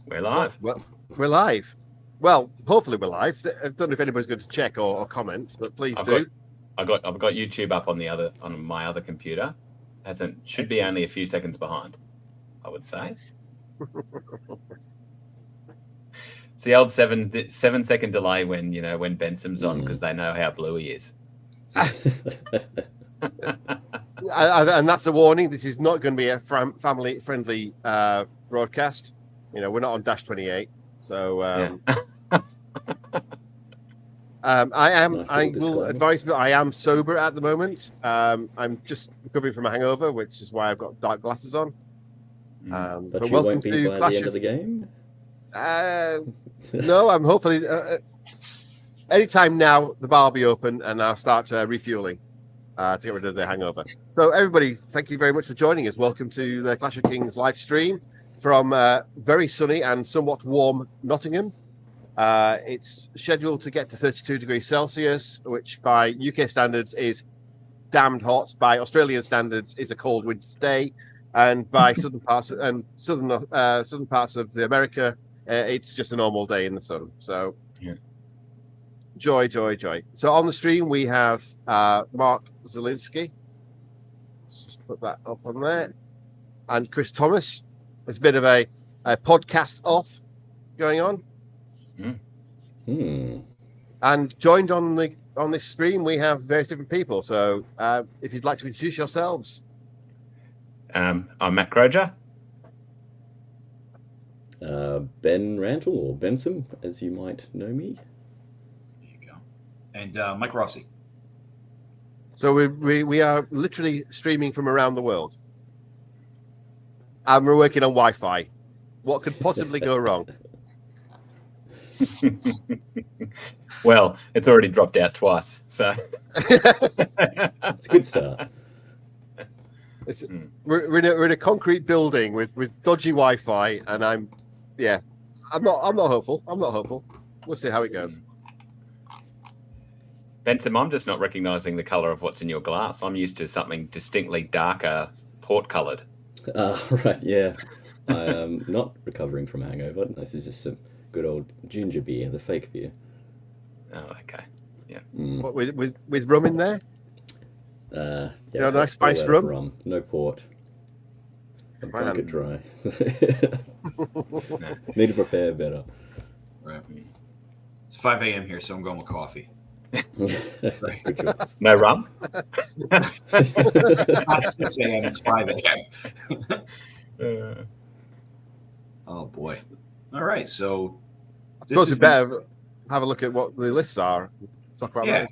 We're live. Well, we're live. Well, hopefully we're live. I don't know if anybody's going to check or comment, but please do. I've got YouTube up on my other computer. Should be only a few seconds behind, I would say. It's the old 7-second delay when Benson's on, because they know how blue he is. And that's a warning. This is not going to be a family-friendly broadcast. We're not on Dash 28, so I will advise you. I am sober at the moment. I'm just recovering from a hangover, which is why I've got dark glasses on. But you won't be by the end of the game. No, I'm hopefully anytime now the bar will be open and I'll start refueling to get rid of the hangover. So everybody, thank you very much for joining us. Welcome to the Clash of Kings live stream from very sunny and somewhat warm Nottingham. It's scheduled to get to 32 degrees Celsius, which by UK standards is damned hot. By Australian standards is a cold winter's day, and by southern parts of the America, it's just a normal day in the sun. So, joy. So on the stream we have Mark Zielinski. Let's just put that up on there, and Chris Thomas. There's a bit of a podcast off going on. And joined on this stream, we have various different people. So if you'd like to introduce yourselves. I'm Matt Croger. Ben Rantle, or Benson, as you might know me. There you go. And Mike Rossi. So we are literally streaming from around the world. And we're working on Wi-Fi. What could possibly go wrong? Well, it's already dropped out twice, so it's a good start. We're in a concrete building with dodgy Wi-Fi, and I'm not hopeful. We'll see how it goes. Benson, I'm just not recognizing the color of what's in your glass. I'm used to something distinctly darker, port-colored. Right, yeah. I am not recovering from a hangover. This is just some good old ginger beer, the fake beer. Oh, okay. Yeah. What, with rum in there? Yeah, nice spiced rum. No port. I'm drunk it dry. Need to prepare better. Right. It's 5 a.m. here, so I'm going with coffee. Good choice. No rum? Not 6 a.m., it's 5 a.m. Oh, boy. All right, so... I suppose it's better have a look at what the lists are. Talk about those.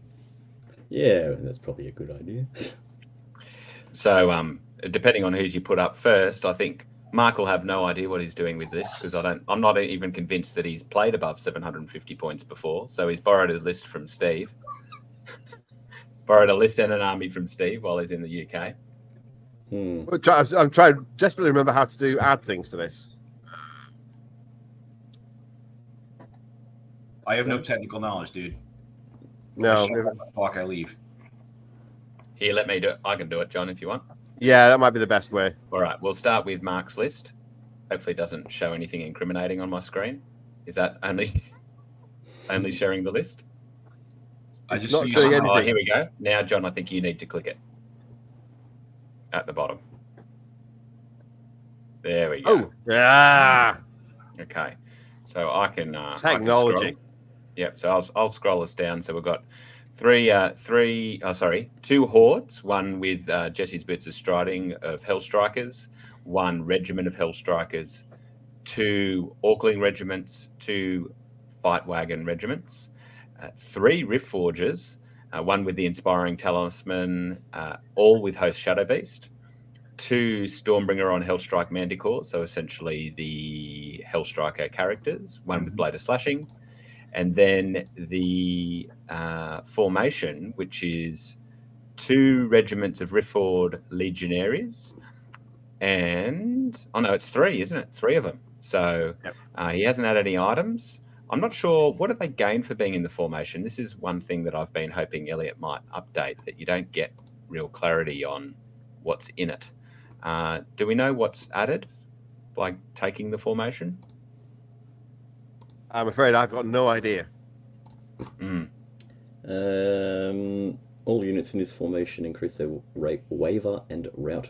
Yeah, that's probably a good idea. So, depending on who's you put up first, I think Mark will have no idea what he's doing with this, because I'm not even convinced that he's played above 750 points before. So he's borrowed a list from Steve. Borrowed a list and an army from Steve while he's in the UK. I'm trying desperately to remember how to add things to this. I have no technical knowledge, dude. No. Talk, I leave. Here, let me do it. I can do it, John, if you want. Yeah, that might be the best way. All right, we'll start with Mark's list. Hopefully it doesn't show anything incriminating on my screen. Is that only sharing the list? I just not showing anything. Oh, here we go. Now, John, I think you need to click it at the bottom. There we go. Oh, yeah. Okay, so I can technology. Yep. So I'll scroll us down. So we've got two hordes. One with Jesse's Boots of Striding of Hellstrikers, one regiment of Hellstrikers, two Orkling regiments, two Fight Wagon regiments, three Rift Forgers, one with the Inspiring Talisman, all with Host Shadow Beast, two Stormbringer on Hellstrike Manticore, so essentially the Hellstriker characters, one with Blade of Slashing, and then the formation, which is two regiments of Rifford Legionaries, and it's three, isn't it? Three of them. So he hasn't had any items. I'm not sure, what do they gain for being in the formation? This is one thing that I've been hoping Elliot might update, that you don't get real clarity on what's in it. Do we know what's added by taking the formation? I'm afraid I've got no idea. Mm. All units in this formation increase their waiver and route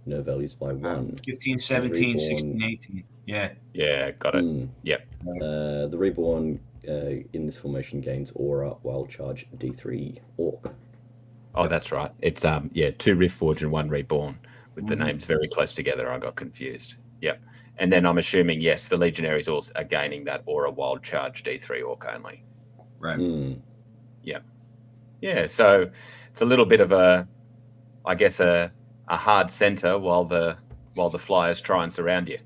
nerve values by 1. 15, 17, Reborn. 16, 18. Yeah. Yeah, got it. Yep. The Reborn in this formation gains Aura Wild Charge D3 Orc. Oh, that's right. It's 2 Riftforge and 1 Reborn with the names very close together. I got confused. Yep. And then I'm assuming, yes, the Legionaries also are gaining that Aura Wild Charge D3 Orc only. Right. Yeah. Yeah, so it's a little bit of a hard center while the flyers try and surround you.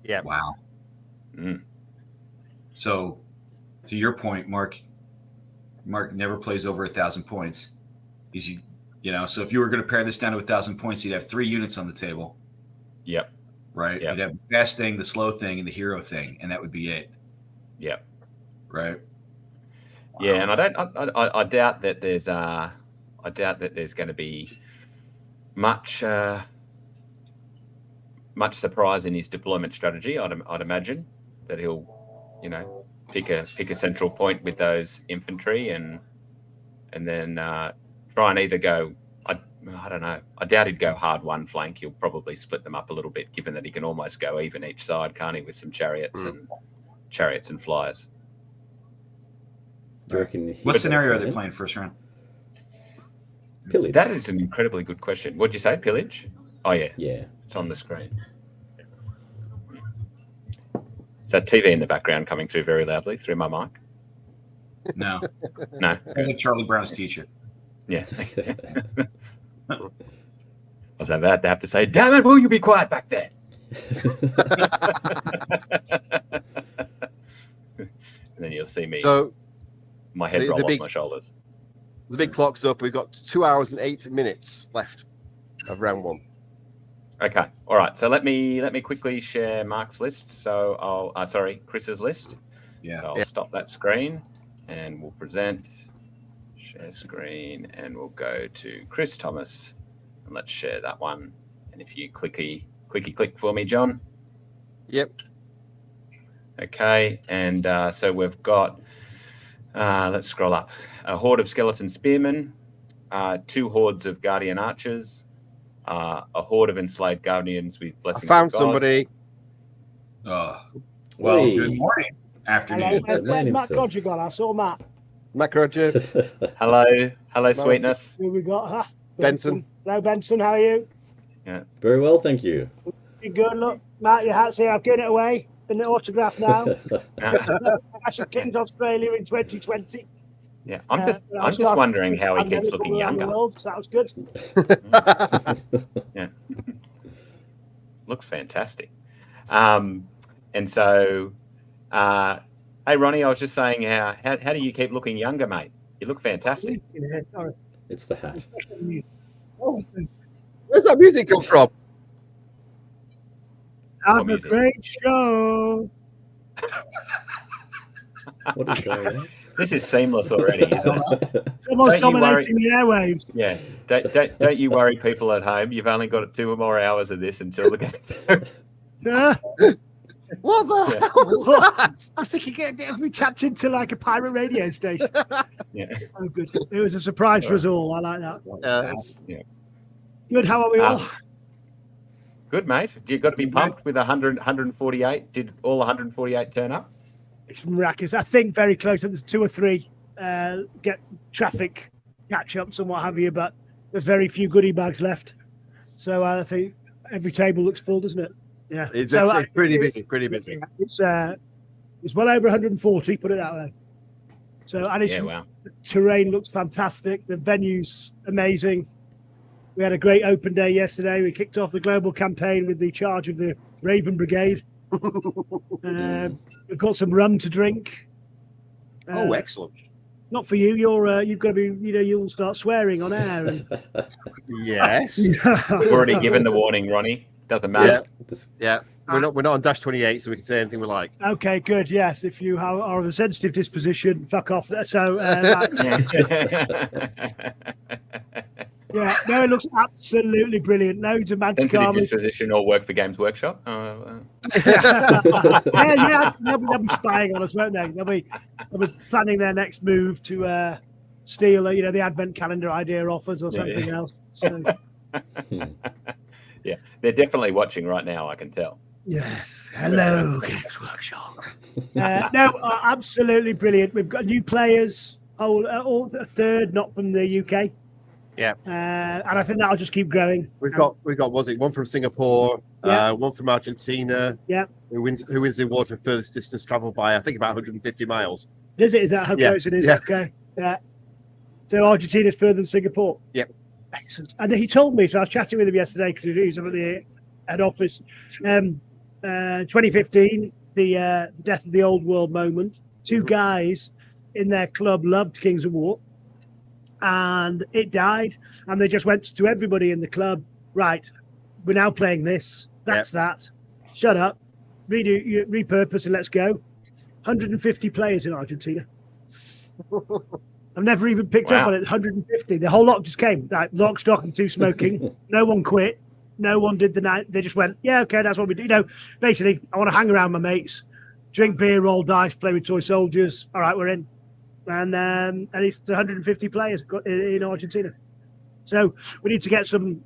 Yeah. Wow. Mm. So, to your point, Mark never plays over 1,000 points. So if you were going to pare this down to 1,000 points, you'd have 3 units on the table. Yep. Right. Yep. You'd have the fast thing, the slow thing, and the hero thing, and that would be it. Yep. Right. Yeah, and I doubt that there's going to be much surprise in his deployment strategy. I'd imagine that he'll, pick a central point with those infantry and then try and either go. I don't know. I doubt he'd go hard one flank. He'll probably split them up a little bit, given that he can almost go even each side, can't he, with some chariots and flyers. Do you reckon What scenario are they playing first round? Pillage. That is an incredibly good question. What'd you say, pillage? Oh, yeah. Yeah. It's on the screen. Is that TV in the background coming through very loudly through my mic? No. No. Sounds like Charlie Brown's teacher. Yeah. I was about to have to say, damn it, will you be quiet back there? And then you'll see me, my head roll off my shoulders. The big clock's up. We've got 2 hours and 8 minutes left of round 1. Okay. All right. So let me quickly share Mark's list. So Chris's list. Yeah. So I'll stop that screen and we'll present, share screen, and we'll go to Chris Thomas and let's share that one. And if you clicky click for me, John. Yep. Okay. And so we've got, let's scroll up, a horde of skeleton spearmen, 2 hordes of guardian archers, a horde of enslaved guardians with blessings. I found of God. somebody. Well, Hey. good morning, afternoon. Where's Matt Godger gone? I saw Matt. Matt Roger, Hello, sweetness. Who we got? Huh? Benson. Hello, Benson. How are you? Very well, thank you. You good? Look, Matt, your hat's here. I've given it away. Been autographed now. Clash of Kings Australia in 2020. Yeah, I'm just wondering how he keeps looking younger. World, so that was good. Yeah, looks fantastic. And so, hey Ronnie, I was just saying, how do you keep looking younger, mate? You look fantastic. Yeah, sorry. It's the hat. Oh, where's that music come from? Have a music? great show. What is going on? This is seamless already, isn't it? It's almost Don't you worry. dominating the airwaves. Yeah. Don't you worry, people at home. You've only got 2 more hours of this until the game. Yeah. What the Yeah. hell was that? I was thinking we tapped into like a pirate radio station. Yeah. Oh, good. It was a surprise for us all. I like that. Yeah. Good. How are we all? Good, mate. You got to be pumped with 148. Did all 148 turn up? It's miraculous. I think very close. There's 2 or 3 get traffic catch-ups and what have you, but there's very few goodie bags left. So I think every table looks full, doesn't it? Yeah. It's So, actually pretty busy. Pretty busy. It's well over 140. Put it that way. So and it's, Yeah, wow. the terrain looks fantastic. The venue's amazing. We had a great open day yesterday. We kicked off the global campaign with the charge of the Raven Brigade. We've got some rum to drink. Oh, excellent. Not for you. You've got to be. You'll start swearing on air. And... Yes. We've already given the warning, Ronnie. Doesn't matter. Yeah. We're not on dash 28, so we can say anything we like. Okay, good. Yes, if you are of a sensitive disposition, fuck off. So, Yeah, no, it looks absolutely brilliant. Loads of Sensitive Manticamas. disposition or work for Games Workshop. Yeah, they'll be spying on us, won't they? They'll be planning their next move to steal, the advent calendar idea off us or something else. So, Yeah, they're definitely watching right now. I can tell. yes, hello, Games Workshop. No, absolutely brilliant. We've got new players, all a third not from the UK. Yeah. And I think that'll just keep growing. We've got was it one from Singapore, Yeah. one from Argentina. Yeah. Who wins the award for furthest distance travel by I think about 150 miles. Is it? Is that how close it is? Yeah. Okay. Yeah. So Argentina's further than Singapore. Yep. Excellent. And he told me, so I was chatting with him yesterday because he was up at the head office. 2015, the death of the old world moment. Two guys in their club loved Kings of War, and it died. And they just went to everybody in the club. Right, we're now playing this. That's that. Shut up. Repurpose and let's go. 150 players in Argentina. I've never even picked up on it. 150. The whole lot just came. Like lock, stock, and two smoking. No one quit. No one did the night. They just went, yeah, okay, that's what we do. Basically, I want to hang around my mates, drink beer, roll dice, play with toy soldiers. All right, we're in. And it's 150 players in Argentina. So we need to get some,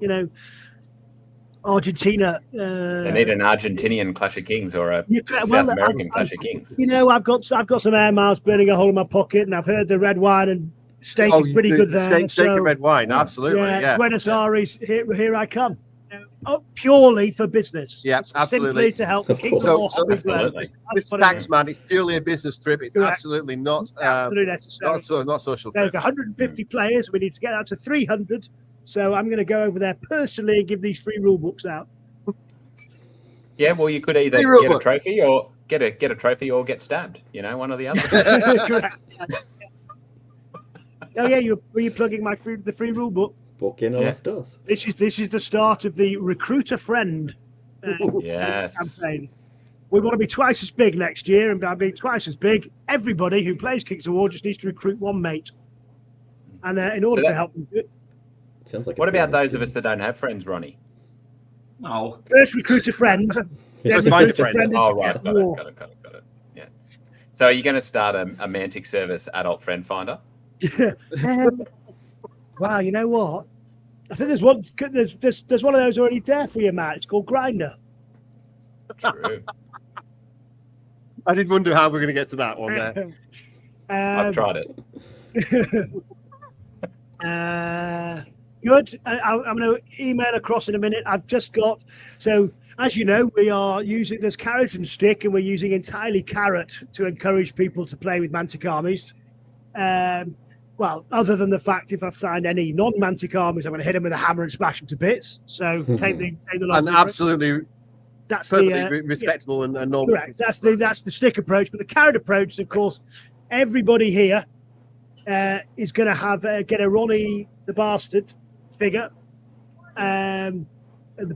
Argentina. They need an Argentinian Clash of Kings or a South American Clash of Kings. I've got some air miles burning a hole in my pocket, and I've heard the red wine and steak is pretty good there. Steak and red wine, absolutely. Yeah. Buenos Aires, here I come. Purely for business. Yeah, absolutely. Simply to help the Kings So, of War. Mr. Taxman, it's purely a business trip. It's absolutely not necessary. Not social. There's 150 players. We need to get out to 300. So I'm going to go over there personally and give these free rule books out. Yeah, well, you could either get a trophy or get a trophy or get stabbed. One or the other. Correct. Oh yeah, were you plugging the free rule book? ¿Por qué no las dos? This is the start of the Recruit a Friend campaign. We want to be twice as big next year, and by being twice as big, everybody who plays Kings of War just needs to recruit one mate. And in order to help them do it. Sounds like what about those of us that don't have friends, Ronnie? No. First recruit a friend. Let's find a friend. Oh, right. Got it. Yeah. So are you going to start a Mantic service adult friend finder? Wow, you know what? I think there's one of those already there for you, Matt. It's called Grindr. True. I did wonder how we're going to get to that one there. I've tried it. Good. I'm going to email across in a minute. I've just got, so as you know, we are using this carrot and stick, and we're using entirely carrot to encourage people to play with Mantic armies. Well, other than the fact if I've signed any non-Mantic armies, I'm going to hit them with a hammer and smash them to bits. So take the and absolutely, that's perfectly respectable and normal. Correct. That's the stick approach, but the carrot approach is, of course, everybody here is going to have get a Ronnie the Bastard figure, the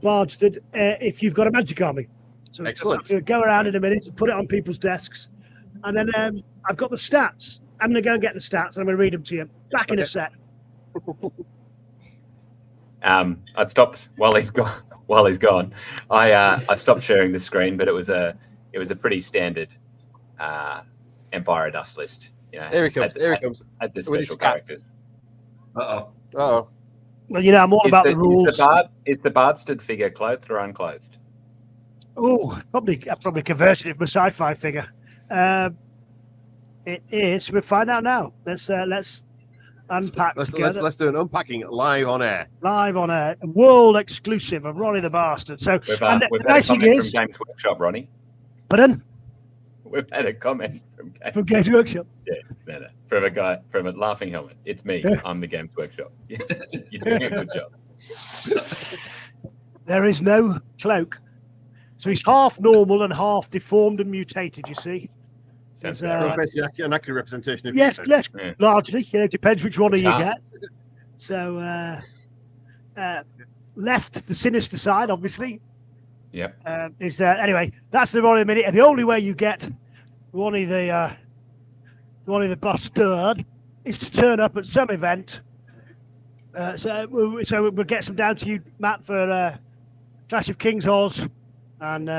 Bastard, if you've got a Mantic army. So excellent. So go around in a minute and put it on people's desks, and then I've got the stats. I'm going to go and get the stats, and I'm going to read them to you. Back in a sec. I stopped while he's gone. I stopped sharing the screen, but it was a pretty standard Empire of Dust list. Here he comes. At the special characters. Oh. Well, I'm all about the rules. Is the Bastard figure clothed or unclothed? Oh, probably converted it from a sci-fi figure. It is. We'll find out now. Let's unpack together. Let's do an unpacking live on air. Live on air. World exclusive of Ronnie the Bastard. So we've had a comment from Games Workshop, Ronnie. Pardon? We've had a comment from Games Workshop. Yeah, from a guy from a laughing helmet. It's me. I'm the Games Workshop. You're doing a good job. There is no cloak, so he's half normal and half deformed and mutated. You see. Basically an accurate representation of largely. Depends which one you get. So left, the sinister side, obviously. Yeah. Is there anyway? That's the Ronnie the Minute. The only way you get Ronnie the Bastard is to turn up at some event So we'll get some down to you, Matt, for Clash of Kings Oz and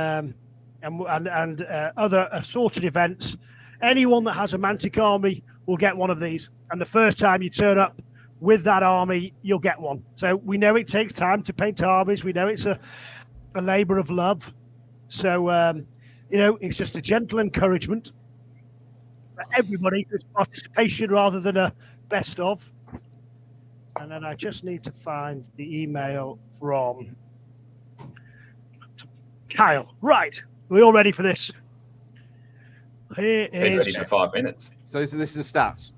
other assorted events. Anyone that has a Mantic army will get one of these, and the first time you turn up with that army, you'll get one. So we know it takes time to paint armies. We know it's a labour of love. So it's just a gentle encouragement for everybody. It's participation rather than a best of. And then I just need to find the email from Kyle. Right. We're all ready for this. Here Been ready is. for 5 minutes. So this is the stats.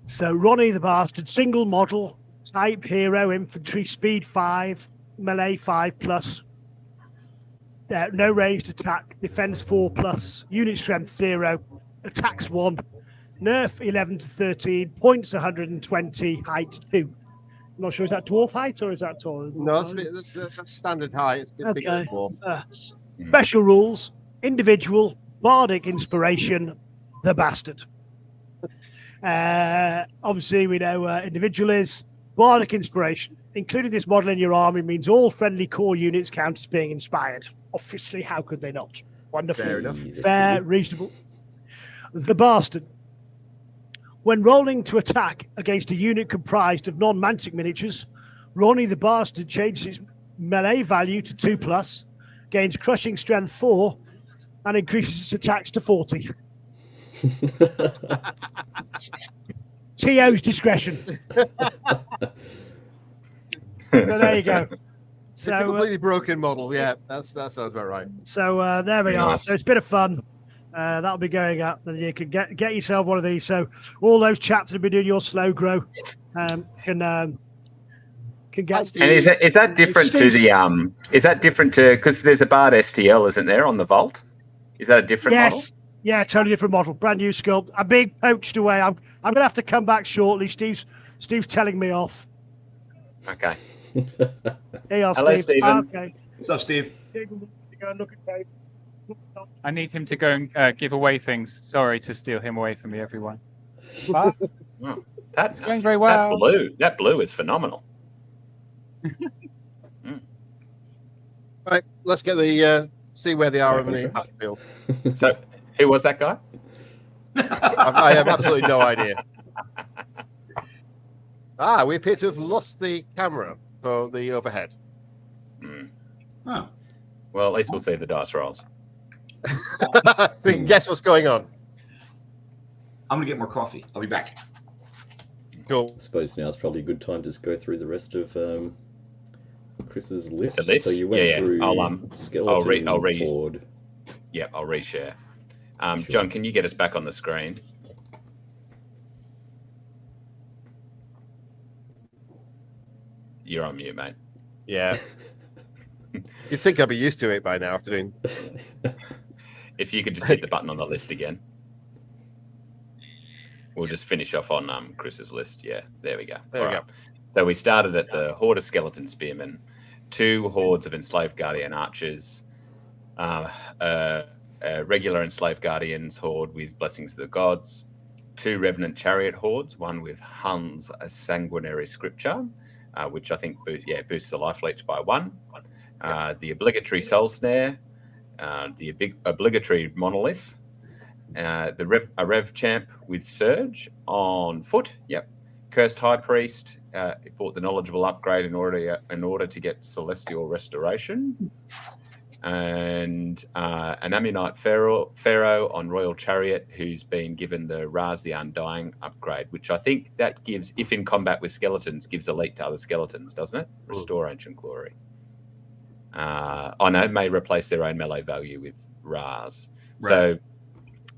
So Ronnie the Bastard, single model, type hero, infantry, speed 5, melee 5+. No ranged attack, defense 4+, unit strength 0, attacks 1, nerf 11 to 13, points 120, height 2. I'm not sure, is that dwarf height or is that tall? No, that's standard height. It's a bit bigger than dwarf. Special rules, individual, bardic inspiration, the bastard. Obviously, we know individual is bardic inspiration. Including this model in your army means all friendly core units count as being inspired. Obviously, how could they not? Wonderful. Fair enough. Fair, reasonable. The bastard. When rolling to attack against a unit comprised of non-Mantic miniatures, Ronnie the Bastard changes its melee value to 2+, gains crushing strength 4, and increases its attacks to 40. TO's discretion. So there you go. It's a completely broken model. Yeah, that sounds about right. So there we are. Nice. So it's a bit of fun. That'll be going up. Then you can get yourself one of these. So all those chaps that have been doing your slow grow can get. And is that different to the Is that different to because there's a Bard STL, isn't there, on the Vault? Is that a different model? Yes. Yeah, totally different model. Brand new sculpt. I'm being poached away. I'm gonna have to come back shortly. Steve's telling me off. Okay. Hey, Hello, Steve. Stephen. Okay. What's up, Steve? I need him to go and give away things. Sorry to steal him away from me, everyone. But Oh, that's going very well. That blue is phenomenal. All right, let's get the see where they are on the battlefield. So, who was that guy? I have absolutely no idea. We appear to have lost the camera for the overhead. Oh, Well, at least we'll see the dice rolls. We can guess what's going on. I'm gonna get more coffee. I'll be back. Cool. I suppose now's probably a good time to go through the rest of Chris's list. The list? So you went Yeah. through skeleton, I'll read. horde. Yep, I'll reshare. Sure. John, can you get us back on the screen? You're on mute, mate. Yeah. You'd think I'd be used to it by now after doing. If you could just hit the button on the list again. We'll just finish off on Chris's list. Yeah, there we go. There we All right. So we started at the Horde of Skeleton Spearmen, 2 hordes of Enslaved Guardian Archers, a regular Enslaved Guardians horde with Blessings of the Gods, 2 Revenant Chariot hordes, one with Hun's Sanguinary Scripture, which I think boosts the life leech by 1, the obligatory Soul Snare, the obligatory Monolith, a Rev Champ with Surge on foot. Yep. Cursed High Priest. It bought the knowledgeable upgrade in order to get Celestial Restoration, and an Ammonite Pharaoh on Royal Chariot, who's been given the Raz the Undying upgrade, which I think that gives, if in combat with skeletons, gives elite to other skeletons, doesn't it? Restore Ancient Glory. It may replace their own melee value with Raz. Right. So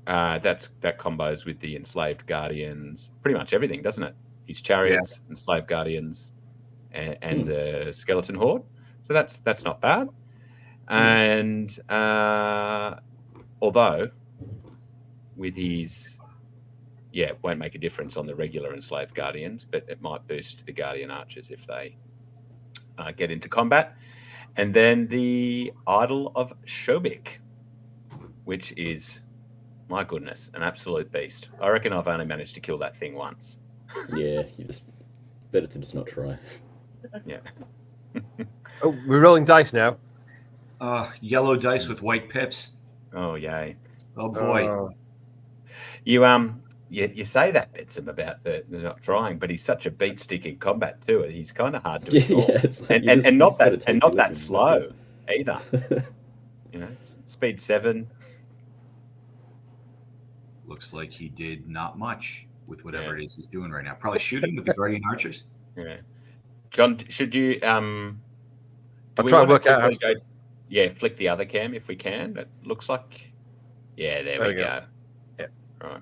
that combos with the Enslaved Guardians, pretty much everything, doesn't it? His Chariots, Enslaved Guardians, and the Skeleton Horde. So that's not bad. And although with his, it won't make a difference on the regular Enslaved Guardians, but it might boost the Guardian Archers if they get into combat. And then the Idol of Shobik, which is, my goodness, an absolute beast. I reckon I've only managed to kill that thing once. Yeah, you just better to just not try. Yeah. Oh, we're rolling dice now. Yellow dice with white pips. Oh yay. Oh boy. You say that, Betsam, about the not trying, but he's such a beat stick in combat too. He's kind of hard to ignore. It's like and not gotta that take not your that licking, slow that's either. it. You know, speed 7. Looks like he did not much with whatever it is he's doing right now. Probably shooting with the Guardian Archers. Yeah. John, should you I'll try and work out how to flick the other cam if we can. It looks like there we go. Yeah. Right.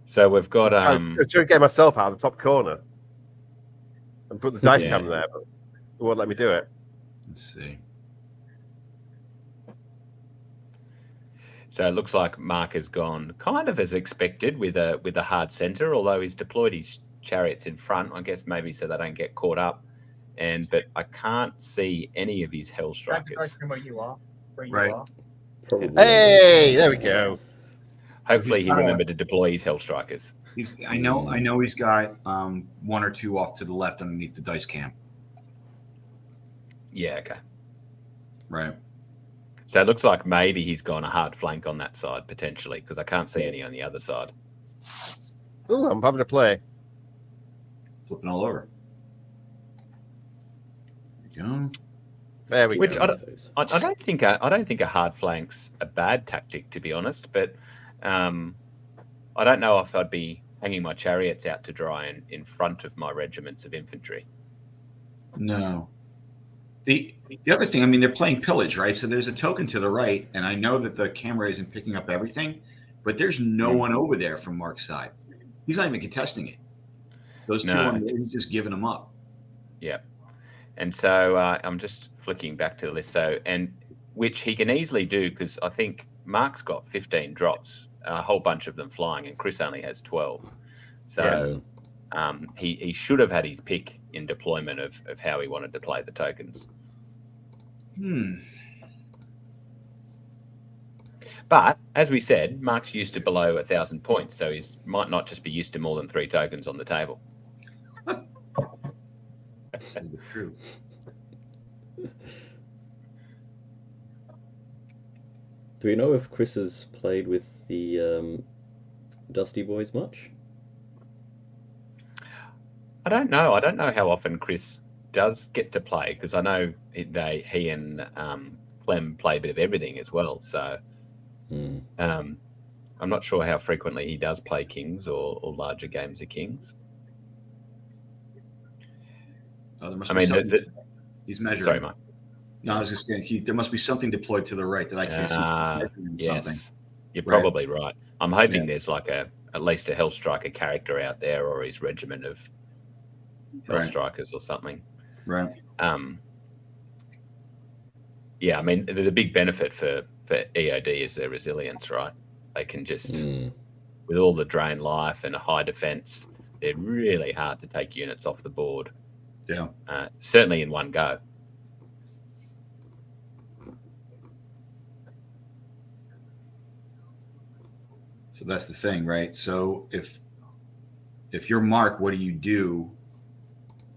So we've got I'm trying to get myself out of the top corner and put the dice cam there, but it won't let me do it. Let's see. So it looks like Mark has gone kind of as expected with a hard center, although he's deployed his chariots in front, I guess maybe so they don't get caught up. But I can't see any of his hell strikers. Where you are. Right. Probably. Hey, there we go. Hopefully he remembered to deploy his hell strikers. I know he's got 1 or 2 off to the left underneath the dice cam. Yeah, okay. Right. So it looks like maybe he's gone a hard flank on that side potentially, because I can't see any on the other side. Oh, I'm having a play. Flipping all over. There we go. There we Which go. I don't think a hard flank's a bad tactic, to be honest. But I don't know if I'd be hanging my chariots out to dry in front of my regiments of infantry. No. The other thing, I mean, they're playing pillage, right? So there's a token to the right, and I know that the camera isn't picking up everything, but there's no one over there from Mark's side. He's not even contesting it. Those two on there, he's just giving them up. Yeah. And so I'm just flicking back to the list. So, and which he can easily do, because I think Mark's got 15 drops, a whole bunch of them flying, and Chris only has 12. So he should have had his pick in deployment of how he wanted to play the tokens. But as we said, Mark's used to below 1,000 points, so he might not just be used to more than 3 tokens on the table. That's true. Do we know if Chris has played with the Dusty Boys much? I don't know. I don't know how often Chris does get to play, because I know he and Clem play a bit of everything as well. So I'm not sure how frequently he does play Kings or larger games of Kings. There must be something. He's measuring. Sorry, Mike. No, I was just saying there must be something deployed to the right that I can't see. Yes, something. you're probably right. I'm hoping there's like at least a Hellstriker character out there, or his regiment of Hellstrikers or something. Right. Yeah, I mean, the big benefit for EOD is their resilience, right? They can just, with all the drain life and a high defense, they're really hard to take units off the board. Yeah. Certainly in one go. So that's the thing, right? So if you're Mark, what do you do,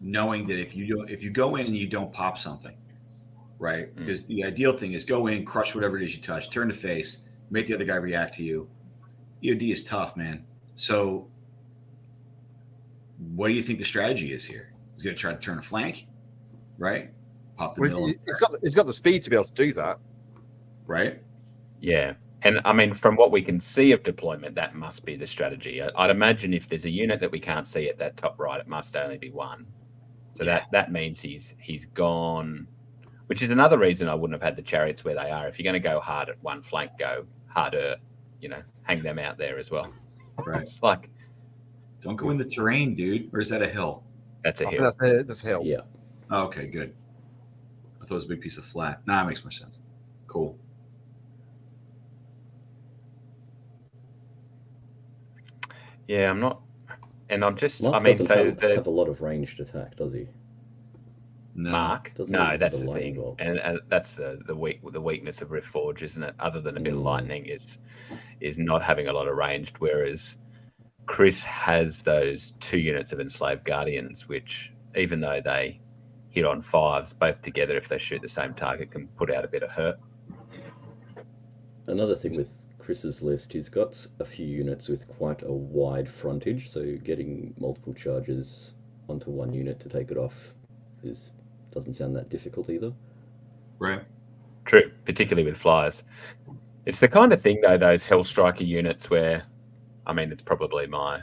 knowing that if you go in and you don't pop something, right? Because the ideal thing is go in, crush whatever it is you touch, turn to face, make the other guy react to you. EOD is tough, man. So what do you think the strategy is here? He's going to try to turn a flank, right? Pop the middle. He's got the speed to be able to do that, right? Yeah. And I mean, from what we can see of deployment, that must be the strategy. I'd imagine if there's a unit that we can't see at that top right, it must only be one. So that means he's gone, which is another reason I wouldn't have had the chariots where they are. If you're going to go hard at one flank, go harder, hang them out there as well. Right. It's like, don't go in the terrain, dude. Or is that a hill? That's a hill. That's a hill. Yeah. Oh, okay, good. I thought it was a big piece of flat. Nah, that makes more sense. Cool. Yeah, I'm not, and I'm just. Mark I mean, doesn't so have a lot of ranged attack, does he? No. Mark. Doesn't No, have that's the the lightning thing, bolt. and that's the weakness of Rift Forge, isn't it? Other than a bit of lightning, is not having a lot of ranged. Whereas Chris has those 2 units of enslaved guardians, which, even though they hit on 5s, both together, if they shoot the same target, can put out a bit of hurt. Another thing with Chris's list, he's got a few units with quite a wide frontage, so getting multiple charges onto one unit to take it off doesn't sound that difficult either. Right. True, particularly with flyers. It's the kind of thing, though, those Hellstriker units where, I mean, it's probably my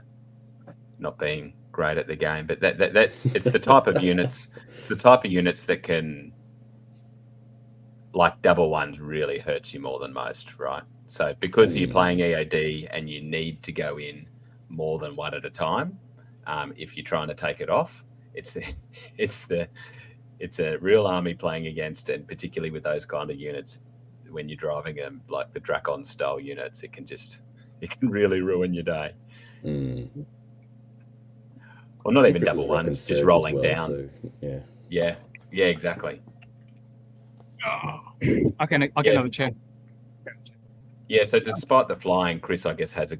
not being great at the game, but it's the type of units. It's the type of units that can, like, double ones really hurts you more than most, right? So because you're playing EOD and you need to go in more than one at a time, if you're trying to take it off, it's a real army playing against, and particularly with those kind of units, when you're driving them like the Drakon style units, it can really ruin your day. Well, not even double ones, just rolling down. So, yeah, exactly. I'll get another chair. Yeah, so despite the flying, Chris, I guess, has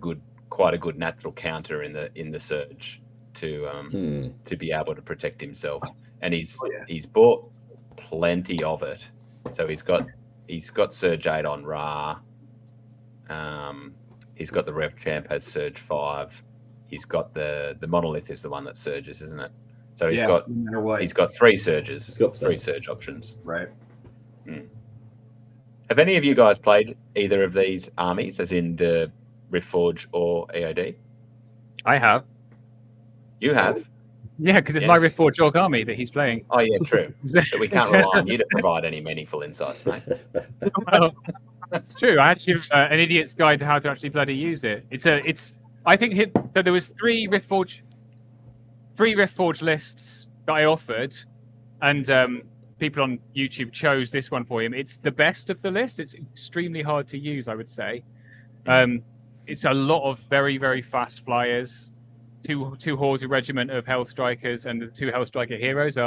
quite a good natural counter in the surge to be able to protect himself, and he's bought plenty of it. So he's got Surge 8 on Ra. He's got the Rev Champ has Surge 5. He's got the Monolith is the one that surges, isn't it? So he's got 3 surges, 3 surge options. Right. Have any of you guys played either of these armies, as in the Riftforge or EOD? I have. You have? Yeah, because it's my Riftforge Orc army that he's playing. Oh, yeah, true. So we can't rely on you to provide any meaningful insights, mate. Well, that's true. I actually have an idiot's guide to how to actually bloody use it. I think that there was 3 Riftforge lists that I offered, and people on YouTube chose this one for him. It's the best of the list. It's extremely hard to use, I would say. It's a lot of very, very fast flyers. Two hordes, a regiment of Hellstrikers, and the 2 Hellstriker heroes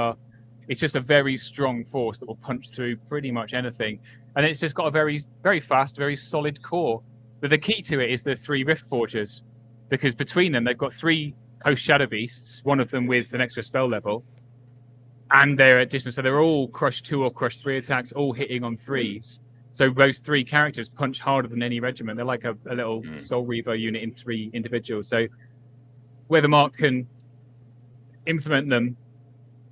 it's just a very strong force that will punch through pretty much anything. And it's just got a very, very fast, very solid core. But the key to it is the 3 Rift Forgers, because between them, they've got 3 Host Shadow Beasts, one of them with an extra spell level, and they're additional. So they're all Crush 2 or Crush 3 attacks, all hitting on 3s. So those 3 characters punch harder than any regiment. They're like a little Soul Reaver unit in 3 individuals. So whether Mark can implement them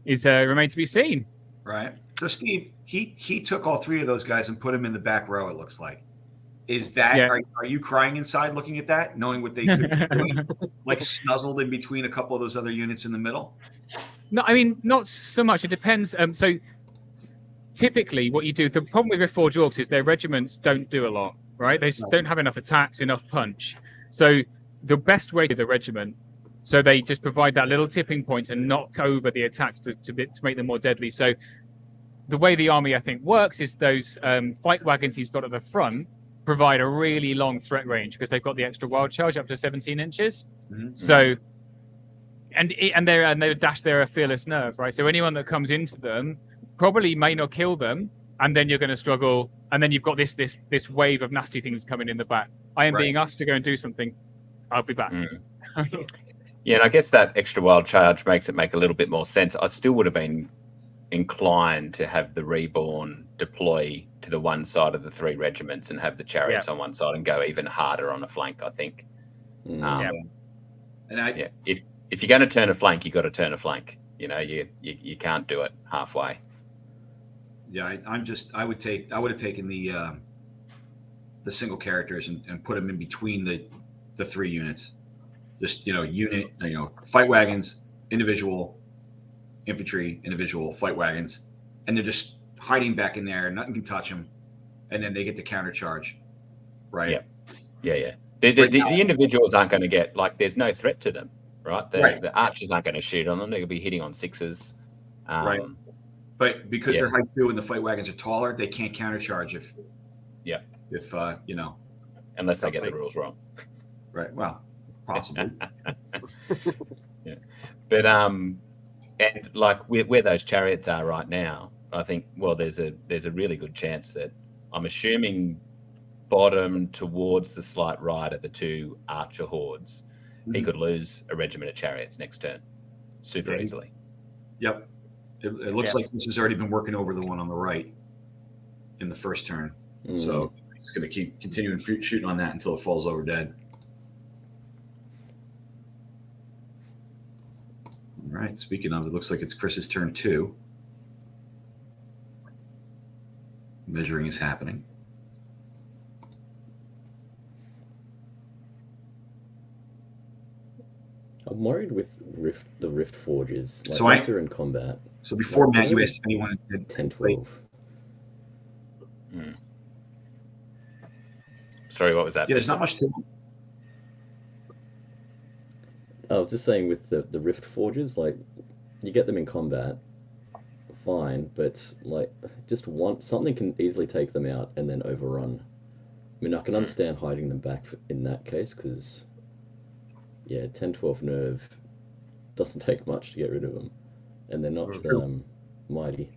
is remains to be seen. Right. So Steve, he took all 3 of those guys and put them in the back row. It looks like. Is that are you crying inside looking at that, knowing what they could be doing, like snuzzled in between a couple of those other units in the middle? No, I mean not so much. It depends. So typically, what you do, the problem with Riftforge Orcs is their regiments don't do a lot, right? They don't have enough attacks, enough punch. So the best way to the regiment. So they just provide that little tipping point and knock over the attacks to make them more deadly. So the way the army, I think, works is those fight wagons he's got at the front provide a really long threat range because they've got the extra wild charge up to 17 inches. So, and their dash, they're a fearless nerve, right? So anyone that comes into them probably may not kill them, and then you're going to struggle. And then you've got this wave of nasty things coming in the back. I am being asked to go and do something. I'll be back. Yeah, and I guess that extra wild charge makes it make a little bit more sense. I still would have been inclined to have the Reborn deploy to the one side of the 3 regiments and have the chariots on one side and go even harder on a flank, I think. And if you're going to turn a flank, you've got to turn a flank. You know, you can't do it halfway. Yeah, I would have taken the single characters and put them in between the 3 units. Just, fight wagons, individual infantry, individual fight wagons, and they're just hiding back in there. Nothing can touch them, and then they get to countercharge, right? Yeah. The individuals aren't going to get, like, there's no threat to them, right? The archers aren't going to shoot on them. They're going to be hitting on 6s. Right. But because they're height 2 and the fight wagons are taller, they can't countercharge if unless they get the rules wrong. Right. Well, possibly. But and like where those chariots are right now, I think there's a really good chance that I'm assuming bottom towards the slight right are the 2 archer hordes, he could lose a regiment of chariots next turn super Yeah. easily. Yep. It looks like this has already been working over the one on the right in the first turn. So he's going to keep continuing shooting on that until it falls over dead. All right. Speaking of, it looks like it's Chris's turn too. Measuring is happening. I'm worried with the Rift Forges. Like, So once they're in combat, So before Like, Matt, you really? asked if anyone did 10, 12. Sorry, what was that? Yeah, there's not much to them. I was just saying with the Rift Forges, like, you get them in combat, fine, but, like, just something can easily take them out and then overrun. I mean, I can understand hiding them back in that case, because, yeah, 10, 12 nerve doesn't take much to get rid of them. And they're not mighty.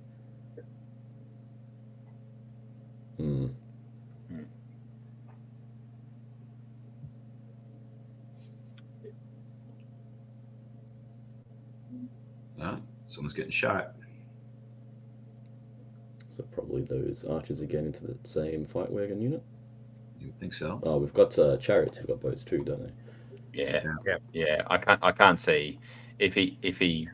Someone's getting shot. So probably those archers again into the same fight wagon unit. You would think so? Oh, we've got chariots who've got bows too, don't they? Yeah. I can't see if he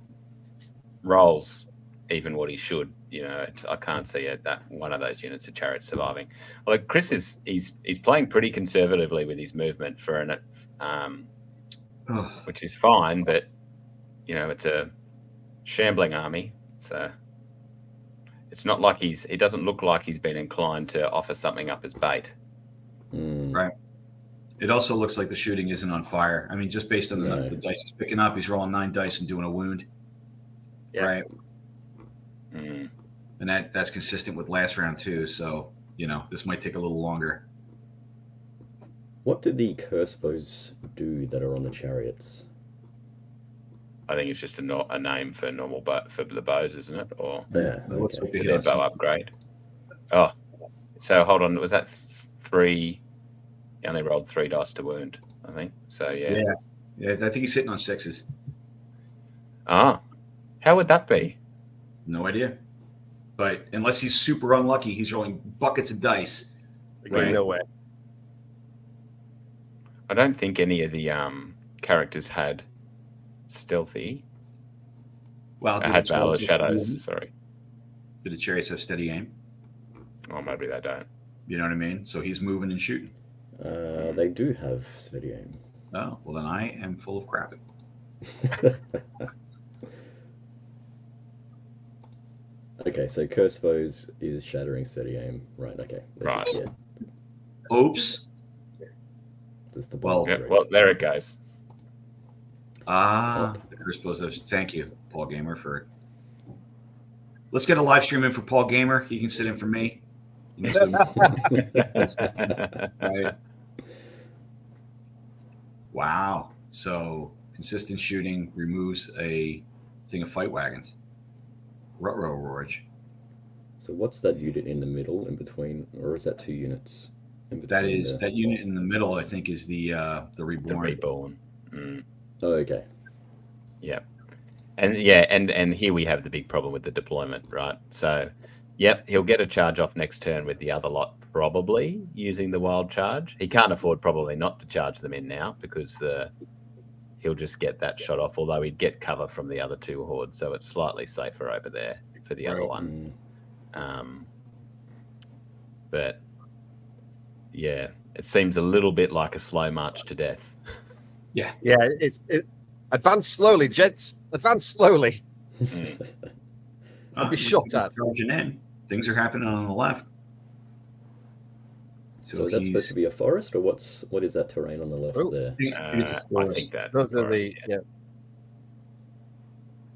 rolls even what he should. You know, I can't see that one of those units of chariots surviving. Like Chris he's playing pretty conservatively with his movement for which is fine, but you know it's a shambling army, so it's not like he doesn't look like he's been inclined to offer something up as bait. Right. It also looks like the shooting isn't on fire. I mean, just based on the dice he's picking up, he's rolling 9 dice and doing a wound. Yeah. Right. And that's consistent with last round too. So, you know, this might take a little longer. What do the curse bows do that are on the chariots? I think it's just a name for normal for the bows, isn't it? Or Yeah, It looks like for they their hit bow upgrade. Oh, so hold on. Was that 3? He only rolled 3 dice to wound, I think. So yeah. I think he's hitting on 6s. Ah, how would that be? No idea. But unless he's super unlucky, he's rolling buckets of dice. Right. Nowhere. I don't think any of the characters had stealthy. Well, I had Veil of Shadows. Sorry. Did the chariots have steady aim? Oh, maybe they don't. You know what I mean? So he's moving and shooting. They do have steady aim. Oh, well then I am full of crap. Okay, so curse bows is shattering steady aim. Right, okay. Right. Oops. Just the Well, Yeah, well, there it goes. The curse bows. Thank you, Paul Gamer, for. Let's get a live stream in for Paul Gamer. He can sit in for me. Right. Wow. So consistent shooting removes a thing of fight wagons. Ruh-roh, Rorge. So what's that unit in the middle, in between, or is that 2 units? In That between is that unit in the middle. I think is the reborn. The reborn. Oh, okay. Yeah. And here we have the big problem with the deployment, right? So, yep, he'll get a charge off next turn with the other lot probably using the wild charge. He can't afford probably not to charge them in now because he'll just get that shot off, although he'd get cover from the other 2 hordes, so it's slightly safer over there for the other one. But yeah, it seems a little bit like a slow march to death. Yeah. Yeah, it's advance slowly, gents. Advance slowly. I'll be shot at. Charging in. Things are happening on the left. So is that supposed to be a forest, or what is that terrain on the left there? It's a I forest. think that's Those a are forest, the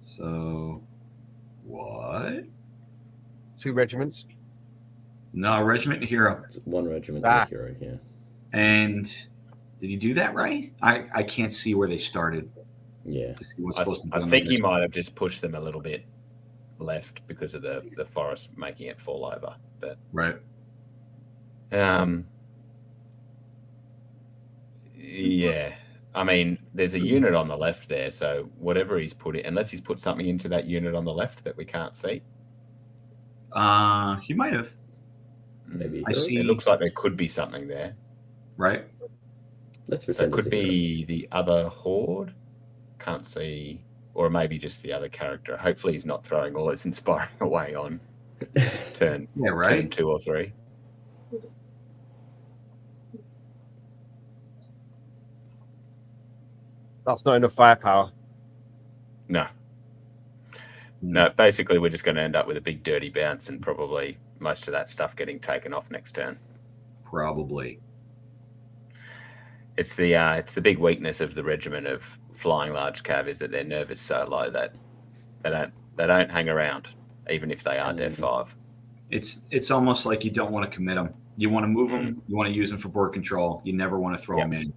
So, what? 2 regiments. No, regiment and hero. It's 1 regiment and a hero, yeah. And did he do that right? I can't see where they started. Yeah. To see what's supposed to be I on think the he might have just pushed them a little bit left because of the forest making it fall over. But right. Yeah. I mean, there's a unit on the left there, so whatever he's put in, unless he's put something into that unit on the left that we can't see. He might have. Maybe. I see. It looks like there could be something there. Right. Let's So it pretend could it's a hero. be the other horde. Can't see, or maybe just the other character. Hopefully, he's not throwing all his inspiring away on turn Yeah, right. turn 2 or 3. That's not enough firepower. No. No, basically, we're just going to end up with a big dirty bounce and probably most of that stuff getting taken off next turn. Probably. It's the big weakness of the regiment of flying large cav is that their nerve is so low that they don't hang around, even if they are Dev 5. It's almost like you don't want to commit them. You want to move them. You want to use them for board control. You never want to throw them in.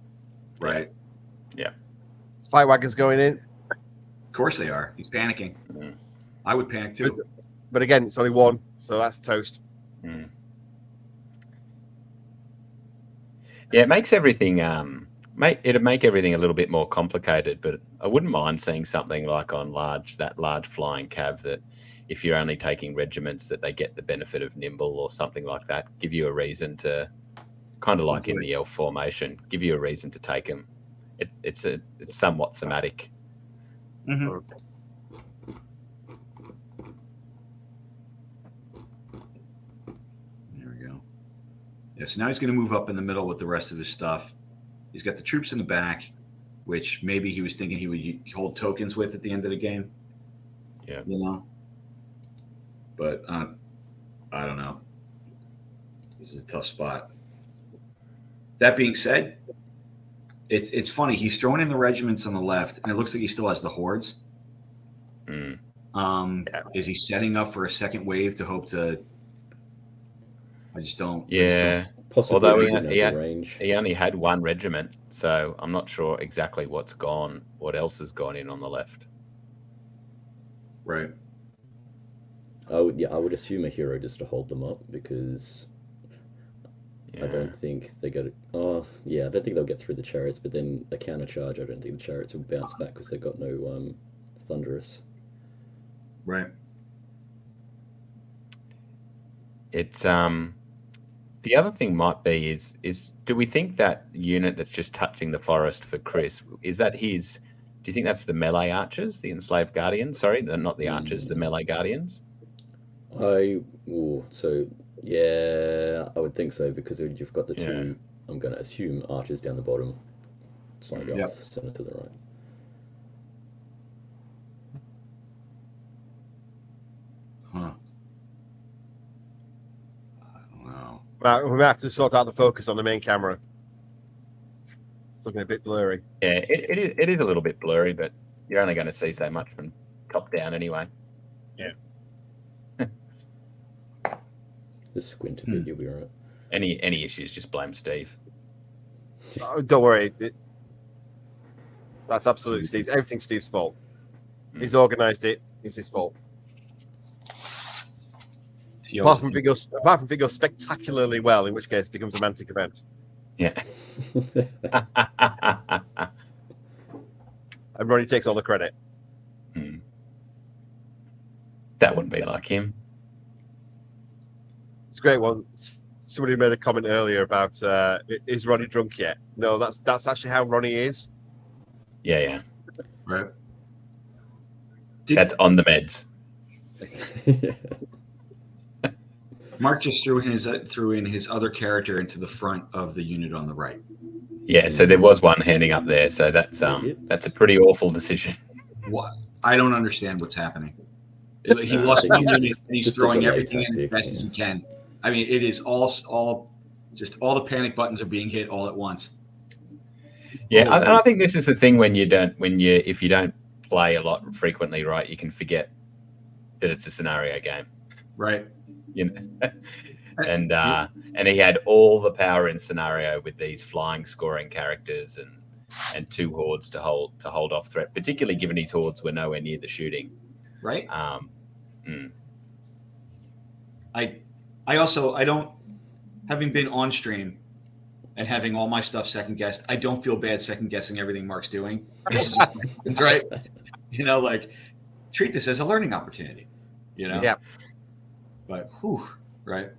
Right. Yeah. Fight wagons going in. Of course they are. He's panicking. Mm. I would panic too. But again, it's only one, so that's toast. Mm. Yeah, it makes everything it'd make everything a little bit more complicated, but I wouldn't mind seeing something like on that large flying cav that if you're only taking regiments that they get the benefit of nimble or something like that, give you a reason to kind of like in the elf formation, give you a reason to take them. It's somewhat thematic. Mm-hmm. There we go. Yeah, so now he's going to move up in the middle with the rest of his stuff. He's got the troops in the back, which maybe he was thinking he would hold tokens with at the end of the game. Yeah. You know? But I don't know. This is a tough spot. That being said, it's funny. He's throwing in the regiments on the left, and it looks like he still has the hordes. Mm. Is he setting up for a second wave to hope to? I just don't. Yeah. Possibly Although he didn't have the range. he only had one regiment, so I'm not sure exactly what else has gone in on the left. Right. I would assume a hero just to hold them up because Yeah. I don't think they got it. Oh, yeah, I don't think they'll get through the chariots. But then a counter charge, I don't think the chariots will bounce back because they got no thunderous. Right. It's the other thing might be is do we think that unit that's just touching the forest for Chris, is that his? Do you think that's the melee archers, the enslaved guardians? Sorry, not the archers, the melee guardians. So yeah, I would think so because you've got the two. I'm going to assume archers down the bottom, slightly off center to the right. Huh. I don't know. Right, we might have to sort out the focus on the main camera. It's looking a bit blurry. Yeah, it is a little bit blurry, but you're only going to see so much from top down anyway. Just squint a bit, you'll be right. Any issues, just blame Steve. Oh, don't worry. That's absolutely Steve's. Everything's Steve's fault. He's organised it. It's his fault. Apart from if it goes spectacularly well, in which case it becomes a romantic event. Yeah. And Ronnie takes all the credit. That wouldn't be like him. It's a great one. Somebody made a comment earlier about is Ronnie drunk yet? No, that's actually how Ronnie is. Yeah. Right. That's on the meds. Mark just threw in his other character into the front of the unit on the right. Yeah, so there was one handing up there, so that's a pretty awful decision. What? I don't understand what's happening. He lost one unit and he's throwing everything in as best as he can. I mean, it is all the panic buttons are being hit all at once. Yeah, and I think this is the thing if you don't play a lot frequently, right, you can forget that it's a scenario game. Right. You know? And he had all the power in scenario with these flying scoring characters and two hordes to hold off threat, particularly given his hordes were nowhere near the shooting. Right. I don't, having been on stream and having all my stuff second guessed. I don't feel bad second guessing everything Mark's doing. This is it's right. Like treat this as a learning opportunity. Yeah. But right.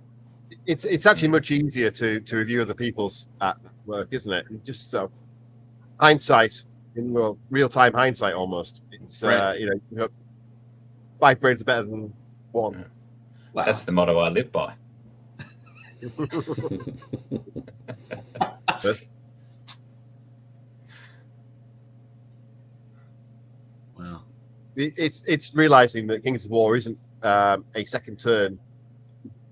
It's actually much easier to review other people's work, isn't it? Just hindsight, in real time hindsight almost. It's Right. 5 brains are better than one. Wow. That's the motto I live by. Wow. It's realizing that Kings of War isn't a second turn.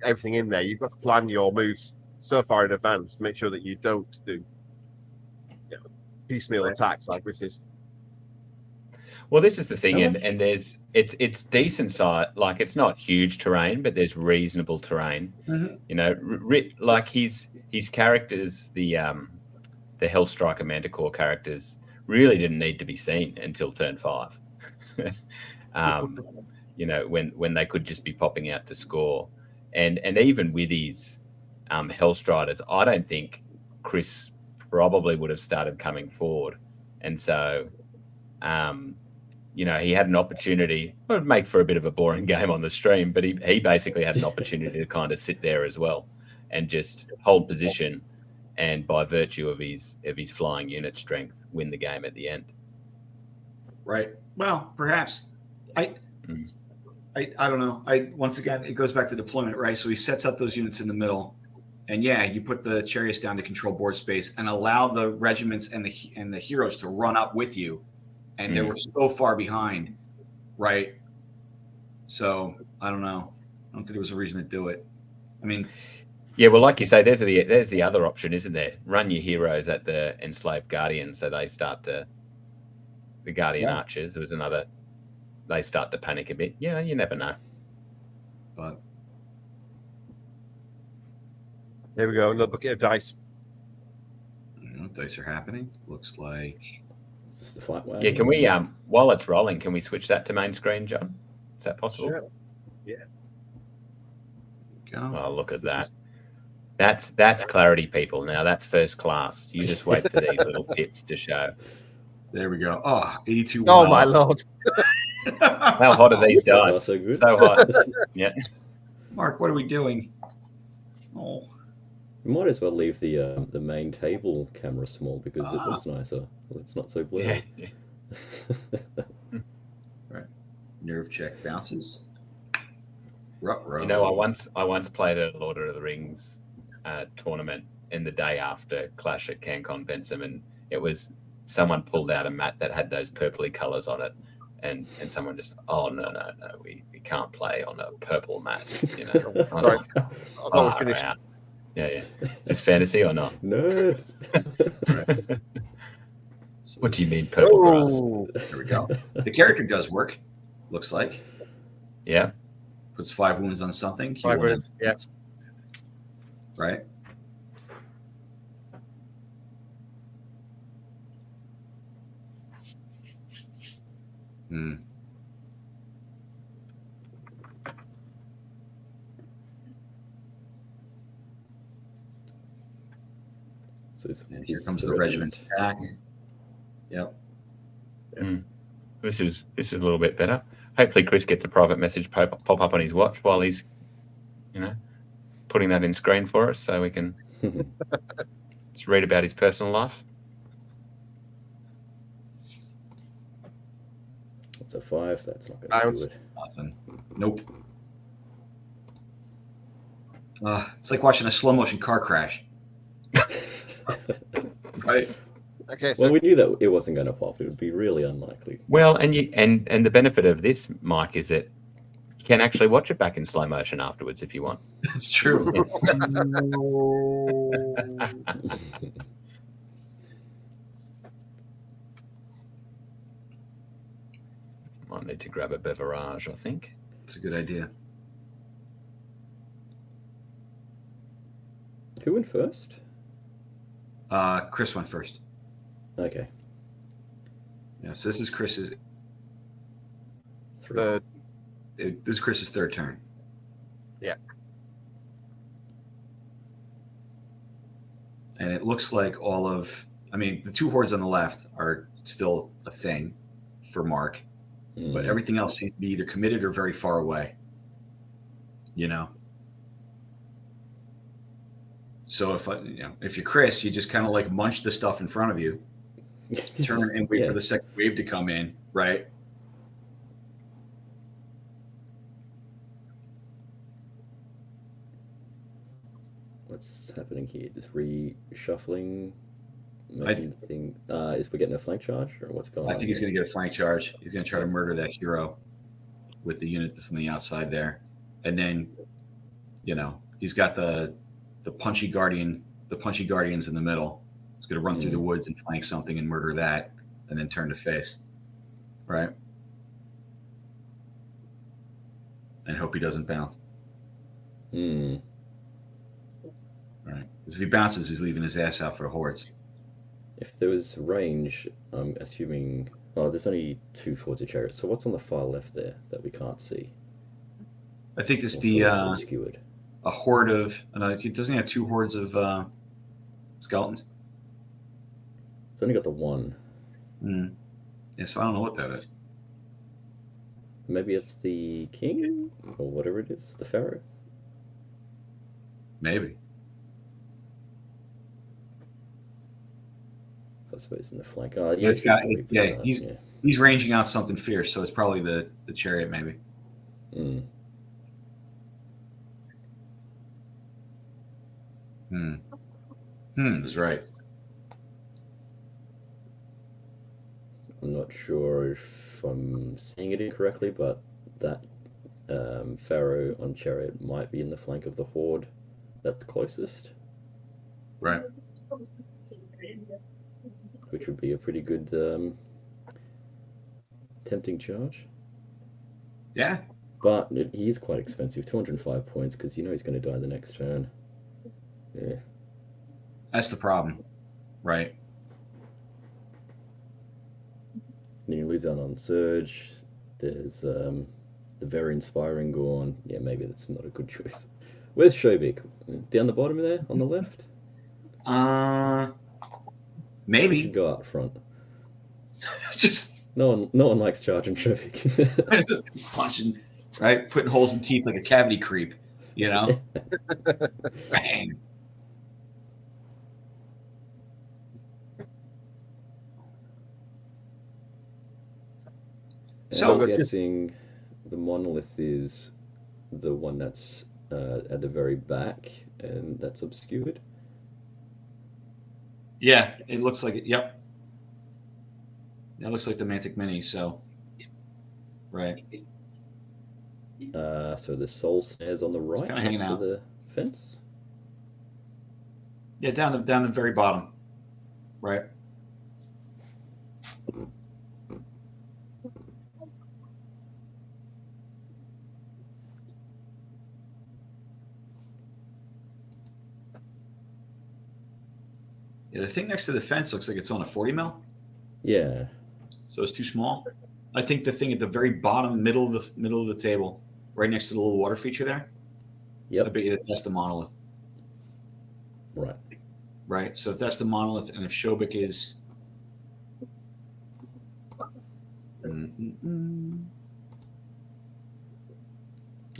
Everything in there, you've got to plan your moves so far in advance to make sure that you don't do piecemeal attacks like this is. Well, this is the thing, and there's it's decent size. Like it's not huge terrain, but there's reasonable terrain. Mm-hmm. Like his characters, the Hellstriker Manticore characters, really didn't need to be seen until turn 5. When they could just be popping out to score, and even with his Hellstriders, I don't think Chris probably would have started coming forward, and so. He had an opportunity. It would make for a bit of a boring game on the stream, but he basically had an opportunity to kind of sit there as well and just hold position, and by virtue of his flying unit strength, win the game at the end. Right. Well, perhaps. I don't know. Once again, it goes back to deployment, right? So he sets up those units in the middle, and you put the chariots down to control board space and allow the regiments and the heroes to run up with you. And they were so far behind, right? So I don't know. I don't think there was a reason to do it. I mean, yeah. Well, like you say, there's the other option, isn't there? Run your heroes at the enslaved guardians, so they start to the guardian archers. There was another. They start to panic a bit. Yeah, you never know. But there we go. Another bucket of dice. Dice are happening. Looks like. Is the fight wagon? Yeah, can we while it's rolling, can we switch that to main screen, John? Is that possible? Sure. Yeah. Go. Oh, look at that. That's clarity, people. Now that's first class. You just wait for these little pips to show. There we go. Oh, 82. Oh my lord. How hot are these dice? So good. So hot. Yeah. Mark, what are we doing? Oh. You might as well leave the main table camera small because it looks nicer. It's not so blurry. Yeah. Right. Nerve check bounces. You know, I once played a Lord of the Rings tournament in the day after Clash at CanCon Pensum, and it was someone pulled out a mat that had those purpley colours on it, and someone just, oh no, we can't play on a purple mat. Sorry. I thought we finished. Yeah. Is this fantasy or not? No. What do you mean purple grass? There we go. The character does work, looks like. Yeah. Puts 5 wounds on something. 5 wounds, yeah. Right. So and here comes the regiment's attack. Yep. This is a little bit better. Hopefully Chris gets a private message pop up on his watch while he's, putting that in screen for us so we can just read about his personal life. That's a 5. That's not going to do it. Nothing. Nope. It's like watching a slow motion car crash. Right. Okay. So Well, we knew that it wasn't going to pop. It would be really unlikely. Well, and the benefit of this, Mike, is that you can actually watch it back in slow motion afterwards if you want. That's true. Might need to grab a beverage, I think. It's a good idea. Who went first? Chris went first. Okay. Yeah, so this is Chris's. 3. This is Chris's 3rd turn. Yeah. And it looks like the two hordes on the left are still a thing for Mark, but everything else seems to be either committed or very far away. So if you're Chris, you just kind of like munch the stuff in front of you, turn and wait for the second wave to come in, right? What's happening here? Just reshuffling. Is we getting a flank charge or what's going on? I think he's going to get a flank charge. He's going to try to murder that hero with the unit that's on the outside there, and then, he's got the punchy guardians in the middle. He's going to run through the woods and flank something and murder that, and then turn to face, right? And hope he doesn't bounce. Right. Because if he bounces, he's leaving his ass out for the hordes. If there was range, I'm assuming. Oh, there's only 2 forts of chariots. So what's on the far left there that we can't see? I think it's obscured. A horde of. It doesn't have 2 hordes of skeletons. It's only got the 1. Yeah, so I don't know what that is. Maybe it's the king or whatever it is, the pharaoh. Maybe. I suppose in the flank. He's ranging out something fierce, so it's probably the chariot, maybe. Is right. I'm not sure if I'm seeing it incorrectly, but that pharaoh on chariot might be in the flank of the horde that's closest. Right. Which would be a pretty good tempting charge. Yeah. But he is quite expensive, 205 points, because he's going to die the next turn. Yeah. That's the problem, right? Then you lose out on Surge. There's the very inspiring Gorn. Yeah, maybe that's not a good choice. Where's Shobik? Down the bottom there, on the left? Maybe. You should go out front. Just no one likes charging Shobik. just punching, right? Putting holes in teeth like a cavity creep, Bang. So I'm guessing the monolith is the one that's at the very back, and that's obscured. Yeah, it looks like it. Yep. That looks like the Mantic Mini. So, right. So the soul snares on the right, kind of hanging out the fence. Yeah, down the very bottom, right. Yeah, the thing next to the fence looks like it's on a 40 mil. Yeah. So it's too small. I think the thing at the very bottom, middle of the table, right next to the little water feature there. Yep. I bet you that's the monolith. Right. Right. So if that's the monolith, and if Shobik is.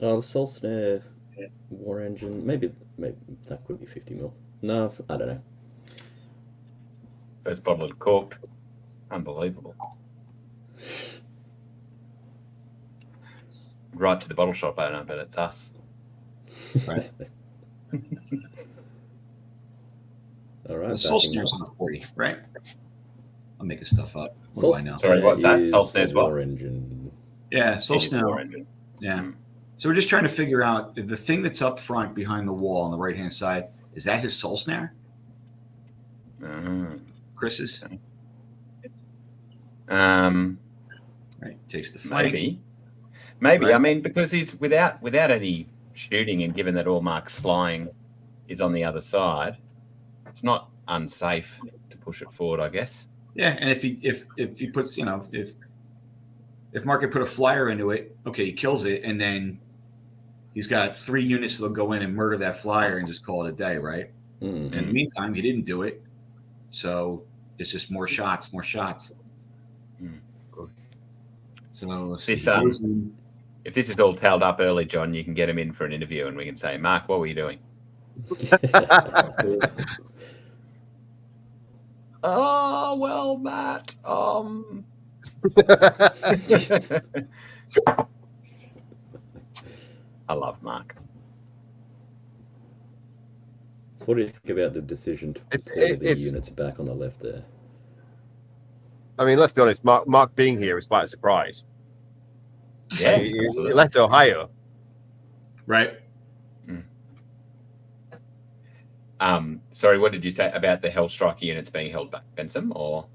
Oh, the soul snare war engine. Maybe that could be 50 mil. No, I don't know. First bottle of corked. Unbelievable. Right to the bottle shop owner, but it's us. Right. All right. The soul snare's on 40, right? I'm making stuff up. What do I know? Sorry, what's that? Soul snare's what? War engine. Yeah, soul snare. Yeah. So we're just trying to figure out if the thing that's up front behind the wall on the right hand side, is that his soul snare? Chris's? Right, takes the flank. Maybe. Right. I mean, because he's without any shooting, and given that all Mark's flying is on the other side, it's not unsafe to push it forward, I guess. Yeah, and if he puts, if Mark had put a flyer into it, okay, he kills it, and then he's got 3 units that'll go in and murder that flyer and just call it a day, right? Mm. In the meantime, he didn't do it. So it's just more shots. Mm. So let's This, see. If this is all tailed up early, John, you can get him in for an interview and we can say, Mark, what were you doing? Oh, well, Matt, I love Mark. So what do you think about the decision to put the units back on the left there? I mean, let's be honest. Mark being here is quite a surprise. Yeah, he left Ohio. Right. Sorry, what did you say about the Hellstriker units being held back, Benson? Or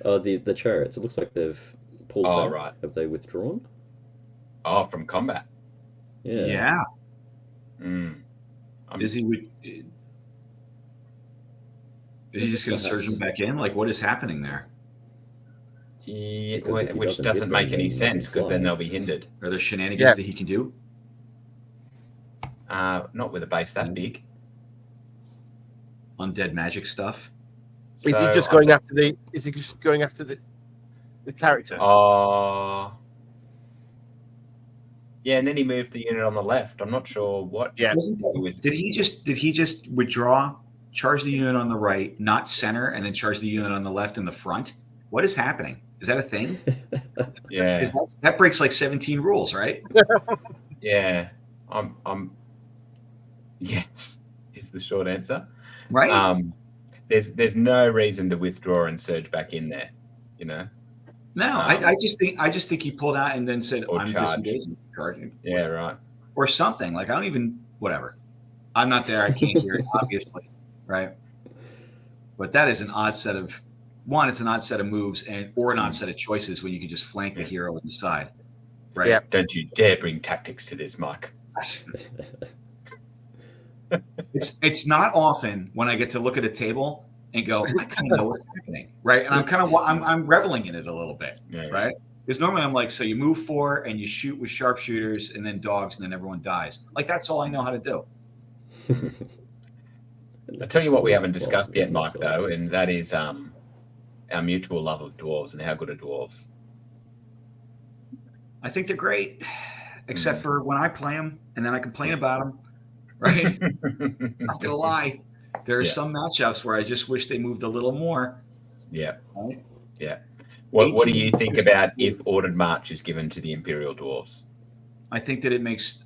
The chariots. It looks like they've pulled back. Right. Have they withdrawn? From combat. Yeah. Is he just going to surge them back in? Like, what is happening there? Yeah, Because if he which doesn't doesn't hit make them, any then sense they because then fly. they'll be hindered. Are there shenanigans that he can do? Not with a base that big. Undead magic stuff. Is he just going after the? Is he just going after the character? Yeah, and then he moved the unit on the left. I'm not sure what. Yeah. Did he just withdraw, charge the unit on the right, not center, and then charge the unit on the left in the front? What is happening? Is that a thing? Yeah. 'Cause that breaks like 17 rules, right? Yeah. I'm. Yes, is the short answer. Right. There's no reason to withdraw and surge back in there. You know. No, I just think he pulled out and then said, Or "I'm charge. disengaging, charging." Yeah. Right. Or something. Like, I don't even, whatever. I'm not there. I can't hear it, obviously. Right. But that is an odd set of it's an odd set of moves or an odd set of choices when you can just flank the hero on the side. Right. Yeah. Don't you dare bring tactics to this, Mike. It's not often when I get to look at a table and go, I kind of know what's happening. Right. And I'm reveling in it a little bit. Yeah. Right. Because normally I'm like, so you move 4 and you shoot with sharpshooters and then dogs and then everyone dies. Like, that's all I know how to do. I'll tell you what we haven't discussed yet, Mike, though, and that is our mutual love of dwarves and how good are dwarves. I think they're great, except for when I play them and then I complain about them. Right. I'm not gonna lie. There are some matchups where I just wish they moved a little more. Yeah. Right? Yeah. What do you think about if ordered march is given to the Imperial Dwarves? I think that it makes,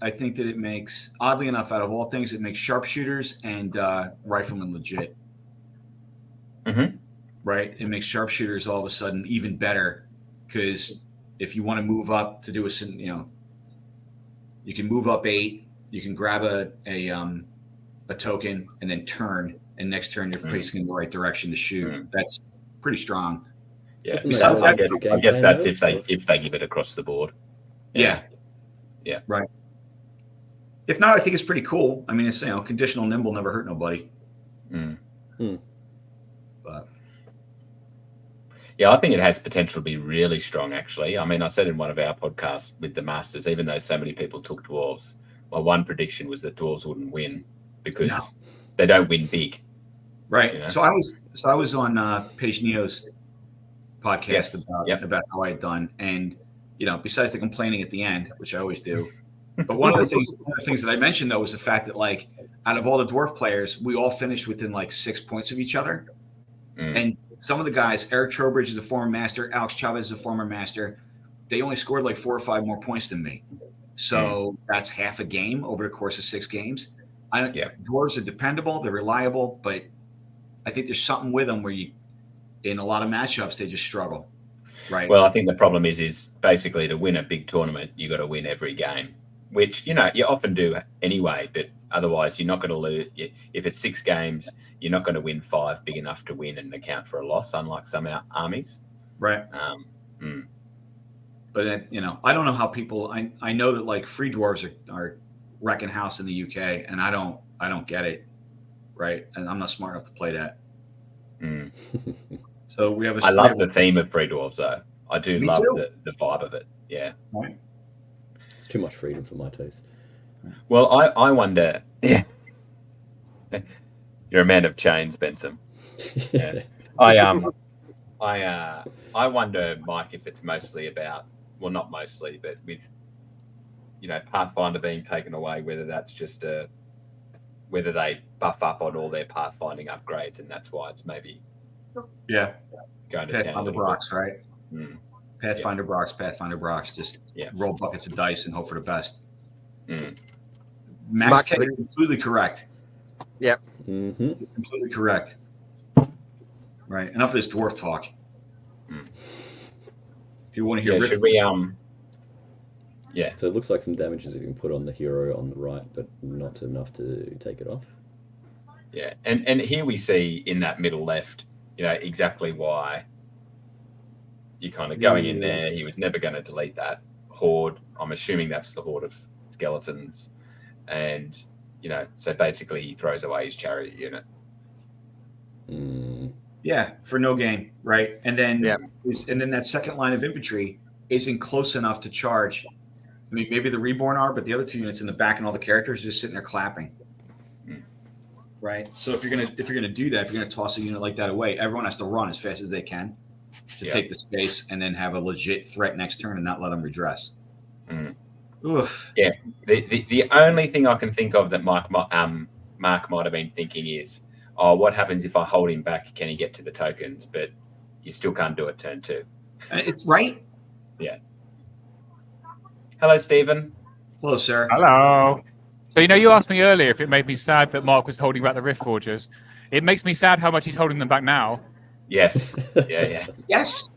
oddly enough, out of all things, it makes sharpshooters and riflemen legit. Mm-hmm. Right? It makes sharpshooters all of a sudden even better, because if you want to move up to do you can move up 8, you can grab a token and then turn, and next turn you're facing in the right direction to shoot. That's pretty strong. Yeah. Besides, I guess that's if they give it across the board. Yeah. Right. If not, I think it's pretty cool. I mean, it's conditional nimble never hurt nobody. But yeah, I think it has potential to be really strong, actually. I mean, I said in one of our podcasts with the Masters, even though so many people took dwarves, my one prediction was that dwarves wouldn't win because they don't win big. Right. You know? So I was on Paige Neo's podcast about how I had done, and besides the complaining at the end, which I always do, but one of the things that I mentioned though was the fact that, like, out of all the dwarf players, we all finished within like 6 points of each other, and some of the guys, Eric Trowbridge is a former master, Alex Chavez is a former master, they only scored like 4 or 5 more points than me. So that's half a game over the course of 6 games. Dwarves are dependable, they're reliable, but I think there's something with them where in a lot of matchups, they just struggle. Right. Well, I think the problem is basically to win a big tournament, you got to win every game, which, you often do anyway, but otherwise you're not going to lose. If it's 6 games, you're not going to win 5 big enough to win and account for a loss, unlike some armies. Right. But, I don't know how people, I know that like free dwarves are wrecking house in the UK, and I don't get it. Right. And I'm not smart enough to play that. So we have I love the theme of free dwarves, though. I do love the vibe of it. Yeah. Right. It's too much freedom for my taste. Well, I wonder. You're a man of chains, Benson. Yeah. I wonder, Mike, if it's mostly about, well, not mostly, but with, Pathfinder being taken away, whether that's just whether they buff up on all their pathfinding upgrades, and that's why it's maybe Yeah. going to town a Pathfinder little Brox, right? bit. Mm. Pathfinder Brox. Just roll buckets of dice and hope for the best. Mm. Max K is completely correct. Yep. Mm-hmm. He's completely correct. Right. Enough of this dwarf talk. Mm. If you want to hear Should we So it looks like some damage has been put on the hero on the right, but not enough to take it off. Yeah, and here we see in that middle left, exactly why you're kind of going in there. He was never going to delete that horde. I'm assuming that's the horde of skeletons, and so basically he throws away his chariot unit. Yeah, for no gain, right? And then that second line of infantry isn't close enough to charge. I mean, maybe the Reborn are, but the other two units in the back and all the characters are just sitting there clapping. Right. So if you're gonna do that, if you're gonna toss a unit like that away, everyone has to run as fast as they can to take the space and then have a legit threat next turn and not let them redress. Oof. Yeah. The only thing I can think of that Mark might have been thinking is, what happens if I hold him back? Can he get to the tokens? But you still can't do it turn 2. It's right. Yeah. Hello, Stephen. Hello, sir. Hello. So, you asked me earlier if it made me sad that Mark was holding back the Rift Forgers. It makes me sad how much he's holding them back now. Yes. Yeah. Yes.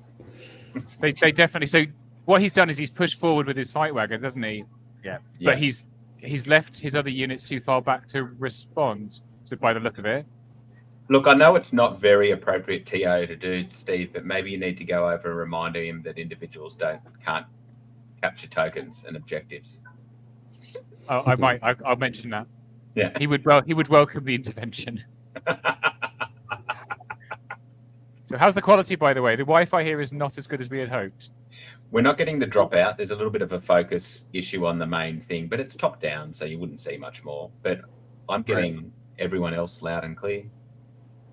They definitely. So, what he's done is he's pushed forward with his fight wagon, doesn't he? Yeah. But he's left his other units too far back to respond. So, by the look of it. Look, I know it's not very appropriate TO to do, Steve, but maybe you need to go over and remind him that individuals can't capture tokens and objectives. Oh, I might. I'll mention that. Yeah. He would welcome the intervention. So how's the quality, by the way? The Wi-Fi here is not as good as we had hoped. We're not getting the dropout. There's a little bit of a focus issue on the main thing, but it's top down, so you wouldn't see much more. But I'm getting everyone else loud and clear.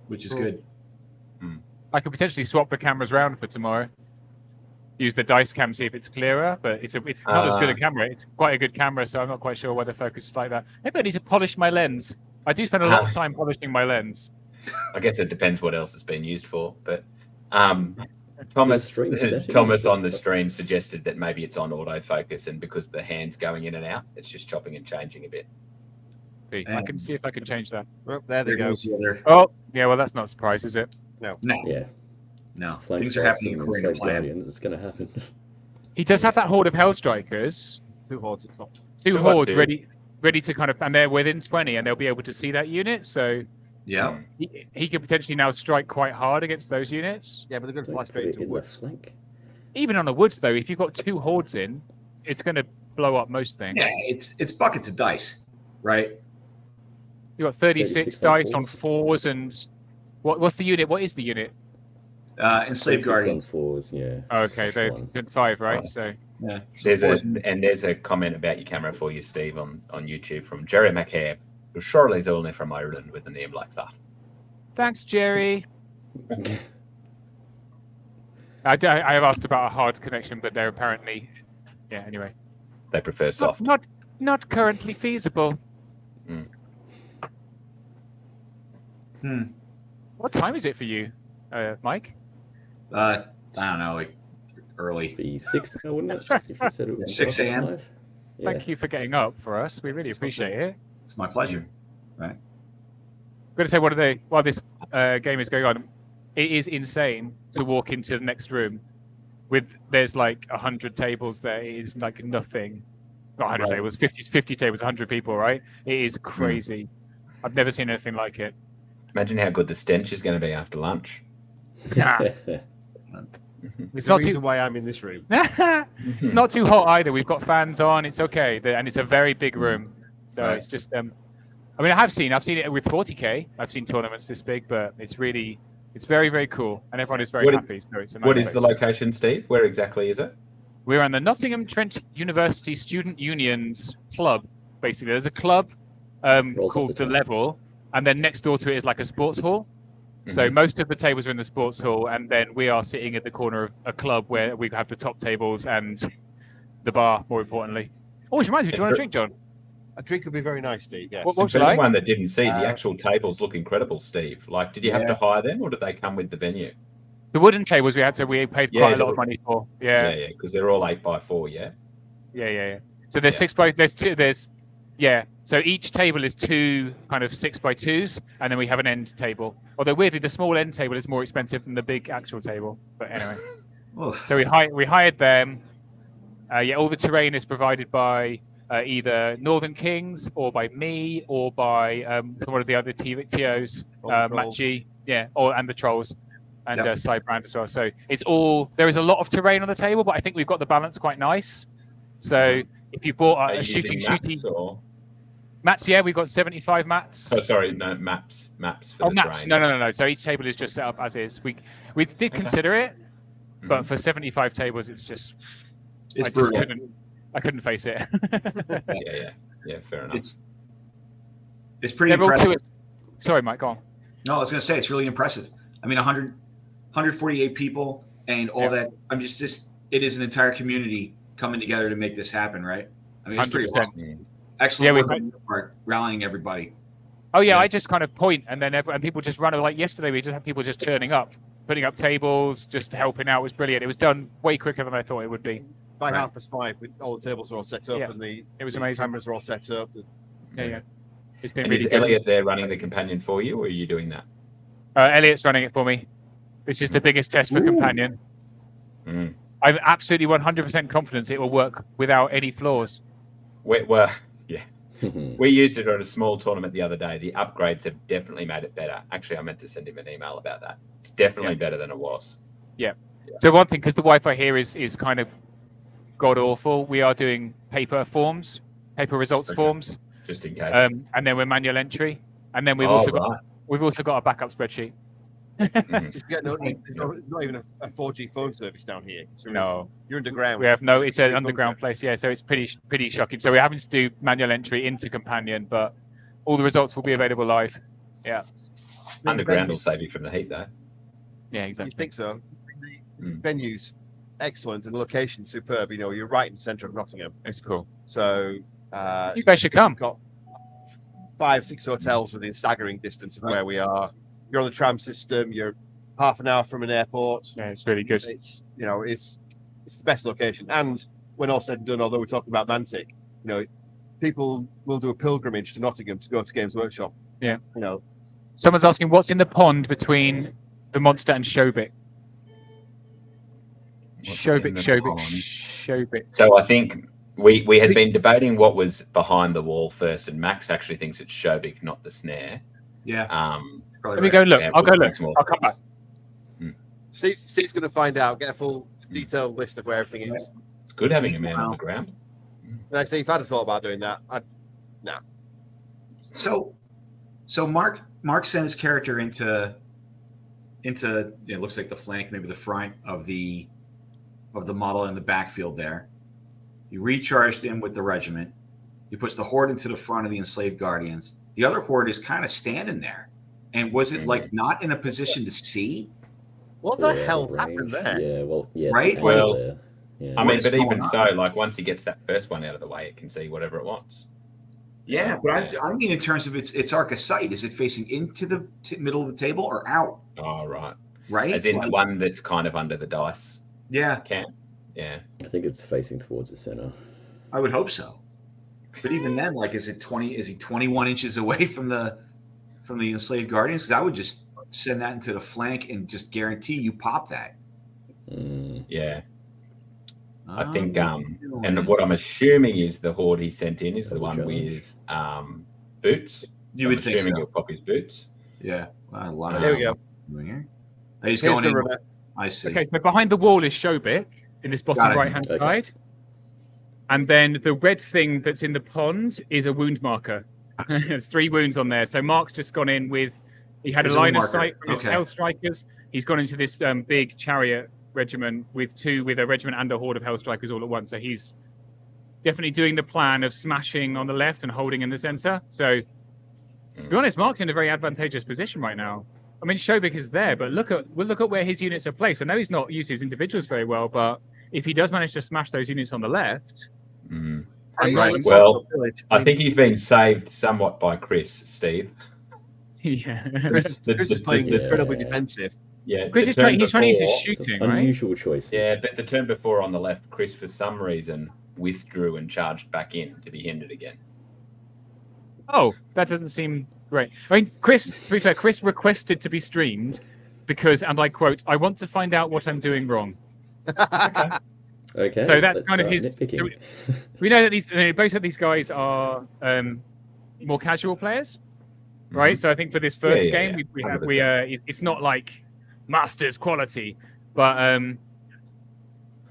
Which is good. I could potentially swap the cameras around for tomorrow. Use the dice cam, see if it's clearer, but it's not as good a camera. It's quite a good camera, so I'm not quite sure why the focus is like that. Maybe I need to polish my lens. I do spend a lot of time polishing my lens. I guess it depends what else it's been used for. But Thomas on the stream suggested that maybe it's on autofocus, and because the hand's going in and out, it's just chopping and changing a bit. I can see if I can change that. Well, there they go. Oh, yeah, well, that's not a surprise, is it? No. Yeah. No. Flank Things are happening according to plan. Guardians, it's going to happen. He does have that horde of Hellstrikers. 2 hordes at top. Two hordes ready to kind of, and they're within 20, and they'll be able to see that unit. So yeah, he could potentially now strike quite hard against those units. Yeah, but they're going to fly straight into woods. Even on the woods, though, if you've got 2 hordes in, it's going to blow up most things. Yeah, it's buckets of dice, right? You've got 36 dice on 4s, and what's the unit? What is the unit? Enslaved Guardians. 4s, yeah. Okay, they're good 5, right? So yeah. There's a comment about your camera for you, Steve, on YouTube from Jerry McHare, who surely is only from Ireland with a name like that. Thanks, Jerry. I have asked about a hard connection, but they're apparently, anyway. They prefer soft. Not currently feasible. What time is it for you, Mike? I don't know, like early. Be 6 now, wouldn't it? If you said it was 6 a.m. Yeah. Thank you for getting up for us. We really appreciate it. It's my pleasure. Right. I'm going to say while this game is going on, it is insane to walk into the next room there's like 100 tables there. It is like nothing. Not 100 tables, 50 tables, 100 people, right? It is crazy. I've never seen anything like it. Imagine how good the stench is going to be after lunch. Yeah. It's the reason why I'm in this room. It's not too hot either. We've got fans on. It's okay. And it's a very big room. So it's just, I mean, I've seen it with 40K. I've seen tournaments this big, but it's very, very cool. And everyone is very happy. So it's a nice What is place. the location, Steve? Where exactly is it? We're on the Nottingham Trent University Student Unions Club, basically. There's a club called The Level, and then next door to it is like a sports hall. So most of the tables are in the sports hall, and then we are sitting at the corner of a club where we have the top tables and the bar, more importantly. Oh, which reminds me, do you want a drink, John? A drink would be very nice, Steve. Yes. What For should I? anyone that didn't see, the actual tables look incredible, Steve. Like, did you have to hire them, or did they come with the venue? The wooden tables we paid quite a lot of money for. Yeah, because they're all 8x4. Yeah. So there's So each table is 2 kind of 6x2s, and then we have an end table. Although weirdly, the small end table is more expensive than the big actual table. But anyway, so we hired them. All the terrain is provided by either Northern Kings or by me or by one of the other TOs, Matt G, and the Trolls and Cybrand as well. So it's all, there is a lot of terrain on the table, but I think we've got the balance quite nice. So if you bought a shooting mats, we've got 75 mats. Oh, sorry, no maps for the maps. terrain. No. So each table is just set up as is. We did consider it, but for 75 tables, it's just I couldn't face it. Yeah, fair enough. It's pretty impressive. Sorry, Mike, go on. No, I was going to say it's really impressive. I mean, 148 people and all that. I'm just it is an entire community coming together to make this happen, right? I mean, it's 100%. Pretty awesome. Excellent work on your part, rallying everybody. Oh yeah, I just kind of point, and then and people just run. Like yesterday, we just had people just turning up, putting up tables, just helping out. It was brilliant. It was done way quicker than I thought it would be. By 5:30, all the tables were all set up, and it was amazing. Cameras were all set up. Yeah. It's been and really is good. Elliot there running the companion for you, or are you doing that? Elliot's running it for me. This is the biggest test for companion. I'm absolutely 100% confident it will work without any flaws. We used it at a small tournament the other day. The upgrades have definitely made it better. Actually, I meant to send him an email about that. It's definitely better than it was. Yeah. So one thing, because the Wi-Fi here is kind of god awful, we are doing paper results forms, just in case. And then we're manual entry, and then we've also got a backup spreadsheet. Just forget, there's not even a 4G phone service down here. So no, you're underground. We have it's an underground place. Yeah, so it's pretty shocking. So we're having to do manual entry into companion, but all the results will be available live. Yeah, underground will save you from the heat, though. Yeah, exactly. You think so? The venue's excellent and the location's superb. You know, you're right in the centre of Nottingham. It's cool. So you guys should come. We've got 5-6 hotels within staggering distance of where we are. You're on the tram system. You're half an hour from an airport. Yeah, it's really good. It's the best location. And when all said and done, although we're talking about Mantic, people will do a pilgrimage to Nottingham to go to Games Workshop. Yeah. Someone's asking what's in the pond between the monster and Shobik. Shobik. So I think we had been debating what was behind the wall first, and Max actually thinks it's Shobik, not the snare. Yeah. Let me go look. I'll go look. I'll come back. Steve's going to find out, get a full detailed list of where everything is. It's good having a man on the ground. And I say, if I'd have thought about doing that, nah. So Mark sent his character into it looks like the flank, maybe the front of the model in the backfield there. He recharged him with the regiment. He puts the horde into the front of the enslaved guardians. The other horde is kind of standing there. And was it like not in a position to see? What the hell happened there? Yeah, right? Well, yeah. I mean, but even so, like once he gets that first one out of the way, it can see whatever it wants. Yeah, but I mean, in terms of its arc of sight, is it facing into the middle of the table or out? Oh, right. Right? As in the one that's kind of under the dice. Yeah. Yeah. I think it's facing towards the center. I would hope so. But even then, like, is he 21 inches away from the enslaved guardians? Because I would just send that into the flank and just guarantee you pop that. Yeah. I think, and what I'm assuming is the horde he sent in is the one with boots. You would think so. You'll pop his boots. Yeah. Well, a lot of there we go. He's going in. I see. Okay, so behind the wall is Shobik in this bottom right-hand side. And then the red thing that's in the pond is a wound marker. There's 3 wounds on there. So Mark's just gone in he had a line of sight from his Hell Strikers. He's gone into this big chariot regiment with a regiment and a horde of Hell Strikers all at once. So he's definitely doing the plan of smashing on the left and holding in the center. So To be honest, Mark's in a very advantageous position right now. I mean, Shobik is there, but look at where his units are placed. I know he's not used his individuals very well, but if he does manage to smash those units on the left, Right. Well, I think he's been saved somewhat by Chris, Steve. yeah, Chris is playing incredibly defensive. Yeah, Chris is trying to use his shooting, right? Unusual choices. Yeah, but the turn before on the left, Chris for some reason withdrew and charged back in to be hindered again. Oh, that doesn't seem great. I mean, Chris, to be fair, Chris requested to be streamed because, and I quote, "I want to find out what I'm doing wrong." Okay. So that's let's kind of start his. So nitpicking. we know that both of these guys are more casual players, right? So I think for this first game, we have 100%. it's not like Masters quality, but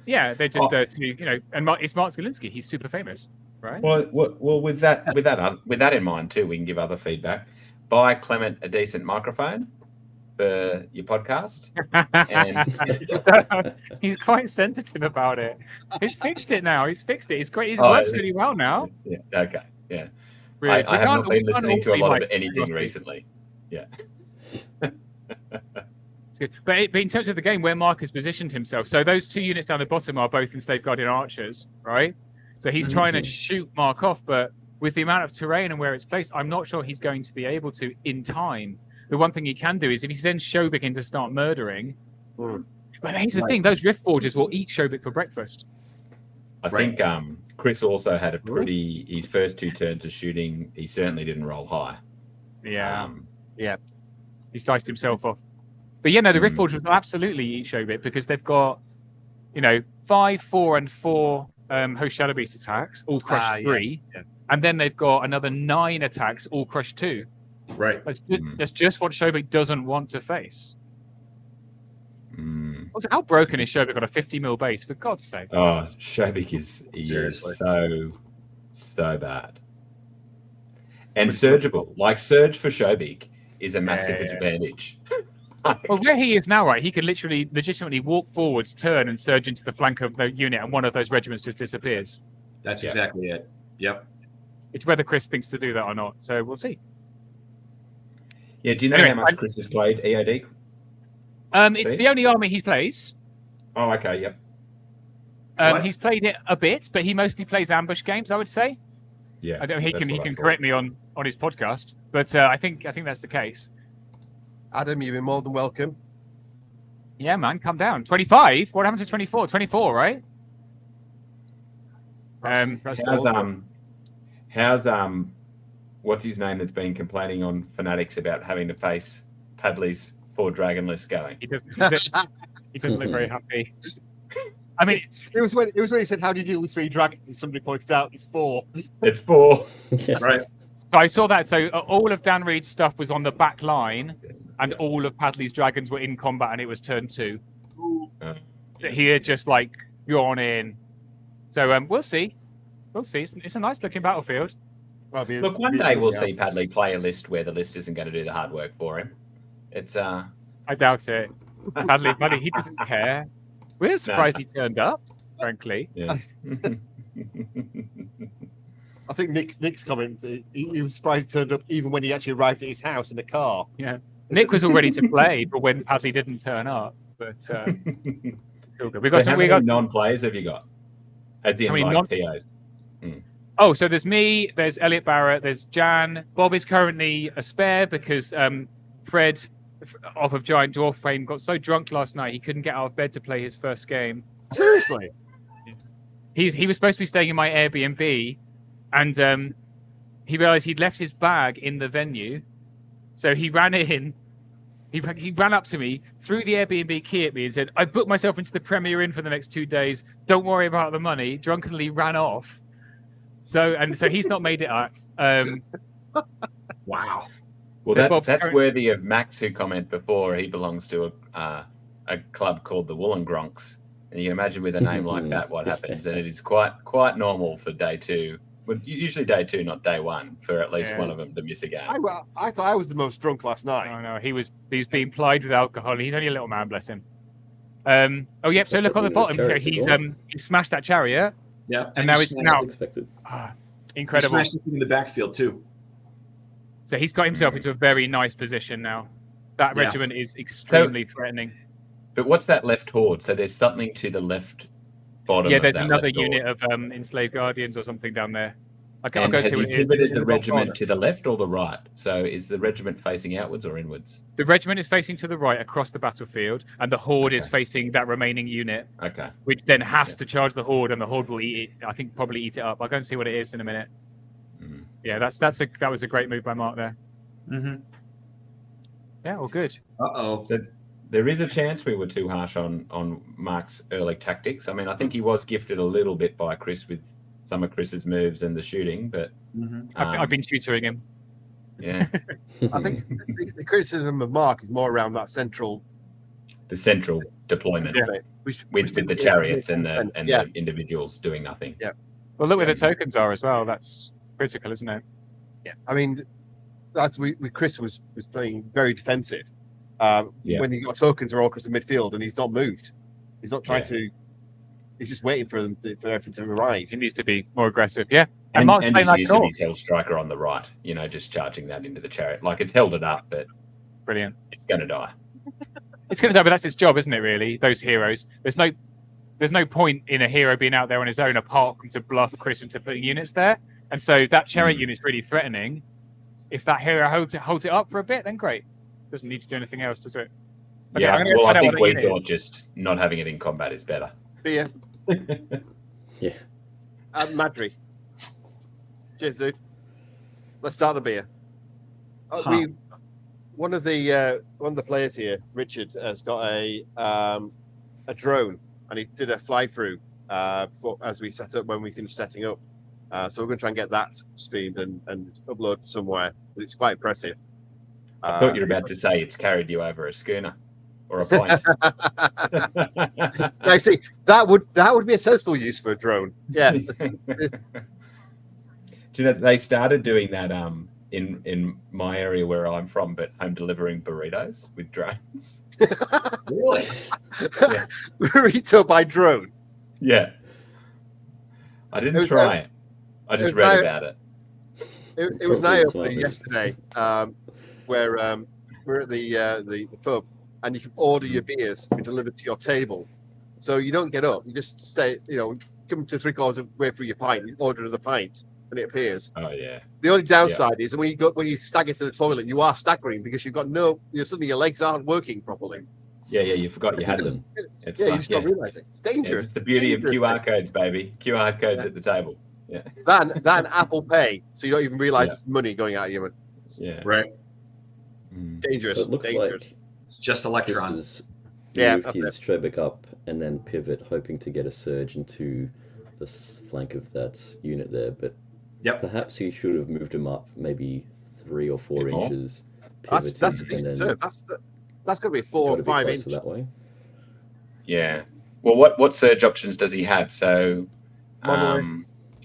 yeah, they're just and it's Mark Zielinski. He's super famous, right? Well, with that in mind too, we can give other feedback. Buy Clement a decent microphone for your podcast. And he's quite sensitive about it. He's fixed it now. He's fixed it. It's great. It works really well now. Yeah. Okay. Yeah. Really. I have not been listening to a lot of anything recently. Yeah. It's good. But in terms of the game, where Mark has positioned himself, so those two units down the bottom are both enslaved guardian archers, right? So he's trying to shoot Mark off, but with the amount of terrain and where it's placed, I'm not sure he's going to be able to in time. The one thing he can do is if he sends Shobik in to start murdering. But here's the thing: those Rift Forgers will eat Shobik for breakfast. I think Chris also had his first two turns of shooting. He certainly didn't roll high. Yeah. He's diced himself off. But yeah, no, the Rift Forgers will absolutely eat Shobik because they've got, 5, 4, and 4 Host Shadow Beast attacks, all crush 3, and then they've got another 9 attacks, all crush 2. Right. That's just what Shobik doesn't want to face. Also, how broken is Shobik on a 50 mil base? For God's sake! Oh, Shobik is so bad. And surgeable, like surge for Shobik is a massive advantage. Well, where he is now, right, he can legitimately walk forwards, turn, and surge into the flank of the unit, and one of those regiments just disappears. That's exactly it. Yep. It's whether Chris thinks to do that or not. So we'll see. Yeah, do you know how much Chris has played EOD? It's the only army he plays. Oh, okay, yep. He's played it a bit, but he mostly plays ambush games, I would say. Yeah. I don't, he can correct me on his podcast, but I think that's the case. Adam, you've been more than welcome. Yeah, man, come down. 25? What happened to 24? 24, right? How's what's his name that's been complaining on Fanatics about having to face Padley's 4 Dragonless going? He doesn't look very happy. I mean, it was when he said, "How do you deal with 3 dragons?" And somebody pointed out it's 4. It's 4. Right. So I saw that. So all of Dan Reed's stuff was on the back line, and all of Padley's dragons were in combat, and it was turn 2. He had just gone in. So we'll see. We'll see. It's a nice looking battlefield. Look, one day we'll see Padley play a list where the list isn't going to do the hard work for him. It's I doubt it. Padley, he doesn't care. We're surprised he turned up, frankly. Yeah. I think Nick's comment, he was surprised he turned up even when he actually arrived at his house in a car. Yeah. Nick was all ready to play, but when Padley didn't turn up. But it's all good. How many non-players have you got? As in, TOs? Oh, so there's me, there's Elliot Barrett, there's Jan. Bob is currently a spare because Fred, off of Giant Dwarf fame, got so drunk last night he couldn't get out of bed to play his first game. Seriously? He was supposed to be staying in my Airbnb, and he realized he'd left his bag in the venue, so he ran in. He ran up to me, threw the Airbnb key at me, and said, "I booked myself into the Premier Inn for the next 2 days. Don't worry about the money." Drunkenly ran off. So he's not made it up. Wow. Well, so that's worthy of Max, who commented before. He belongs to a club called the Wollongronks, and you can imagine with a name like that what happens. And it is quite normal for day 2. Well, usually day 2, not day 1, for at least one of them to miss a game. I thought I was the most drunk last night. Oh no, he was being plied with alcohol. He's only a little man, bless him. So look on the bottom here. He smashed that chariot. Yeah, and now it's expected. Incredible. He smashed it in the backfield too. So he's got himself into a very nice position now. That Yeah. regiment is extremely threatening. But what's that left horde? So there's something to the left bottom. Yeah, of there's that another left horde. unit of enslaved guardians or something down there. I'll And go has see he what it is. pivoted In the bottom regiment corner. to the left or the right? So is the regiment facing outwards or inwards? The regiment is facing to the right across the battlefield, and the horde is Okay. facing that remaining unit, Okay. which then has to charge the horde, and the horde will eat it. I think probably eat it up. I'll go and see what it is in a minute. Mm. Yeah, that was a great move by Mark there. Mm-hmm. Yeah, all good. Uh-oh. So there is a chance we were too harsh on Mark's early tactics. I mean, I think he was gifted a little bit by Chris with some of Chris's moves and the shooting, but Mm-hmm. I've been tutoring him. yeah, I think the criticism of Mark is more around that central the central deployment Yeah. bit, which with the makes chariots and sense. the Yeah. the individuals doing nothing. Well, look where the tokens are as well. That's critical, isn't it? Yeah, I mean, that's with Chris was playing very defensive. Yeah. When he got tokens are all across the midfield, and he's not moved. He's not trying Yeah. to. He's just waiting for them for everything to arrive. He needs to be more aggressive. Yeah, and, And, Mark's and playing his like use an of orc. his hell striker on the right, just charging that into the chariot. Like it's held it up, but Brilliant. it's going to die. It's going to die, but that's its job, isn't it? Really, those heroes. There's no point in a hero being out there on his own apart from to bluff Chris into putting units there. And so that chariot unit's really threatening. If that hero holds it up for a bit, then great. Doesn't need to do anything else, does it? Okay, Yeah, I'm gonna go well, find I out think what we that unit thought just not having it in combat is better. Beer, Yeah. Madry. Cheers, dude. Let's start the beer. One of the players here, Richard, has got a drone, and he did a fly through as we set up when we finished setting up. So we're going to try and get that streamed and upload somewhere. It's quite impressive. I thought you were about to say it's carried you over a schooner or a point. I see. That would be a sensible use for a drone. Yeah. Do you know they started doing that in my area where I'm from, but home delivering burritos with drones. Really? Yeah. Burrito by drone. Yeah. I didn't was try it. I just was read no- about it. It was an Probably eye a opener smart move. yesterday, where we're at the pub, and you can order your beers to be delivered to your table. So you don't get up; you just stay. Come to 3/4 of the way through your pint, you order the pint, and it appears. Oh yeah. The only downside is when you stagger to the toilet, you are staggering because you've got suddenly your legs aren't working properly. Yeah, You forgot you had them. It's You like, just don't realize it. It's dangerous. it's the beauty of Dangerous. QR codes, baby. QR codes at the table. Than Apple Pay, so you don't even realize Yeah. it's money going out of your. Yeah. Right. Mm. Dangerous. So it looks dangerous. like It's just Chris electrons. has Yeah, moved that's his Shobik up and then pivot, hoping to get a surge into the flank of that unit there. But Yep. perhaps he should have moved him up maybe 3 or 4 Bit more. inches. That's a pivoting, decent and serve. then That's going to be a 4 got or a bit 5 closer inch. that way. Yeah. Well, what surge options does he have? So, Monolith.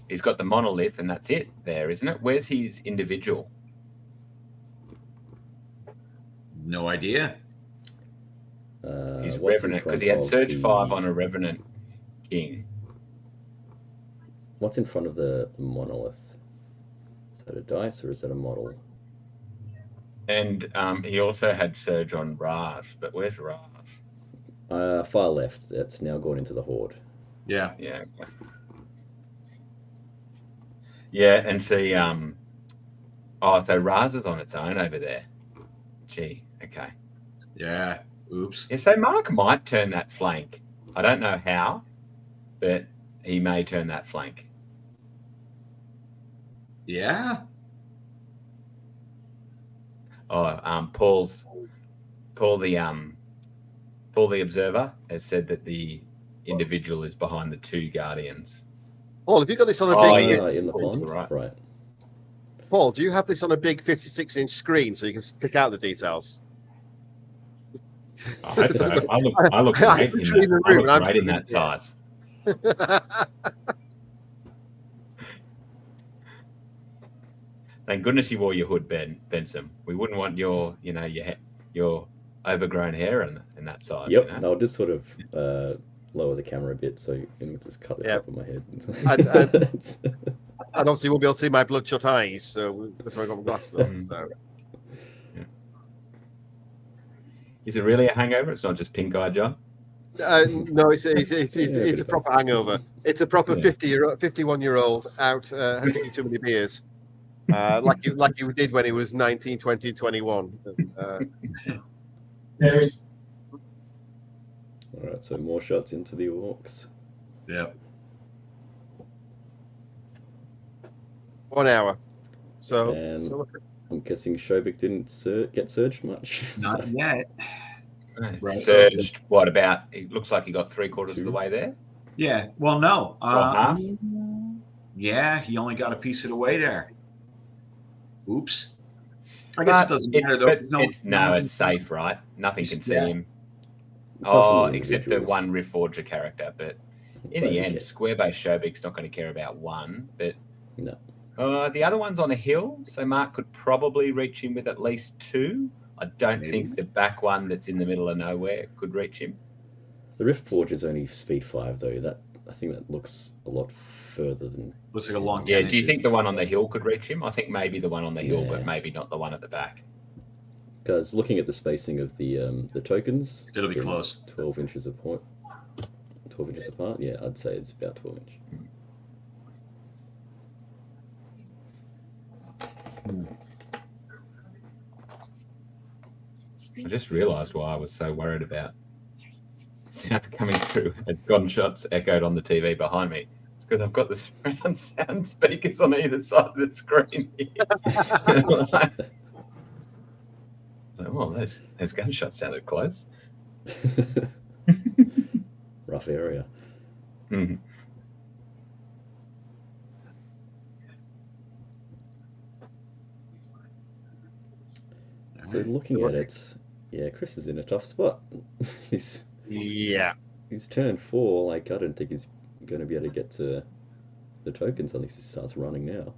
he's got the monolith, and that's it. There, isn't it? Where's his individual? No idea. His What's in revenant, because front he had of surge the- 5 on a revenant king. What's in front of the monolith? Is that a dice or is that a model? And he also had surge on Raz, but where's Raz? Far left. That's now gone into the horde. Yeah. Yeah. Okay. Yeah, and see, so Raz is on its own over there. Gee, okay. Yeah. Oops. Yeah, so Mark might turn that flank. I don't know how, but he may turn that flank. Yeah. Oh, Paul the observer has said that the individual is behind the 2 guardians. Paul, have you got this on a Oh, big? yeah. In the Paul's pond? right. Right. Paul, do you have this on a big 56-inch screen so you can pick out the details? I hope so. I look I'm great in literally in the that. I room, look I'm great in sitting that here. size. Thank goodness you wore your hood, Benson. We wouldn't want your overgrown hair in that size. Yep. You know? I'll just sort of lower the camera a bit so you can just cut the Yeah. top of my head. And obviously, you won't be able to see my bloodshot eyes, so that's why I got my glasses on. So. Is it really a hangover? It's not just pink eye, John. No, it's a proper hangover. It's a proper 51-year-old out drinking too many beers, like you did when he was 19, 20, 21. There is. All right, so more shots into the orcs. Yeah. 1 hour. So, And I'm guessing Shobik didn't get surged much. Not yet. Right. Surged, what about? It looks like he got 3/4 of the way there. Yeah. Well, no. Half? Yeah, he only got a piece of the way there. Oops. I guess it doesn't matter though. It's safe, right? Nothing can see Yeah. him. Apart from the Except the individuals. one Riftforger character. But in the end, square-based Shobik's not going to care about one. But No. the other one's on a hill, so Mark could probably reach him with at least 2. I don't think the back one that's in the middle of nowhere could reach him. The Riftforge is only speed 5 though. I think that looks a lot further than. Looks like a long. Yeah, 10 do you inches. think the one on the hill could reach him? I think maybe the one on the hill, Yeah. but maybe not the one at the back. Because looking at the spacing of the tokens, It'll be they're close. 12 inches apart. 12 inches apart. Yeah, I'd say it's about 12 inch. I just realised why I was so worried about sound coming through as gunshots echoed on the TV behind me. It's because I've got the surround sound speakers on either side of the screen. Those gunshots sounded close. Rough area. Mhm. So looking at it, yeah, Chris is in a tough spot. he's turn 4. Like I don't think he's going to be able to get to the tokens unless he starts running now.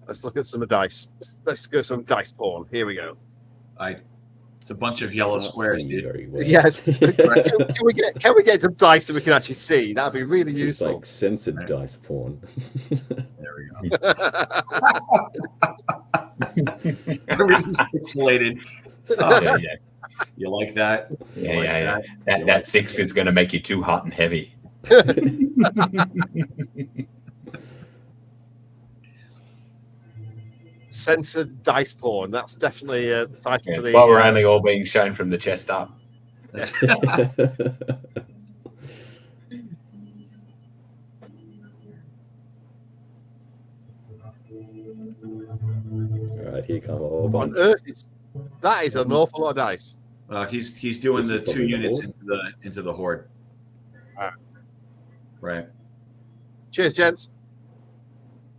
let's look at some dice. Let's go some dice porn. Here we go. It's a bunch of yellow Not squares, seeing dude. very well. Yes. Can we get some dice so we can actually see? That'd be really It's useful. like censored dice porn. There we go. Everything's pixelated. Oh, Yeah. You like that? You like Yeah. that? That 6 is going to make you too hot and heavy. Censored dice porn. That's definitely the title for That's the. why we're only all being shown from the chest up. All right, here come a whole What on bunch. earth that is an awful lot of dice. He's doing This the is 2 probably the units horde. into the horde. Right. Cheers, gents.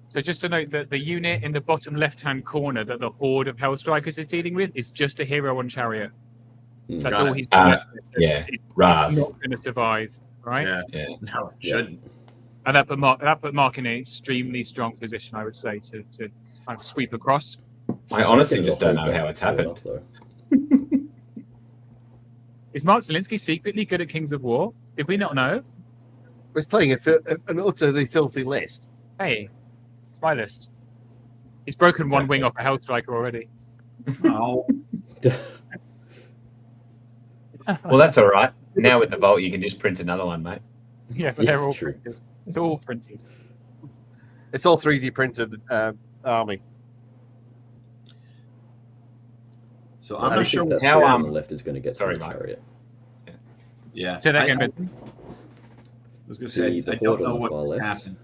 So just to note that the unit in the bottom left-hand corner that the horde of Hellstrikers is dealing with is just a hero on chariot. Hmm. That's Got all it. he's got left. Yeah, It's Raz. not going to survive, right? Yeah. Yeah. No, Yeah. shouldn't. And that put Mark in an extremely strong position, I would say, to kind of sweep across. I honestly Getting just the don't whole know thing how it's pulled happened. off, though. Is Mark Zielinski secretly good at Kings of War? Did we not know? We're playing an utterly filthy list. Hey, it's my list. He's broken one Exactly. wing off a Hellstriker already. Oh, Well, that's all right. Now with the Vault, you can just print another one, mate. Yeah, but Yeah, they're all true. printed. It's all printed. It's all 3D printed army. so I I'm not think sure that how, sword on the um, left is going to get sorry, through the Mike. chariot. Yeah. Say that I again, Ben. was gonna say The I don't horde know on the what far left. happened.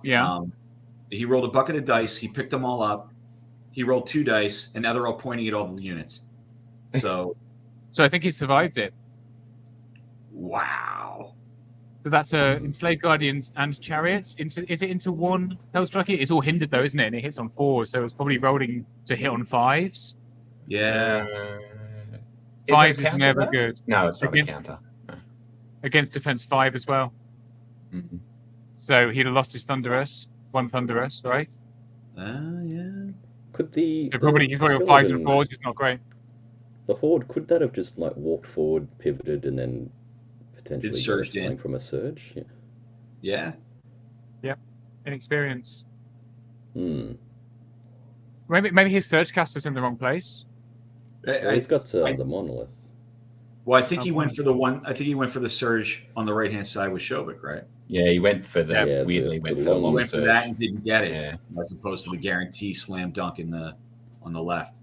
Yeah. He rolled a bucket of dice. He picked them all up. He rolled 2 dice, and now they're all pointing at all the units. So, So I think he survived it. wow. So that's enslaved guardians and chariots. Is it into one Hellstriker? It's all hindered though, isn't it? And it hits on 4s, so it's probably rolling to hit on 5s. Yeah. Is it a 5s is counter, never though? good No, it's not a Against- counter. against defense 5 as well. Mhm. So he'd have lost his one Thunderous, right? Yeah. Could the So probably he's probably got 5s and 4s. It's not great. The horde, could that have just like walked forward, pivoted, and then potentially surged in. flying from a surge? Yeah. Yeah. Inexperience. Maybe his surge caster's in the wrong place. Well, he's got the monolith. Well, I think he went for the one. I think he went for the surge on the right hand side with Shobik, right? Yeah, he went for the Yeah, weirdly the went for the long- long He went for surge. that and didn't get it, Yeah, as opposed to the guarantee slam dunk on the left.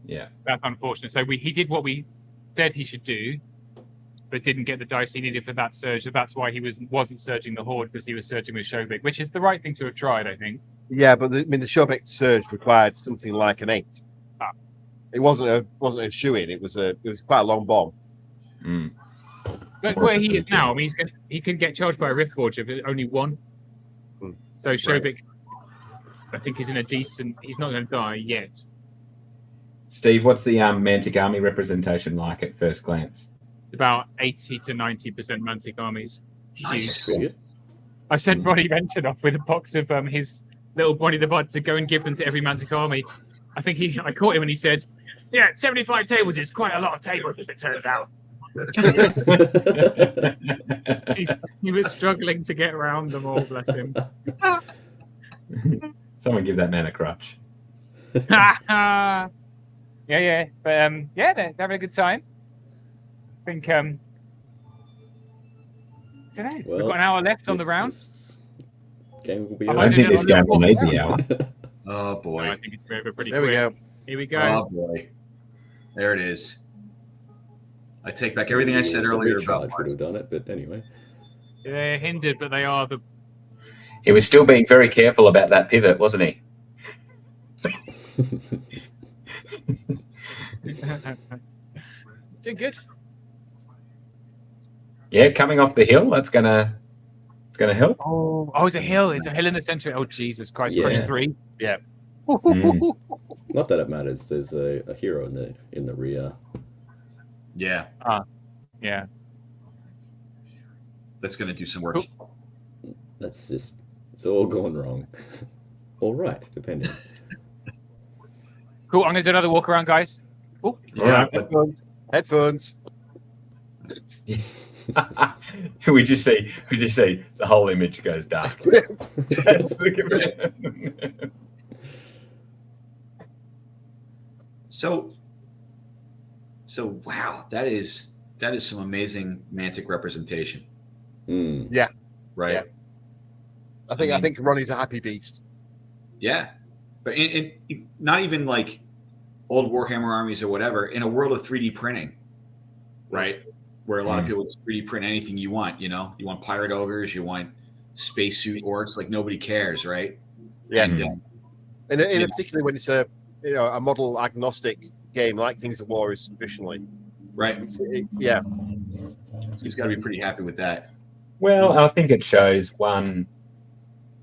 yeah. That's unfortunate. So he did what we said he should do, but didn't get the dice he needed for that surge. So that's why he wasn't surging the horde, because he was surging with Shobik, which is the right thing to have tried, I think. Yeah, but the Shobik surge required something like an 8. It wasn't a shoe-in. It was quite a long bomb. Mm. But where he is now, I mean, he can get charged by a Rift Forger, but only one. So Shobik, I think, is in a decent. He's not going to die yet. Steve, what's the Mantic Army representation like at first glance? About 80 to 90% Mantic armies. Nice. Huge. Pretty good. I've sent Ronnie Benton off with a box of his little Bonnie the Bud to go and give them to every Mantic army. I think I caught him and he said, "Yeah, 75 tables is quite a lot of tables, as it turns out." He was struggling to get around them all, bless him. Someone give that man a crutch. yeah. But they're having a good time. I think don't know. We've got an hour left on the round. Game will be I I over. don't think this game will need the hour. Oh No, boy. I think it's over pretty There quick. we go. Here we go. Oh boy. There it is. I take back everything I said The earlier recharge about would have done it, but anyway. They're hindered, but they are the. He was still being very careful about that pivot, wasn't he? Doing good. Yeah, coming off the hill, it's gonna help. Oh, it's a hill. It's a hill in the center. Oh, Jesus Christ. Yeah. Crush 3. Yeah. Mm. Not that it matters. There's a hero in the rear. Yeah, Yeah. that's gonna do some work. Cool. That's just it's all going wrong. All right, depending. Cool. I'm going to do another walk around, guys. Oh, All right. Headphones. we just see the whole image goes dark. That's the command. So wow, that is some amazing Mantic representation, right? Yeah. I think Ronnie's a happy beast. Yeah, but in not even like old Warhammer armies or whatever. In a world of 3D printing, right? Where a lot of people just 3D print anything you want. You know, you want pirate ogres, you want spacesuit orcs, like nobody cares, right? Yeah. And, And particularly when it's a model agnostic game like Kings of War is traditionally. right. Yeah. He's got to be pretty happy with that. Well, I think it shows one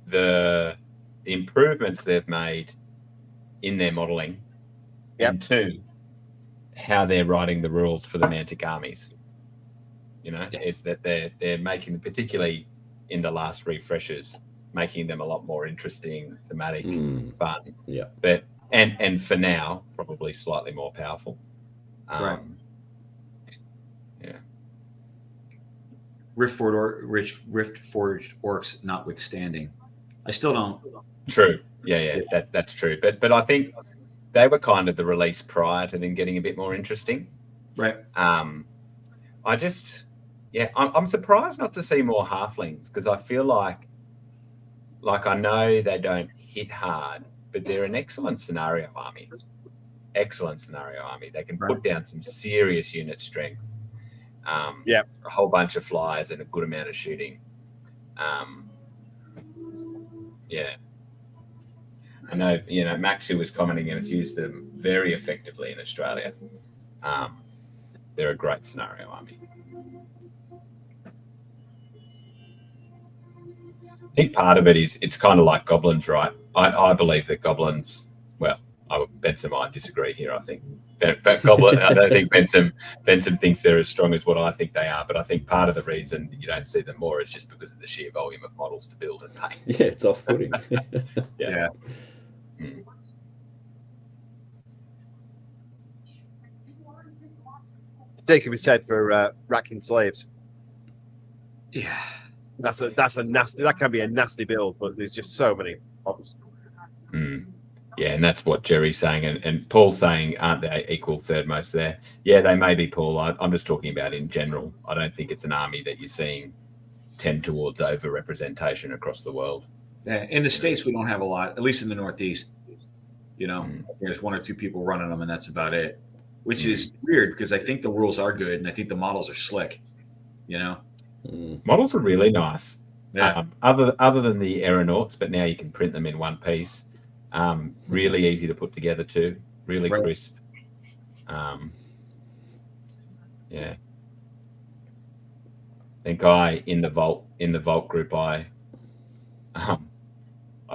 the improvements they've made in their modelling, and two, how they're writing the rules for the Mantic armies. You know, is that they're making, particularly in the last refreshes, making them a lot more interesting, thematic, fun. Yeah. But and for now, probably slightly more powerful. Right. Yeah. Rift Forged orcs notwithstanding, I still don't. True. Yeah. That's true. But I think they were kind of the release prior to them getting a bit more interesting. Right. I'm surprised not to see more halflings, because I feel like I know they don't hit hard, but they're an excellent scenario army. They can put down some serious unit strength. A whole bunch of flyers and a good amount of shooting. I know, Max, who was commenting, has used them very effectively in Australia. They're a great scenario army. I think part of it is it's kind of like goblins, right? I believe that goblins, well, Benson might disagree here, I think. But goblin, I don't think Benson thinks they're as strong as what I think they are. But I think part of the reason you don't see them more is just because of the sheer volume of models to build and paint. Yeah, it's off-putting. Yeah. Same can be said for racking slaves. Yeah. That's a nasty. That can be a nasty build, but there's just so many models. Yeah, and that's what Jerry's saying, and Paul's saying, aren't they equal third most there? Yeah, they may be, Paul. I'm just talking about in general. I don't think it's an army that you're seeing tend towards over-representation across the world. Yeah, in the States, we don't have a lot, at least in the Northeast. You know, there's one or two people running them, and that's about it, which is weird because I think the rules are good, and I think the models are slick, you know? Models are really nice. Yeah. Other than the aeronauts, but now you can print them in one piece. Really easy to put together too. Really crisp. Yeah. I think in the vault group I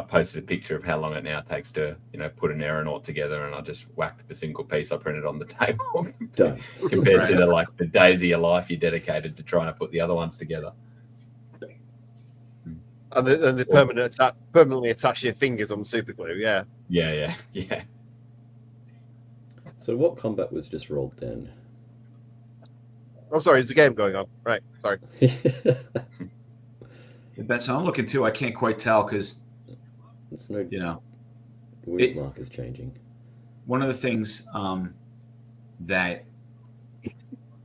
posted a picture of how long it now takes to put an aeronaut together, and I just whacked the single piece I printed on the table compared to the days of your life you dedicated to trying to put the other ones together. And the permanently attach your fingers on super glue. Yeah. Yeah. So what combat was just rolled then? Oh, sorry, there's a game going on. Right, sorry. That's what I'm looking too. I can't quite tell because It's no, the weird mark is changing. One of the things that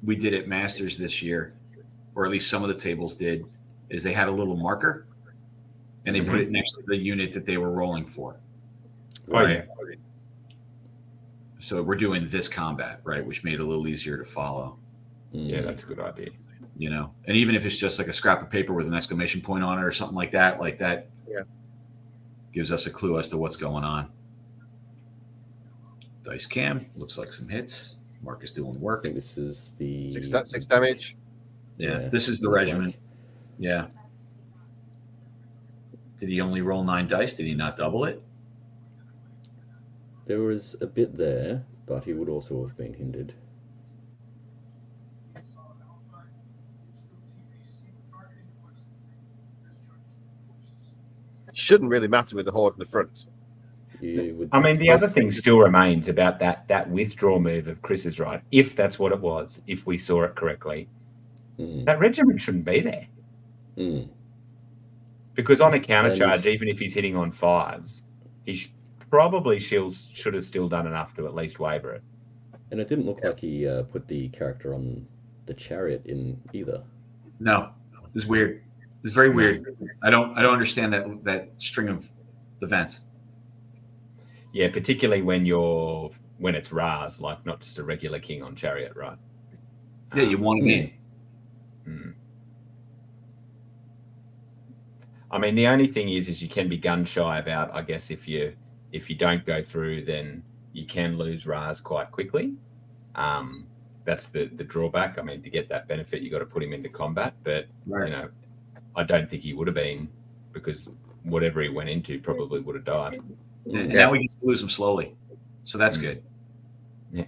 we did at Masters this year, or at least some of the tables did, is they had a little marker and they put it next to the unit that they were rolling for. Right. So we're doing this combat, right, which made it a little easier to follow. Yeah, that's a good idea. And even if it's just like a scrap of paper with an exclamation point on it or something like that gives us a clue as to what's going on. Dice cam looks like some hits. Mark is doing work. I think this is the 6 damage. Yeah, this is the regiment. Yeah. Did he only roll 9 dice? Did he not double it? There was a bit there, but he would also have been hindered. Shouldn't really matter with the horde in the front. I mean, the other thing still remains about that withdraw move of Chris's, right? If that's what it was, if we saw it correctly, that regiment shouldn't be there. Because on a counter charge, even if he's hitting on 5s, he probably should have still done enough to at least waver it. And it didn't look like he put the character on the chariot in either. No, it was weird. It was very weird. I don't understand that string of events. Yeah, particularly when it's Raz, like not just a regular king on chariot, right? Yeah, you want him in. I mean, the only thing is you can be gun shy about, I guess, if you don't go through, then you can lose Raz quite quickly. That's the drawback. I mean, to get that benefit, you got to put him into combat. But I don't think he would have been, because whatever he went into probably would have died. Yeah. Now we get to lose him slowly, so that's good. Yeah.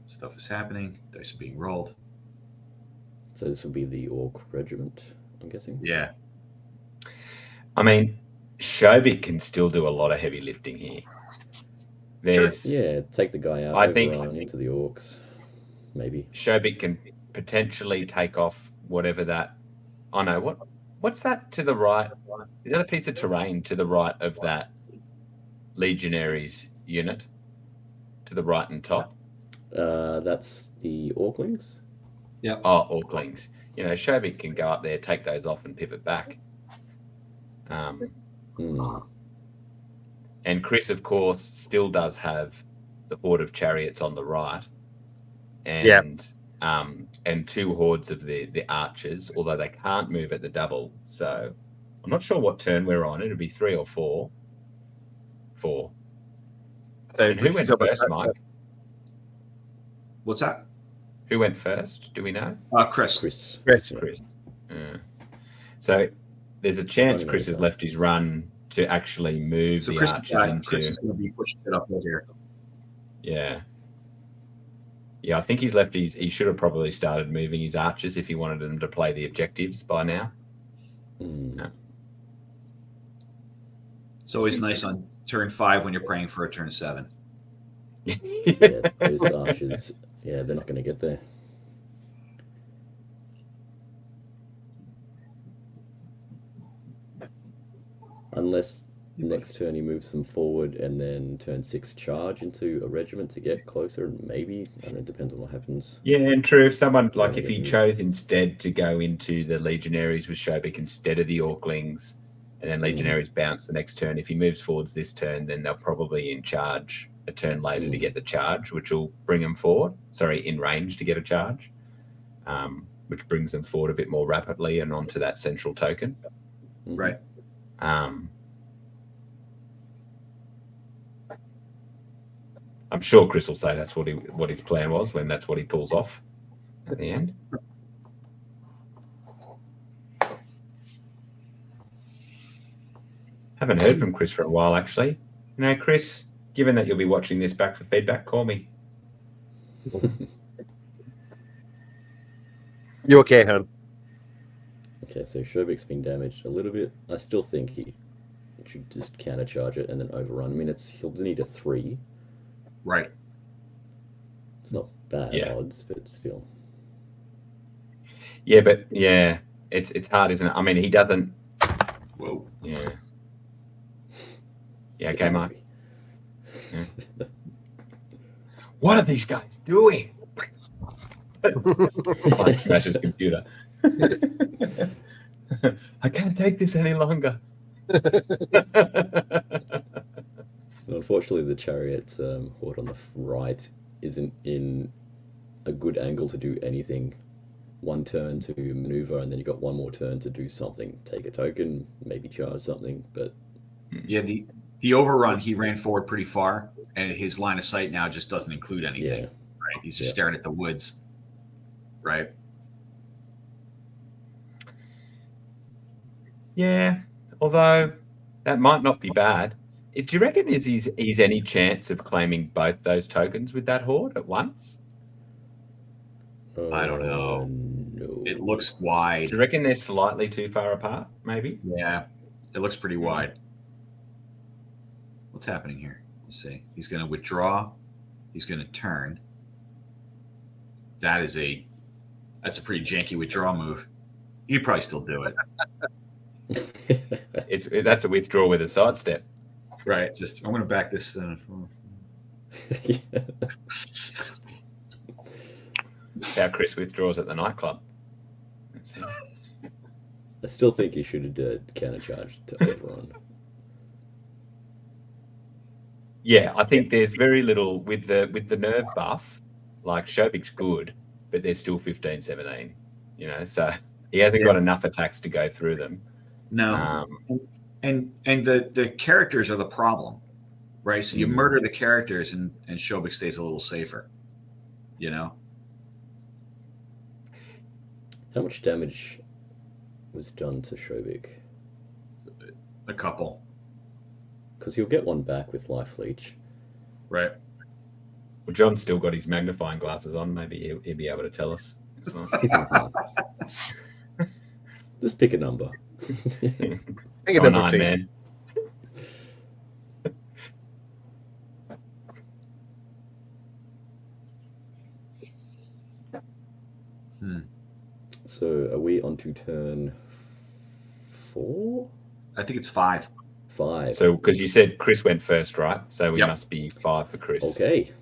Stuff is happening. Dice are being rolled. So this would be the Orc regiment, I'm guessing. Yeah. I mean, Shobik can still do a lot of heavy lifting here. Yeah, take the guy out. I think into the Orcs, maybe. Shobik can potentially take off whatever that. Oh no, what's that to the right? Is that a piece of terrain to the right of that Legionaries unit? To the right and top. That's the Orklings. Yeah. Oh, Orklings. Shobik can go up there, take those off, and pivot back. And Chris, of course, still does have the horde of chariots on the right, and 2 hordes of the archers, although they can't move at the double. So I'm not sure what turn we're on. It'll be 3 or 4. 4. So and who went first, Mike? What's that? Who went first? Do we know? Chris. So there's a chance Chris has left his run to actually move the archers into. Chris is going to be pushing it up here. Yeah. Yeah, I think he's left he should have probably started moving his archers if he wanted them to play the objectives by now. Yeah. It's always nice on turn 5 when you're praying for a turn 7. Yeah, those archers Yeah, they're not going to get there. Unless next turn he moves them forward and then turn 6 charge into a regiment to get closer, and maybe, I don't know, it depends on what happens. Yeah, and true. If someone, Yeah, like, if he chose instead to go into the Legionaries with Shobik instead of the Orklings, and then Legionaries bounce the next turn, if he moves forwards this turn, then they'll probably in charge a turn later to get the charge, which will bring them forward. Sorry, in range to get a charge, which brings them forward a bit more rapidly and onto that central token. Right. I'm sure Chris will say that's what his plan was when that's what he pulls off at the end. Haven't heard from Chris for a while, actually. You know, Chris, given that you'll be watching this back for feedback, call me. You okay, Han? Okay, so Shobik's been damaged a little bit. I still think he should just countercharge it and then overrun. I mean, he'll need a 3. Right. It's not bad odds, but still. Yeah, but yeah, it's hard, isn't it? I mean, he doesn't. Whoa. Yeah. Yeah. Okay, Mark. Yeah. What are these guys doing? Mike smashes computer. I can't take this any longer. Unfortunately, the chariot horde on the right isn't in a good angle to do anything. One turn to maneuver, and then you got one more turn to do something. Take a token, maybe charge something, but Yeah, the overrun, he ran forward pretty far, and his line of sight now just doesn't include anything. yeah. Right? He's just staring at the woods. Right. Yeah, although that might not be bad. Do you reckon he's any chance of claiming both those tokens with that horde at once? I don't know. No. It looks wide. Do you reckon they're slightly too far apart? Maybe. Yeah, it looks pretty wide. What's happening here? Let's see. He's going to withdraw. He's going to turn. That's a pretty janky withdraw move. You'd probably still do it. That's a withdraw with a sidestep. Right. It's just I'm going to back this. Yeah. How Chris withdraws at the nightclub. I still think he should have did countercharge to overrun. Yeah, I think there's very little with the nerve buff. Like Shobik's good, but they're still 15-17. You know, so he hasn't got enough attacks to go through them. No. And the characters are the problem, right? So you murder the characters, and Shobik stays a little safer. You know. How much damage was done to Shobik? A couple. Because he'll get one back with life leech. Right. Well, John's still got his magnifying glasses on. Maybe he'll be able to tell us. Just pick a number. Pick a number, 9, team. man. So are we on to turn 4? I think it's 5. 5. So, because you said Chris went first, right? So we must be 5 for Chris. Okay.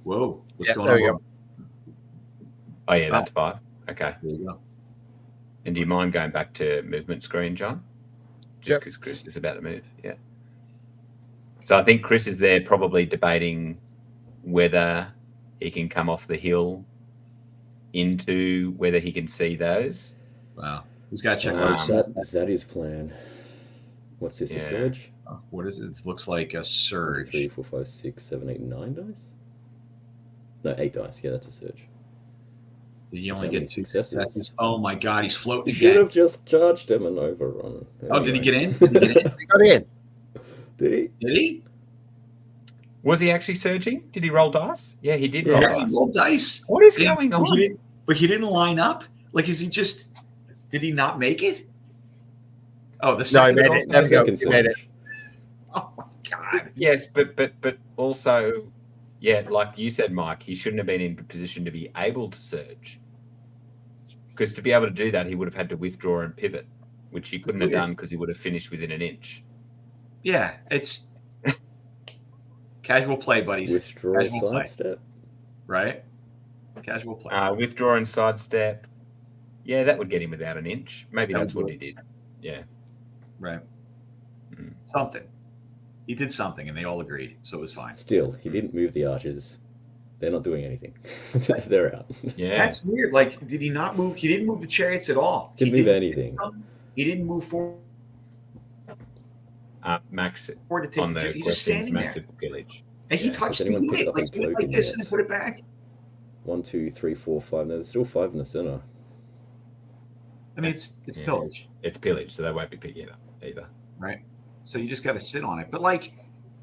Whoa. What's Yeah, going there on? you go. Oh, yeah, that's 5. Okay. There you go. And do you mind going back to movement screen, John? Just because Chris is about to move. Yeah. So I think Chris is there probably debating whether he can come off the hill into whether he can see those. Wow. He's got to check Is that his plan? What's this, a surge? What is it? It looks like a surge. 3, 4, 5, 6, 7, 8, 9 dice? No, 8 dice. Yeah, that's a surge. Did you only get 2 successes? successes? Oh my God, he's floating You should again. have just charged him and overrun. Oh, did he get in? He got in. Did he? Did he? Was he actually surging? Did he roll dice? Yeah, he did roll Yeah, he dice. rolled dice. What is going on? But he didn't line up? Like, is he just... Did he not make it? Oh, the No, he second made song- it. There we go. Second He made it. surge. Oh my God. Yes, but also Yeah, like you said, Mike, he shouldn't have been in a position to be able to surge. Because to be able to do that, he would have had to withdraw and pivot, which he couldn't have done because he would have finished within an inch. Yeah, it's casual play, buddies. Withdraw, Casual play. sidestep. Right? Casual play. Withdraw and sidestep. Yeah, that would get him without an inch. Maybe That that's would what do he did. Yeah. Right. Mm. Something. He did something, and they all agreed, so it was fine. Still, he didn't move the archers. They're not doing anything. They're out. Yeah. That's weird. Like, did he not move? He didn't move the chariots at all. Didn't move anything. He didn't move forward Max to take on the. the He's just standing there, massive pillage. and he Yeah. touched Has the anyone picked unit. up Like, his he went like token this yet? and then put it back. 1, 2, 3, 4, 5. No, there's still 5 in the center. I mean, it's Yeah. pillage, It's pillage, so they won't be picking it up either. right? So you just got to sit on it. But like,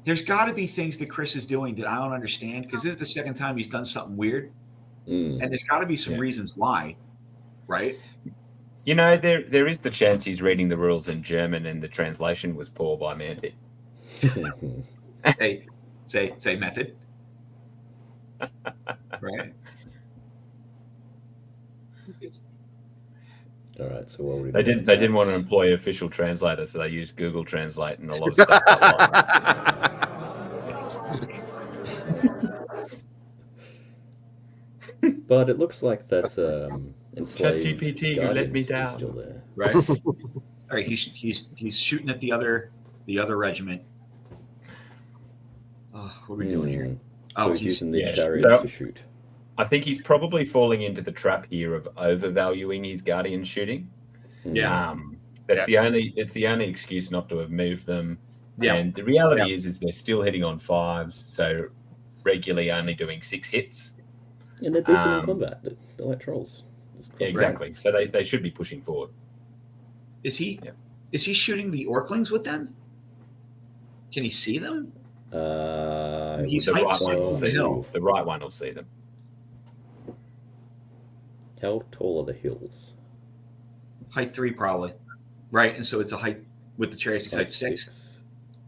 there's got to be things that Chris is doing that I don't understand, because this is the second time he's done something weird, Mm. and there's got to be some Yeah. reasons why, right? You know, there is the chance he's reading the rules in German and the translation was poor by Mantic. Hey, say method, right? All right, so what would They didn't want to employ official translator, so they used Google Translate and a lot of stuff got lost. But it looks like that enslaved ChatGPT, you let me guardians is down. still there. Right. All right. He's shooting at the other regiment. Oh, what are we doing here? Mm. Oh, So he's using the yeah. chariots So- to shoot. I think he's probably falling into the trap here of overvaluing his guardian shooting. Mm. Yeah. That's the only excuse not to have moved them. Yeah. And the reality is they're still hitting on 5s, so regularly only doing 6 hits. And they're decent in Um, combat. They're like trolls. Just cross Exactly. So they should be pushing forward. Is he Yeah. is he shooting the Orklings with them? Can he see them? He's The height right side one will on the see hill. them. The right one will see them. How tall are the hills? Height 3 probably. Right, and so it's a height with the chariots. It's height 6.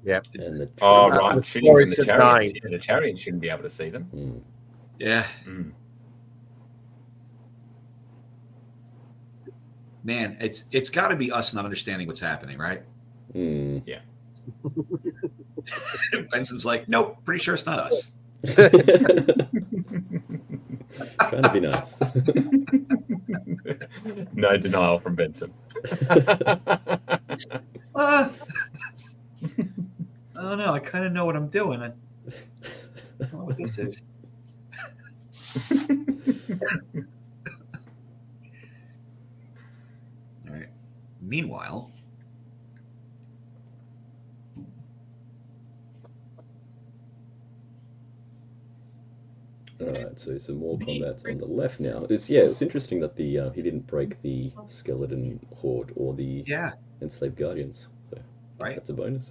Yep. And the Oh, Uh, right. the Shooting from Forest the at chariots. 9. Yeah, the chariots shouldn't be able to see them. Mm. Yeah, Mm. man, it's got to be us not understanding what's happening, right? Mm. Benson's like, nope, pretty sure it's not us. Trying to be nice. No denial from Benson. I don't know. I kind of know what I'm doing. I don't know what this is. All right. Meanwhile, All right, so some more combat on the left now. It's interesting that the he didn't break the skeleton horde or the yeah, enslaved guardians. So Right. that's a bonus.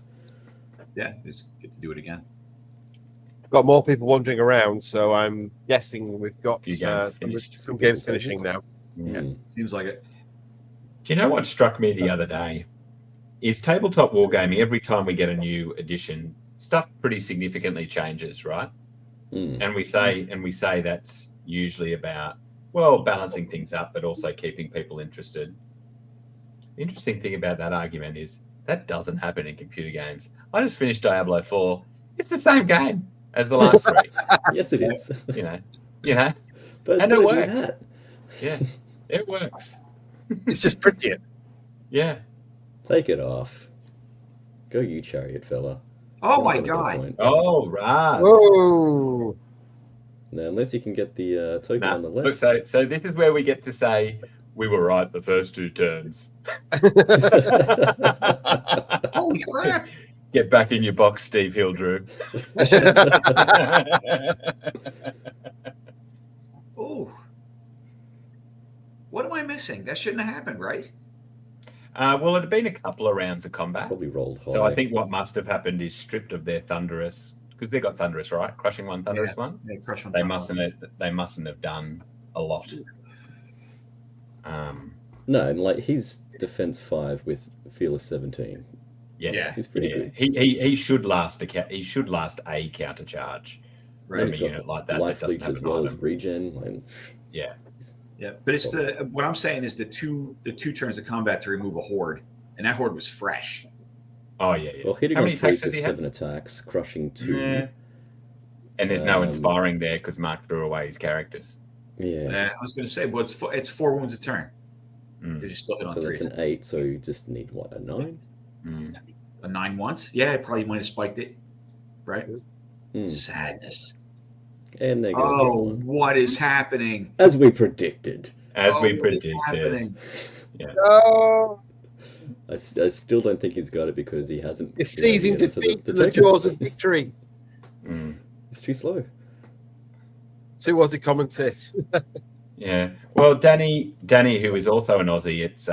yeah, just get to do it again. Got more people wandering around, so I'm guessing we've got Few games finished. some games finishing now. Mm. Seems like it. Do you know what struck me the other day? Is tabletop wargaming, every time we get a new edition, stuff pretty significantly changes, right? Mm. And we say that's usually about, well, balancing things up, but also keeping people interested. The interesting thing about that argument is that doesn't happen in computer games. I just finished Diablo 4. It's the same game as the last 3. Yes, it is. You know, But it's And it gotta do works. that. yeah, it works. It's just prettier. Yeah. Take it off. Go, you chariot fella. Oh my Not gonna get a god! point. Oh, right. Whoa! Now, unless you can get the token Nah, on the look, left. so this is where we get to say we were right the first 2 turns. Holy crap! Get back in your box, Steve Hildrew. Oh, what am I missing? That shouldn't have happened, right? Well, it had been a couple of rounds of combat. Probably rolled high. So I think what must have happened is stripped of their Thunderous, because they got Thunderous, right? Crushing one, Thunderous one. Yeah, crush one. They time. mustn't have done a lot. No, and like he's defense 5 with fearless 17. Yeah, Yeah. He's pretty yeah. good. He should last a counter charge. right? He's a got unit like that life doesn't leech have as an well as item. regen. And Yeah. Yeah, but it's what I'm saying is the two turns of combat to remove a horde, and that horde was fresh. Oh yeah, yeah. well, hitting How on many 3 attacks for does he have? 7 attacks, crushing 2. Nah. And there's no Um, inspiring there because Mark threw away his characters. Yeah. I was going to say, well, it's 4 wounds a turn. Mm. Because you still hit on So that's 3s. an 8. So you just need what, a 9? Mm. A 9 once? Yeah, probably might have spiked it. Right? Mm. Sadness. And they're Oh, going to what is happening? as we predicted. As we What is predicted. happening? Oh, I still don't think he's got it because he hasn't. it's been able to seizing get into defeat the to the tokens. jaws of victory. Mm. He's too slow. Who was it commented? Yeah. Well, Danny, who is also an Aussie, it's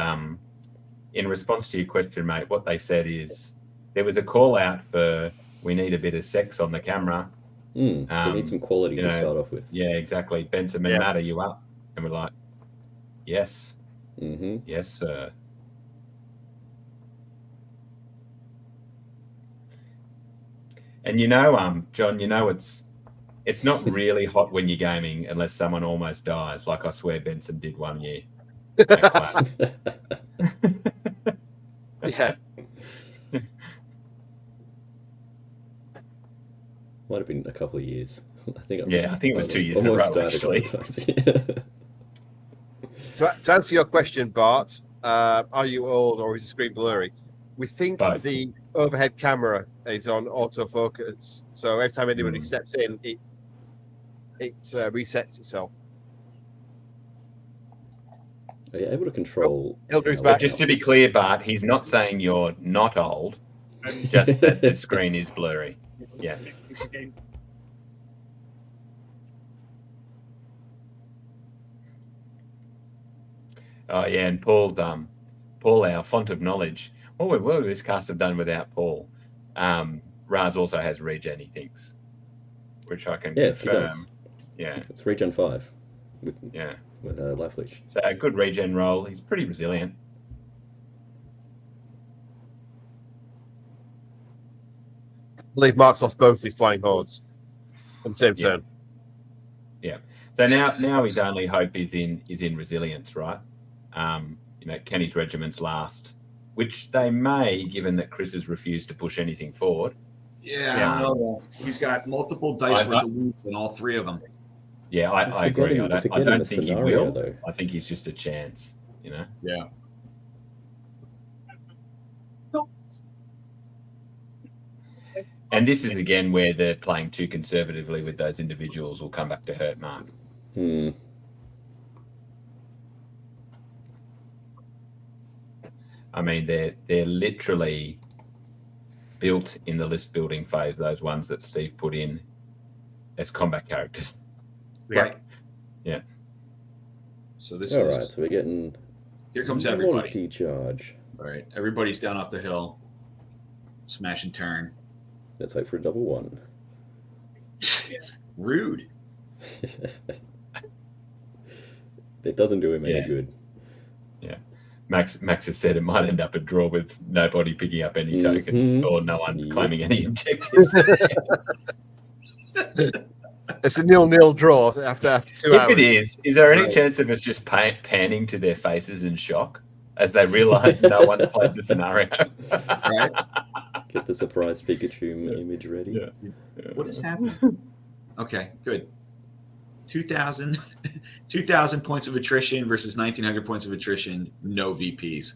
in response to your question, mate, what they said is there was a call out for we need a bit of sex on the camera. We need some quality you to know, start off with. Yeah, exactly. Benson and Yeah. Matt, are you up? And we're like, yes. Mm-hmm. Yes, sir. And John, it's not really hot when you're gaming unless someone almost dies, like I swear Benson did one year. That clap. Yeah. Might have been a couple of years. I think it was 2 years in a almost row, started actually. sometimes. To answer your question, Bart, are you old or is the screen blurry? We think Both. the overhead camera is on autofocus, so every time anybody steps in, it resets itself. Are you able to control? Hilda's how back. it Just to be happens? clear, Bart, he's not saying you're not old, just that the screen is blurry. Yeah. Oh yeah, and Paul, our font of knowledge. What would this cast have done without Paul? Raz also has regen, he thinks, which I can Yeah, he does. confirm. Yeah, It's regen 5 with life leech. So a good regen roll. He's pretty resilient. I believe Mark's lost both his flying hordes on the same Yeah. turn. So now his only hope is in resilience, right? Can his regiments last? Which they may, given that Chris has refused to push anything forward. Yeah, I don't know. He's got multiple dice worth of wounds in all 3 of them. Yeah, I agree. I don't the think he scenario, will. though. I think he's just a chance, Yeah. And this is again where they're playing too conservatively with those individuals will come back to hurt Mark. I mean, they're literally built in the list building phase, those ones that Steve put in as combat characters. Yeah. Right. Yeah. So this All right, is so we're getting. here comes everybody. Multi charge. All right, everybody's down off the hill. Smash and turn. Let's hope for a double 1. Rude. It doesn't do him any Yeah. good. Max has said it might end up a draw with nobody picking up any tokens or no one Yep. claiming any objectives. It's a 0-0 draw after 2 hours. If it is there any Right. chance of us just panning to their faces in shock as they realise no one's played the scenario? Right? Get the surprise Pikachu image ready. Yeah. What is happening? Okay, good. 2,000 points of attrition versus 1,900 points of attrition. No VPs.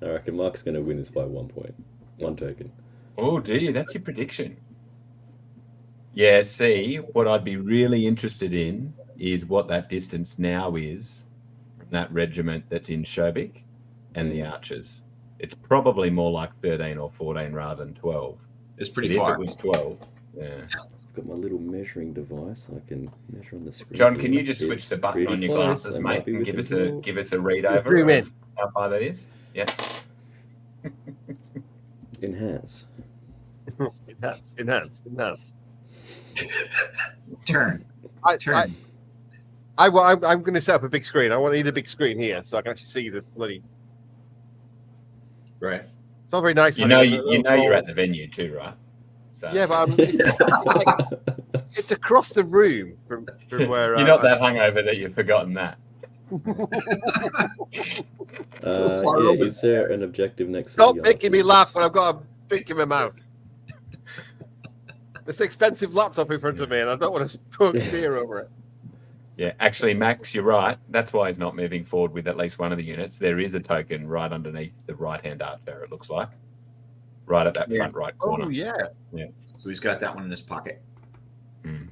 I reckon Mark's going to win this by 1 point. 1 token. Oh, do you? That's your prediction. Yeah, see, what I'd be really interested in is what that distance now is from that regiment that's in Shobik and the archers. It's probably more like 13 or 14 rather than 12. It's pretty But far. If it was 12, yeah. I've got my little measuring device. I can measure on the screen. John, can here. you just switch It's the button pretty on your close. glasses, I might mate, be and give within us a read Zoom over in. of how far that is? Yeah. Enhance. Enhance. Turn. I'm going to set up a big screen. I need a big screen here so I can actually see the bloody. Right. It's all very nice. You know, having a you little know you're ball. at the venue too, right? So Yeah, but it's across the room from where you're not that hungover that you've forgotten that. Yeah, is there an objective next to Stop the making me RP? laugh when I've got a drink in my mouth. This expensive laptop in front of me, and I don't want to put beer over it. Yeah, actually, Max, you're right. That's why he's not moving forward with at least one of the units. There is a token right underneath the right-hand archer, it looks like. Right at that front right corner. Oh, yeah. So he's got that one in his pocket. Mm.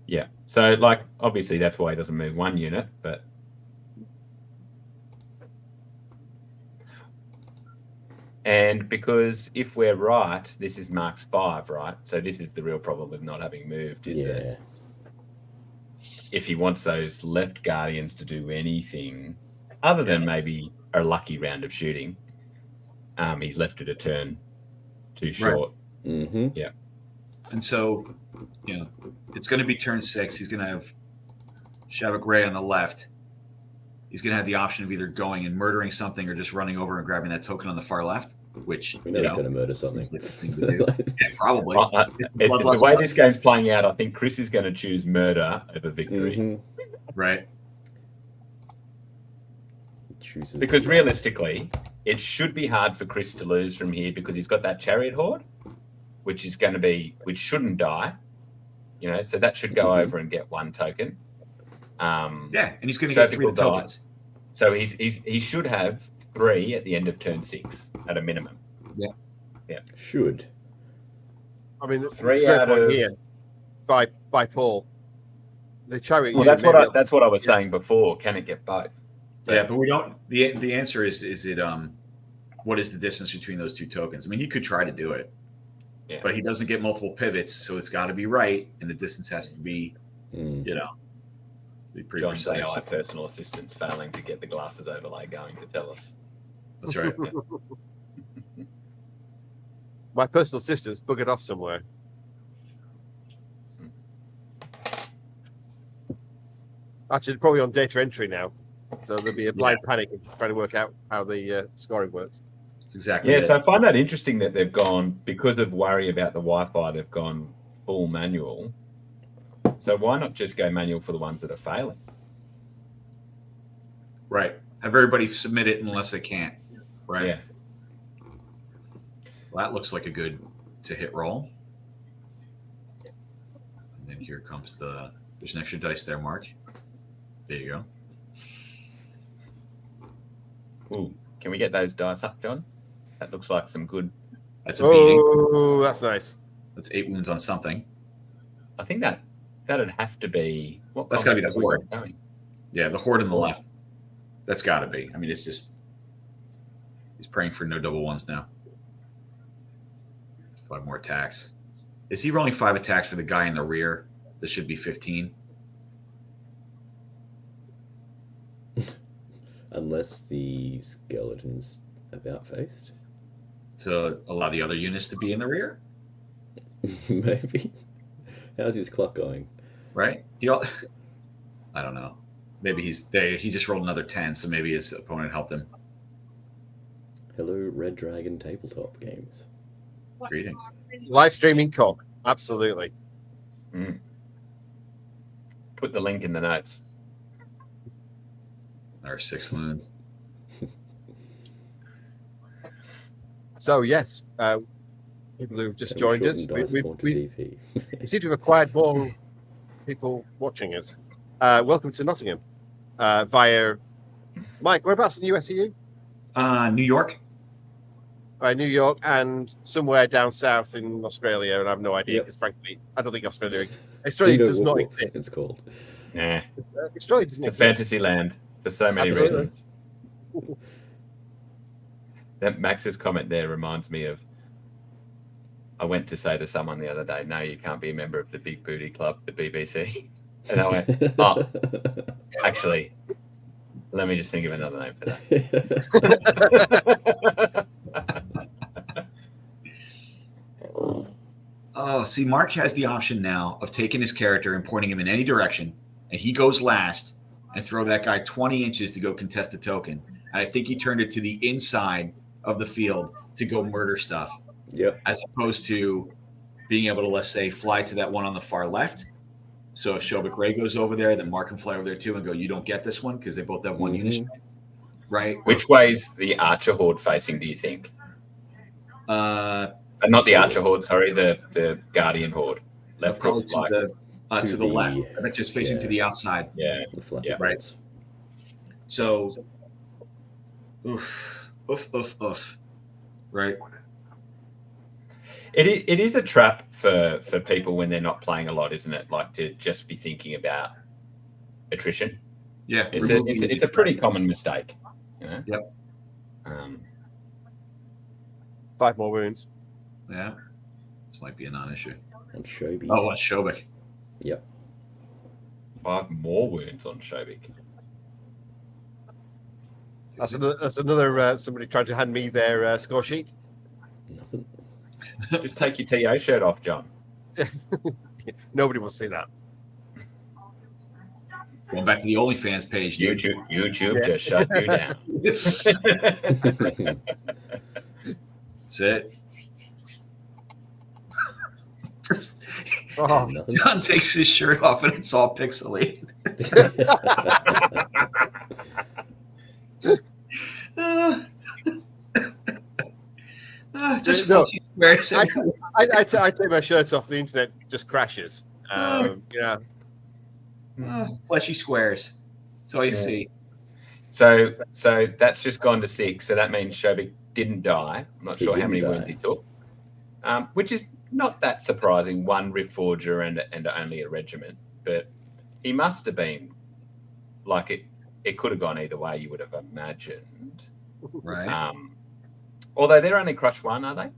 Yeah. So, like, obviously that's why he doesn't move one unit, but... And because if we're right, this is Mark's 5, right? So this is the real problem with not having moved, is that if he wants those left guardians to do anything other than maybe a lucky round of shooting, he's left it a turn too short. Mm-hmm. Yeah. And so, it's going to be turn 6. He's going to have Shobik Ray on the left. He's going to have the option of either going and murdering something or just running over and grabbing that token on the far left, which, We know he's going to murder something. seems like a thing to do. Yeah, probably. The way this game's playing out, I think Chris is going to choose murder over victory. Mhm. Right. He chooses Because the- realistically, it should be hard for Chris to lose from here because he's got that chariot horde, which shouldn't die. So that should go over and get one token. Yeah, and he's going to get 3 Shobik will tokens. die. So he should have 3 at the end of turn 6 at a minimum. Should. I mean, 3 great out point of... here by Paul. The chariot. Well, unit that's may what I was Yeah. saying before. Can it get both? Yeah, but we don't. The answer is it what is the distance between those 2 tokens? I mean, he could try to do it, Yeah. but he doesn't get multiple pivots, so it's got to be right, and the distance has to be, Mm. be pretty John's precise. AI personal assistant's failing to get the glasses overlay going to tell us. That's right. My personal assistant's buggered off somewhere. Actually, they're probably on data entry now, so there'll be a blind panic in trying to work out how the scoring works. That's exactly Yeah, it. so I find that interesting that they've gone, because of worry about the Wi-Fi, they've gone full manual. So why not just go manual for the ones that are failing? Right. Have everybody submit it unless they can't. Right. Yeah. Well, that looks like a good to hit roll. And then here comes there's an extra dice there, Mark. There you go. Ooh, can we get those dice up, John? That looks like some good... That's a beating. Oh, that's nice. That's 8 wounds on something. I think that'd have to be... What That's gotta be combat the have we horde. got going? Yeah, the horde on the left. That's got to be. I mean, it's just he's praying for no double ones now. 5 more attacks. Is he rolling 5 attacks for the guy in the rear? This should be 15. Unless the skeleton's about faced. To allow the other units to be in the rear, Maybe. How's his clock going? right? I don't know. Maybe he just rolled another 10, so maybe his opponent helped him. Hello, Red Dragon Tabletop Games. Greetings. Live streaming cock. Absolutely. Mm. Put the link in the notes. There are 6 wounds. So yes, people who've just joined us, we DP. seem to have acquired more people watching us. Welcome to Nottingham via Mike. Whereabouts in the US are you? New York. New York and somewhere down south in Australia, and I have no idea Yep. because frankly, I don't think Australia You does know not what exist. it's called. Nah, Australia doesn't it's a exist. fantasy land for so many Absolutely. reasons. That Max's comment there reminds me of, I went to say to someone the other day, no, you can't be a member of the Big Booty Club, the BBC. And I went, oh, actually, let me just think of another name for that. Oh, see, Mark has the option now of taking his character and pointing him in any direction, and he goes last and throw that guy 20 inches to go contest a token. I think he turned it to the inside of the field to go murder stuff, Yep. as opposed to being able to, let's say, fly to that one on the far left. So if Shobik Ray goes over there, then Mark can fly over there too and go, you don't get this one because they both have one unit strength, right? Which way's the Archer Horde facing, do you think? Not the Archer Horde, sorry, the Guardian Horde. Left probably or to like, to the left. I bet just facing to the outside. yeah. The flappy Yeah. Right. birds. So, oof. Right. It is a trap for people when they're not playing a lot, isn't it? Like to just be thinking about attrition. Yeah. It's a pretty common mistake. You know? Yep. 5 more wounds. Yeah. This might be a non-issue. And Shobik. Oh, on Shobik. Yep. 5 more wounds on Shobik. That's another somebody trying to hand me their score sheet. Nothing. Just take your TO shirt off, John. Nobody will see that. Going back to the OnlyFans page, dude. YouTube just shut you down. That's it. Oh, Nothing. John takes his shirt off and it's all pixelated. Just No. squares. I take my shirt off, the internet just crashes. Yeah. Fleshy squares. That's all you see. So that's just gone to 6. So that means Shobik didn't die. I'm not He sure how didn't many die. wounds he took, which is not that surprising. 1 Rift Forger and only a regiment, but he must have been like it. It could have gone either way. You would have imagined. Right. Although they're only crush 1, are they?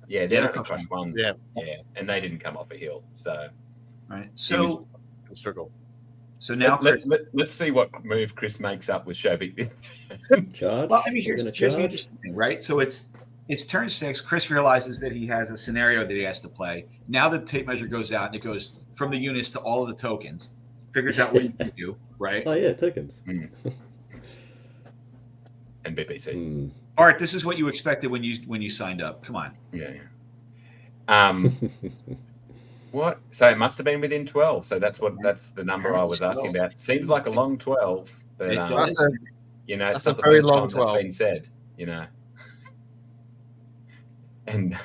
Yeah, they're Yeah, only crush 1. Yeah. Yeah, and they didn't come off a hill. So Right. So Struggle. now Chris, let's see what move Chris makes up with Shobik this. Charge. well, I mean, We're here's gonna the charge. interesting thing, right? So it's turn 6. Chris realizes that he has a scenario that he has to play. Now the tape measure goes out and it goes from the units to all of the tokens. Figures out what you can do, right? Oh yeah, tokens. And BBC. Art, this is what you expected when you signed up. Come on. Yeah. What? So it must have been within 12. So that's the number I was asking about. Seems like a long 12, but It does. That's it's that's not a the very first long time 12. that's been said. And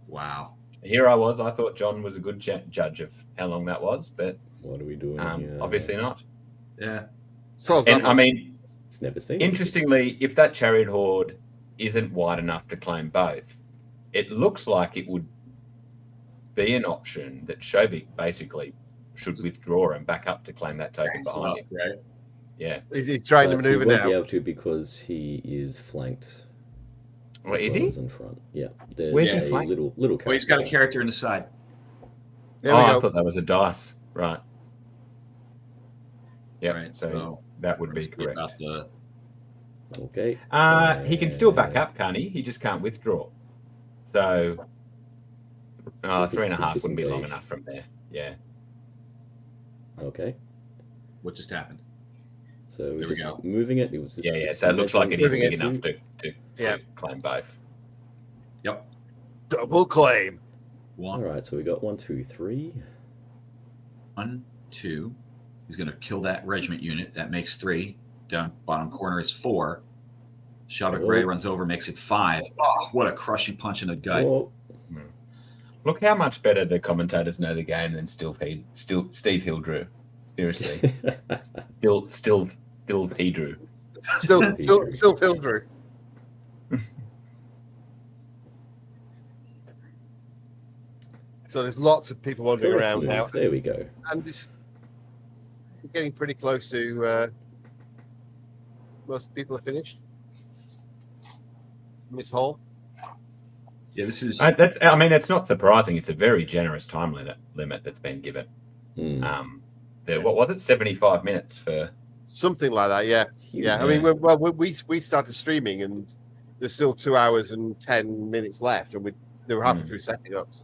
Wow. here I was. I thought John was a good judge of how long that was, but What are we doing here? obviously not. Yeah. It's 12 And I mean, It's never seen. interestingly, if that chariot horde isn't wide enough to claim both, it looks like it would be an option that Shobik basically should withdraw and back up to claim that token behind him. Right. Yeah. He's trying to But he maneuver won't be now. able to because he is flanked. Well, as is well he? as in front? Yeah. There's Where's he a flanked? little Well, he's got a character. character in the side. There we I go. thought that was a dice. Right. Yeah. Right. So So that would be let's see correct. about the Okay. He can still back up, can't he? He just can't withdraw. So 3.5 wouldn't be long enough from there. Yeah. Okay. what just happened. So There we're we just go. moving it. It was just Yeah. So it looks like it is Moving big it enough to Yeah. claim both. Yep. Double claim. All One, right. So we got 1, 2, 3. 1, 2. He's going to kill that regiment unit. That makes 3. Down bottom corner is 4. Shobik Ray runs over, makes it 5. Oh, what a crushing punch in the gut. Oh, Look how much better the commentators know the game than Steve Hildrew. Seriously, still Pedrew. Still Pildrew. So there's lots of people wandering correct around move. now, There we go. and this we're getting pretty close to most people are finished. Miss Hall. Yeah, this is I mean, it's not surprising. It's a very generous time limit that's been given. Hmm. What was it? 75 minutes for. Something like that, yeah. Huge. Yeah, I mean, we started streaming, and there's still 2 hours and 10 minutes left, and they were halfway through setting up. So.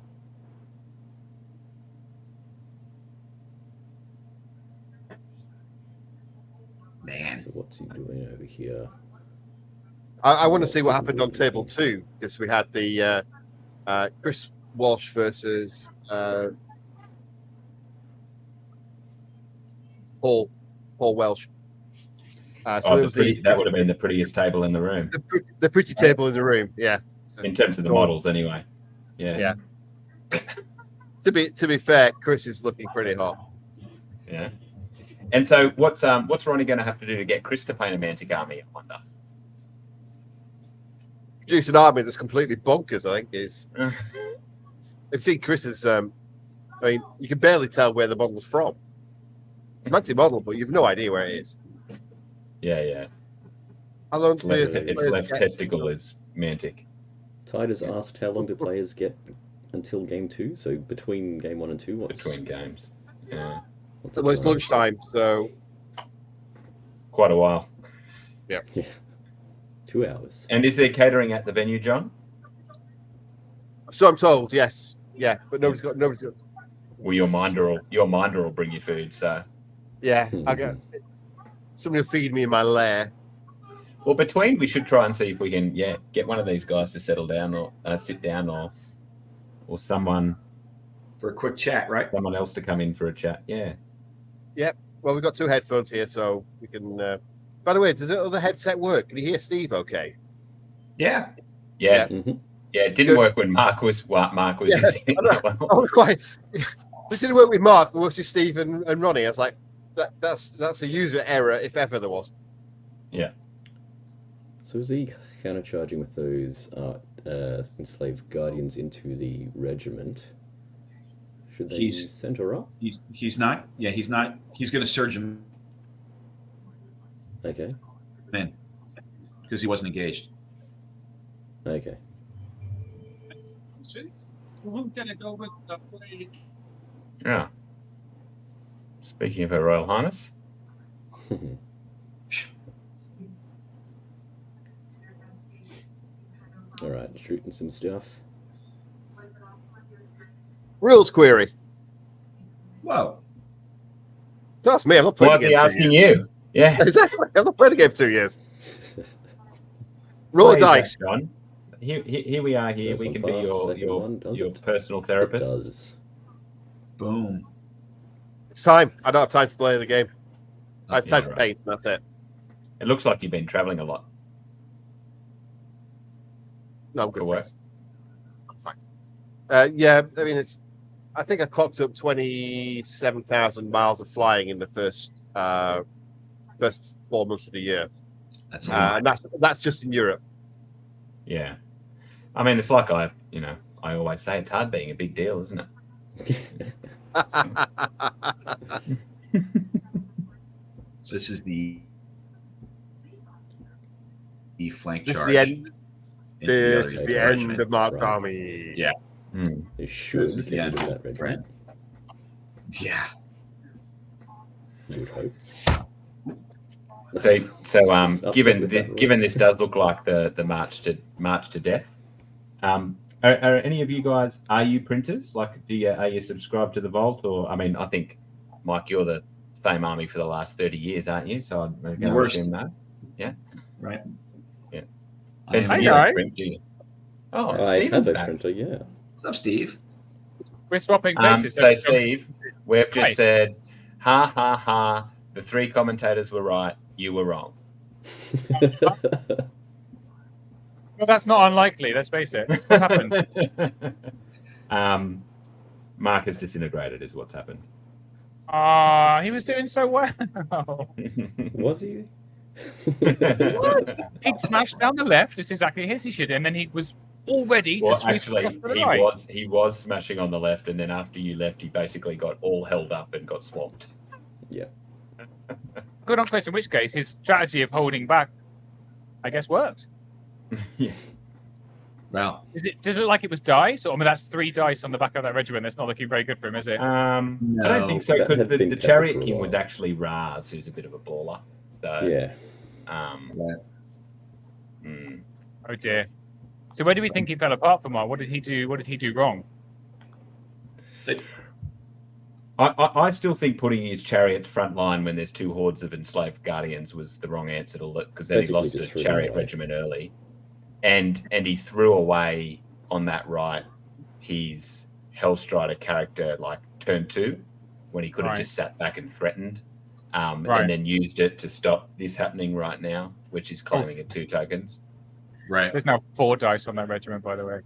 Man. So what's he doing over here? I want to see what happened on table 2 because we had the Chris Walsh versus Paul Welsh. So it was that would have been the prettiest table in the room. The pretty table in the room, yeah. So, In terms of the models, anyway. Yeah. To be fair, Chris is looking pretty hot. Yeah. And so, what's Ronnie going to have to do to get Chris to paint a Mantic army? I wonder. Produce an army that's completely bonkers. I think is. I've seen Chris's. I mean, you can barely tell where the model's from. It's an anti-model, but you've no idea where it is. Yeah. How long Its left testicle is Mantic. Tide has asked how long do players get until game 2? So between game 1 and 2, what's Between games. Yeah. Well, it's lunchtime, so Quite a while. Yeah. 2 hours. And is there catering at the venue, John? so I'm told. Yes, yeah, but nobody's got. Well, your minder will bring you food. So. Yeah, I get somebody will feed me in my lair. Well, between we should try and see if we can, get one of these guys to settle down or sit down, or someone For a quick chat, right? someone else to come in for a chat. Yeah. Well, we've got 2 headphones here, so we can. By the way, does the other headset work? Can you hear Steve? Okay. Yeah. Yeah. Mhm. Yeah. It didn't work when Mark was Yeah, using it. I was quite. We didn't work with Mark, but worked with Steve and Ronnie. I was like, that's a user error if ever there was. So is he countercharging with those enslaved guardians into the regiment? Should they He's- be sent her up? He's not. Yeah, he's not. He's going to surge him Okay. in because he wasn't engaged. Okay. Yeah. Speaking of Her Royal Highness. All right, shooting some stuff. Rules query. Whoa. That's me. I'm not playing Why the is game he for 2 asking years. you? Yeah. Exactly. I'm not playing the game for 2 years. Roll a Why is dice. that, John? Here we are. Here First we one can be pass, second one, does your it? personal It therapist. does. Boom. It's time. I don't have time to play the game. I have time Yeah, to right. paint. That's it. It looks like you've been traveling a lot. No, I'm good. For work? Thanks. I'm fine. Yeah, I mean, I think I clocked up 27,000 miles of flying in the first 4 months of the year, That's a lot. and that's just in Europe. Yeah. I mean, it's like I always say, it's hard being a big deal, isn't it? This is the flank This is charge. the end. into This other is the end regiment. of Mark's Right. army. Yeah. They should This is the get end rid of of that the regiment. Yeah. You would hope. So Upset given with that rule. given this does look like the march to death, are any of you guys, are you printers? Like, are you subscribed to the Vault? Or, I mean, I think, Mike, you're the same army for the last 30 years, aren't you? So I'm going to Worst. assume that. Right. Yeah. I Benson, am- you Hi, don't print, do you? Oh, I Stephen's have a back. printer, yeah. What's up, Steve? We're swapping places. So, Steve, we've just Hi. said, ha, ha, ha, the 3 commentators were right, you were wrong. Well, that's not unlikely. Let's face it. What's happened? Mark has disintegrated, is what's happened. He was doing so well. Was he? He'd smashed down the left. It's exactly as he should, and then he was all ready to Well, sweep actually, across to the right. he was smashing on the left, and then after you left, he basically got all held up and got swamped. Yeah. Good on Chris. In which case, his strategy of holding back, I guess, worked. Yeah. Well, Does it look like it was dice? Or, I mean, that's 3 dice on the back of that regiment. That's not looking very good for him, is it? I don't No. think so, That because had been the covered Chariot for a King was while. actually Raz, who's a bit of a baller. So, Yeah. mm. Oh dear. So where do we think he fell apart from? Mark? What did he do? What did he do wrong? I still think putting his chariots front line when there's 2 hordes of enslaved guardians was the wrong answer to look, because then Basically he lost just a threw them chariot away. regiment early, and he threw away on that right his Hellstrider character like turn 2, when he could have Right. just sat back and threatened, Right. and then used it to stop this happening right now, which is claiming at 2 tokens. Right. There's now 4 dice on that regiment, by the way.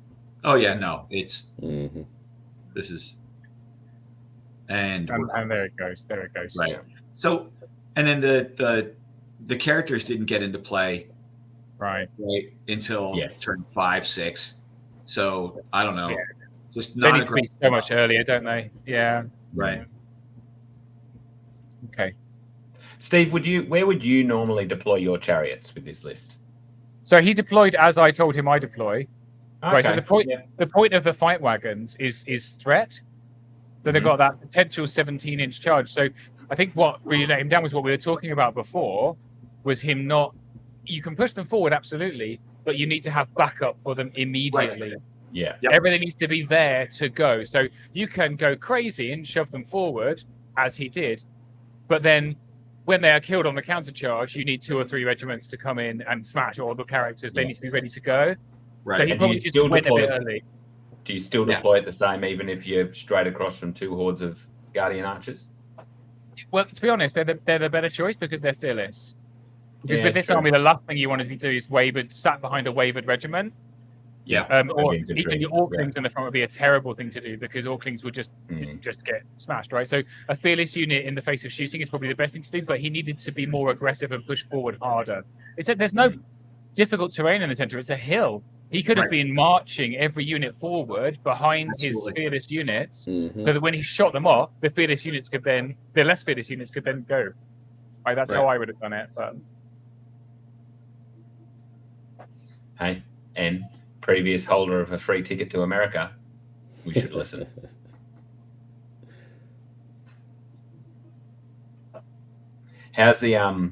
Oh yeah, no, it's Mm-hmm. this is, and we're And there it goes. There it goes. right. So, and then the characters didn't get into play Right. right until Yes. turn 5, 6. So I don't know. Yeah. Just They not need to be so much earlier, don't they? Yeah. right. Okay. Steve, where would you normally deploy your chariots with this list? So he deployed as I told him I deploy. Right. So Okay. the point of the fight wagons is threat. So they've Mhm. got that potential 17-inch charge. So I think what really let him down was what we were talking about before, was him not. You can push them forward, absolutely, but you need to have backup for them immediately. Yeah. Yep. Everything needs to be there to go. So you can go crazy and shove them forward, as he did, but then when they are killed on the counter charge, you need 2 or 3 regiments to come in and smash all the characters. They Yeah. need to be ready to go. Right. So he And probably you just still went a deploy bit it. early. Do you still Yeah. deploy it the same, even if you're straight across from 2 hordes of guardian archers? Well, to be honest, they're the better choice because they're fearless. Because Yeah, with this true. army, the last thing you wanted to do is sat behind a wavered regiment. Yeah. Or Maybe infantry, even your Orklings in the front would be a terrible thing to do because Orklings would just get smashed, right? So a fearless unit in the face of shooting is probably the best thing to do, but he needed to be more aggressive and push forward harder. There's no difficult terrain in the center; it's a hill. He could have Right. been marching every unit forward behind Absolutely. his fearless units, Mm-hmm. so that when he shot them off, the less fearless units could then go. Right, that's how Right. I would have done it. But Hey, and previous holder of a free ticket to America, we should listen. How's the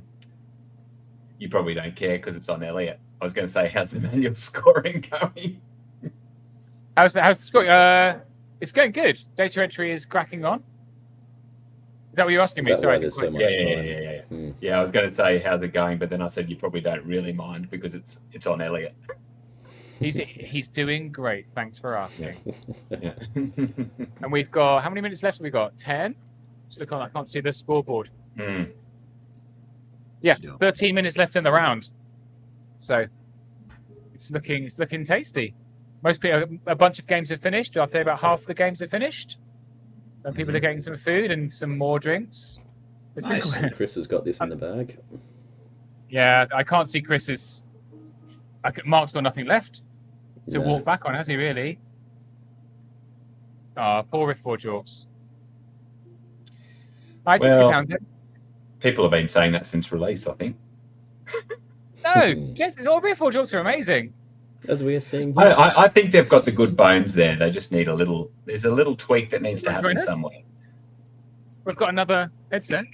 You probably don't care because it's on Elliot. I was going to say, how's the manual scoring going? how's the score? It's going good. Data entry is cracking on. Is that what you're asking me? Is that why Sorry, I there's didn't so quite- much Yeah. time? Yeah, I was going to say, how's it going? But then I said, you probably don't really mind because it's on Elliot. He's doing great. Thanks for asking. Yeah. And we've got how many minutes left? Have we got 10? Just look on. I can't see the scoreboard. Mm. Yeah, Yeah. 13 minutes left in the round. So it's looking tasty. Most people, a bunch of games have finished. I'd say about half the games have finished. And people Mhm. are getting some food and some more drinks. It's been Nice. cool. Chris has got this in the bag. Yeah, I can't see Chris's. Mark's got nothing left to No. walk back on, has he really? Ah, poor Riftforge Orcs. Hi, Jessica Well- Townsend. People have been saying that since release, I think. No, all Riftforge Orcs are amazing. As we are seeing here. I think they've got the good bones there. They just need there's a little tweak that needs to happen Right. somewhere. We've got another headset.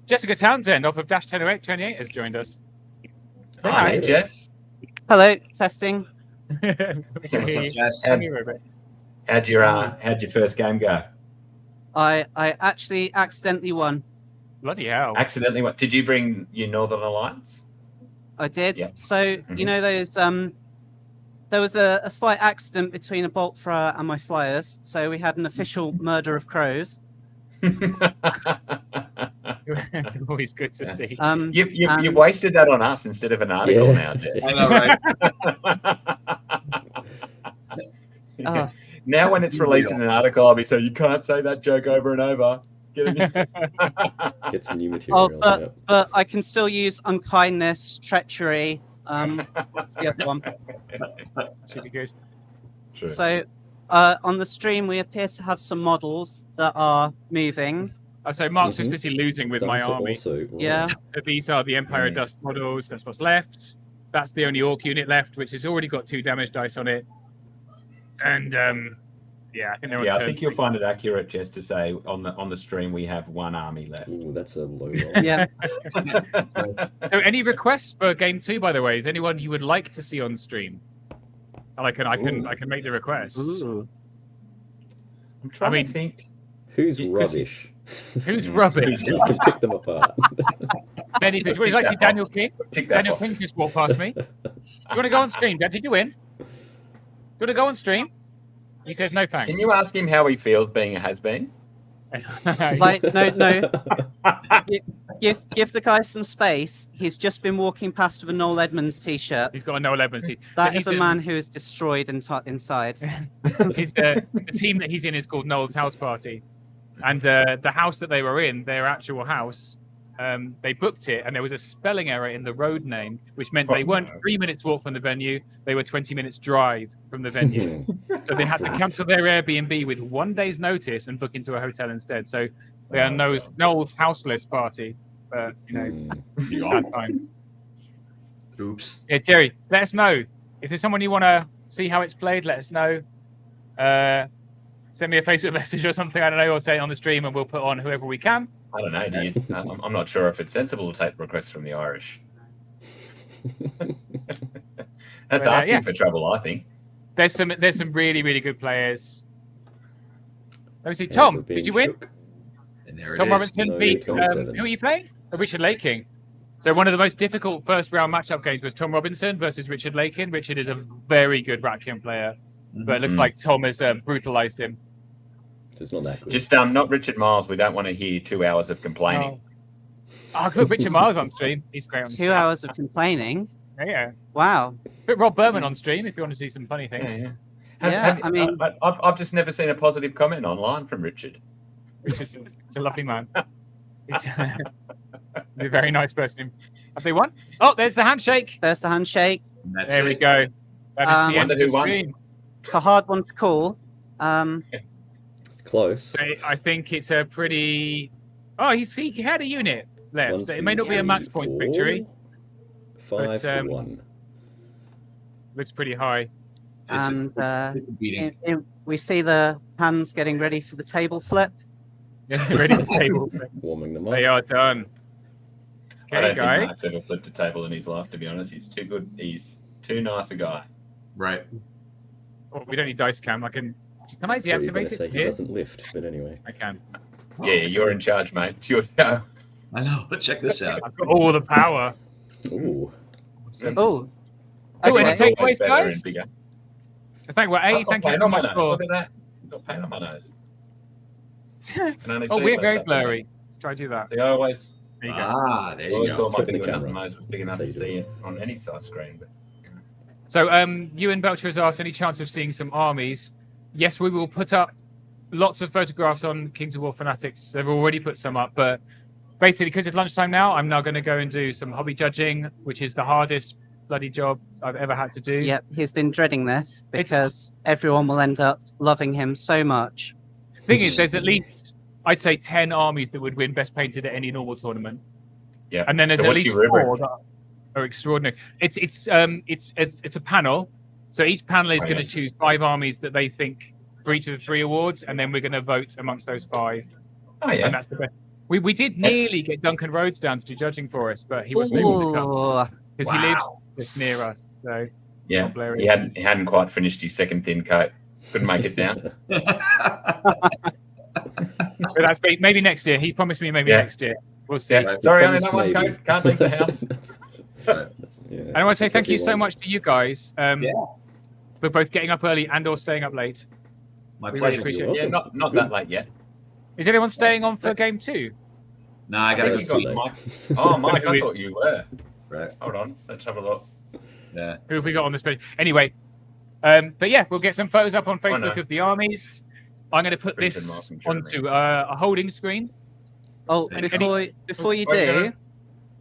Jessica Townsend off of Dash 100828 has joined us. Say Hi, hi. Jess. Hello, testing. What's up, Jess? How'd your first game go? I actually accidentally won. Bloody hell. Accidentally, what? Did you bring your Northern Alliance? I did. Yeah. So Mhm. you know those there was a slight accident between a bolt thrower and my flyers. So we had an official murder of crows. It's always good to see. You've wasted that on us instead of an article Yeah. now, Jess. I know, right? Oh, Now when it's released in an article, I'll be saying, you can't say that joke over and over. Get it? Get some new material. Oh, but I can still use unkindness, treachery. What's the other one? Should be good. True. So on the stream, we appear to have some models that are moving. So Mark's just Mhm. busy losing with my Dance army. Also, right. Yeah. So these are the Empire of Dust models. That's what's left. That's the only Orc unit left, which has already got 2 damage dice on it. And yeah, I think they're on Yeah, I turn think you'll 3. find it accurate, Jess, to say on the stream we have 1 army left. Ooh, that's a low roll. Yeah. So any requests for game 2, by the way? Is anyone you would like to see on stream? And I can make the request. Ooh. I'm trying I mean- to think. Who's Yeah, 'cause rubbish? Who's rubbish? You can pick them apart. Many Tick people. Would you like to see that Daniel box. King? Tick that Daniel box. King just walked past me. You want to go on stream, Dad? Did you win? Do you want to go on stream? He says no thanks. Can you ask him how he feels being a has-been? Like, no. Give the guy some space. He's just been walking past with a Noel Edmonds t-shirt. He's got a Noel Edmonds team. That is a man who is destroyed inside. The team that he's in is called Noel's House Party, and the house that they were in, their actual house, they booked it, and there was a spelling error in the road name, which meant they weren't 3 minutes walk from the venue; they were 20 minutes drive from the venue. So they had to cancel their Airbnb with 1 day's notice and book into a hotel instead. So they are Noel's houseless party. But sad times. Oops. Yeah, Jerry, let us know if there's someone you want to see how it's played. Let us know. Send me a Facebook message or something. I don't know, or say it on the stream, and we'll put on whoever we can. I don't know. I'm not sure if it's sensible to take requests from the Irish. That's asking for trouble, I think. There's some really, really good players. Let me see. Tom, did you win? And there Tom it is. Robinson No, beat Tom seven. who are you playing? Richard Laking. So one of the most difficult first round matchup games was Tom Robinson versus Richard Lakin. Richard is a very good Ratkian player, but it looks like Tom has brutalized him. It's not that good. Just not Richard Miles. We don't want to hear 2 hours of complaining. Oh, I put Richard Miles on stream. He's great on stream. 2 hours of complaining. Yeah. Wow. Put Rob Berman on stream if you want to see some funny things. I mean, I've just never seen a positive comment online from Richard. It's a lovely man. He's a very nice person. Have they won? Oh, there's the handshake. there's the handshake. That's There it. we go. That is the end Wonder of the who won. screen. It's a hard one to call. It's close. So I think it's a pretty. Oh, he had a unit left. One, So it two, may not be a max three, points four, victory. 5 to But, 1. Looks pretty high. It's And it's a beating. we see the hands getting ready for the table flip. Ready for the table. Warming them up. They are done. I Okay, don't think guys. Mark's ever flipped a table in his life, to be honest. He's too good. He's too nice a guy. Right. Oh, we don't need dice cam. Can I I thought you were gonna deactivate say it he here? doesn't lift, but anyway. I can. Yeah, you're in charge, mate. It's your show. I know. Check this out. I've got all the power. Ooh. So, Oh, Oh, okay. any takeaways, better guys? and bigger. Thank you so much for. Look at that. Got paint on my nose. Can only Oh, see we're what's very up there. blurry. Let's try to do that. See, I always There you go. There you always go. thought my Flip the big camera. nose was big enough to That's how see you it on any side screen. But So, Ewan Belcher has asked any chance of seeing some armies. Yes, we will put up lots of photographs on Kings of War Fanatics. They've already put some up, but basically, because it's lunchtime now, I'm now going to go and do some hobby judging, which is the hardest bloody job I've ever had to do. Yep, he's been dreading this because everyone will end up loving him so much. Thing is, there's at least, I'd say, 10 armies that would win Best Painted at any normal tournament. yeah. And then there's So at what's least your rubric? 4 that are extraordinary. It's a panel. So each panel is Oh, going yeah. to choose 5 armies that they think for each of the 3 awards, and then we're going to vote amongst those 5. Oh yeah. And that's the best. We did nearly get Duncan Rhodes down to do judging for us, but he wasn't able to come Ooh, because he lives just near us. So Yeah. Blair He hadn't quite finished his second thin coat. Couldn't make it down. but that's maybe next year. He promised me maybe Yeah. next year. We'll see. Yeah. Sorry, only promised that one maybe. coat. Can't leave the house. Yeah, And I want to say that's thank what you they so want. much to you guys for both getting up early and or staying up late. My We really pleasure. appreciate You're it. Yeah, not that late yet. Is anyone staying on for game 2? No, I gotta go think you tweet. got Mike. Oh, Mike, I thought you were. Right. Hold on. Let's have a look. Yeah. Who have we got on this page? Anyway, but yeah, we'll get some photos up on no. Facebook of the armies. I'm going to put Brenton this Markham, Jeremy. onto a holding screen. Oh, Any- before you Wait, do, no.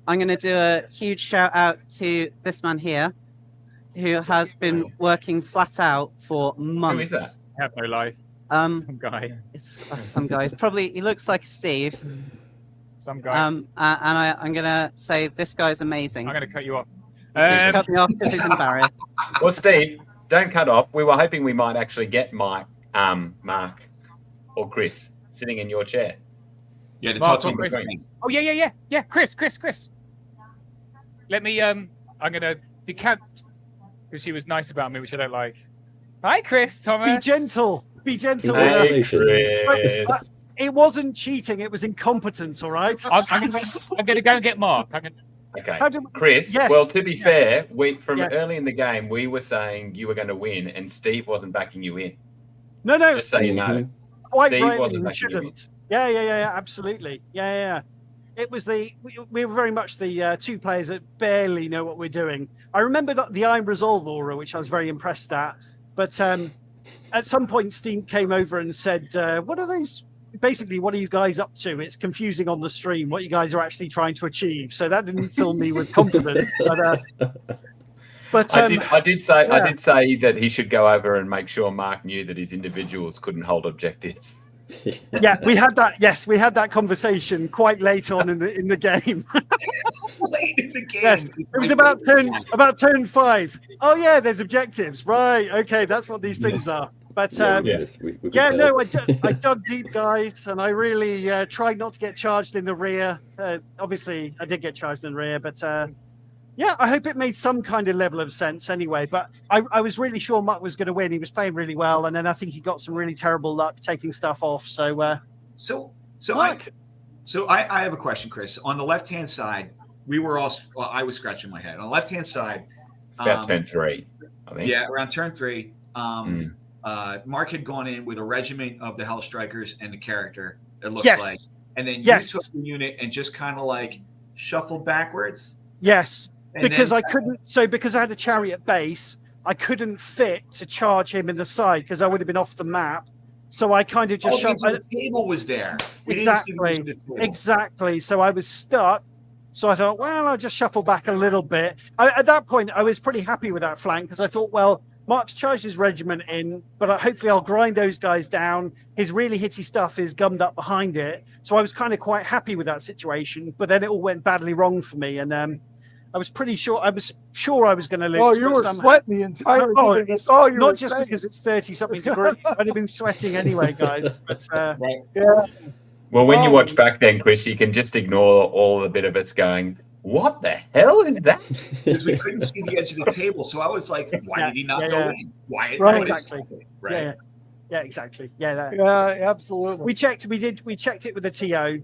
I'm going to do a huge shout out to this man here, who has been working flat out for months. that? I have no life. Some guy. It's some guys. Probably he looks like a Steve. Some guy. And I'm going to say this guy's amazing. I'm going to cut you off. He's gonna cut me off because he's embarrassed. Well, Steve, don't cut off. We were hoping we might actually get Mike, Mark, or Chris sitting in your chair. Yeah, to Mark talk to him. or Chris? between. Oh yeah. Chris. Let me. I'm going to decant because she was nice about me, which I don't like. Hi, Chris. Thomas. Be gentle. Be gentle Hey, with us. Congratulations. Chris. It wasn't cheating. It was incompetence. All right. I'm going to go and get Mark. Okay, How did- Chris. Yes. Well, to be fair, from Yes. early in the game, we were saying you were going to win, and Steve wasn't backing you in. No. Just so you know, Quite Steve rightly, wasn't we backing you in. shouldn't. Yeah, absolutely. Yeah. It was we were very much the two players that barely know what we're doing. I remember the Iron Resolve aura, which I was very impressed at. But at some point, Steve came over and said, "What are those? Basically, what are you guys up to? It's confusing on the stream what you guys are actually trying to achieve." So that didn't fill me with confidence. But I did say that he should go over and make sure Mark knew that his individuals couldn't hold objectives. yeah, we had that. Yes, we had that conversation quite late on in the game. Late in the game. Yes, it was about turn 5. Oh yeah, there's objectives. Right. Okay, that's what these things are. But I dug deep, guys, and I really tried not to get charged in the rear. Obviously, I did get charged in the rear, but yeah, I hope it made some kind of level of sense anyway. But I was really sure Mark was going to win. He was playing really well, and then I think he got some really terrible luck taking stuff off. So I have a question, Chris. On the left-hand side, I was scratching my head. On the left-hand side, it's about turn 3, I think. Yeah, around turn 3. Mark had gone in with a regiment of the Hell Strikers and the character, it looks like. And then you took the unit and just kind of like shuffled backwards. Yes. Because I had a chariot base, I couldn't fit to charge him in the side because I would have been off the map. So I kind of just the table was there. Exactly. So I was stuck. So I thought, well, I'll just shuffle back a little bit. At that point, I was pretty happy with that flank because I thought, well, Mark's charged his regiment in, but hopefully I'll grind those guys down. His really hitty stuff is gummed up behind it. So I was kind of quite happy with that situation. But then it all went badly wrong for me. And I was sure I was going to lose. Oh, you were sweating the entire time. That's all you not just because it's 30-something degrees. I'd have been sweating anyway, guys. But yeah. Well, when you watch back then, Chris, you can just ignore all the bit of us going, what the hell is that? Because we couldn't see the edge of the table. So I was like, why did he not go in? Why? Exactly. Right. Yeah, exactly. Yeah, absolutely. We checked it with the TO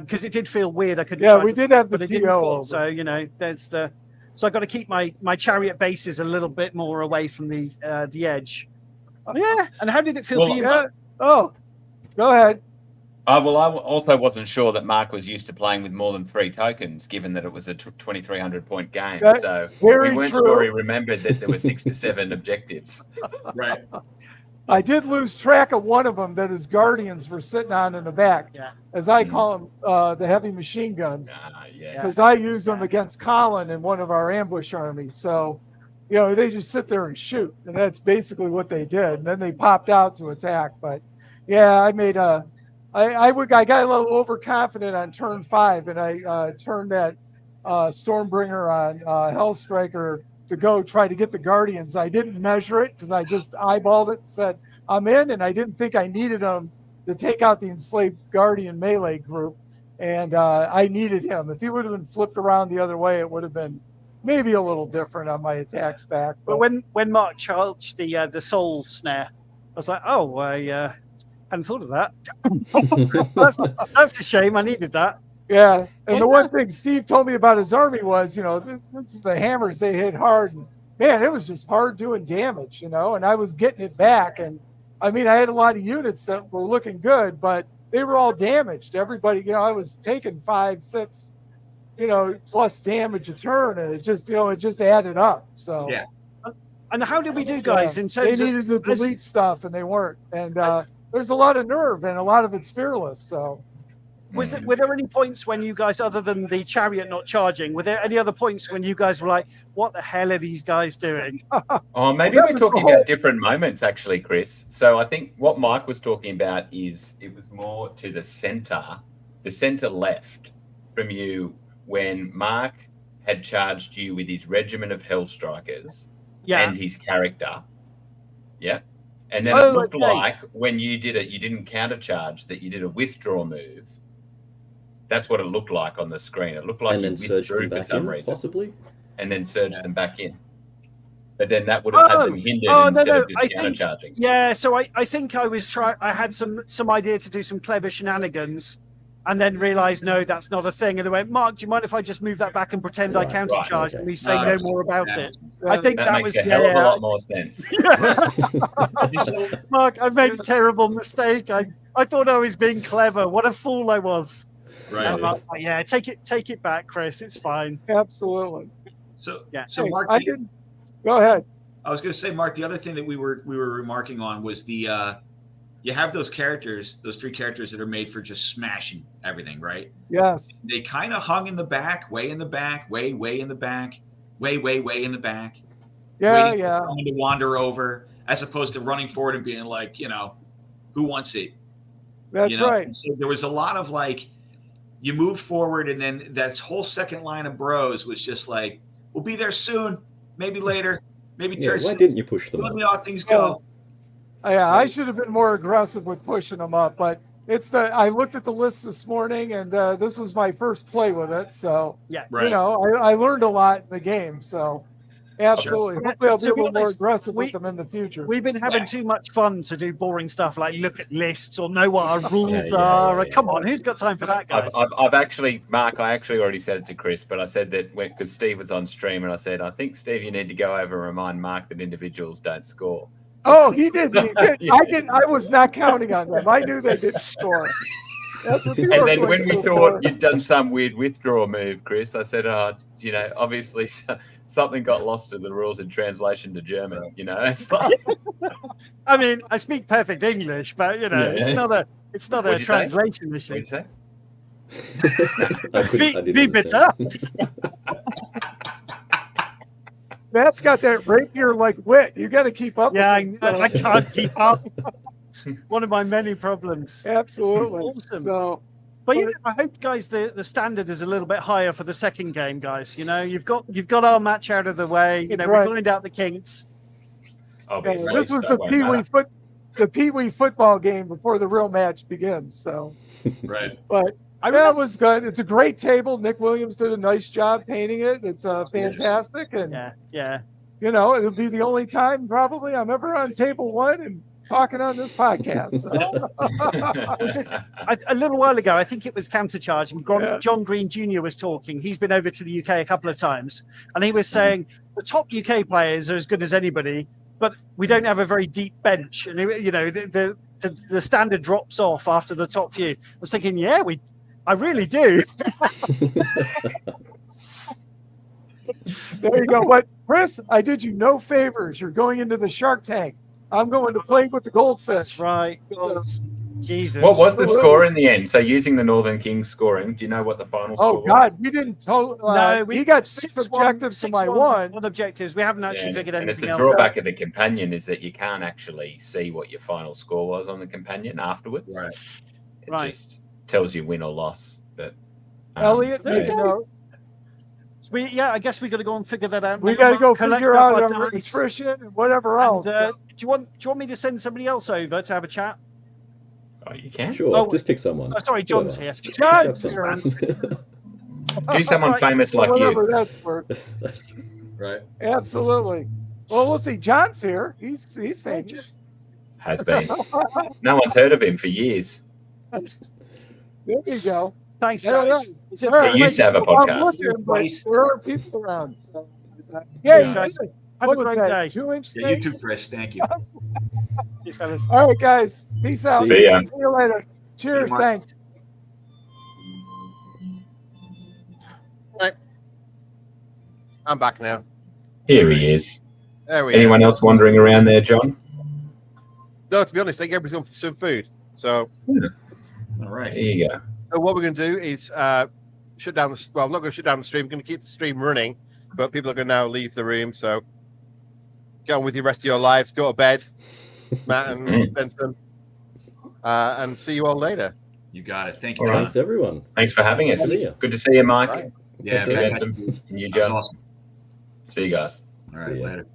because it did feel weird. I couldn't. Yeah, we did have the TO. So so I got to keep my chariot bases a little bit more away from the edge. And how did it feel for you? Oh, go ahead. Well, I also wasn't sure that Mark was used to playing with more than 3 tokens, given that it was a 2,300 point game. So we weren't sure he remembered that there were 6 to 7 objectives. Right. I did lose track of one of them that his guardians were sitting on in the back, as I call them, the heavy machine guns. Because I use them against Colin in one of our ambush armies. So, they just sit there and shoot, and that's basically what they did. And then they popped out to attack. But yeah, I made I got a little overconfident on turn 5, and I turned that Stormbringer on Hellstriker to go try to get the Guardians. I didn't measure it because I just eyeballed it and said, I'm in, and I didn't think I needed them to take out the enslaved Guardian melee group, and I needed him. If he would have been flipped around the other way, it would have been maybe a little different on my attacks back. But when Mark charged the soul snare, I was like, oh, I hadn't thought of that. That's a shame. I needed that. Yeah, and the one thing Steve told me about his army was, this is the hammers they hit hard, and man, it was just hard doing damage, and I was getting it back, and I mean, I had a lot of units that were looking good, but they were all damaged. Everybody, I was taking 5, 6, plus damage a turn, and it just added up. So yeah. And how did we do, guys? In terms they needed to delete stuff, and they weren't, and there's a lot of nerve, and a lot of it's fearless. So. Were there any points when you guys, other than the chariot not charging, were there any other points when you guys were like, what the hell are these guys doing? Maybe we're talking about different moments, actually, Chris. So I think what Mike was talking about is it was more to the center left from you when Mark had charged you with his regiment of Hellstrikers and his character. Yeah. And then it looked like when you did it, you didn't countercharge, that you did a withdraw move. That's what it looked like on the screen. It looked like you withdrew for some reason. Possibly. And then surged them back in. but then that would have had them hindered instead of just countercharging. Yeah, so I think I had some idea to do some clever shenanigans, and then realised no, that's not a thing. And they went, Mark, do you mind if I just move that back and pretend I countercharged and we say no more about it? I think that makes was a hell of a lot more sense. Mark, I made a terrible mistake. I thought I was being clever. What a fool I was. Right. And I'm like, yeah, take it back, Chris. It's fine. Absolutely. So yeah. So Mark, go ahead. I was going to say, Mark, the other thing that we were remarking on was the you have those characters, those 3 characters that are made for just smashing everything, right? Yes. They kind of hung in the back, way in the back, way in the back, way in the back. Yeah, waiting for someone to wander over, as opposed to running forward and being like, who wants it? That's right. And so there was a lot of like, you moved forward, and then that whole second line of bros was just like, we'll be there soon, maybe later, maybe Thursday. Why didn't you push them? Let me know how things go. Yeah, I should have been more aggressive with pushing them up, but I looked at the list this morning, and this was my first play with it, so yeah, right. I learned a lot in the game, so absolutely. Sure. Hopefully, I'll be a little more aggressive with them in the future. We've been having too much fun to do boring stuff like look at lists or know what our rules are. Come on, who's got time for that, guys? I've actually, Mark, I actually already said it to Chris, but I said that because Steve was on stream, and I said, I think, Steve, you need to go over and remind Mark that individuals don't score. Oh, he did. I was not counting on them. I knew they didn't score. That's what and then when we thought you'd done some weird withdraw move, Chris, I said, obviously something got lost in the rules in translation to German. It's like, I mean, I speak perfect English, but it's not a translation issue. What'd you say? Be bitter. Matt's got that rapier-like wit. You got to keep up. Yeah, I can't keep up. One of my many problems. Absolutely. Awesome. But I hope, guys, the standard is a little bit higher for the second game, guys. You've got our match out of the way. We find out the kinks. Obviously, this was the Pee-wee football game before the real match begins. So, right. But that was good. It's a great table. Nick Williams did a nice job painting it. It's fantastic, and yeah. It'll be the only time probably I'm ever on table 1 and talking on this podcast. So. A little while ago, I think it was countercharging. John Green Jr. was talking. He's been over to the UK a couple of times, and he was saying the top UK players are as good as anybody, but we don't have a very deep bench, and the standard drops off after the top few. I was thinking, I really do. There you go. But Chris, I did you no favors. You're going into the Shark Tank. I'm going to play with the goldfish. Right. Jesus. What was the score in the end? So using the Northern Kings scoring, do you know what the final score was? Oh, God, we didn't no, he got 6 objectives to my 1. Objectives. We haven't actually figured anything else out. And it's a drawback of the companion is that you can't actually see what your final score was on the companion afterwards. Right. It just tells you win or loss. But Elliot, I guess we got to go and figure that out. We got to go figure out our nutrition and whatever else. Do you want me to send somebody else over to have a chat? Oh, you can. Sure, just pick someone. Oh, sorry, John's here. John's here. Do someone famous like whatever you. That's for. Right. Absolutely. Well, we'll see. John's here. He's famous. Has been. No one's heard of him for years. There you go. Thanks, guys. He used to have a podcast. There are people around. So. Guys. Have a great day. 2-inch Yeah, you too, Chris. Thank you. Cheers, fellas. All right, guys. Peace out. See ya. See you later. Cheers. Thanks. Right. I'm back now. Here he is. There we Anyone else wandering around there, John? No, to be honest, I think everybody's on some food. So, all right. There you go. So what we're going to do is shut down the. Well, I'm not going to shut down the stream. I'm going to keep the stream running, but people are going to now leave the room. So, get on with the rest of your lives. Go to bed, Matt and Spencer, and see you all later. You got it. Thank you, John. Thanks, everyone. Thanks for having us. Good to see you, Mike. Right. Yeah, Good to see you, and you, John. Awesome. See you guys. All right, later.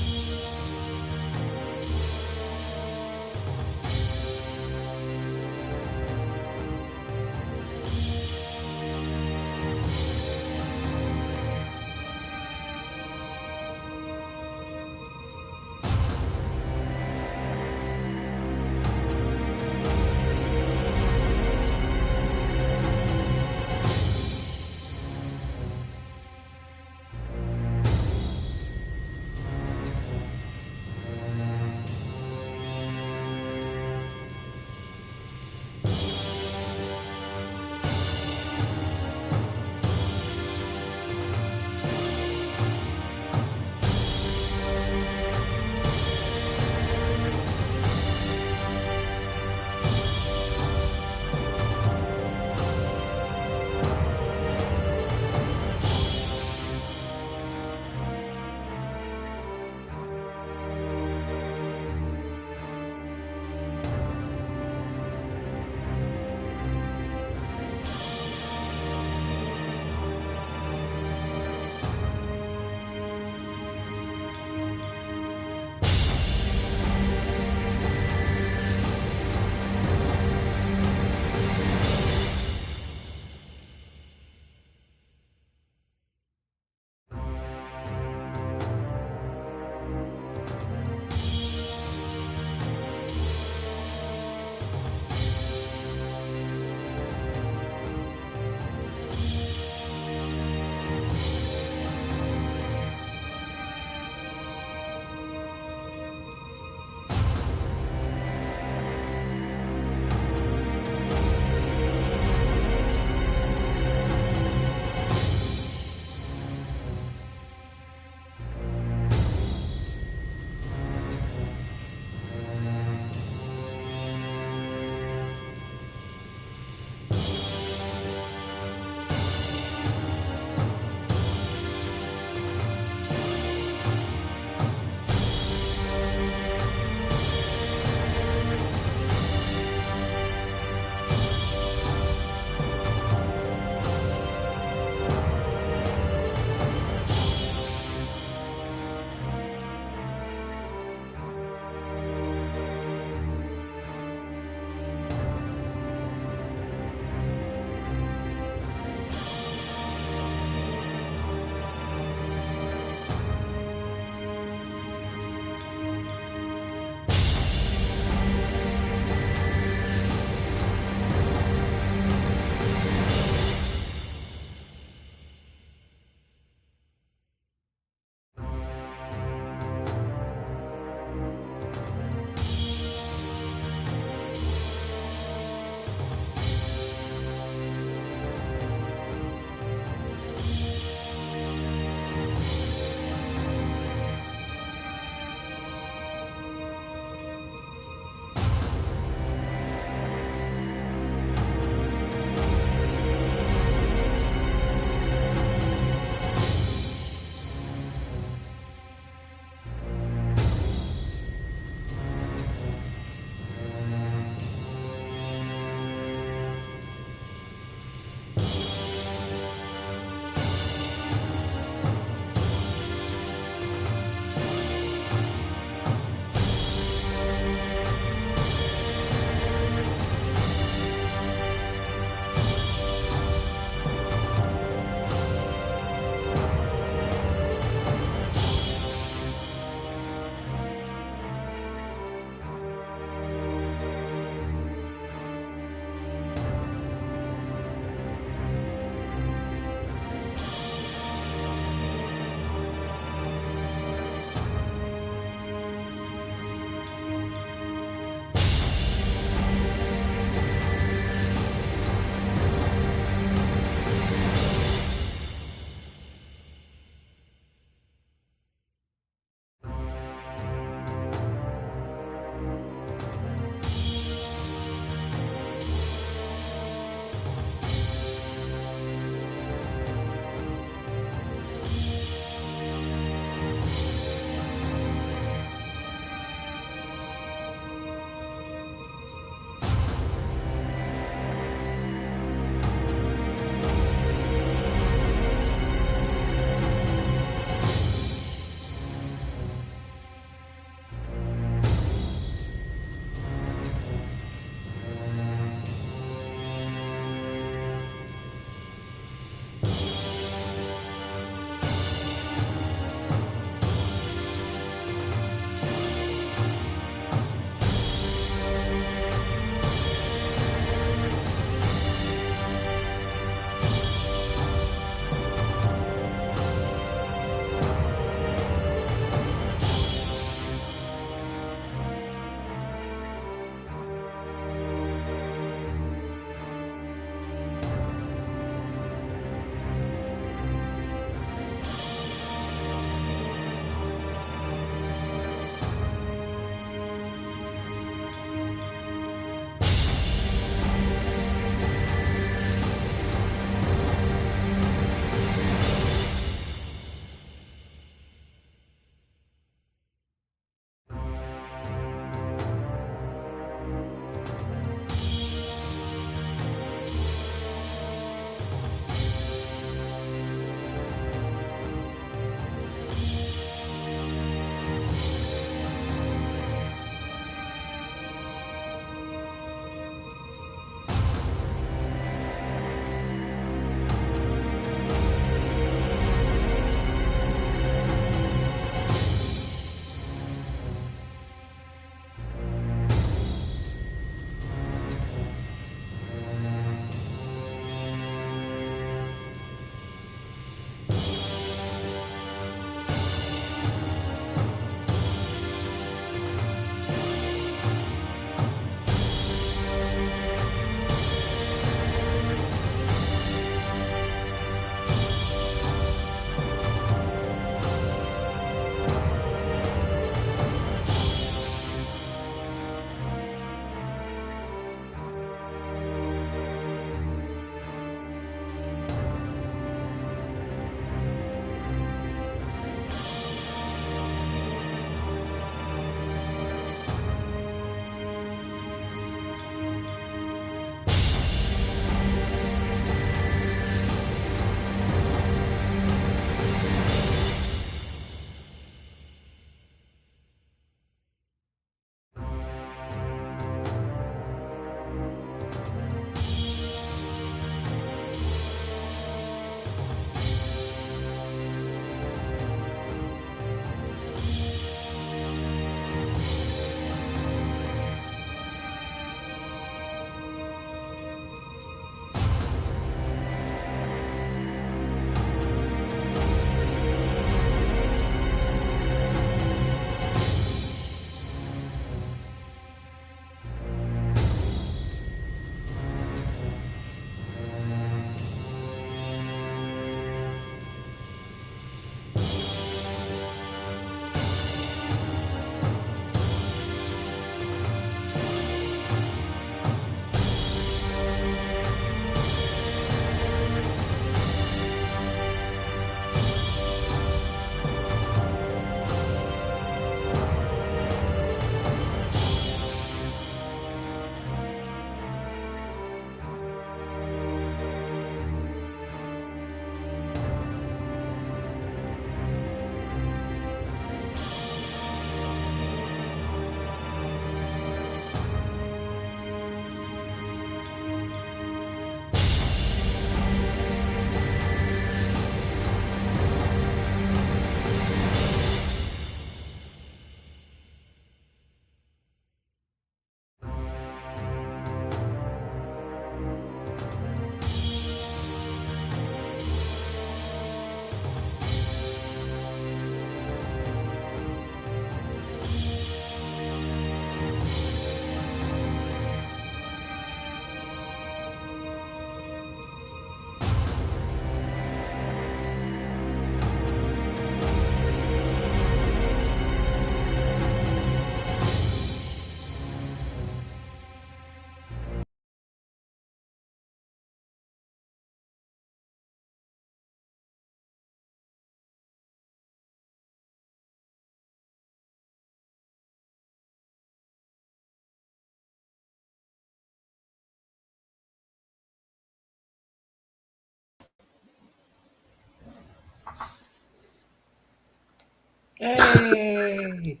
Hey.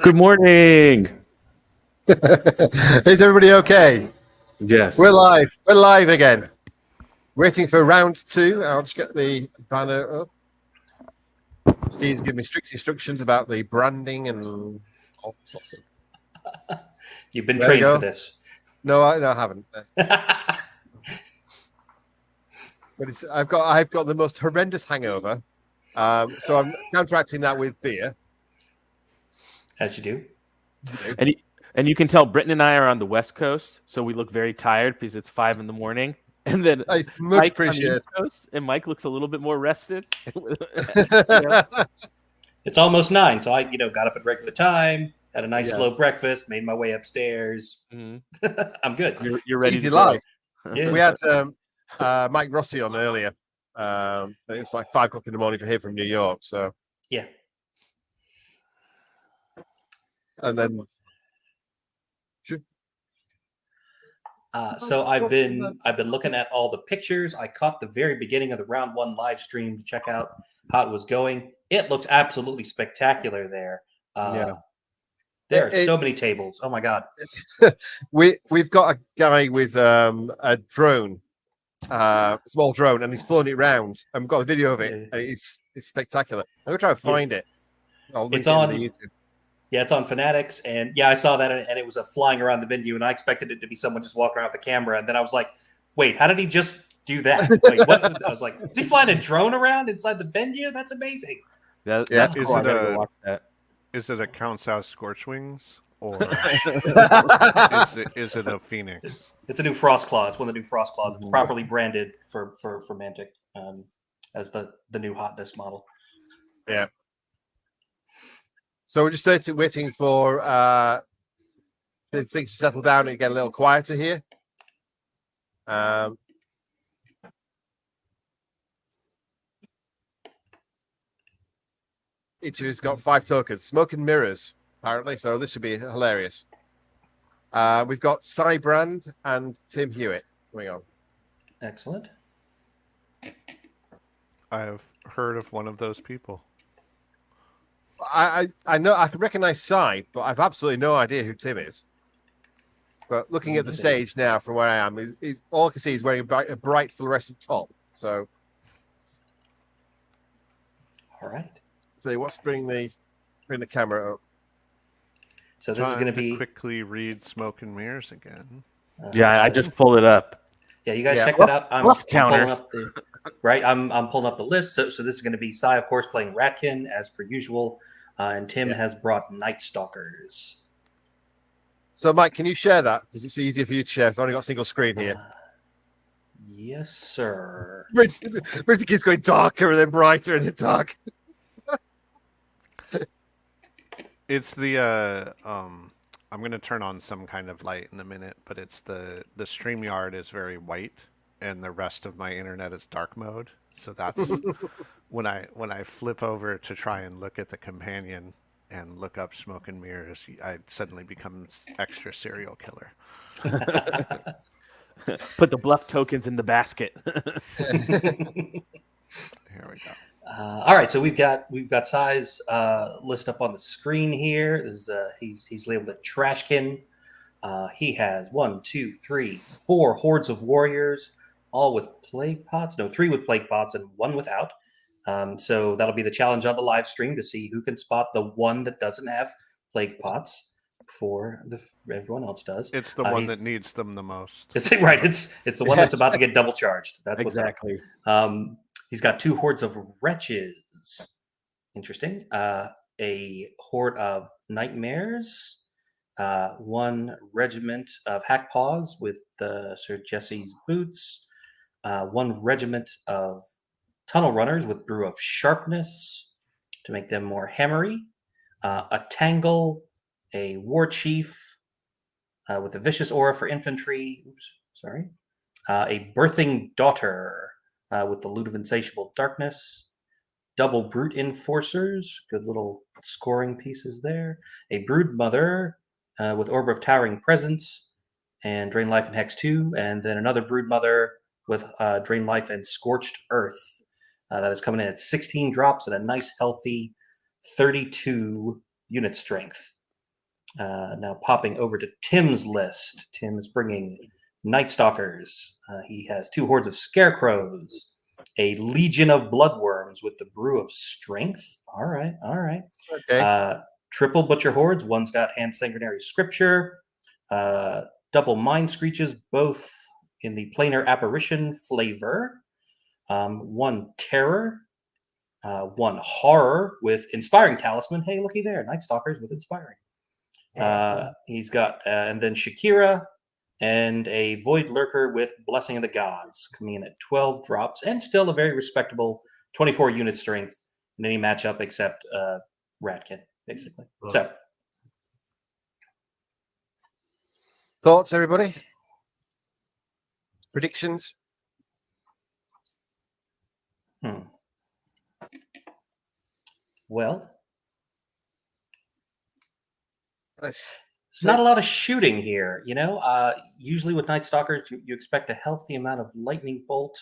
Good morning. Is everybody okay? Yes. We're live. We're live again. Waiting for round 2. I'll just get the banner up. Steve's giving me strict instructions about the branding and all sorts of. You've been trained for this. No, I haven't. But I've got the most horrendous hangover, so I'm counteracting that with beer. As you do. And you can tell Britton and I are on the West Coast, so we look very tired because it's 5 a.m. And then it's much Mike appreciated. On the East Coast, and Mike looks a little bit more rested. It's almost 9, so I got up at regular time, had a nice slow breakfast, made my way upstairs. Mm-hmm. I'm good. You're ready. Easy to life. Yeah. We had Mike Rossi on earlier. It's like 5 o'clock in the morning for him from New York. So yeah. And then. So I've been looking at all the pictures. I caught the very beginning of the round 1 live stream to check out how it was going. It looks absolutely spectacular there. There are so many tables. Oh my god. We've got a guy with a drone, small drone, and he's flown it round. And we've got a video of it. It's spectacular. I'm gonna try to find it. It's on YouTube. Yeah, it's on Fanatics, and I saw that, and it was flying around the venue, and I expected it to be someone just walking around with the camera, and then I was like, "Wait, how did he just do that?" Wait, what? I was like, "Is he flying a drone around inside the venue? That's amazing." That's cool. Is it a Count South Scorchwings, or is it a Phoenix? It's a new Frost Claw. It's one of the new Frost Claws. It's properly branded for Mantic as the new hotness model. Yeah. So we're just waiting for things to settle down and get a little quieter here. Each of us got 5 tokens. Smoke and mirrors, apparently. So this should be hilarious. We've got Cy Brand and Tim Hewitt going on. Excellent. I've heard of one of those people. I know I can recognize Cy, but I've absolutely no idea who Tim is. But looking at the stage now from where I am, he's all I can see is wearing a bright fluorescent top. So, all right. So let's bring the camera up. So this is going to be quickly read Smoke and Mirrors again. Yeah, I just pulled it up. Yeah, you guys check that out. I'm pulling up I'm pulling up the list. So this is going to be Cy, of course, playing Ratkin as per usual, and Tim has brought Night Stalkers. So, Mike, can you share that? Because it's easier for you to share. I've only got a single screen here. Yes, sir. Bridget keeps going darker and then brighter and then dark. It's the I'm going to turn on some kind of light in a minute, but it's the StreamYard is very white and the rest of my internet is dark mode. So that's when I flip over to try and look at the companion and look up Smoke and Mirrors, I suddenly become extra serial killer. Put the bluff tokens in the basket. Here we go. All right, so we've got Cy's list up on the screen here. He's labeled a Trashkin. He has 1, 2, 3, 4 hordes of warriors, all with plague pots. No, 3 with plague pots and 1 without. So that'll be the challenge on the live stream to see who can spot the one that doesn't have plague pots before everyone else does. It's the one that needs them the most. It's right. It's the one that's about to get double charged. That's exactly. He's got 2 hordes of wretches. Interesting. A horde of nightmares. 1 regiment of hackpaws with Sir Jesse's boots. 1 regiment of tunnel runners with brew of sharpness to make them more hammery. A tangle, a war chief with a vicious aura for infantry. A birthing daughter with the loot of insatiable darkness. Double brute enforcers, good little scoring pieces there. A brood mother with orb of towering presence and drain life and hex 2, and then another brood mother with drain life and scorched earth. That is coming in at 16 drops and a nice, healthy 32 unit strength. Now popping over to Tim's list. Tim is bringing Night Stalkers. He has 2 hordes of scarecrows, a legion of bloodworms with the brew of strength. All right. Okay. Triple butcher hordes. One's got hand sanguinary scripture. Double mind screeches, both in the planar apparition flavor. 1 terror. 1 horror with inspiring talisman. Hey, looky there, Night Stalkers with inspiring. He's got and then Shakira and a Void Lurker with Blessing of the Gods, coming in at 12 drops and still a very respectable 24 unit strength in any matchup except Ratkin, basically. Right. So, Thoughts, everybody? Predictions? Well, Let's there's not a lot of shooting here, you know. Usually with Night Stalkers, you expect a healthy amount of lightning bolt.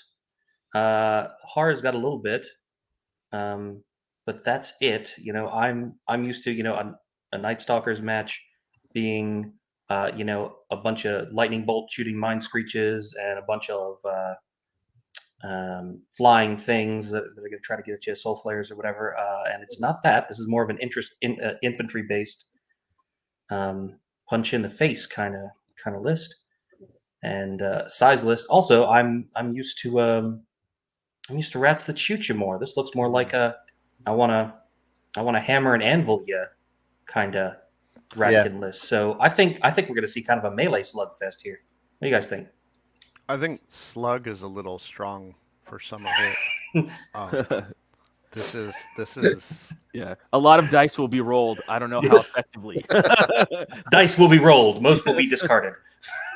Horror's got a little bit, but that's it. You know, I'm used to, you know, a Night Stalkers match being, you know, a bunch of lightning bolt shooting mind screeches and a bunch of flying things that are going to try to get at you, soul flares or whatever. And it's not that. This is more of an infantry based punch in the face kind of list and size list. Also, I'm used to rats that shoot you more. This looks more like a I want to hammer and anvil you kind of ratkin list. So I think we're going to see kind of a melee slugfest here. What do you guys think? I think slug is a little strong for some of it. This is yeah. A lot of dice will be rolled. I don't know how effectively. Dice will be rolled. Most will be discarded.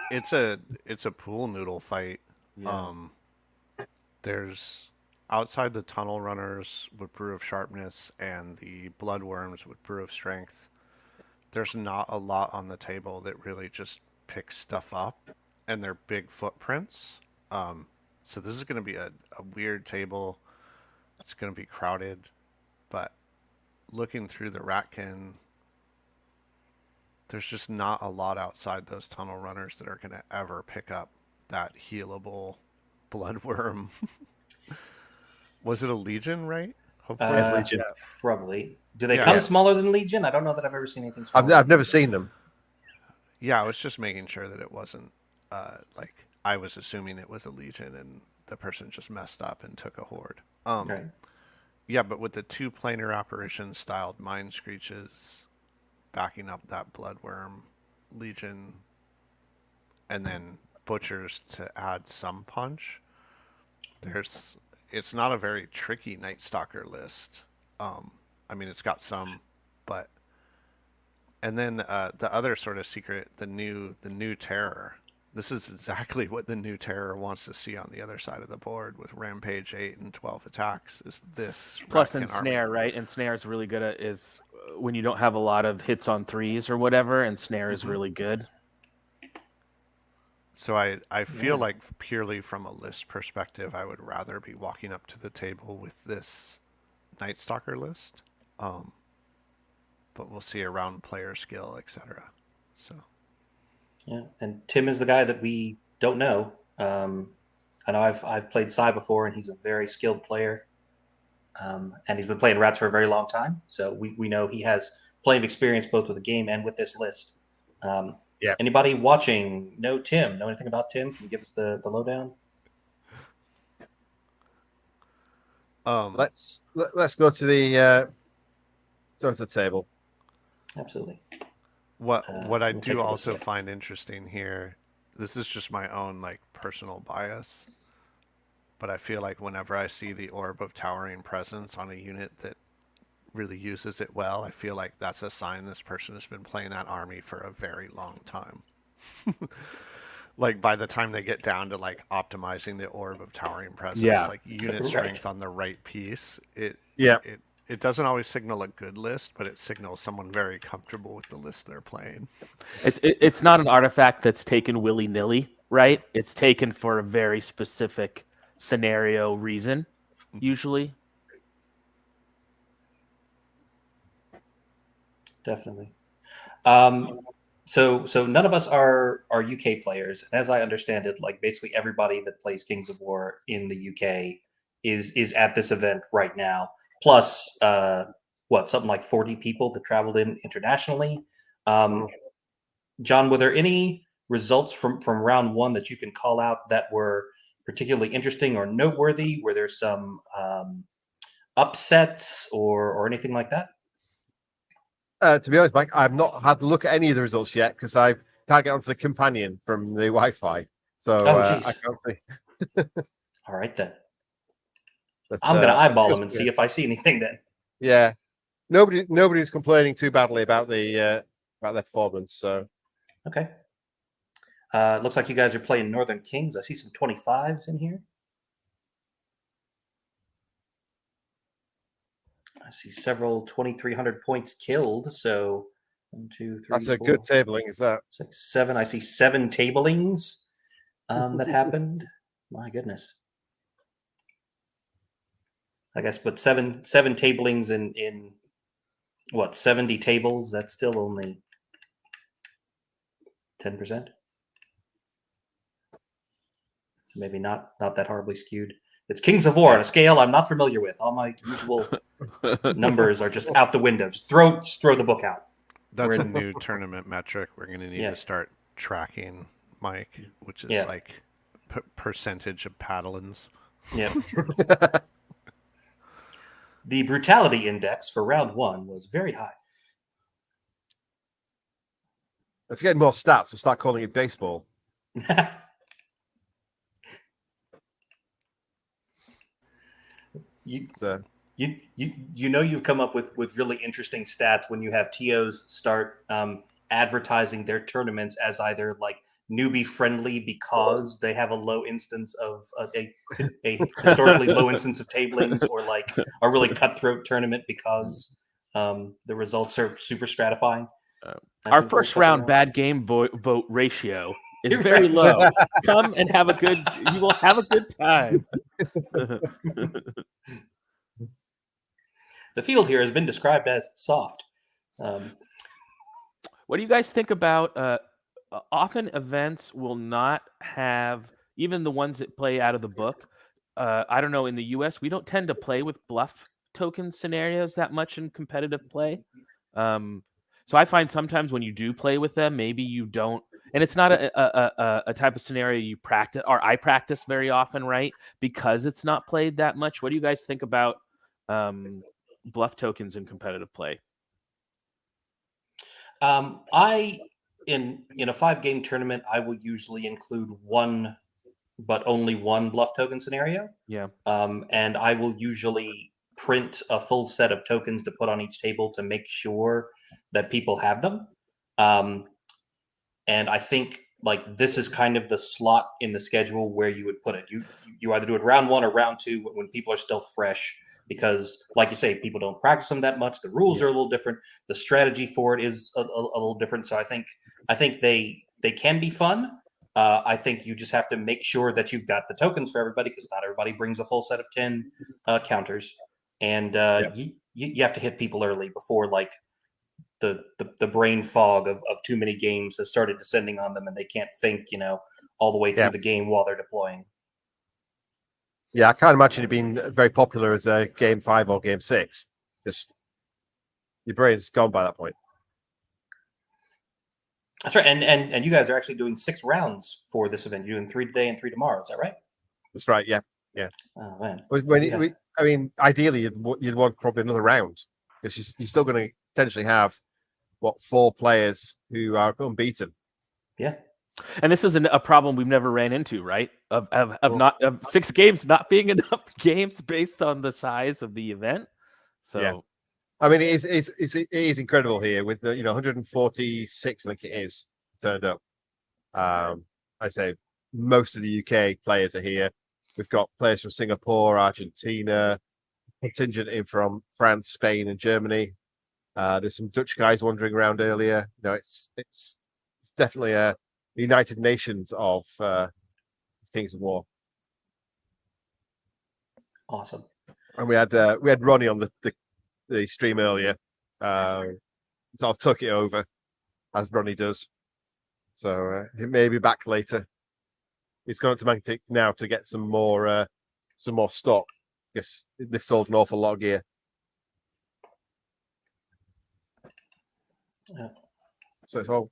It's a pool noodle fight. Yeah. There's outside the tunnel runners with brew of sharpness and the bloodworms with brew of strength. There's not a lot on the table that really just picks stuff up, and they're big footprints. So this is going to be a weird table. It's going to be crowded, but looking through the Ratkin, there's just not a lot outside those tunnel runners that are going to ever pick up that healable bloodworm. Was it a Legion, right? Hopefully it's Legion. Probably. Do they come smaller than Legion? I don't know that I've ever seen anything smaller. I've never seen them. Yeah, I was just making sure that it wasn't like I was assuming it was a Legion and the person just messed up and took a horde. Right. Yeah, but with the 2 planar apparition styled mind screeches backing up that bloodworm Legion and then butchers to add some punch, it's not a very tricky Night Stalker list. I mean, it's got some, but and then the other sort of secret, the new terror. This is exactly what the new terror wants to see on the other side of the board with Rampage 8 and 12 attacks. Is this plus in snare, right? And snare is really good at is when you don't have a lot of hits on 3s or whatever, and snare is really good. So I feel like purely from a list perspective, I would rather be walking up to the table with this Night Stalker list. But we'll see around player skill, etc. So. Yeah, and Tim is the guy that we don't know. I know I've played Psy before, and he's a very skilled player. And he's been playing Rats for a very long time, so we know he has plenty of experience both with the game and with this list. Anybody watching know Tim? Know anything about Tim? Can you give us the lowdown? Let's go to the table. Absolutely. What I do also find interesting here, this is just my own like personal bias, but I feel like whenever I see the Orb of Towering Presence on a unit that really uses it well, I feel like that's a sign this person has been playing that army for a very long time. Like by the time they get down to like optimizing the Orb of Towering Presence, like unit strength on the right piece, it doesn't always signal a good list, but it signals someone very comfortable with the list they're playing. It's not an artifact that's taken willy-nilly, right? It's taken for a very specific scenario reason. usually. Definitely. So none of us are UK players, and as I understand it, like basically everybody that plays Kings of War in the UK is at this event right now. Plus, something like 40 people that traveled in internationally. John, were there any results from round one that you can call out that were particularly interesting or noteworthy? Were there some upsets or anything like that? To be honest, Mike, I've not had to look at any of the results yet because I can't get onto the companion from the Wi-Fi, so I can't see. All right then. I'm going to eyeball them and see if I see anything then. Yeah, nobody's complaining too badly about their performance. So okay. Looks like you guys are playing Northern Kings. I see some 25s in here. I see several 2,300 points killed. So 1, 2, 3. That's a 4, good tabling. Is that 6, 7? I see 7 tablings that happened. My goodness. I guess, but seven tablings in what, 70 tables? That's still only 10%. So maybe not that horribly skewed. It's Kings of War on a scale I'm not familiar with. All my usual numbers are just out the window. Just throw the book out. That's a new tournament metric. We're going to need to start tracking, Mike, which is like percentage of paddlings. Yeah. The brutality index for round one was very high. If you're getting more stats, I'll start calling it baseball. You know you've come up with really interesting stats when you have TOs start advertising their tournaments as either like newbie friendly because they have a low instance of a historically low instance of tablings, or like a really cutthroat tournament because the results are super stratifying. Our first round bad game vote ratio is very low. Come and have you will have a good time. The field here has been described as soft. What do you guys think about often events will not have, even the ones that play out of the book. I don't know, in the US, we don't tend to play with bluff token scenarios that much in competitive play. So I find sometimes when you do play with them, maybe you don't, and it's not a type of scenario you practice, or I practice very often, right? Because it's not played that much. What do you guys think about bluff tokens in competitive play? In a 5-game tournament, I will usually include one, but only one bluff token scenario. Yeah. And I will usually print a full set of tokens to put on each table to make sure that people have them. And I think like this is kind of the slot in the schedule where you would put it. You either do it round 1 or round 2 when people are still fresh, because like you say, people don't practice them that much. The rules are a little different. The strategy for it is a little different. So I think they can be fun. I think you just have to make sure that you've got the tokens for everybody, because not everybody brings a full set of 10 counters, and you have to hit people early before like the brain fog of too many games has started descending on them, and they can't think all the way through the game while they're deploying. Yeah, I can't imagine it being very popular as a game 5 or game 6. Just your brain's gone by that point. That's right, and you guys are actually doing 6 rounds for this event. You're doing 3 today and 3 tomorrow. Is that right? That's right. Yeah. Oh man. I mean, ideally, you'd want probably another round, because you're still going to potentially have 4 players who are unbeaten. Yeah. And this is a problem we've never ran into, right? Of 6 games not being enough games based on the size of the event. So, yeah. I mean, it is incredible here with the 146, I think it is, turned up. I say most of the UK players are here. We've got players from Singapore, Argentina, contingent in from France, Spain, and Germany. There's some Dutch guys wandering around earlier. It's definitely a United Nations of Kings of War. Awesome. And we had Ronnie on the stream earlier. So I've took it over as Ronnie does. So he may be back later. He's gone up to Mantic now to get some more stock. Yes, they've sold an awful lot of gear. Yeah. So it's all.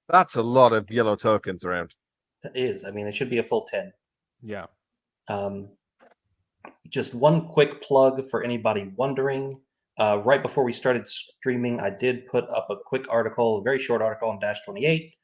That's a lot of yellow tokens around. That is. I mean, it should be a full 10. Yeah. Just one quick plug for anybody wondering. Right before we started streaming, I did put up a quick article, a very short article on Dash 28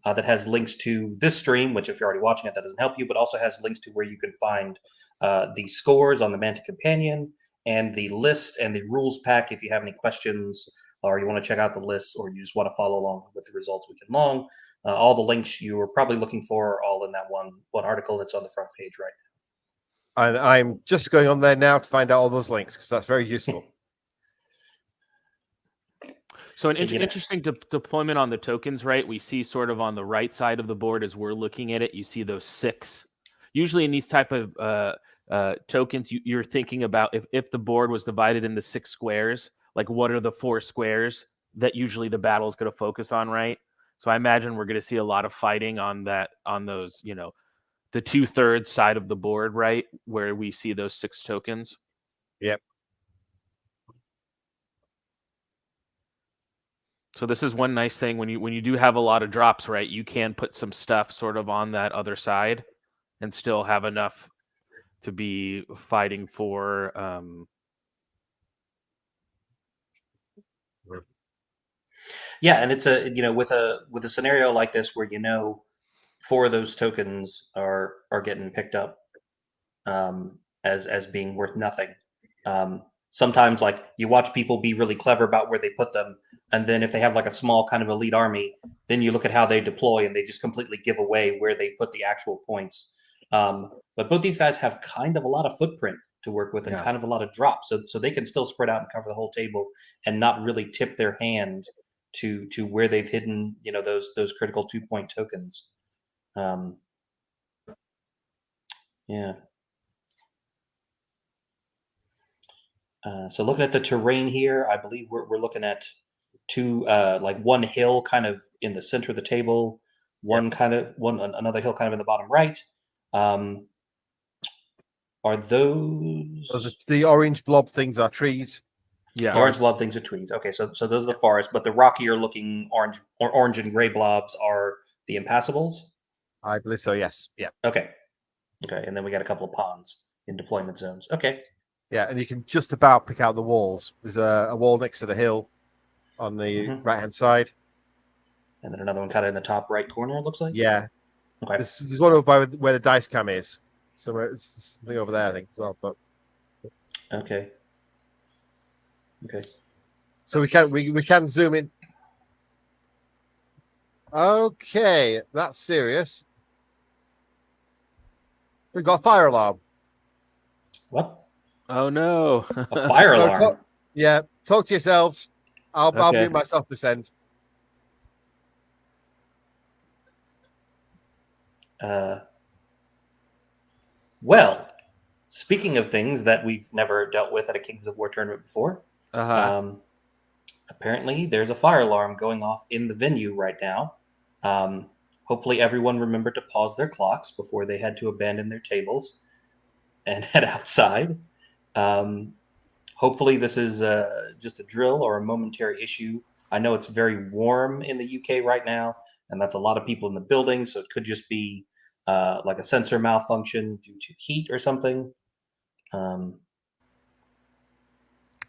that has links to this stream, which if you're already watching it, that doesn't help you, but also has links to where you can find the scores on the Mantic Companion and the list and the rules pack if you have any questions or you want to check out the lists or you just want to follow along with the results weekend long. All the links you were probably looking for are all in that one article that's on the front page right now. And I'm just going on there now to find out all those links because that's very useful. So an interesting deployment on the tokens, right? We see sort of on the right side of the board as we're looking at it, you see those 6. Usually in these type of tokens, you're thinking about if the board was divided into 6 squares, like what are the 4 squares that usually the battle is going to focus on, right? So I imagine we're going to see a lot of fighting on those, the 2/3 side of the board, right? Where we see those 6 tokens. Yep. So this is one nice thing when you do have a lot of drops, right? You can put some stuff sort of on that other side and still have enough to be fighting for. Yeah, and it's with a scenario like this where 4 of those tokens are getting picked up as being worth nothing. Sometimes like you watch people be really clever about where they put them, and then if they have like a small kind of elite army, then you look at how they deploy and they just completely give away where they put the actual points. But both these guys have kind of a lot of footprint to work with and kind of a lot of drops, so they can still spread out and cover the whole table and not really tip their hand to where they've hidden those critical 2-point tokens. Yeah. So looking at the terrain here, I believe we're looking at 2 like one hill kind of in the center of the table, another hill kind of in the bottom right. Are those the orange blob things are trees? Yeah, orange blob things are trees. Okay, so those are the forests, but the rockier looking orange and gray blobs are the impassable. I believe so. Yes. Yeah. Okay, and then we got a couple of ponds in deployment zones. Okay. Yeah, and you can just about pick out the walls. There's a wall next to the hill on the right-hand side. And then another one kind of in the top right corner, it looks like? Yeah. Okay. There's one over by where the dice cam is. So it's something over there, I think, as well. But Okay. So we can zoom in. Okay, that's serious. We've got a fire alarm. What? Oh no! A fire alarm. Talk to yourselves. I'll mute myself this end. Well, speaking of things that we've never dealt with at a Kings of War tournament before, apparently there's a fire alarm going off in the venue right now. Hopefully everyone remembered to pause their clocks before they had to abandon their tables and head outside. Hopefully this is just a drill or a momentary issue. I know it's very warm in the UK right now, and that's a lot of people in the building, so it could just be like a sensor malfunction due to heat or something.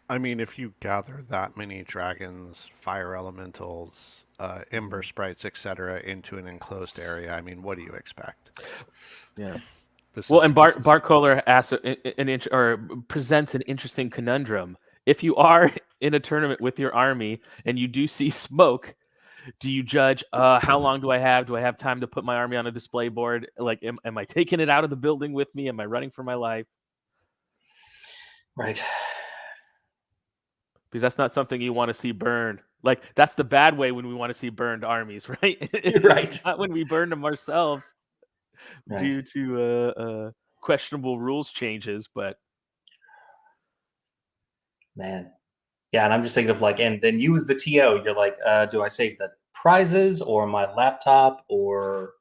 I mean, if you gather that many dragons, fire elementals, ember sprites, etc., into an enclosed area, I mean, what do you expect? Yeah. Bart Kohler asks presents an interesting conundrum. If you are in a tournament with your army and you do see smoke, do you judge how long do I have? Do I have time to put my army on a display board? Like, am I taking it out of the building with me? Am I running for my life? Right. Because that's not something you want to see burned. Like, that's the bad way when we want to see burned armies, right? Right. Not when we burn them ourselves. due to questionable rules changes. But man, yeah, and I'm just thinking of like, and then you as the TO, you're like, do I save the prizes or my laptop or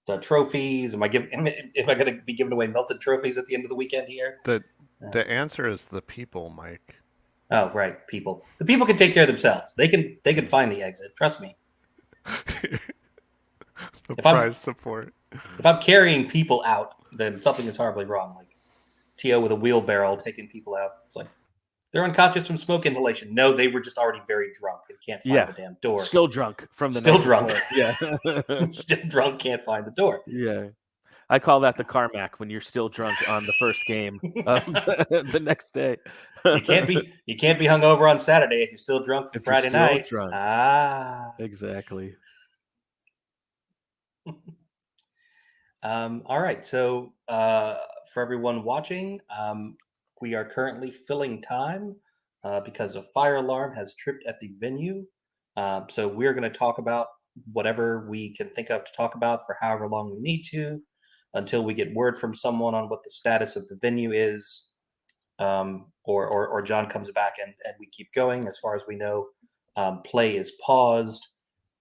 the trophies? Am I going to be giving away melted trophies at the end of the weekend here? The answer is the people, Mike. Oh, right, people. The people can take care of themselves. They can find the exit. Trust me. Prize support. If I'm carrying people out, then something is horribly wrong. Like TO with a wheelbarrow taking people out. It's like they're unconscious from smoke inhalation. No, they were just already very drunk and can't find the damn door. Still drunk from the still night drunk. before. Yeah, still drunk, can't find the door. Yeah. I call that the Carmack when you're still drunk on the first game the next day. You can't be hungover on Saturday if you're still drunk for Friday night. Drunk. Ah, exactly. All right. So for everyone watching, we are currently filling time because a fire alarm has tripped at the venue. So we're going to talk about whatever we can think of to talk about for however long we need to, until we get word from someone on what the status of the venue is, or John comes back and we keep going. As far as we know, play is paused,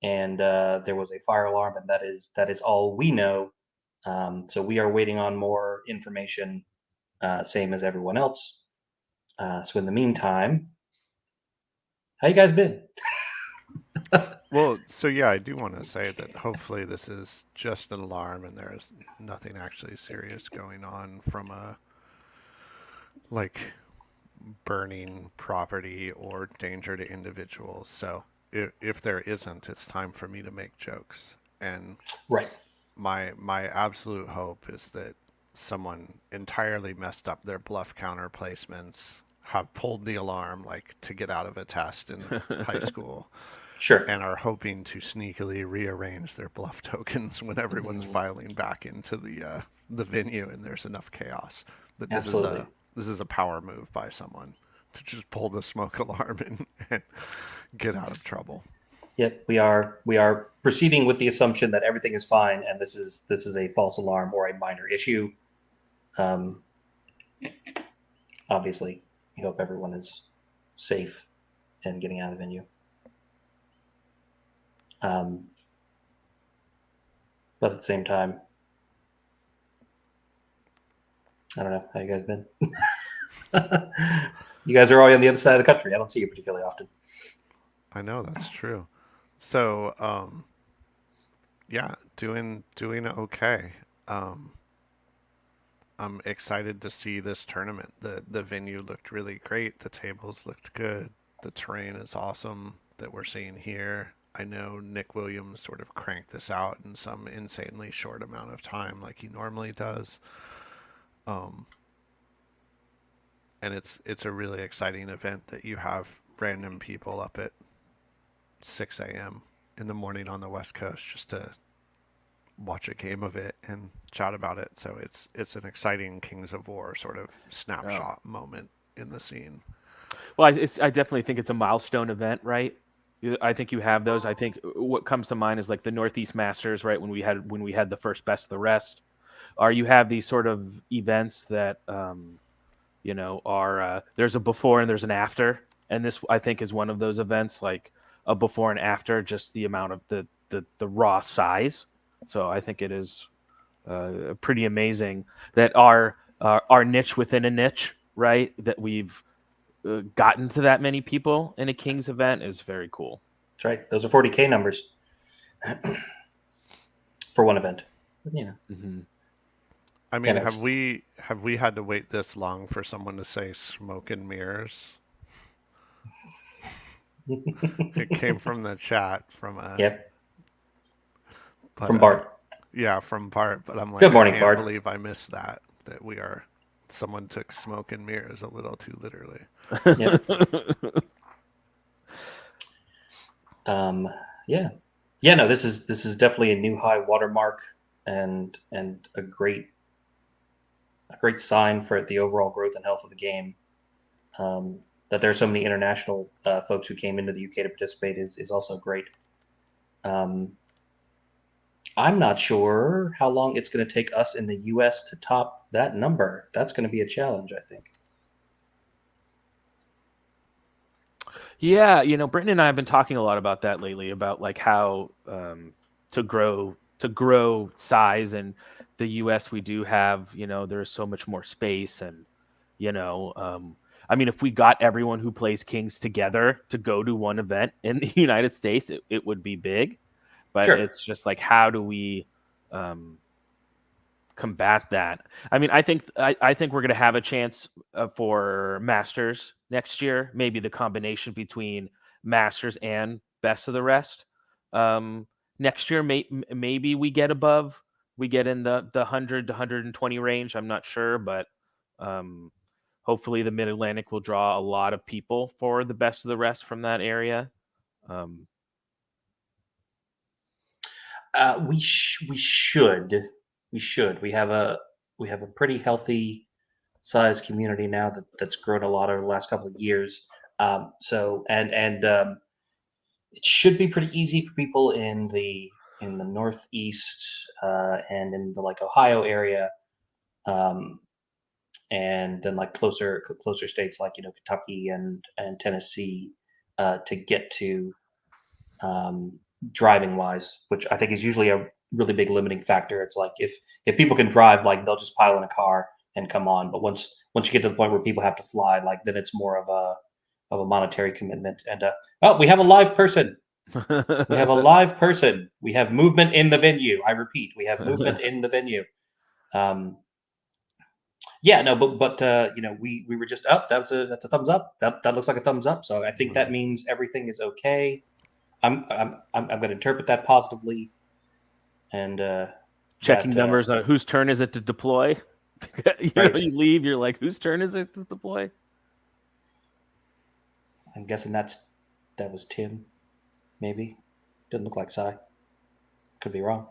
and there was a fire alarm, and that is all we know. So we are waiting on more information, same as everyone else. So in the meantime, how you guys been? Well, so yeah, I do want to say that hopefully this is just an alarm and there is nothing actually serious going on from a burning property or danger to individuals. So if there isn't, it's time for me to make jokes. And right, my absolute hope is that someone entirely messed up their bluff counter placements, have pulled the alarm to get out of a test in high school. Sure. And are hoping to sneakily rearrange their bluff tokens when everyone's filing back into the venue and there's enough chaos. That this is a power move by someone to just pull the smoke alarm and get out of trouble. Yep, we are proceeding with the assumption that everything is fine, and this is a false alarm or a minor issue. Obviously, we hope everyone is safe and getting out of the venue. But at the same time, I don't know how you guys been. You guys are all on the other side of the country. I don't see you particularly often. I know, that's true. So, yeah, doing okay. I'm excited to see this tournament. The venue looked really great. The tables looked good. The terrain is awesome that we're seeing here. I know Nick Williams sort of cranked this out in some insanely short amount of time like he normally does. And it's a really exciting event that you have random people up at 6 a.m. in the morning on the West Coast just to watch a game of it and chat about it. So it's an exciting Kings of War sort of snapshot moment in the scene. Well, I definitely think it's a milestone event, right? I think you have those. I think what comes to mind is the Northeast Masters, right? When we had the first best of the rest, or you have these sort of events that are there's a before and there's an after, and this I think is one of those events, like a before and after, just the amount of the raw size. So I think it is pretty amazing that our niche within a niche, right? That we've gotten to that many people in a Kings event is very cool. That's right. Those are 40K numbers for one event. Yeah. Mm-hmm. I mean, have we had to wait this long for someone to say smoke and mirrors? It came from the chat from yep. But, from Bart. Yeah, from Bart. But I'm like, good morning, I can't Bart. believe I missed that we are. Someone took smoke and mirrors a little too literally. Yep. Yeah. No, this is definitely a new high watermark and a great sign for the overall growth and health of the game. That there are so many international folks who came into the UK to participate is also great. I'm not sure how long it's going to take us in the U.S. to top that number. That's going to be a challenge, I think. Yeah, Britton and I have been talking a lot about that lately, about like how to grow size. In the U.S. we do have, there's so much more space, and I mean, if we got everyone who plays Kings together to go to one event in the United States, it would be big. But Sure. It's just like, how do we combat that? I mean, I think we're going to have a chance for Masters next year. Maybe the combination between Masters and Best of the Rest. Next year, maybe we get in the 100 to 120 range. I'm not sure, but hopefully the Mid Atlantic will draw a lot of people for the Best of the Rest from that area. We should. We have a pretty healthy size community now that's grown a lot over the last couple of years. It should be pretty easy for people in the Northeast and in the like Ohio area, and then like closer states like Kentucky and Tennessee to get to driving wise, which I think is usually a really big limiting factor. It's like if people can drive, like they'll just pile in a car and come on. But once you get to the point where people have to fly, like then it's more of a monetary commitment. And we have a live person. We have a live person. We have movement in the venue. I repeat, we have movement in the venue. Yeah, no, but we were just up. That's a thumbs up. That looks like a thumbs up. So I think that means everything is okay. I'm going to interpret that positively. And checking numbers on whose turn is it to deploy. You leave. You're like, whose turn is it to deploy? I'm guessing that was Tim. Maybe didn't look like Sai. Could be wrong.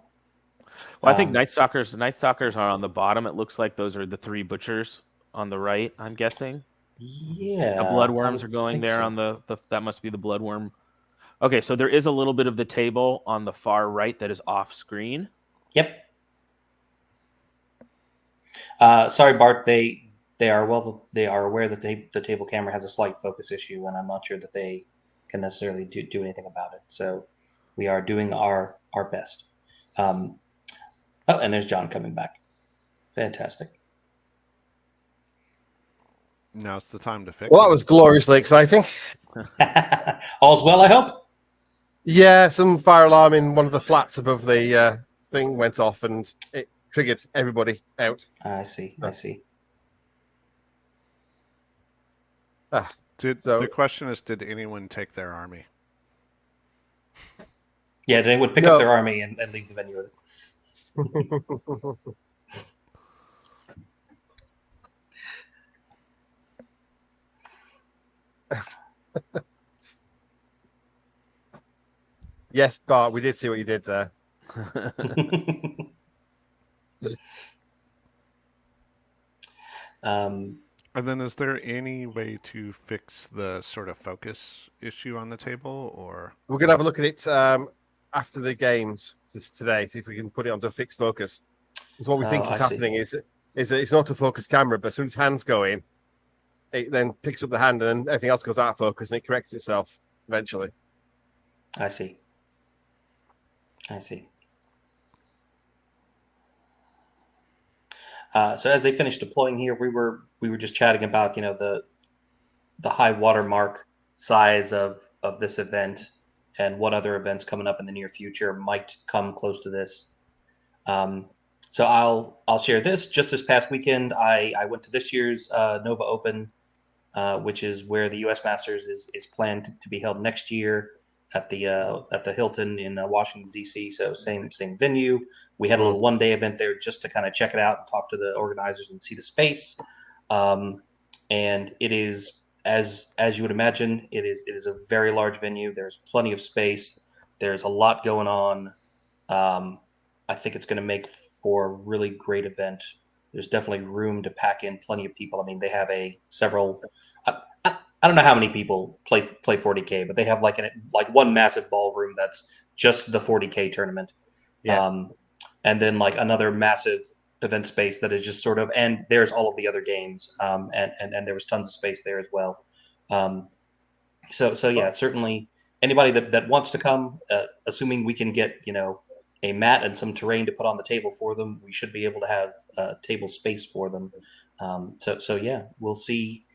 Well, I think Night Stalkers are on the bottom. It looks like those are the 3 butchers on the right. I'm guessing. Yeah. The bloodworms are going there on the that must be the bloodworm. Okay, so there is a little bit of the table on the far right that is off screen. Yep. Sorry, Bart. They are aware that the table camera has a slight focus issue, and I'm not sure that they can necessarily do anything about it. So we are doing our best. And there's John coming back. Fantastic. Now's the time to fix. Well, that was gloriously exciting. All's well, I hope. Yeah, some fire alarm in one of the flats above the thing went off, and it triggered everybody out. I see. The question is, did anyone take their army? Yeah, did anyone pick up their army and leave the venue with it? Yes, Bart, we did see what you did there. And then is there any way to fix the sort of focus issue on the table, or? We're going to have a look at it after the games today, see if we can put it onto fixed focus. Because what we think is happening is it's an autofocus camera, but as soon as hands go in, it then picks up the hand and everything else goes out of focus and it corrects itself eventually. I see. So as they finished deploying here, we were just chatting about the high watermark size of this event and what other events coming up in the near future might come close to this. So I'll share this. Just this past weekend, I went to this year's Nova Open, which is where the U.S. Masters is planned to be held next year at the Hilton in Washington, D.C. So same venue. We had a little one-day event there just to kind of check it out and talk to the organizers and see the space. And it is, as you would imagine, it is a very large venue. There's plenty of space. There's a lot going on. I think it's going to make for a really great event. There's definitely room to pack in plenty of people. I mean, they have several. I don't know how many people play 40K, but they have like one massive ballroom that's just the 40K tournament. And then like another massive event space that is just sort of, and there's all of the other games, and there was tons of space there as well. So yeah, certainly anybody that wants to come, assuming we can get a mat and some terrain to put on the table for them, we should be able to have table space for them. So yeah, we'll see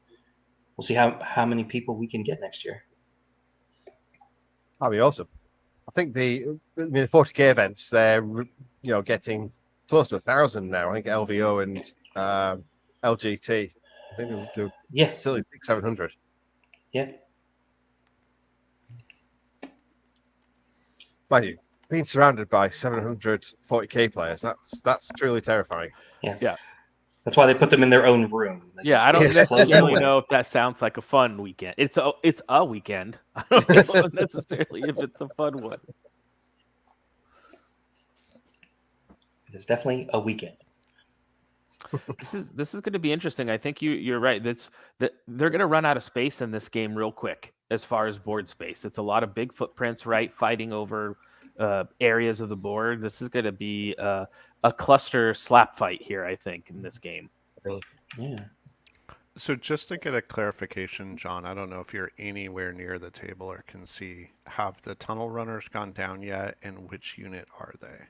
how many people we can get next year. That'd be awesome. I think the 40K events, they're getting close to 1,000 now. I think LVO and LGT, I think they're still 600-700. Yeah. Mind you, being surrounded by 700 40K players, that's truly terrifying. Yeah. That's why they put them in their own room. Yeah, I don't necessarily know if that sounds like a fun weekend. It's a weekend. I don't know necessarily if it's a fun one. It is definitely a weekend. This is going to be interesting. I think you're right. They're going to run out of space in this game real quick as far as board space. It's a lot of big footprints, right? Fighting over areas of the board. This is going to be a cluster slap fight here, I think, in this game. Yeah. So just to get a clarification, John, I don't know if you're anywhere near the table or can see, have the tunnel runners gone down yet, and which unit are they?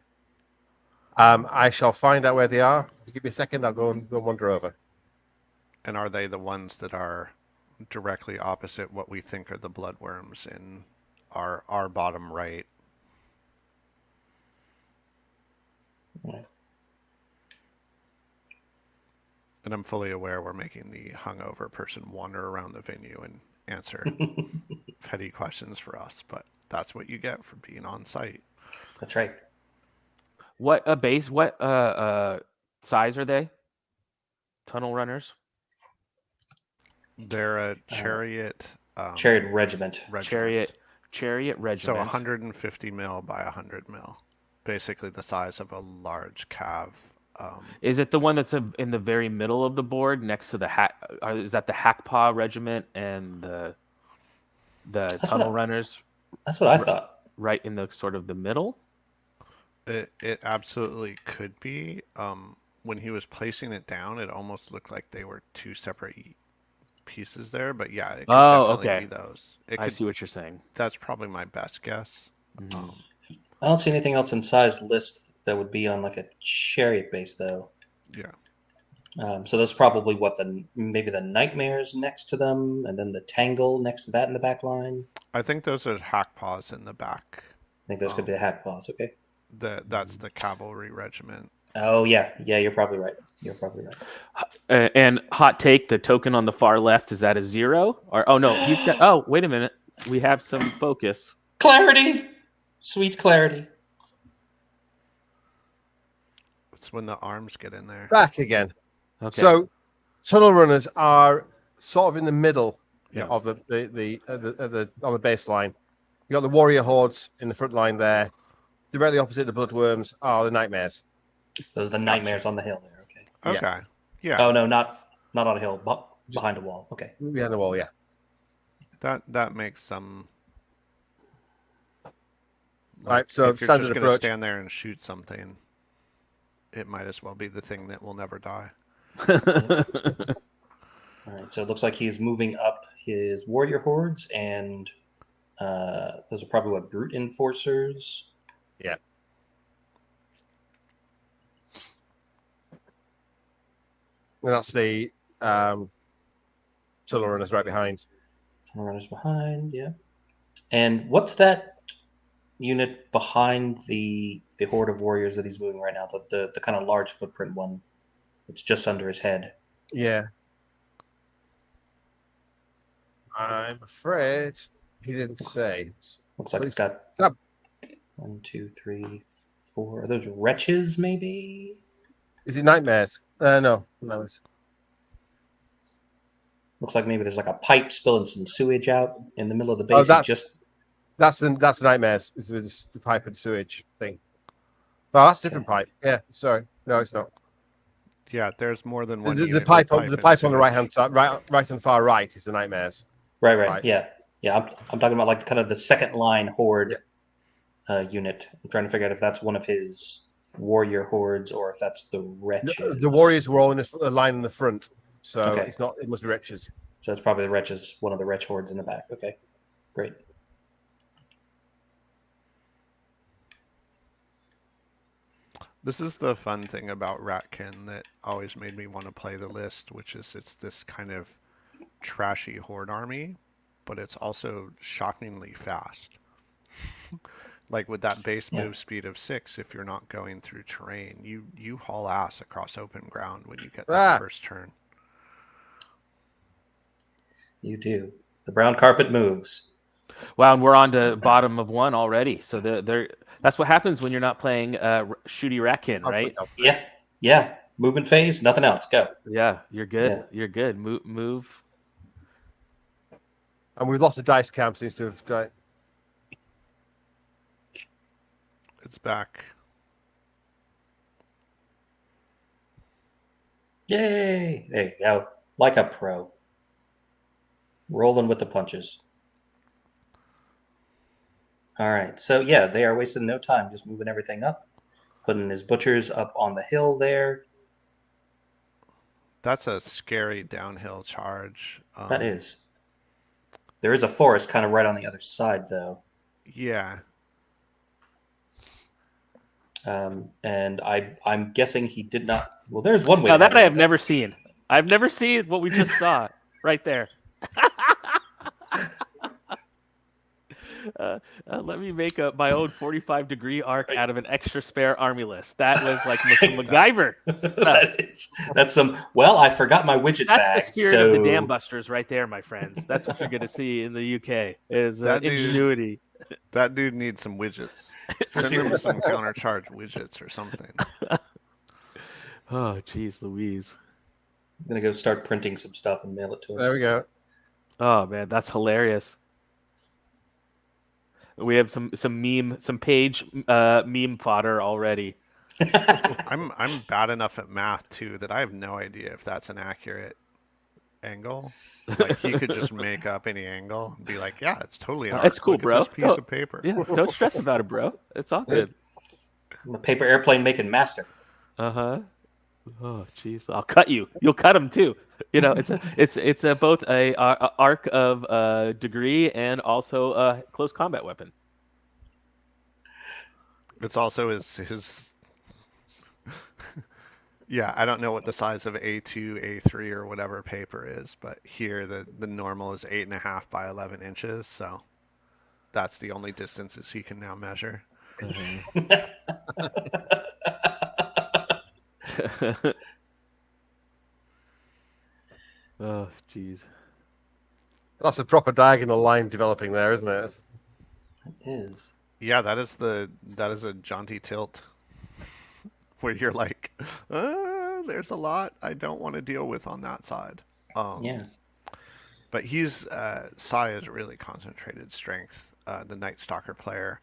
I shall find out where they are. If you give me a second, I'll go and wander over. And are they the ones that are directly opposite what we think are the bloodworms in our bottom right? Yeah. And I'm fully aware we're making the hungover person wander around the venue and answer petty questions for us, but that's what you get for being on site. That's right. What size are they? Tunnel runners? They're a chariot. Chariot regiment. Chariot regiment. So 150 mil by 100 mil. Basically the size of a large cav. Is it the one that's in the very middle of the board next to the is that the Hackpaw regiment and the tunnel runners? That's what I thought. Right in the sort of the middle? It absolutely could be. When he was placing it down, it almost looked like they were two separate pieces there. But yeah, it could definitely be those. I see what you're saying. That's probably my best guess. Mm-hmm. I don't see anything else in size list that would be on like a chariot base, though. Yeah. So that's probably maybe the nightmares next to them, and then the tangle next to that in the back line. I think those are Hackpaws in the back. I think those could be the Hackpaws. Okay. That's the cavalry regiment. Oh yeah, you're probably right. And hot take: the token on the far left, is that a 0? Or he's got. Oh, wait a minute, we have some focus. Clarity, sweet clarity. It's when the arms get in there. Back again. Okay. So, tunnel runners are sort of in the middle of the on the baseline. You got the warrior hordes in the front line there. Directly opposite the bloodworms are the nightmares. Those are the nightmares on the hill there. Okay. Okay. Yeah. Oh no, not on a hill, but behind a wall. Okay. Behind the wall, yeah. That makes some. Right. So if you're just going to stand there and shoot something, it might as well be the thing that will never die. All right. So it looks like he's moving up his warrior hordes, and those are probably brute enforcers. Yeah. And that's the tunnel runners right behind. Tunnel runners behind, yeah. And what's that unit behind the horde of warriors that he's moving right now? The kind of large footprint one. It's just under his head. Yeah. I'm afraid he didn't say. Looks like it's got 1, 2, 3, 4. Are those wretches, maybe? Is it nightmares? No. Looks like maybe there's like a pipe spilling some sewage out in the middle of the base. Oh, that's the nightmares. Is the pipe and sewage thing? Oh, that's a different pipe. Yeah, sorry. No, it's not. Yeah, there's more than one. The pipe on the right hand side, right and far right is the nightmares. Right. Yeah. I'm talking about like kind of the second line horde. unit. I'm trying to figure out if that's one of his warrior hordes or if that's the wretches. No, the warriors were all in a line in the front, so Okay. it's not. It must be wretches. So that's probably the wretches, one of the wretch hordes in the back. Okay, great. This is the fun thing about Ratkin that always made me want to play the list, which is it's this kind of trashy horde army, but it's also shockingly fast. Like with that base move speed of 6, if you're not going through terrain, you haul ass across open ground when you get that first turn. You do. The brown carpet moves. Wow, and we're on to bottom of 1 already. So that's what happens when you're not playing Shooty Ratkin, right? Yeah. Movement phase, nothing else. Go. Yeah, you're good. Yeah. You're good. Move. And we've lost the dice cam. Seems to have died. It's back. Yay! There you go. Like a pro. Rolling with the punches. All right. So, yeah, they are wasting no time just moving everything up. Putting his butchers up on the hill there. That's a scary downhill charge. That is. There is a forest kind of right on the other side, though. Yeah. And I'm guessing he did not. Well, there's one way. Now that I have never seen. I've never seen what we just saw right there. Let me make up my own 45-degree arc out of an extra spare army list. That was like MacGyver stuff. That's some. Well, I forgot my widget bag. That's the spirit of the Dam Busters right there, my friends. That's what you're going to see in the UK is ingenuity. That dude needs some widgets. Send him some countercharge widgets or something. Oh, geez, Louise. I'm going to go start printing some stuff and mail it to him. There we go. Oh, man, that's hilarious. We have some page meme fodder already. I'm bad enough at math too that I have no idea if that's an accurate angle. Like he could just make up any angle and be like, "Yeah, it's totally an arc. It's cool, Look bro. at this piece of paper." Yeah, don't stress about it, bro. It's all good. I'm a paper airplane making master. Oh, jeez, I'll cut you. You'll cut him too. You know, it's both a arc of degree and also a close combat weapon. It's also his. Yeah, I don't know what the size of A2, A3, or whatever paper is, but here the normal is 8.5 by 11 inches, so that's the only distances he can now measure. Oh, jeez. That's a proper diagonal line developing there, isn't it? It is. Yeah, that is a jaunty tilt where you're like, there's a lot I don't want to deal with on that side. Yeah. But Sai is really concentrated strength. The Night Stalker player.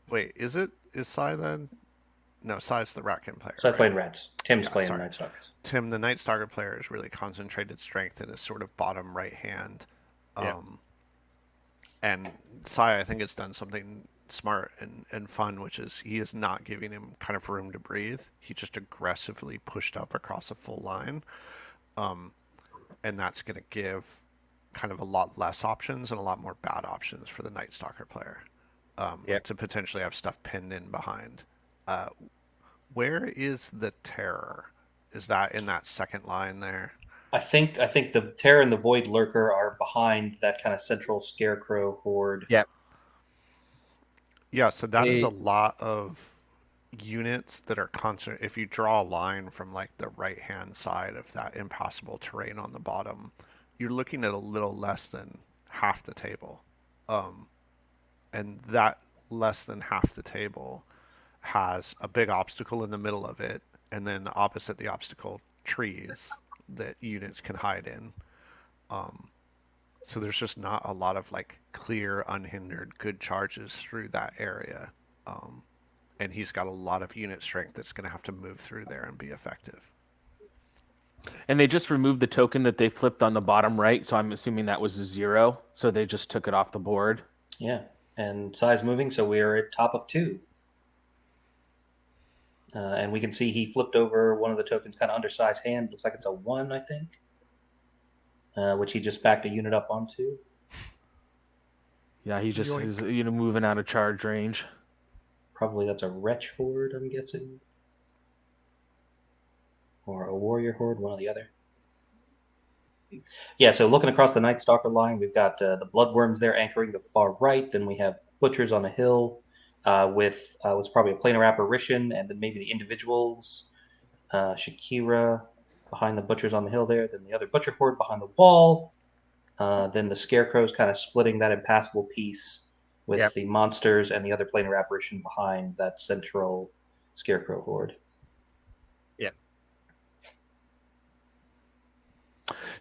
Wait, is Sai then? No, Sai's the Ratkin player. Sai's playing Rats. Tim's playing Night Stalkers. Tim, the Night Stalker player, is really concentrated strength in his sort of bottom right hand. And Sai, I think, has done something smart and fun, which is he is not giving him kind of room to breathe. He just aggressively pushed up across a full line. And that's going to give kind of a lot less options and a lot more bad options for the Night Stalker player to potentially have stuff pinned in behind. Where is the Terror? Is that in that second line there? I think the Terror and the Void Lurker are behind that kind of central Scarecrow horde. Yep. Yeah, so that is a lot of units that are constant. If you draw a line from like the right-hand side of that impassable terrain on the bottom, you're looking at a little less than half the table. And that less than half the table has a big obstacle in the middle of it, and then opposite the obstacle, trees that units can hide in. So there's just not a lot of like clear, unhindered, good charges through that area. And he's got a lot of unit strength that's going to have to move through there and be effective. And they just removed the token that they flipped on the bottom right, so I'm assuming that was a 0. So they just took it off the board. Yeah. and Sai's moving, so we're at top of 2. And we can see he flipped over one of the tokens, kind of undersized hand. Looks like it's a 1, I think, which he just backed a unit up onto. Yeah, he just is moving out of charge range. Probably that's a Wretch Horde, I'm guessing. Or a Warrior Horde, one or the other. Yeah, so looking across the Night Stalker line, we've got the Bloodworms there anchoring the far right. Then we have Butchers on a hill with what's probably a planar apparition, and then maybe the individuals. Shakira behind the Butchers on the hill there. Then the other Butcher Horde behind the wall. Then the Scarecrows kind of splitting that impassable piece with the monsters and the other planar apparition behind that central Scarecrow Horde.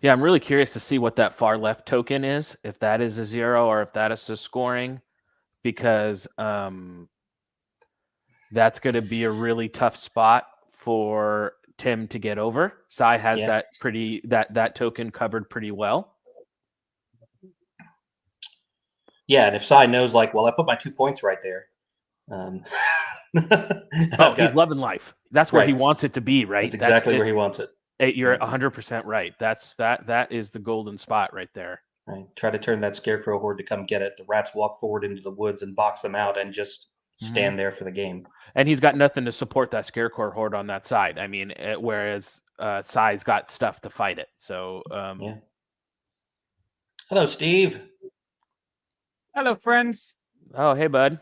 Yeah, I'm really curious to see what that far left token is, if that is a 0 or if that is a scoring, because that's going to be a really tough spot for Tim to get over. Sai has that token covered pretty well. Yeah, and if Sai knows, like, well, I put my 2 points right there. He's loving life. That's where he wants it to be, right? That's exactly where he wants it. You're 100% right. That is the golden spot right there. Right. Try to turn that Scarecrow Horde to come get it. The rats walk forward into the woods and box them out and just stand there for the game. And he's got nothing to support that Scarecrow Horde on that side. I mean, whereas Sai's got stuff to fight it. So Hello, Steve. Hello, friends. Oh, hey, bud.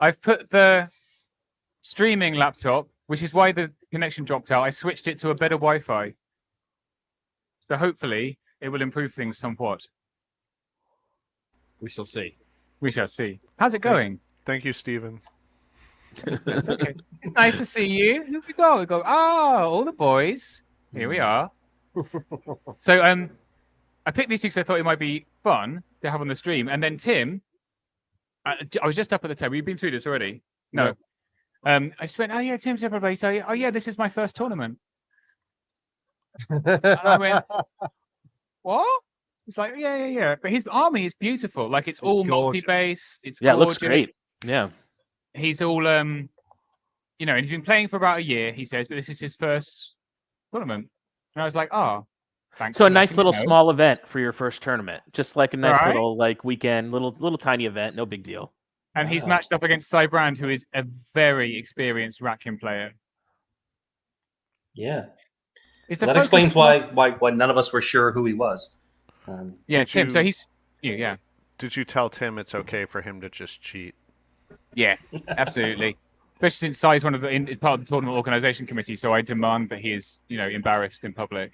I've put the streaming laptop, which is why the connection dropped out. I switched it to a better Wi-Fi. So hopefully it will improve things somewhat. We shall see. We shall see. How's it going? Thank you, Stephen. It's okay. It's nice to see you. Here we go. We go, all the boys. Here we are. So I picked these two because I thought it might be fun to have on the stream. And then Tim, I was just up at the table. You've been through this already? No. I just went, Tim's everybody. So, this is my first tournament. And I went, what? He's like, yeah. But his army is beautiful. Like, it's all multi-based. It's gorgeous. It looks great. Yeah. He's all, and he's been playing for about a year, he says, but this is his first tournament. And I was like, thanks. So a nice little small event for your first tournament. Just like a nice little weekend, little tiny event, no big deal. And he's matched up against Cy Brand, who is a very experienced Rakim player. Yeah. That explains why none of us were sure who he was. Tim. So he's yeah. Did you tell Tim it's okay for him to just cheat? Yeah, absolutely. Especially since Cy's part of the tournament organization committee, so I demand that he is, embarrassed in public.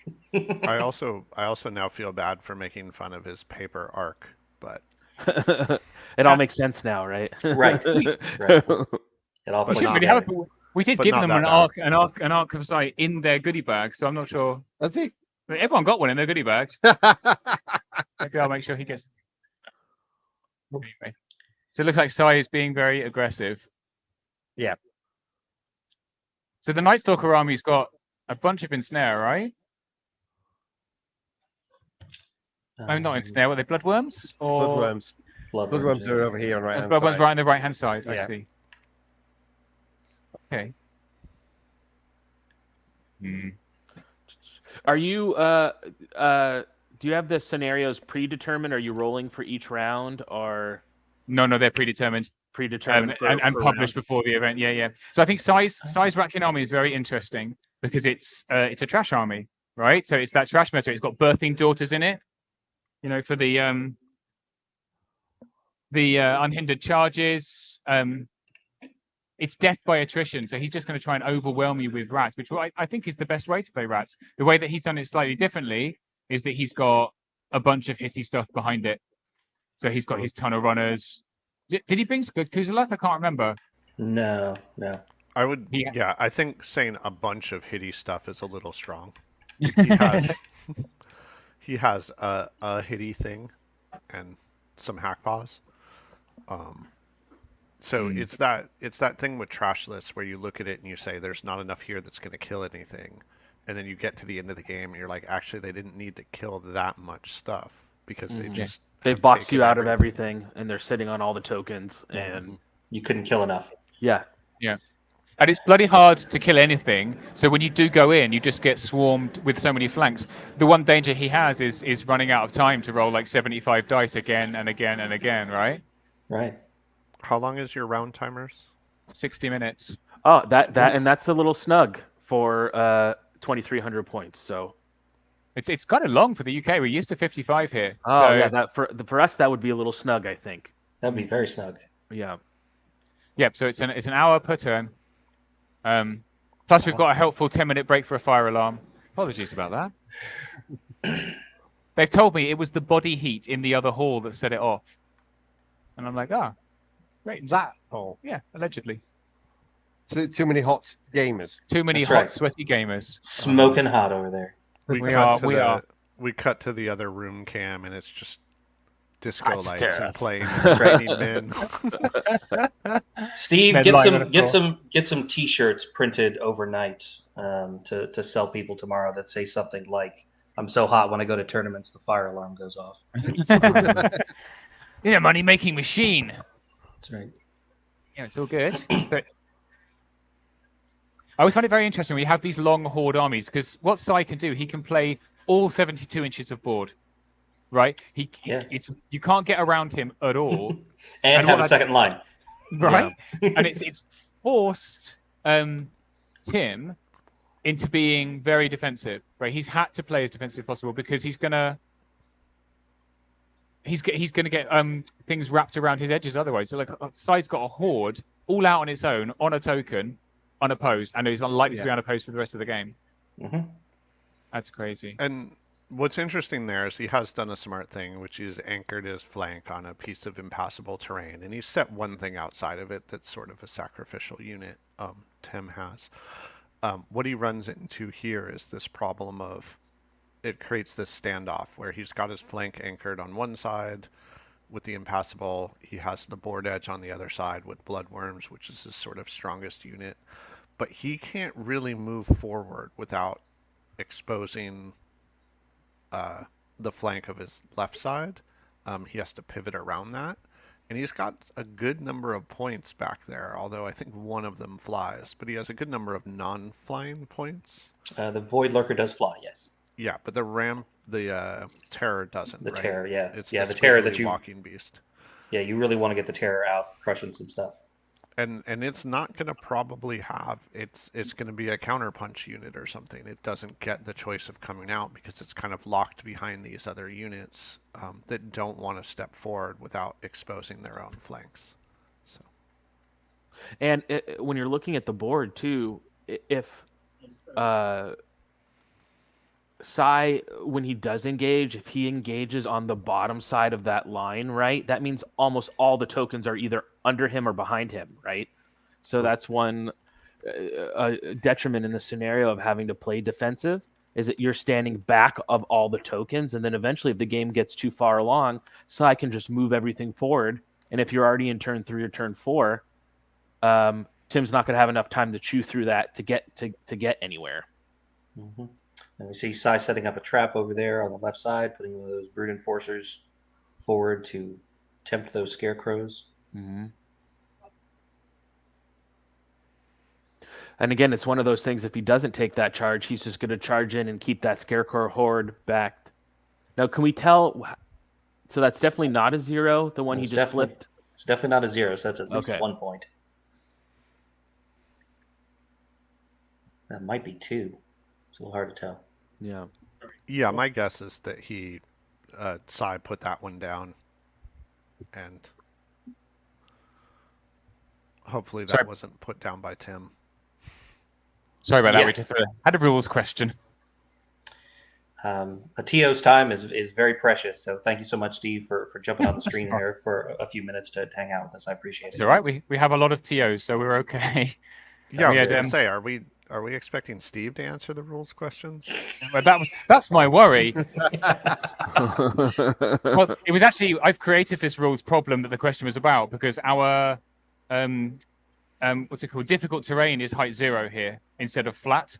I also now feel bad for making fun of his paper arc, but it all makes sense now, right? Right. It all we did give them an arc of Cy in their goodie bag, so I'm not sure. Has he? Everyone got one in their goodie bag. Maybe I'll make sure he gets. Anyway. So it looks like Cy is being very aggressive. Yeah. So the Night Stalker army's got a bunch of ensnare, right? Not ensnare. What are they? Bloodworms? Or Bloodworms. Bloodworms are over here on the right hand Bloodworms side. right on the right hand side. I see. Okay. Are you do you have the scenarios predetermined? Are you rolling for each round, or no, they're predetermined. And published before the event. Yeah. So I think Cy's Rakin army is very interesting because it's a trash army, right? So it's that trash meta. It's got birthing daughters in it, for the unhindered charges. It's death by attrition. So he's just going to try and overwhelm you with rats, which I think is the best way to play rats. The way that he's done it slightly differently is that he's got a bunch of hitty stuff behind it. So he's got his ton of runners. Did he bring Kuzalak? I can't remember. No. I would. Yeah, I think saying a bunch of hitty stuff is a little strong. He has a hitty thing and some hack paws. So it's that thing with trash lists where you look at it and you say there's not enough here that's going to kill anything, and then you get to the end of the game and you're like, actually they didn't need to kill that much stuff because they just They've boxed you out of everything, and they're sitting on all the tokens, and you couldn't kill enough. Yeah. Yeah. And it's bloody hard to kill anything. So when you do go in, you just get swarmed with so many flanks. The one danger he has is running out of time to roll like 75 dice again and again and again, right? Right. How long is your round timers? 60 minutes. Oh, and that's a little snug for 2,300 points. So it's kind of long for the UK. We're used to 55 here. Oh so, yeah, that for us that would be a little snug, I think. That'd be very snug. Yeah. Yep. So it's an hour per turn. Plus we've got a helpful 10-minute break for a fire alarm. Apologies about that. They've told me it was the body heat in the other hall that set it off, and I'm like, great. That hall? Yeah, allegedly. Too many hot gamers. Too many That's hot, right. sweaty gamers. Smoking hot over there. We cut to the other room cam, and it's just disco That's lights terrible. and playing training men. Steve, Ned get Lyman, some T-shirts printed overnight to sell people tomorrow that say something like, "I'm so hot when I go to tournaments, the fire alarm goes off." Yeah, money making machine. That's right. Yeah, it's all good. But I always find it very interesting. We have these long horde armies because what Sai can do, he can play all 72 inches of board, right? You can't get around him at all, and have a second line, right? Yeah. And it's forced Tim into being very defensive, right? He's had to play as defensive as possible because he's gonna get things wrapped around his edges otherwise. So like Sai's got a horde all out on its own on a token, unopposed, and he's unlikely to be unopposed for the rest of the game. Mm-hmm. That's crazy. And what's interesting there is he has done a smart thing, which is anchored his flank on a piece of impassable terrain, and he's set one thing outside of it that's sort of a sacrificial unit. Tim has. What he runs into here is this problem of it creates this standoff where he's got his flank anchored on one side with the impassable. He has the board edge on the other side with bloodworms, which is his sort of strongest unit. But he can't really move forward without exposing the flank of his left side. He has to pivot around that. And he's got a good number of points back there, although I think one of them flies. But he has a good number of non-flying points. The Void Lurker does fly, yes. Yeah, but the Terror doesn't. The right? Terror, yeah. It's the the Terror that you walking beast. Yeah, you really want to get the Terror out, crushing some stuff. And it's not going to probably have it's going to be a counterpunch unit or something. It doesn't get the choice of coming out because it's kind of locked behind these other units that don't want to step forward without exposing their own flanks. So, and when you're looking at the board too, if Sai, when he does engage, if he engages on the bottom side of that line, right, that means almost all the tokens are either under him or behind him, right? So that's one detriment in the scenario of having to play defensive, is that you're standing back of all the tokens, and then eventually if the game gets too far along, Sai can just move everything forward, and if you're already in turn 3 or turn 4, Tim's not going to have enough time to chew through that to get anywhere. Mm-hmm. And we see Sai setting up a trap over there on the left side, putting one of those brute enforcers forward to tempt those scarecrows. Mm-hmm. And again, it's one of those things, if he doesn't take that charge, he's just going to charge in and keep that scarecrow horde back. Now, can we tell? So that's definitely not a 0, the one he just flipped? It's definitely not a 0, so that's at least 1 point. That might be 2. It's a little hard to tell. Yeah. Yeah, my guess is that he, Sai put that one down, and hopefully that wasn't put down by Tim. Sorry about that. We just had a rules question. A TO's time is very precious, so thank you so much, Steve, for jumping on the screen here for a few minutes to hang out with us. I appreciate it. It's all right. We have a lot of TOs, so we're okay. Yeah, I was going to say, are we expecting Steve to answer the rules questions? Well, that's my worry. Well, it was actually, I've created this rules problem that the question was about because our what's it called? Difficult terrain is height 0 here instead of flat.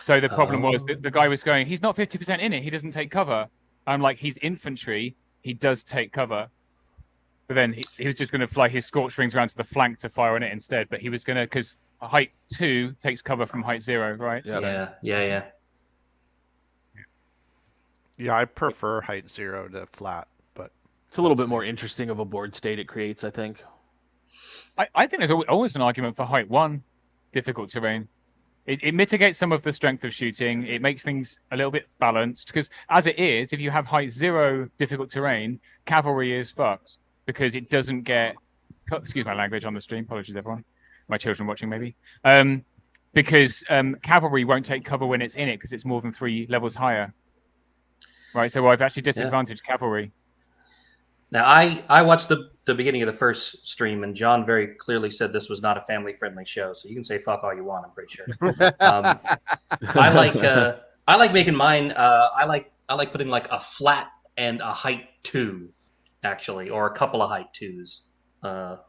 So the problem was that the guy was going, he's not 50% in it. He doesn't take cover. I'm like, he's infantry. he does take cover. But then he was just going to fly his scorched rings around to the flank to fire on it instead. But he was going to, because height 2 takes cover from height 0, right? Yeah. Yeah, I prefer height 0 to flat, but it's a little bit more interesting of a board state it creates, I think. I think there's always an argument for height 1 difficult terrain. It mitigates some of the strength of shooting. It makes things a little bit balanced, because as it is, if you have height 0 difficult terrain, cavalry is fucked because it doesn't get, excuse my language on the stream, apologies everyone, my children watching maybe, because cavalry won't take cover when it's in it because it's more than 3 levels higher. Right, so I've actually disadvantaged cavalry. Now, I watched the beginning of the first stream, and John very clearly said this was not a family-friendly show. So you can say fuck all you want. I'm pretty sure. I like making mine. I like putting like a flat and a height 2, actually, or a couple of height 2s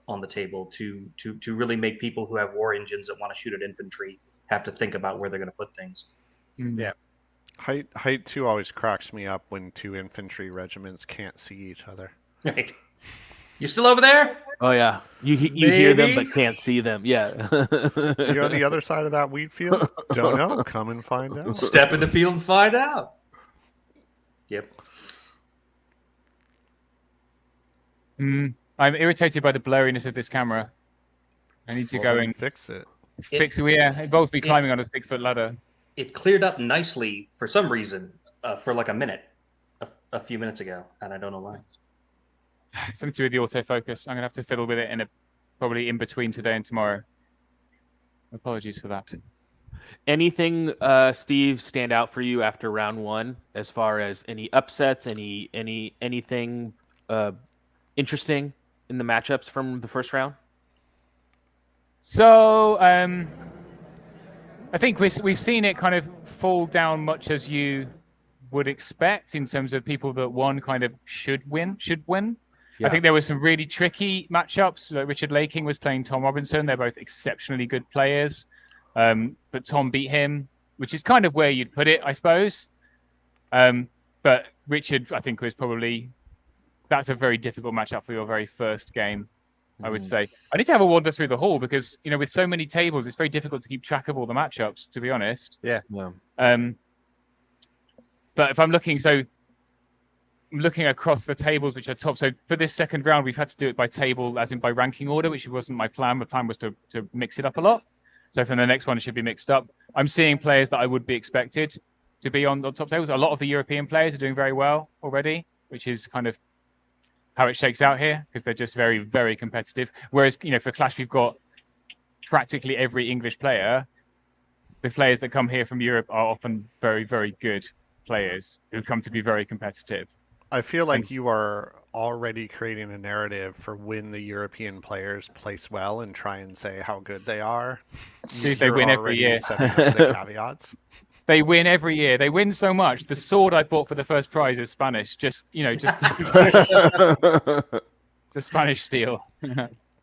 on the table to really make people who have war engines that want to shoot at infantry have to think about where they're going to put things. Yeah. Height 2 always cracks me up when 2 infantry regiments can't see each other. Right. You still over there? Oh yeah, you hear them but can't see them. Yeah. You're on the other side of that wheat field? Don't know. Come and find out. Step in the field and find out. Yep. I'm irritated by the blurriness of this camera. I need to go and fix it. Fix it. Yeah, it involves me climbing on a 6-foot ladder. It cleared up nicely for some reason for like a minute, a few minutes ago, and I don't know why. Something to do with the autofocus. I'm gonna have to fiddle with it probably in between today and tomorrow. Apologies for that. Anything, Steve, stand out for you after round 1 as far as any upsets, anything interesting in the matchups from the first round? So I think we've seen it kind of fall down much as you would expect in terms of people that won kind of should win. Yeah. I think there were some really tricky matchups. Like Richard Laking was playing Tom Robinson. They're both exceptionally good players. But Tom beat him, which is kind of where you'd put it, I suppose. But Richard, I think, that's a very difficult matchup for your very first game, I would say. I need to have a wander through the hall because, with so many tables, it's very difficult to keep track of all the matchups, to be honest. Yeah. But if I'm looking across the tables, which are top. So for this second round, we've had to do it by table, as in by ranking order, which wasn't my plan. My plan was to mix it up a lot. So for the next one, it should be mixed up. I'm seeing players that I would be expected to be on the top tables. A lot of the European players are doing very well already, which is kind of how it shakes out here because they're just very, very competitive. Whereas, for Clash, we've got practically every English player. The players that come here from Europe are often very, very good players who come to be very competitive. I feel like you are already creating a narrative for when the European players place well and try and say how good they are. Dude, they win every year. Setting up the caveats. They win every year. They win so much. The sword I bought for the first prize is Spanish. It's a Spanish steel.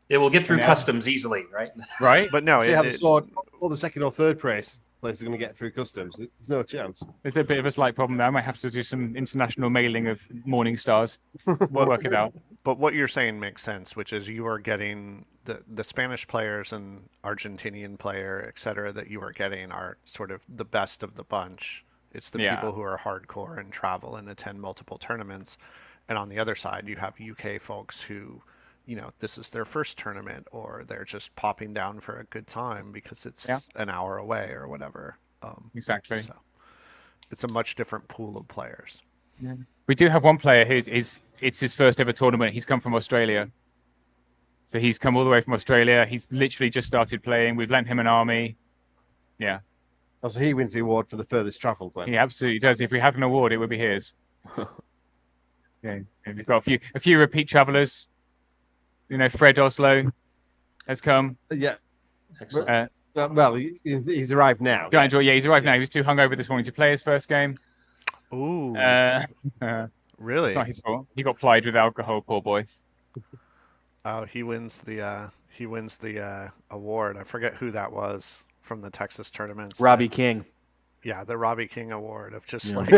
It will get through customs easily, right? Right. But no, you have a sword. All the second or third place players are going to get through customs. There's no chance. There's a bit of a slight problem there. I might have to do some international mailing of Morning Stars. We'll work it out. But what you're saying makes sense, which is you are getting the Spanish players and Argentinian player, et cetera, that you are getting are sort of the best of the bunch. It's the people who are hardcore and travel and attend multiple tournaments. And on the other side, you have UK folks who, this is their first tournament or they're just popping down for a good time because it's an hour away or whatever. Exactly. So it's a much different pool of players. Yeah. We do have one player it's his first ever tournament. He's come from Australia. So he's come all the way from Australia. He's literally just started playing. We've lent him an army. Yeah. Oh, so he wins the award for the furthest traveled then. He absolutely does. If we had an award, it would be his. Yeah. And we've got a few repeat travelers. Fred Oslo has come. Yeah. Excellent. Well, he's arrived now. He's arrived now. He was too hungover this morning to play his first game. Ooh. Really? It's not his fault. He got plied with alcohol, poor boy. Oh, he wins the award. I forget who that was from the Texas tournaments. Robbie King. Yeah, the Robbie King award of just like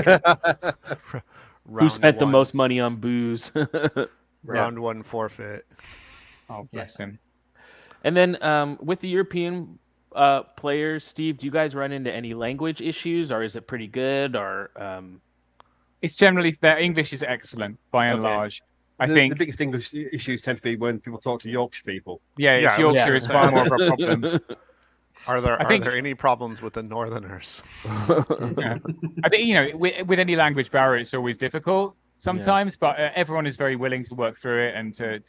Who spent the one- most money on booze? Round one forfeit. Oh, bless him. And then with the European players, Steve, do you guys run into any language issues, or is it pretty good? Or It's generally their English is excellent by and large. I think the biggest English issues tend to be when people talk to Yorkshire people. Yeah, Yorkshire is far more of a problem. Are there any problems with the Northerners? Yeah. I think with any language barrier, it's always difficult sometimes, but everyone is very willing to work through it and to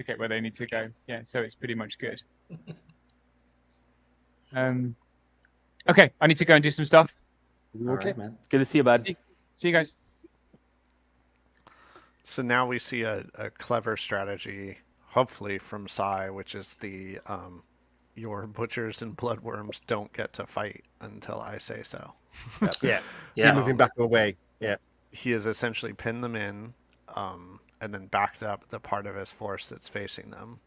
get where they need to go. Yeah, so it's pretty much good. Okay, I need to go and do some stuff. Okay, man. Good to see you, bud. See you guys. So now we see a clever strategy, hopefully from Sai, which is the your butchers and bloodworms don't get to fight until I say so. Yeah. Yeah. Moving back away. Yeah. He has essentially pinned them in, and then backed up the part of his force that's facing them.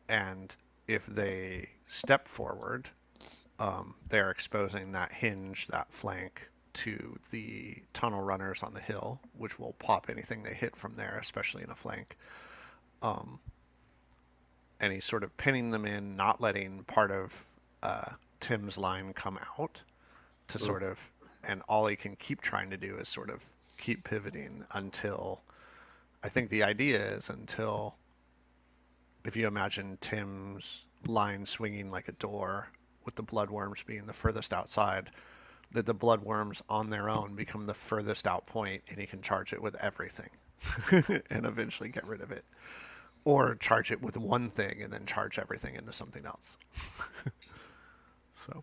And if they step forward, they're exposing that hinge, that flank, to the tunnel runners on the hill, which will pop anything they hit from there, especially in a flank. And he's sort of pinning them in, not letting part of Tim's line come out to sort of, and all he can keep trying to do is sort of keep pivoting until, I think the idea is until, if you imagine Tim's line swinging like a door with the bloodworms being the furthest outside, that the bloodworms on their own become the furthest out point, and he can charge it with everything and eventually get rid of it. Or charge it with one thing and then charge everything into something else. So,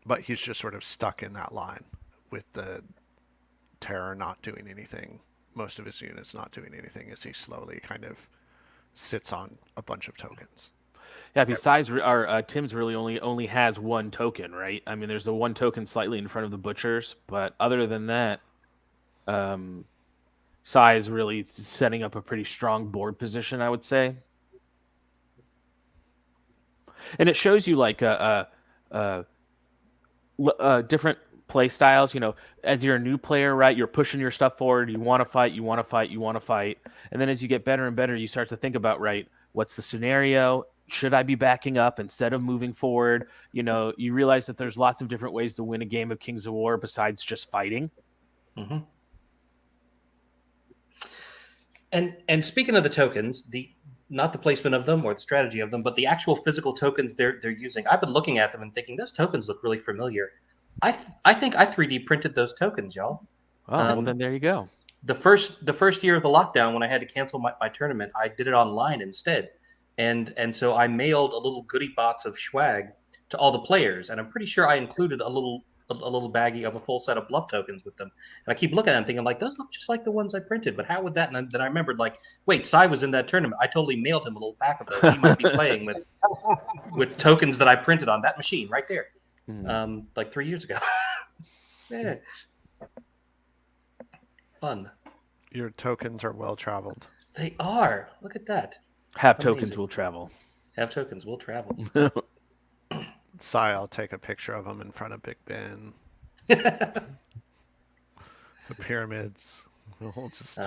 but he's just sort of stuck in that line with the terror not doing anything. Most of his units not doing anything as he slowly kind of sits on a bunch of tokens. Yeah, besides Tim's really only has one token, right? I mean, there's the one token slightly in front of the butchers, but other than that, Sai is really setting up a pretty strong board position, I would say. And it shows you like different play styles. You know, as you're a new player, right, you're pushing your stuff forward. You want to fight, you want to fight, you want to fight. And then as you get better and better, you start to think about, right, what's the scenario? Should I be backing up instead of moving forward? You know, you realize that there's lots of different ways to win a game of Kings of War besides just fighting. Mm-hmm. And speaking of the tokens, not the placement of them or the strategy of them, but the actual physical tokens they're using. I've been looking at them and thinking those tokens look really familiar. I think I 3D printed those tokens, y'all. Oh, well, then there you go. The first year of the lockdown, when I had to cancel my tournament, I did it online instead. And so I mailed a little goodie box of swag to all the players, and I'm pretty sure I included a little baggie of a full set of bluff tokens with them. And I keep looking at them thinking, like, those look just like the ones I printed, but how would that? And then I remembered, like, wait, Sai was in that tournament. I totally mailed him a little pack of those. He might be playing with tokens that I printed on that machine right there, like 3 years ago. Yeah, fun. Your tokens are well traveled. They are. Look at that. Have tokens will travel. Have tokens will travel. Sai, I'll take a picture of them in front of Big Ben. The pyramids. We'll just...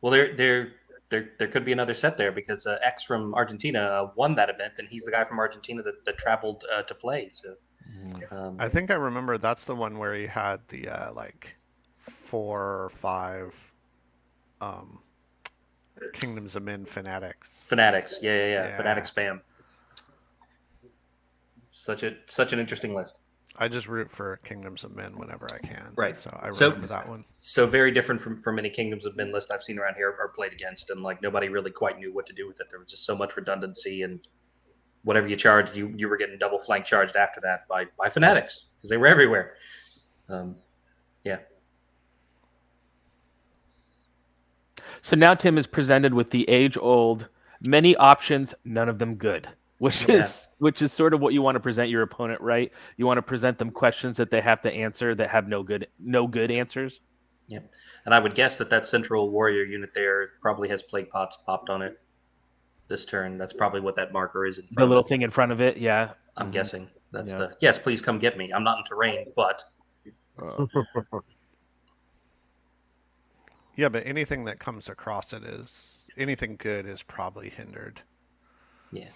well, there could be another set there because X from Argentina won that event, and he's the guy from Argentina that traveled to play. So I think I remember that's the one where he had the like 4 or 5 Kingdoms of Men fanatics. Yeah. Fanatic spam. Such an interesting list. I just root for Kingdoms of Men whenever I can. Right. So I remember that one. So very different from any Kingdoms of Men list I've seen around here or played against, and like nobody really quite knew what to do with it. There was just so much redundancy, and whatever you charged, you were getting double flank charged after that by fanatics because they were everywhere. Yeah. So now Tim is presented with the age-old, many options, none of them good, which is sort of what you want to present your opponent, right? You want to present them questions that they have to answer that have no good answers. Yeah, and I would guess that central warrior unit there probably has plague pots popped on it this turn. That's probably what that marker is in front the little thing in front of it, yeah. I'm guessing that's yes, please come get me. I'm not in terrain, but Yeah, but anything that comes across it is anything good is probably hindered. Yeah.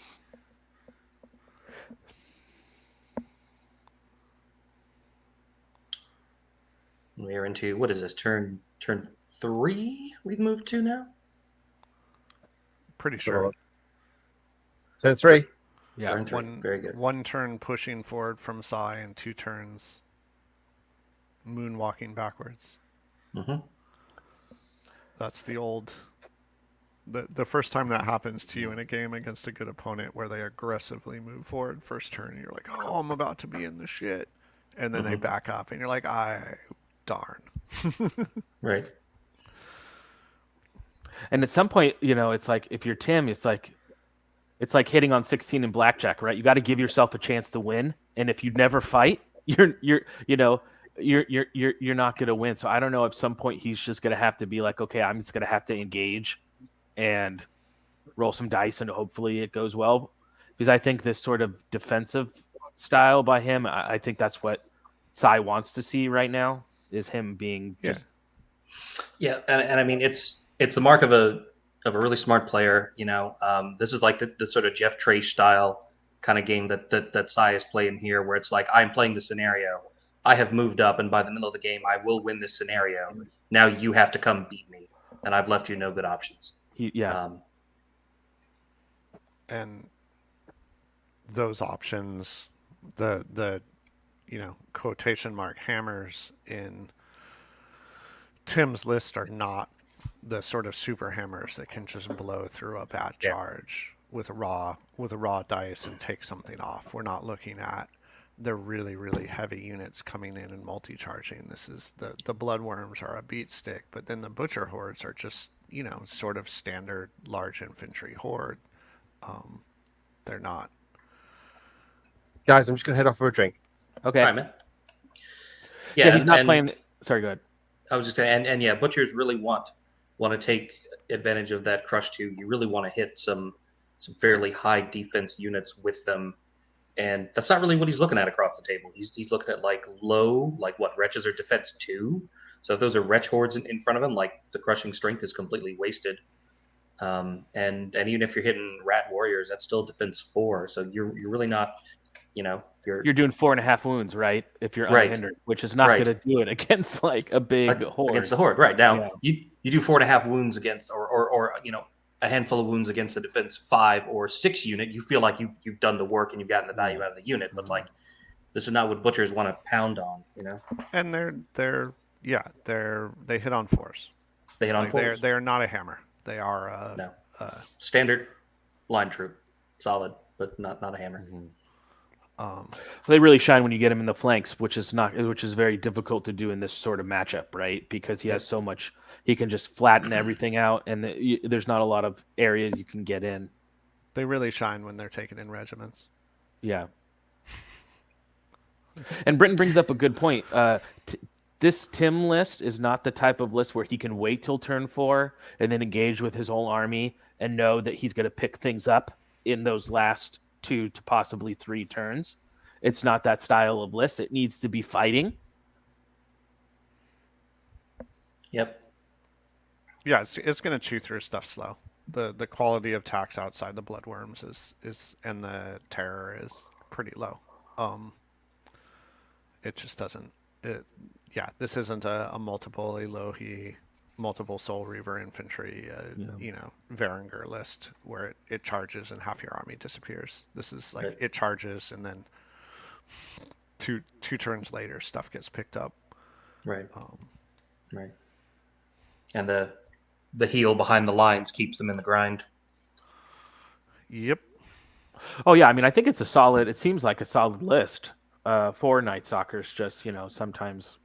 We're into what is this turn 3? We've moved to now. Pretty sure. Turn 3. Yeah. Turn 3. Very good. One turn pushing forward from Sai and 2 turns moonwalking backwards. Mm-hmm. That's the old. The first time that happens to you in a game against a good opponent where they aggressively move forward first turn, you're like, oh, I'm about to be in the shit. And then they back up and you're like, darn. Right. And at some point, it's like if you're Tim, it's like hitting on 16 in blackjack, right? You got to give yourself a chance to win. And if you never fight, you're not going to win. So I don't know, at some point he's just going to have to be like, okay, I'm just going to have to engage and roll some dice and hopefully it goes well. Because I think this sort of defensive style by him, I think that's what Sai wants to see right now, is him being just... Yeah, and I mean, it's the mark of a really smart player. This is like the sort of Jeff Trace style kind of game that Sai is playing here, where it's like, I'm playing the scenario. I have moved up, and by the middle of the game, I will win this scenario. Now you have to come beat me, and I've left you no good options. And those options, the quotation mark hammers in Tim's list are not the sort of super hammers that can just blow through a bad charge with a raw dice and take something off. We're not looking at the really, really heavy units coming in and multi-charging. This is the bloodworms are a beat stick, but then the butcher hordes are just, sort of standard large infantry horde. They're not. Guys, I'm just gonna head off for a drink. Okay. All right, man. Yeah, he's not playing. Sorry, go ahead. I was just saying, and yeah, butchers really want to take advantage of that crush too. You really want to hit some fairly high defense units with them, and that's not really what he's looking at across the table. He's looking at like low, like what wretches are defense 2. So if those are wretch hordes in front of him, like the crushing strength is completely wasted. And even if you're hitting rat warriors, that's still defense 4. So you're really not, you're doing 4.5 wounds, right? If you're unhindered, which is not going to do it against like a big horde. Against the horde, right? Now you do 4.5 wounds against, or a handful of wounds against a defense 5 or 6 unit. You feel like you've done the work and you've gotten the value out of the unit, but like this is not what butchers want to pound on, And they hit on 4s. They hit on 4s. They're not a hammer. They are standard line troop, solid, but not a hammer. They really shine when you get him in the flanks, which is very difficult to do in this sort of matchup, right? Because he has so much, he can just flatten everything out, and there's not a lot of areas you can get in. They really shine when they're taken in regiments. Yeah. And Britton brings up a good point. This Tim list is not the type of list where he can wait till turn 4 and then engage with his whole army and know that he's going to pick things up in those last 2 to possibly 3 turns. It's not that style of list. It needs to be fighting. Yep. Yeah, it's going to chew through stuff slow. The quality of attacks outside the bloodworms is and the terror is pretty low. It just doesn't. This isn't a multiple Elohi, multiple Soul Reaver infantry, Varangur list where it charges and half your army disappears. This is like it charges and then two turns later stuff gets picked up. Right. Right. And the heel behind the lines keeps them in the grind. Yep. Oh yeah, I mean I think it seems like a solid list for Night Stalkers. Just sometimes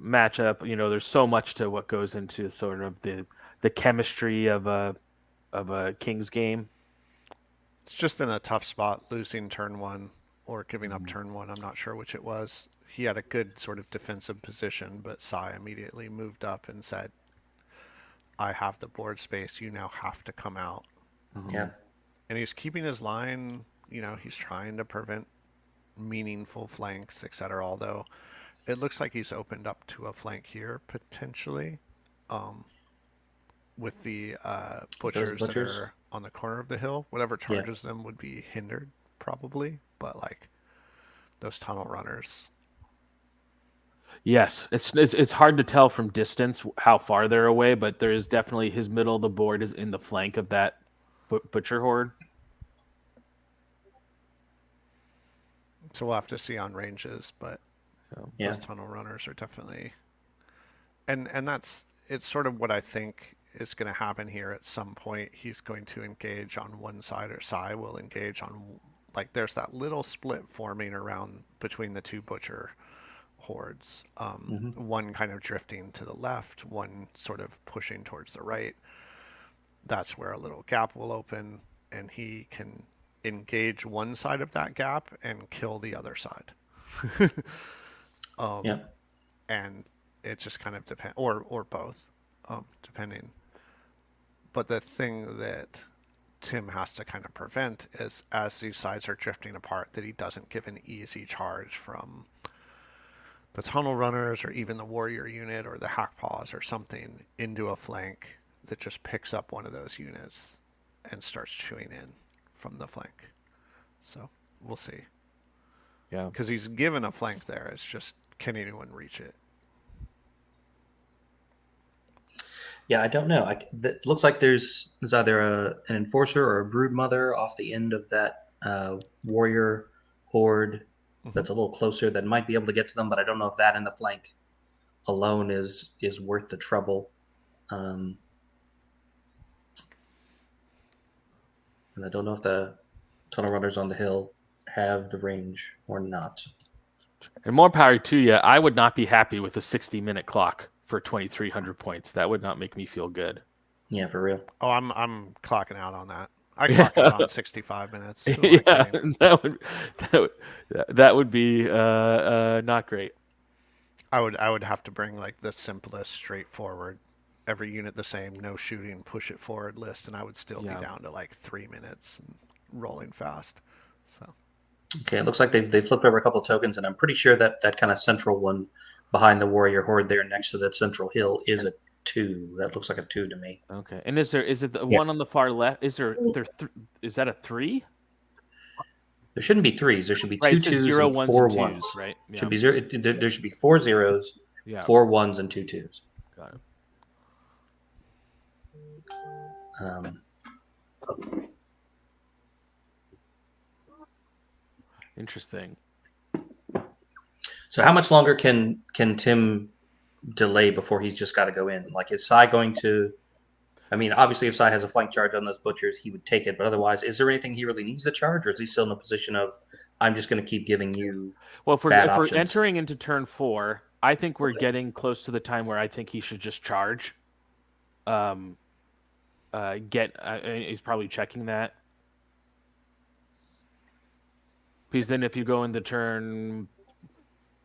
matchup. There's so much to what goes into sort of the chemistry of a King's game. It's just in a tough spot, losing turn 1 or giving up turn 1. I'm not sure which it was. He had a good sort of defensive position, but Sai immediately moved up and said, I have the board space. You now have to come out. Yeah. And he's keeping his line. He's trying to prevent meaningful flanks, etc. Although It looks like he's opened up to a flank here potentially, with the butchers that are on the corner of the hill. Whatever charges them would be hindered probably, but like those tunnel runners. Yes, it's hard to tell from distance how far they're away, but there is definitely his middle of the board is in the flank of that butcher horde. So we'll have to see on ranges, but those tunnel runners are definitely, and it's sort of what I think is going to happen here at some point. He's going to engage on one side, or Sai will engage on, like, there's that little split forming around between the two butcher hordes. One kind of drifting to the left, one sort of pushing towards the right. That's where a little gap will open, and he can engage one side of that gap and kill the other side. And it just kind of depends, or both, depending. But the thing that Tim has to kind of prevent is, as these sides are drifting apart, that he doesn't give an easy charge from the tunnel runners or even the warrior unit or the hack paws or something into a flank that just picks up one of those units and starts chewing in from the flank. So we'll see. Yeah. Because he's given a flank there. It's just, can anyone reach it? Yeah, I don't know. It looks like there's either an enforcer or a brood mother off the end of that warrior horde that's a little closer that might be able to get to them, but I don't know if that in the flank alone is worth the trouble. And I don't know if the tunnel runners on the hill have the range or not. And more power to you. I would not be happy with a 60-minute clock for 2,300 points. That would not make me feel good. Yeah, for real. Oh, I'm clocking out on that. I clock out on 65 minutes. Yeah, that would be not great. I would have to bring like the simplest, straightforward, every unit the same, no shooting, push it forward list, and I would still be down to like 3 minutes and rolling fast. So. Okay, it looks like they flipped over a couple of tokens, and I'm pretty sure that kind of central one behind the warrior horde there next to that central hill is a 2. That looks like a 2 to me. Okay, and is it the one on the far left? Is that a 3? There shouldn't be 3s. There should be 2 right, 2s 0, and 1s 4 and 1s. 2s, right? Yeah. Should be 0. There should be 4 0s, 4 1s, and 2 2s. Got it. Interesting. So how much longer can Tim delay before he's just got to go in? Like, is Sai going to? I mean, obviously, if Sai has a flank charge on those butchers, he would take it. But otherwise, is there anything he really needs to charge, or is he still in a position of, I'm just going to keep giving you? Well, if we're entering into turn 4, I think we're getting close to the time where I think he should just charge. He's probably checking that. Because then if you go into turn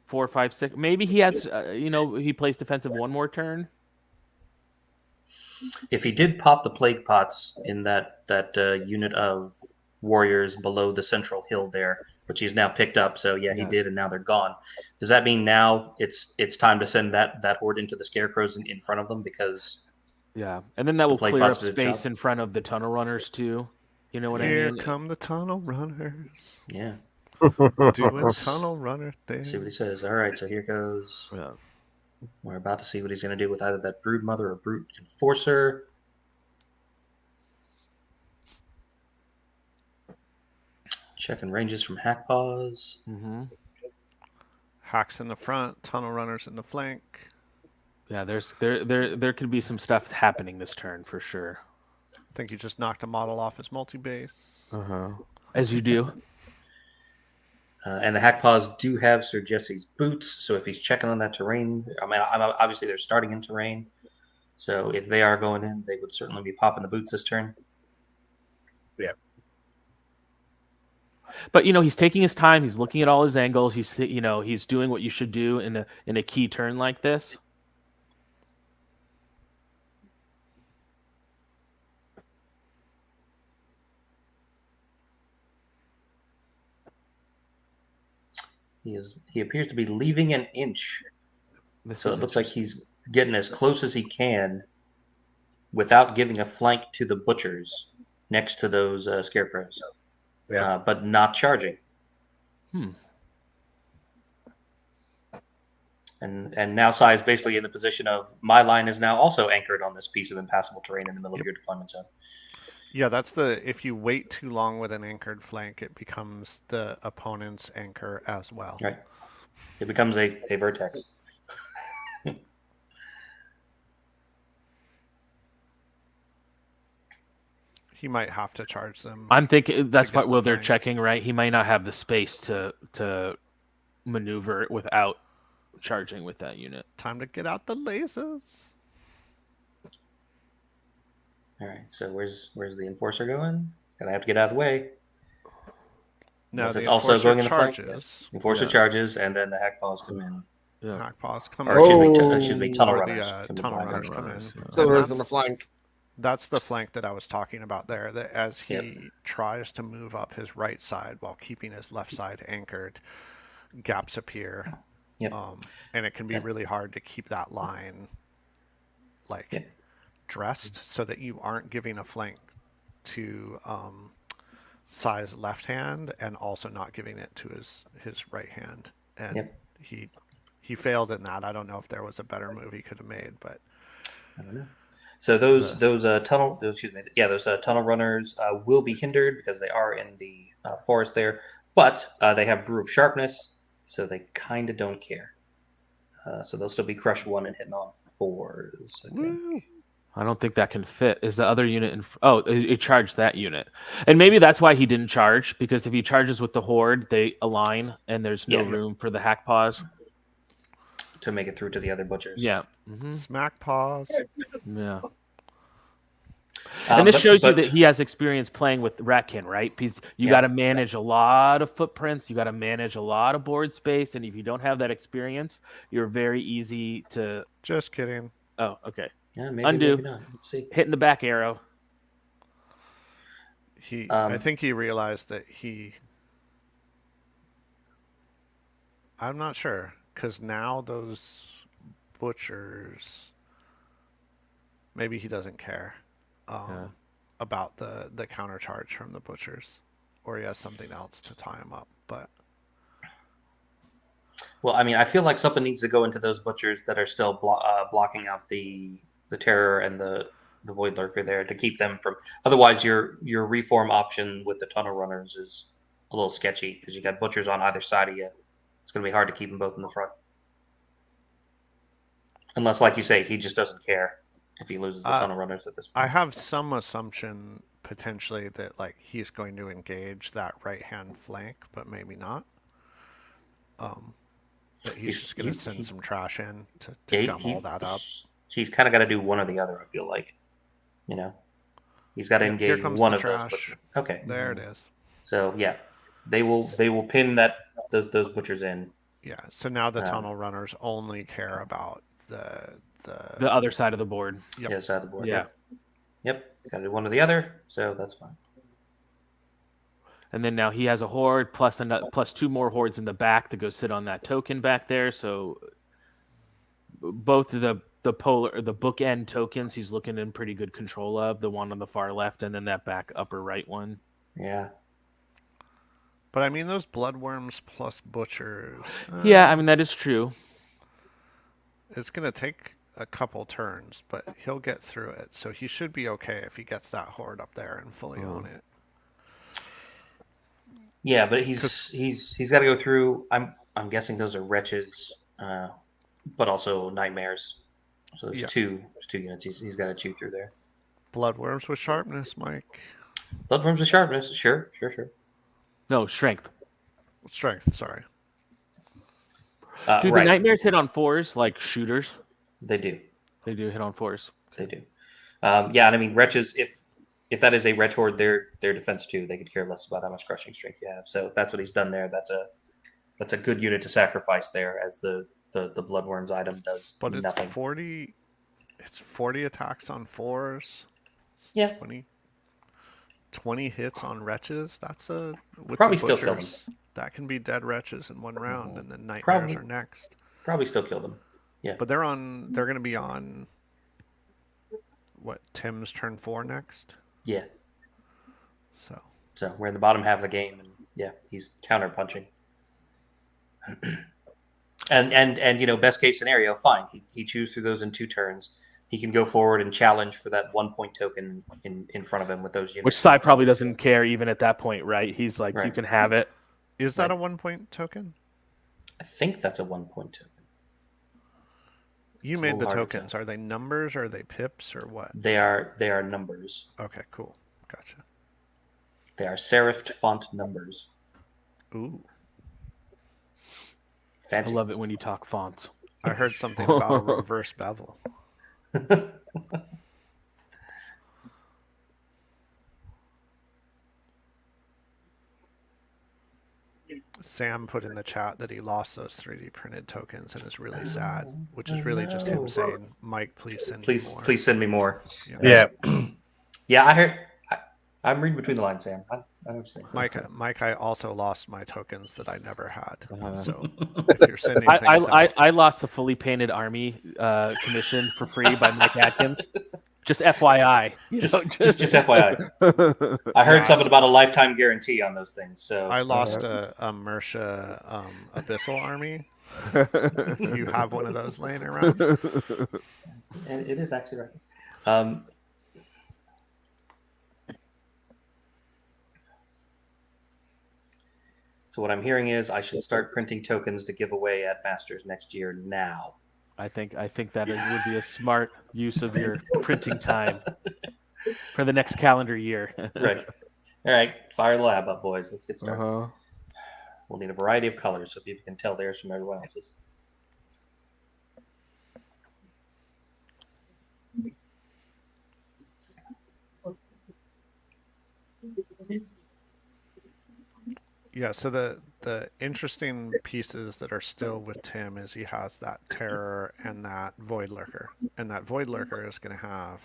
4, 5, 6, maybe he has, he plays defensive one more turn. If he did pop the plague pots in that unit of warriors below the central hill there, which he's now picked up, so he did, and now they're gone. Does that mean now it's time to send that horde into the scarecrows in front of them? Because and then that will clear up space in front of the tunnel runners too. You know what I mean? Here come the tunnel runners. Yeah. Doing tunnel runner thing. See what he says. All right, so here goes. Yeah. We're about to see what he's going to do with either that brood mother or brute enforcer. Checking ranges from hack paws. Hacks in the front, tunnel runners in the flank. Yeah, there could be some stuff happening this turn for sure. I think he just knocked a model off his multi-base. As you do. And the hack paws do have Sir Jesse's boots, so if he's checking on that terrain, I mean, obviously they're starting in terrain, so if they are going in, they would certainly be popping the boots this turn. Yeah. But he's taking his time. He's looking at all his angles. He's doing what you should do in a key turn like this. He appears to be leaving an inch. This So is it looks like he's getting as close as he can without giving a flank to the butchers next to those scarecrows, but not charging. And now Sai is basically in the position of my line is now also anchored on this piece of impassable terrain in the middle of your deployment zone. Yeah, that's if you wait too long with an anchored flank, it becomes the opponent's anchor as well. Right. It becomes a vertex. He might have to charge them. I'm thinking that's what they're checking, right? He might not have the space to maneuver it without charging with that unit. Time to get out the lasers. All right. So where's the enforcer going? It's gonna have to get out of the way. No, it's also going in the flank. Enforcer Yeah. charges, and then the hack paws come in. Yeah. Hack paws come Or excuse me, tunnel runners. Tunnel runners come in. So there's on the flank. That's the flank that I was talking about there. That as he tries to move up his right side while keeping his left side anchored, gaps appear. Yep. And it can be really hard to keep that line dressed so that you aren't giving a flank to Sai's left hand and also not giving it to his right hand. And he failed in that. I don't know if there was a better move he could have made, but I don't know. So those tunnel runners will be hindered because they are in the forest there, but they have Brew of Sharpness, so they kind of don't care. So they'll still be Crush 1 and hitting on 4s. I don't think that can fit. Is the other unit it charged that unit. And maybe that's why he didn't charge, because if he charges with the horde, they align and there's no room for the hack paws to make it through to the other butchers. Yeah. Smack paws. Yeah. And this shows you that he has experience playing with Ratkin, right? Because you got to manage a lot of footprints, you got to manage a lot of board space, and if you don't have that experience, you're very easy to. Just kidding. Oh, okay. Yeah, maybe, undo. Maybe not. Let's see. Hitting the back arrow. I think he realized that I'm not sure, because now those butchers, maybe he doesn't care about the counter charge from the butchers, or he has something else to tie him up. But well, I mean, I feel like something needs to go into those butchers that are still blocking out the terror and the void lurker there to keep them from. Otherwise, your reform option with the tunnel runners is a little sketchy because you got butchers on either side of you. It's going to be hard to keep them both in the front, unless, like you say, he just doesn't care if he loses the tunnel runners at this point. I have some assumption potentially that he's going to engage that right hand flank, but maybe not. That he's just going to send some trash in to gum all that up. He's kind of got to do one or the other. I feel like, he's got to engage one of those butchers. Okay, there it is. So yeah, they will pin those butchers in. Yeah. So now the tunnel runners only care about the other side of the board. Yep. The other side of the board. Yeah. Yep. Got to do one or the other. So that's fine. And then now he has a horde plus 2 more hordes in the back to go sit on that token back there. So both of the bookend tokens he's looking in pretty good control of, the one on the far left and then that back upper right one. Yeah. But I mean, those bloodworms plus butchers. Yeah, I mean, that is true. It's going to take a couple turns, but he'll get through it. So he should be okay if he gets that horde up there and fully own it. Yeah, but he's got to go through. I'm guessing those are wretches, but also nightmares. So there's two units he's got to chew through there. Bloodworms with sharpness, Mike. Bloodworms with sharpness, sure. No, strength. Strength, sorry. Do the nightmares hit on 4s like shooters? They do. They do hit on 4s. They do. Yeah, and I mean wretches. If that is a wretch horde, their defense too. They could care less about how much crushing strength you have. So if that's what he's done there, that's a good unit to sacrifice there, as the bloodworms item does. But it's nothing. 40. It's 40 attacks on 4s. Yeah. 20 hits on wretches. That's a with Probably the still kill them. butchers, that can be dead wretches in one round, and then nightmares Probably. are next. Probably still kill them. Yeah. But they're going to be on what, Tim's turn 4 next? Yeah. So we're in the bottom half of the game, and yeah, he's counter punching. and you know, best case scenario, fine. He chews through those in 2 turns. He can go forward and challenge for that 1 point token in front of him with those units. Which Sai probably doesn't care even at that point, right? He's like, you can have it. Is that a 1 point token? I think that's a 1 point token. You made the tokens. Are they numbers? Or are they pips or what? They are numbers. Okay, cool. Gotcha. They are serifed font numbers. Ooh. Fancy. I love it when you talk fonts. I heard something about a reverse bevel. Sam put in the chat that he lost those 3D printed tokens and is really sad, which is really just him saying, Mike, please send me more. Please send me more. Yeah. Yeah, I heard. I'm reading between the lines, Sam. I know what you're saying. Mike, I also lost my tokens that I never had. So if you're sending things I lost a fully painted army commission for free by Mike Atkins. Just FYI. Just FYI. I heard something about a lifetime guarantee on those things. So I lost a Mersha Abyssal army. If you have one of those laying around. And it is actually right. So what I'm hearing is I should start printing tokens to give away at Masters next year now. I think that it would be a smart use of your printing time for the next calendar year. Right. All right. Fire the lab up, boys. Let's get started. We'll need a variety of colors so people can tell theirs from everyone else's. Yeah, so the interesting pieces that are still with Tim is he has that Terror and that Void Lurker. And that Void Lurker is going to have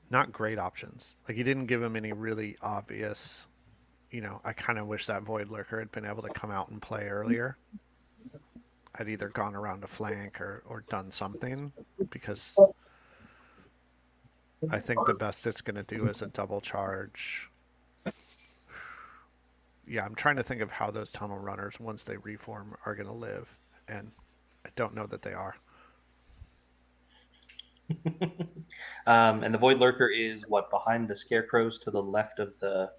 not great options. Like, he didn't give him any really obvious, I kind of wish that Void Lurker had been able to come out and play earlier. I'd either gone around a flank or done something, because I think the best it's going to do is a double charge. Yeah, I'm trying to think of how those tunnel runners, once they reform, are going to live, and I don't know that they are. And the Void Lurker is what, behind the scarecrows to the left of the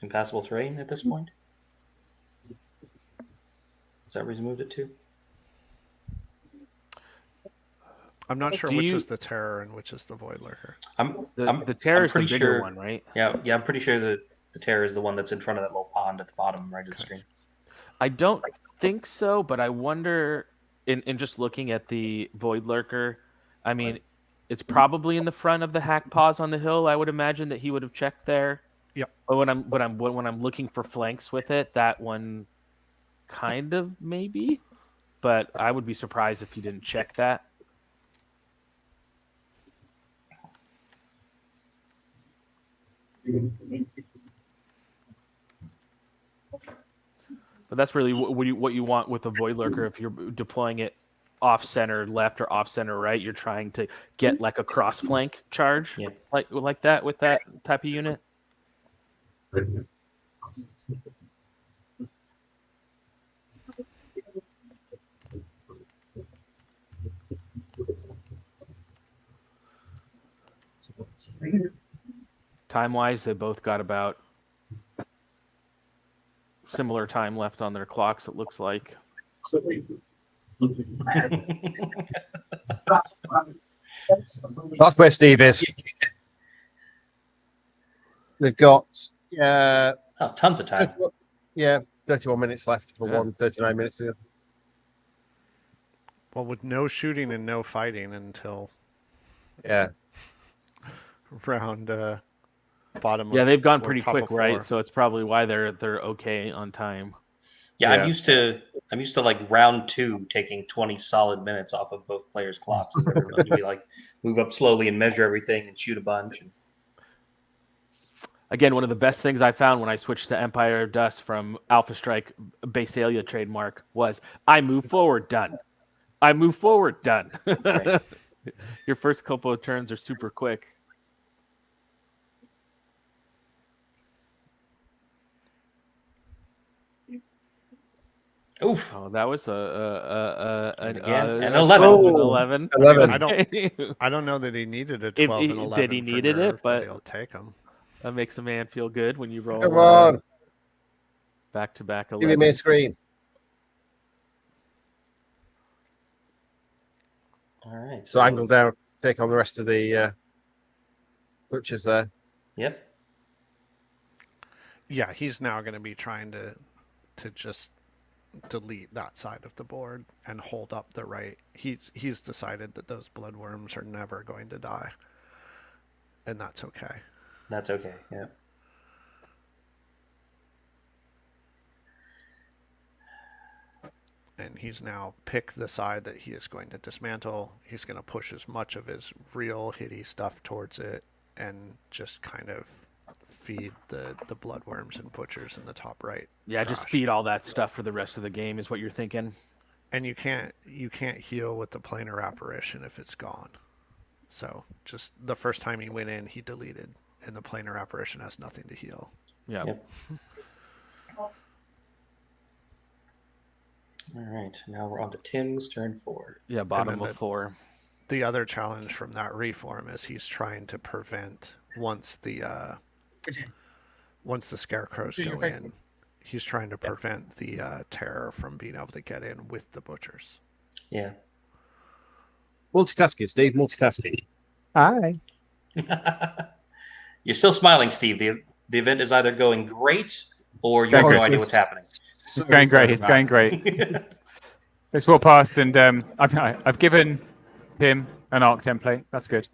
impassable terrain at this point? Is that where he's moved it to? I'm not sure which is the Terror and which is the Void Lurker. The Terror is the bigger one, right? Yeah, I'm pretty sure the Terror is the one that's in front of that little pond at the bottom right of the screen. I don't think so, but I wonder, in just looking at the Void Lurker, I mean, it's probably in the front of the hack paws on the hill. I would imagine that he would have checked there. Yep. But when I'm looking for flanks with it, that one kind of maybe, but I would be surprised if he didn't check that. But that's really what you want with a Void Lurker. If you're deploying it off center left or off center right, you're trying to get like a cross flank charge, like that with that type of unit. Time-wise, they both got about similar time left on their clocks, it looks like. That's where Steve is. They've got tons of time. 31 minutes left for 39 minutes to go. Well, with no shooting and no fighting until round bottom. Yeah, they've gone pretty quick, right? So it's probably why they're okay on time. Yeah, I'm used to like round 2 taking 20 solid minutes off of both players' clocks. We like move up slowly and measure everything and shoot a bunch. Again, one of the best things I found when I switched to Empire of Dust from Alpha Strike Basalia trademark was I move forward, done. I move forward, done. Right. Your first couple of turns are super quick. Oof! Oh, that was an 11. Oh, 11. 11. I don't know that he needed a 12 and 11. That he needed it, but he'll take him. That makes a man feel good when you roll. Come on. Back-to-back 11. Give me my screen. All right. So angle down, take on the rest of the butchers there. Yep. Yeah, he's now going to be trying to just delete that side of the board and hold up the right. He's decided that those bloodworms are never going to die, and that's okay. That's okay. Yeah. And he's now picked the side that he is going to dismantle. He's going to push as much of his real hitty stuff towards it and just kind of feed the bloodworms and butchers in the top right. Yeah, just feed all that stuff for the rest of the game is what you're thinking. And you can't heal with the planar apparition if it's gone. So just the first time he went in, he deleted, and the planar apparition has nothing to heal. Yeah. Yep. All right, now we're on to Tim's turn 4. Yeah, bottom of 4. The other challenge from that reform is he's trying to prevent once the scarecrows go in, he's trying to prevent the terror from being able to get in with the butchers. Yeah. Multitasking, Steve. Multitasking. Hi. You're still smiling, Steve. The event is either going great or you have no idea what's happening. It's going great. It's going great. Let's walk past, and I've given him an arc template. That's good.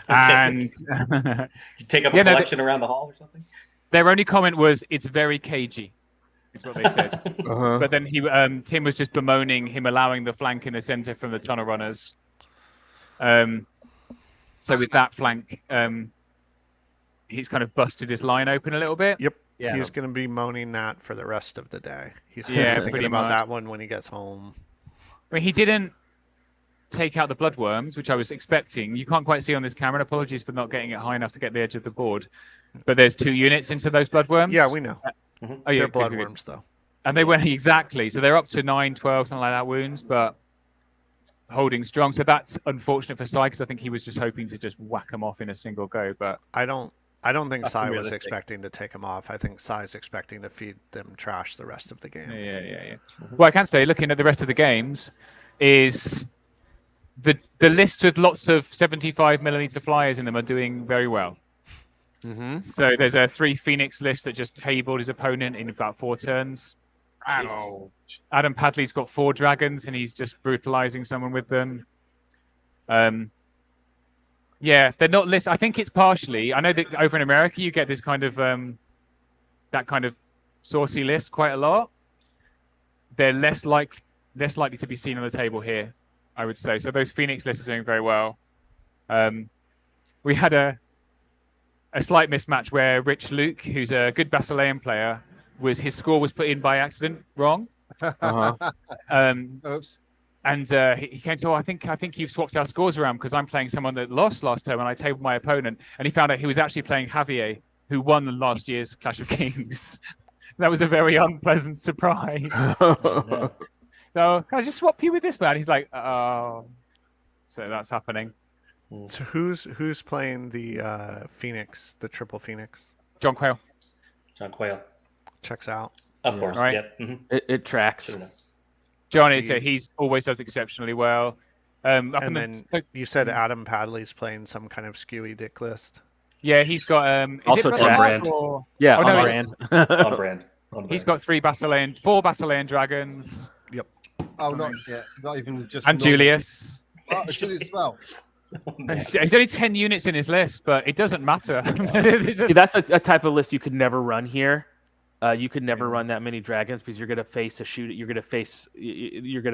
And you take up a collection around the hall or something. Their only comment was, "It's very cagey," is what they said. But then Tim was just bemoaning him allowing the flank in the center from the tunnel runners. So with that flank, he's kind of busted his line open a little bit. Yep. Yeah. He's going to be moaning that for the rest of the day. He's going to be thinking about that one when he gets home. I mean, he didn't take out the bloodworms, which I was expecting. You can't quite see on this camera. Apologies for not getting it high enough to get the edge of the board. But there's 2 units into those bloodworms. Yeah, we know. Oh, yeah, they're bloodworms, though. And they went exactly. So they're up to 9, 12, something like that wounds, but holding strong. So that's unfortunate for Sai, because I think he was just hoping to just whack them off in a single go. But I don't think Sai was expecting to take him off. I think Sai's expecting to feed them trash the rest of the game. Yeah. Well, I can say, looking at the rest of the games, is the list with lots of 75mm flyers in them are doing very well. Mm-hmm. So there's a 3 Phoenix list that just tabled his opponent in about 4 turns. Adam Padley's got 4 dragons, and he's just brutalizing someone with them. Yeah, they're not list. I think it's partially. I know that over in America you get this kind of that kind of saucy list quite a lot. They're less likely to be seen on the table here, I would say. So those Phoenix lists are doing very well. We had a slight mismatch where Rich Luke, who's a good Basilean player, his score was put in by accident wrong. Oops. And he came to, I think you've swapped our scores around because I'm playing someone that lost last time and I tabled my opponent. And he found out he was actually playing Javier, who won the last year's Clash of Kings. That was a very unpleasant surprise. So can I just swap you with this man? He's like, oh. So that's happening. So who's playing the Phoenix, the triple Phoenix? John Quayle. John Quayle. Checks out. Of course. Right. Yep. Mm-hmm. It tracks. John is he's always does exceptionally well. And then you said Adam Padley's playing some kind of skewy dick list. Yeah, he's got also on brand. Yeah, on brand. On brand. He's got 4 Basilean dragons. Yep. Oh, not even just. And Julius. Oh, Julius as well. He's only 10 units in his list, but it doesn't matter. See, that's a type of list you could never run here. You could never run that many dragons because you're going to face a shoot. You're going to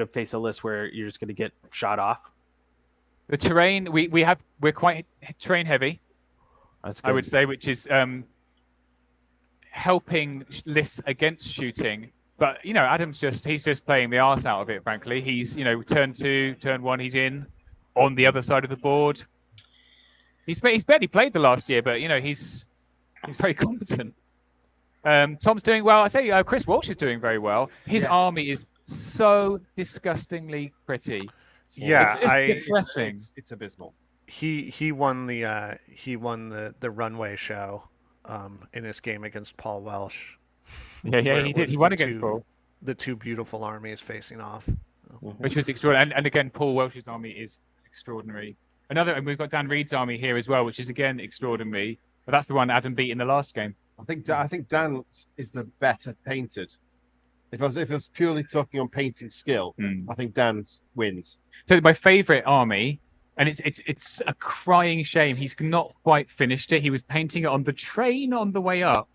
face a list where you're just going to get shot off. The terrain we're quite terrain heavy. That's I would say, which is helping lists against shooting. But Adam's he's just playing the arse out of it. Frankly, he's turn 2, turn 1, he's in on the other side of the board. He's barely played the last year, but he's very competent. Tom's doing well. I think Chris Walsh is doing very well. His army is so disgustingly pretty. Yeah, it's just depressing. It's abysmal. He won the runway show in his game against Paul Welsh. Yeah, he did. He won against Paul. The two beautiful armies facing off, which was extraordinary. And again, Paul Welsh's army is extraordinary. And we've got Dan Reed's army here as well, which is again extraordinary. But that's the one Adam beat in the last game. I think Dan is the better painted. If I was purely talking on painting skill, I think Dan's wins. So my favourite army, and it's a crying shame he's not quite finished it. He was painting it on the train on the way up.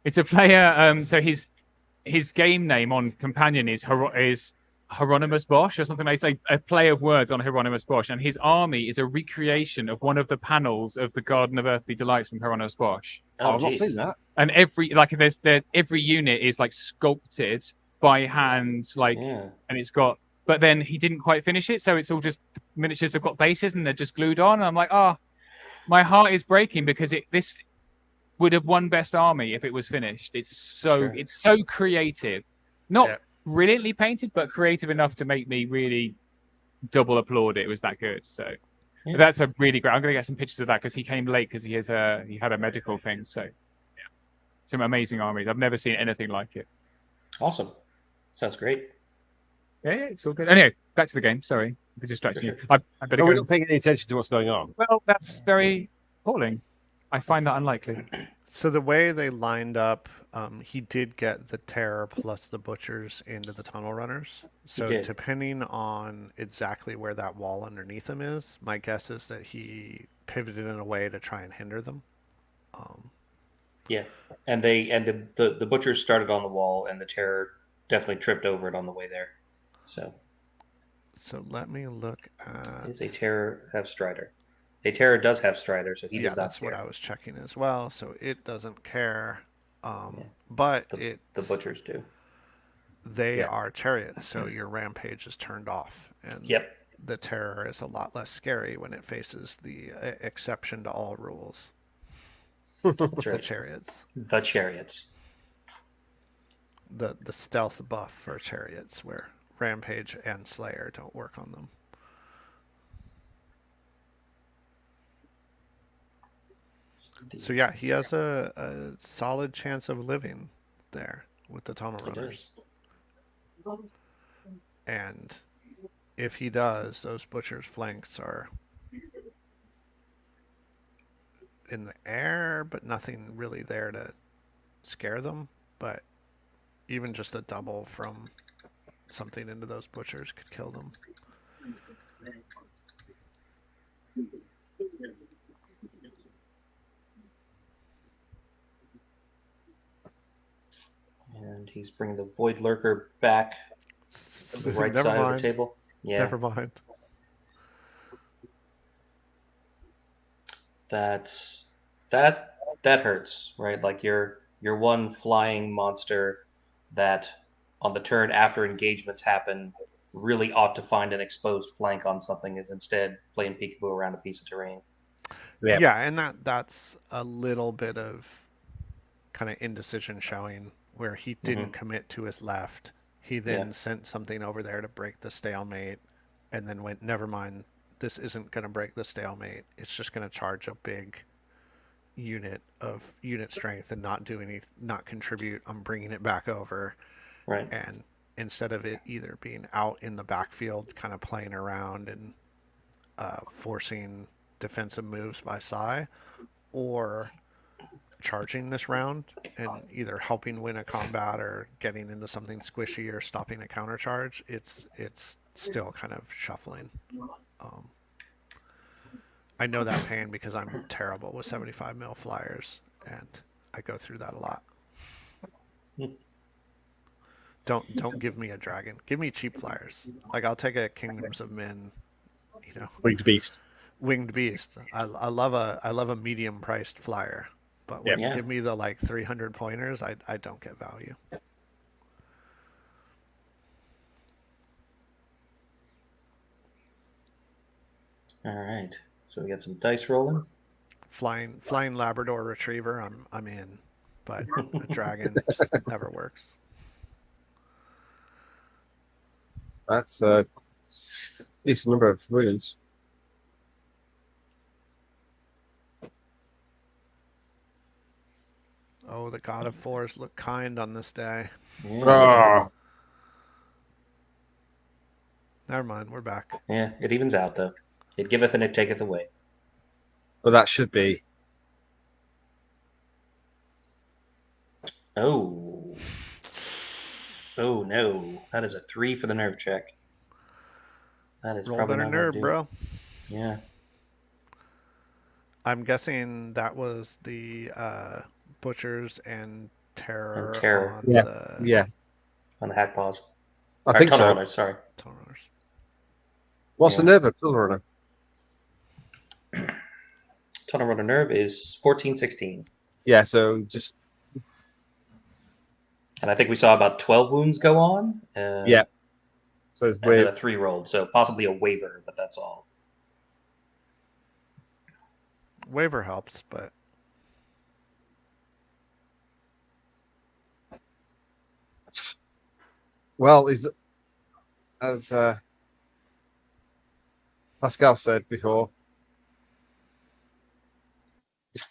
It's a player. So his game name on Companion is Hieronymus Bosch or something like that. It's like a play of words on Hieronymus Bosch, and his army is a recreation of one of the panels of the Garden of Earthly Delights from Hieronymus Bosch. I've not seen that. And every unit is like sculpted by hand, and it's got. But then he didn't quite finish it, so it's all just miniatures have got bases and they're just glued on. And I'm like, my heart is breaking because this would have won best army if it was finished. It's so creative, not brilliantly painted, but creative enough to make me really double applaud it. It was that good. So that's a really great. I'm going to get some pictures of that because he came late because he had a medical thing. So some amazing armies. I've never seen anything like it. Awesome. Sounds great. Yeah, it's all good. Anyway, back to the game. Sorry for distracting you. I better go. We're not paying any attention to what's going on. Well, that's very appalling. I find that unlikely. So the way they lined up, he did get the Terror plus the Butchers into the Tunnel Runners. So depending on exactly where that wall underneath him is, my guess is that he pivoted in a way to try and hinder them. And the Butchers started on the wall, and the Terror definitely tripped over it on the way there. So let me look at. Does a Terror have Strider? A Terror does have Strider, so he does not that's care. what I was checking as well. So it doesn't care, but the Butchers do. They are chariots, so your rampage is turned off, and the Terror is a lot less scary when it faces the exception to all rules. The chariots. The chariots. The stealth buff for chariots, where Rampage and Slayer don't work on them. So yeah, he has a solid chance of living there with the Tunnel Runners. And if he does, those Butchers' flanks are in the air, but nothing really there to scare them. But even just a double from something into those Butchers could kill them. And he's bringing the Void Lurker back to the right side of the table. Yeah. Never mind. That hurts, right? Like you're one flying monster that on the turn after engagements happen really ought to find an exposed flank on something is instead playing peekaboo around a piece of terrain. Yeah, and that's a little bit of kind of indecision showing where he didn't commit to his left. He then sent something over there to break the stalemate and then went, never mind, this isn't going to break the stalemate. It's just going to charge a big unit strength and not contribute. I'm bringing it back over. Right. And instead of it either being out in the backfield, kind of playing around and forcing defensive moves by Sai, or charging this round and either helping win a combat or getting into something squishy or stopping a countercharge, it's still kind of shuffling. I know that pain because I'm terrible with 75 mil flyers, and I go through that a lot. Don't give me a dragon. Give me cheap flyers. Like I'll take a Kingdoms of Men, Winged Beast. Winged Beast. I love a medium priced flyer, but when you give me the like 300 pointers, I don't get value. All right, so we got some dice rolling. Flying Labrador Retriever. I'm in, but a dragon just never works. That's a decent number of runes. Oh, the God of Force look kind on this day. Yeah. Oh. Never mind, we're back. Yeah, it evens out though. It giveth and it taketh away. Well, that should be. Oh. Oh no, that is a 3 for the nerve check. That is Roll probably better not gonna nerve, do bro. it. Yeah. I'm guessing that was the Butchers and Terror. On on the hack paws. I think Tunnel so. Runners, sorry. Tunnel Runners. What's the nerve of Tunnel Runner? Tunnel Runner nerve is 14-16. Yeah, so just. And I think we saw about 12 wounds go on. Yeah. So it's and then a 3 rolled, so possibly a waiver, but that's all. Waiver helps, but well, as Pascal said before.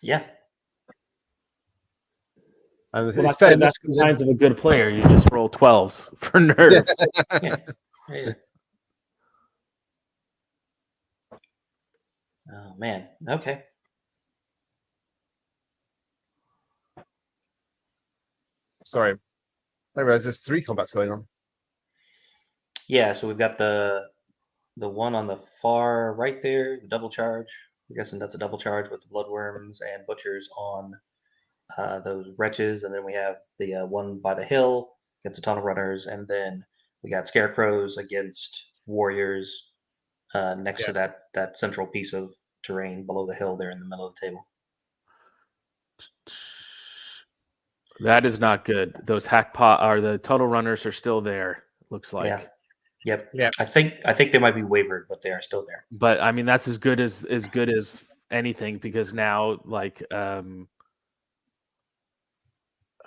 Yeah. And well, that's the signs of a good player. You just roll 12s for nerve. Yeah. Oh man. Okay. Sorry. I realize there's 3 combats going on. Yeah, so we've got the one on the far right there, the double charge. I'm guessing that's a double charge with the bloodworms and butchers on those wretches, and then we have the one by the hill against the tunnel runners, and then we got scarecrows against warriors next to that central piece of terrain below the hill there in the middle of the table. That is not good. Those the tunnel runners are still there. Looks like. Yeah. Yep. Yeah. I think they might be wavered, but they are still there. But I mean, that's as good as anything, because now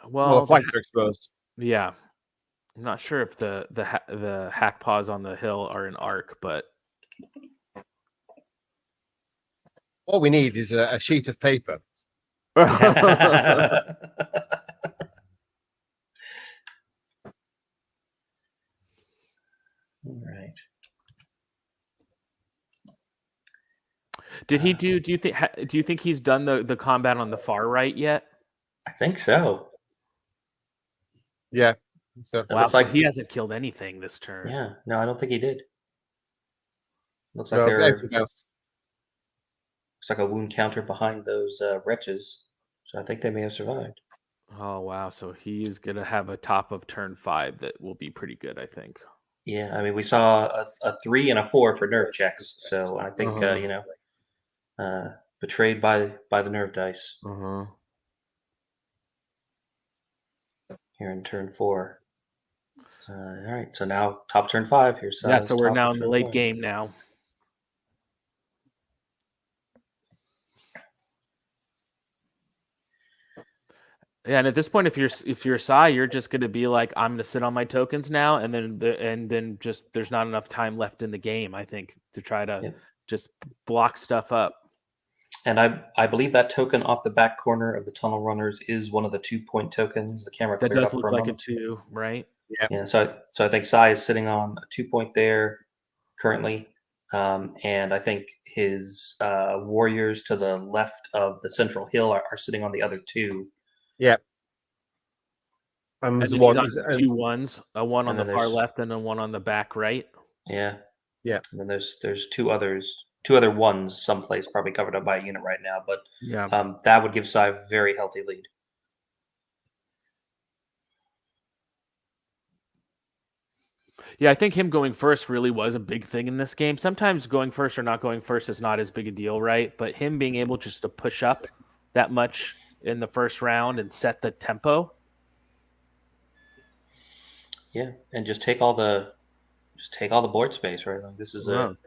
well, the flanks are exposed. Yeah, I'm not sure if the hack paws on the hill are an arc, but all we need is a sheet of paper. All right. Did he do? Do you think he's done the combat on the far right yet? I think so. Yeah. So wow, so he hasn't killed anything this turn. Yeah. No, I don't think he did. Looks like looks like a wound counter behind those wretches. So I think they may have survived. Oh wow! So he's gonna have a top of turn 5 that will be pretty good, I think. Yeah, I mean, we saw a 3 and a 4 for nerve checks, so I think betrayed by the nerve dice. Here in turn 4. All right, so now top turn 5. Here's so we're now in the late game now. Yeah, and at this point, if you're Sai, you're just going to be like, I'm going to sit on my tokens now, and then just there's not enough time left in the game, I think, to try to just block stuff up. And I believe that token off the back corner of the tunnel runners is one of the 2-point tokens. The camera that cleared does up look for a like moment. a 2, right? Yeah. So I think Sai is sitting on a 2-point there currently, and I think his warriors to the left of the central hill are sitting on the other 2. Yeah. And there's then one. he's on 2 ones, a one on the far left and then one on the back right. Yeah. Yeah. And then there's 2 other ones someplace, probably covered up by a unit right now, but yeah, that would give Sai a very healthy lead. Yeah, I think him going first really was a big thing in this game. Sometimes going first or not going first is not as big a deal, right? But him being able just to push up that much in the first round and set the tempo. Yeah, and just take all the board space, right? Like this is a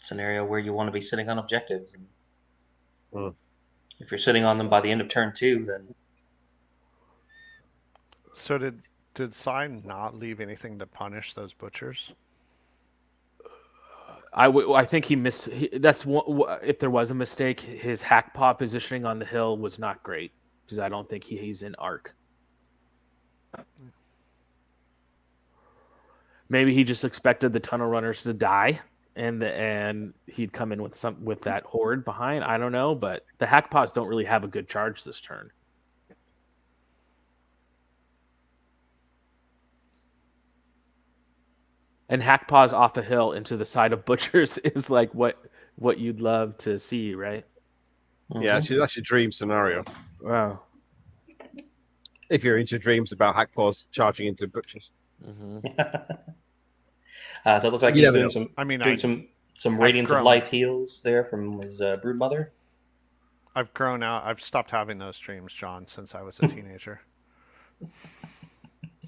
scenario where you want to be sitting on objectives. And if you're sitting on them by the end of turn 2, then. So did Sai not leave anything to punish those butchers? I think he missed. That's if there was a mistake. His hack paw positioning on the hill was not great because I don't think he's in arc. Maybe he just expected the tunnel runners to die, and he'd come in with that horde behind. I don't know, but the hack paws don't really have a good charge this turn. And hack paws off a hill into the side of butchers is like what you'd love to see, right? Yeah, that's your dream scenario. Wow. If you're into dreams about hack paws charging into butchers. So it looks like he's doing some Radiance of Life heals there from his brood mother. I've grown out. I've stopped having those dreams, John, since I was a teenager.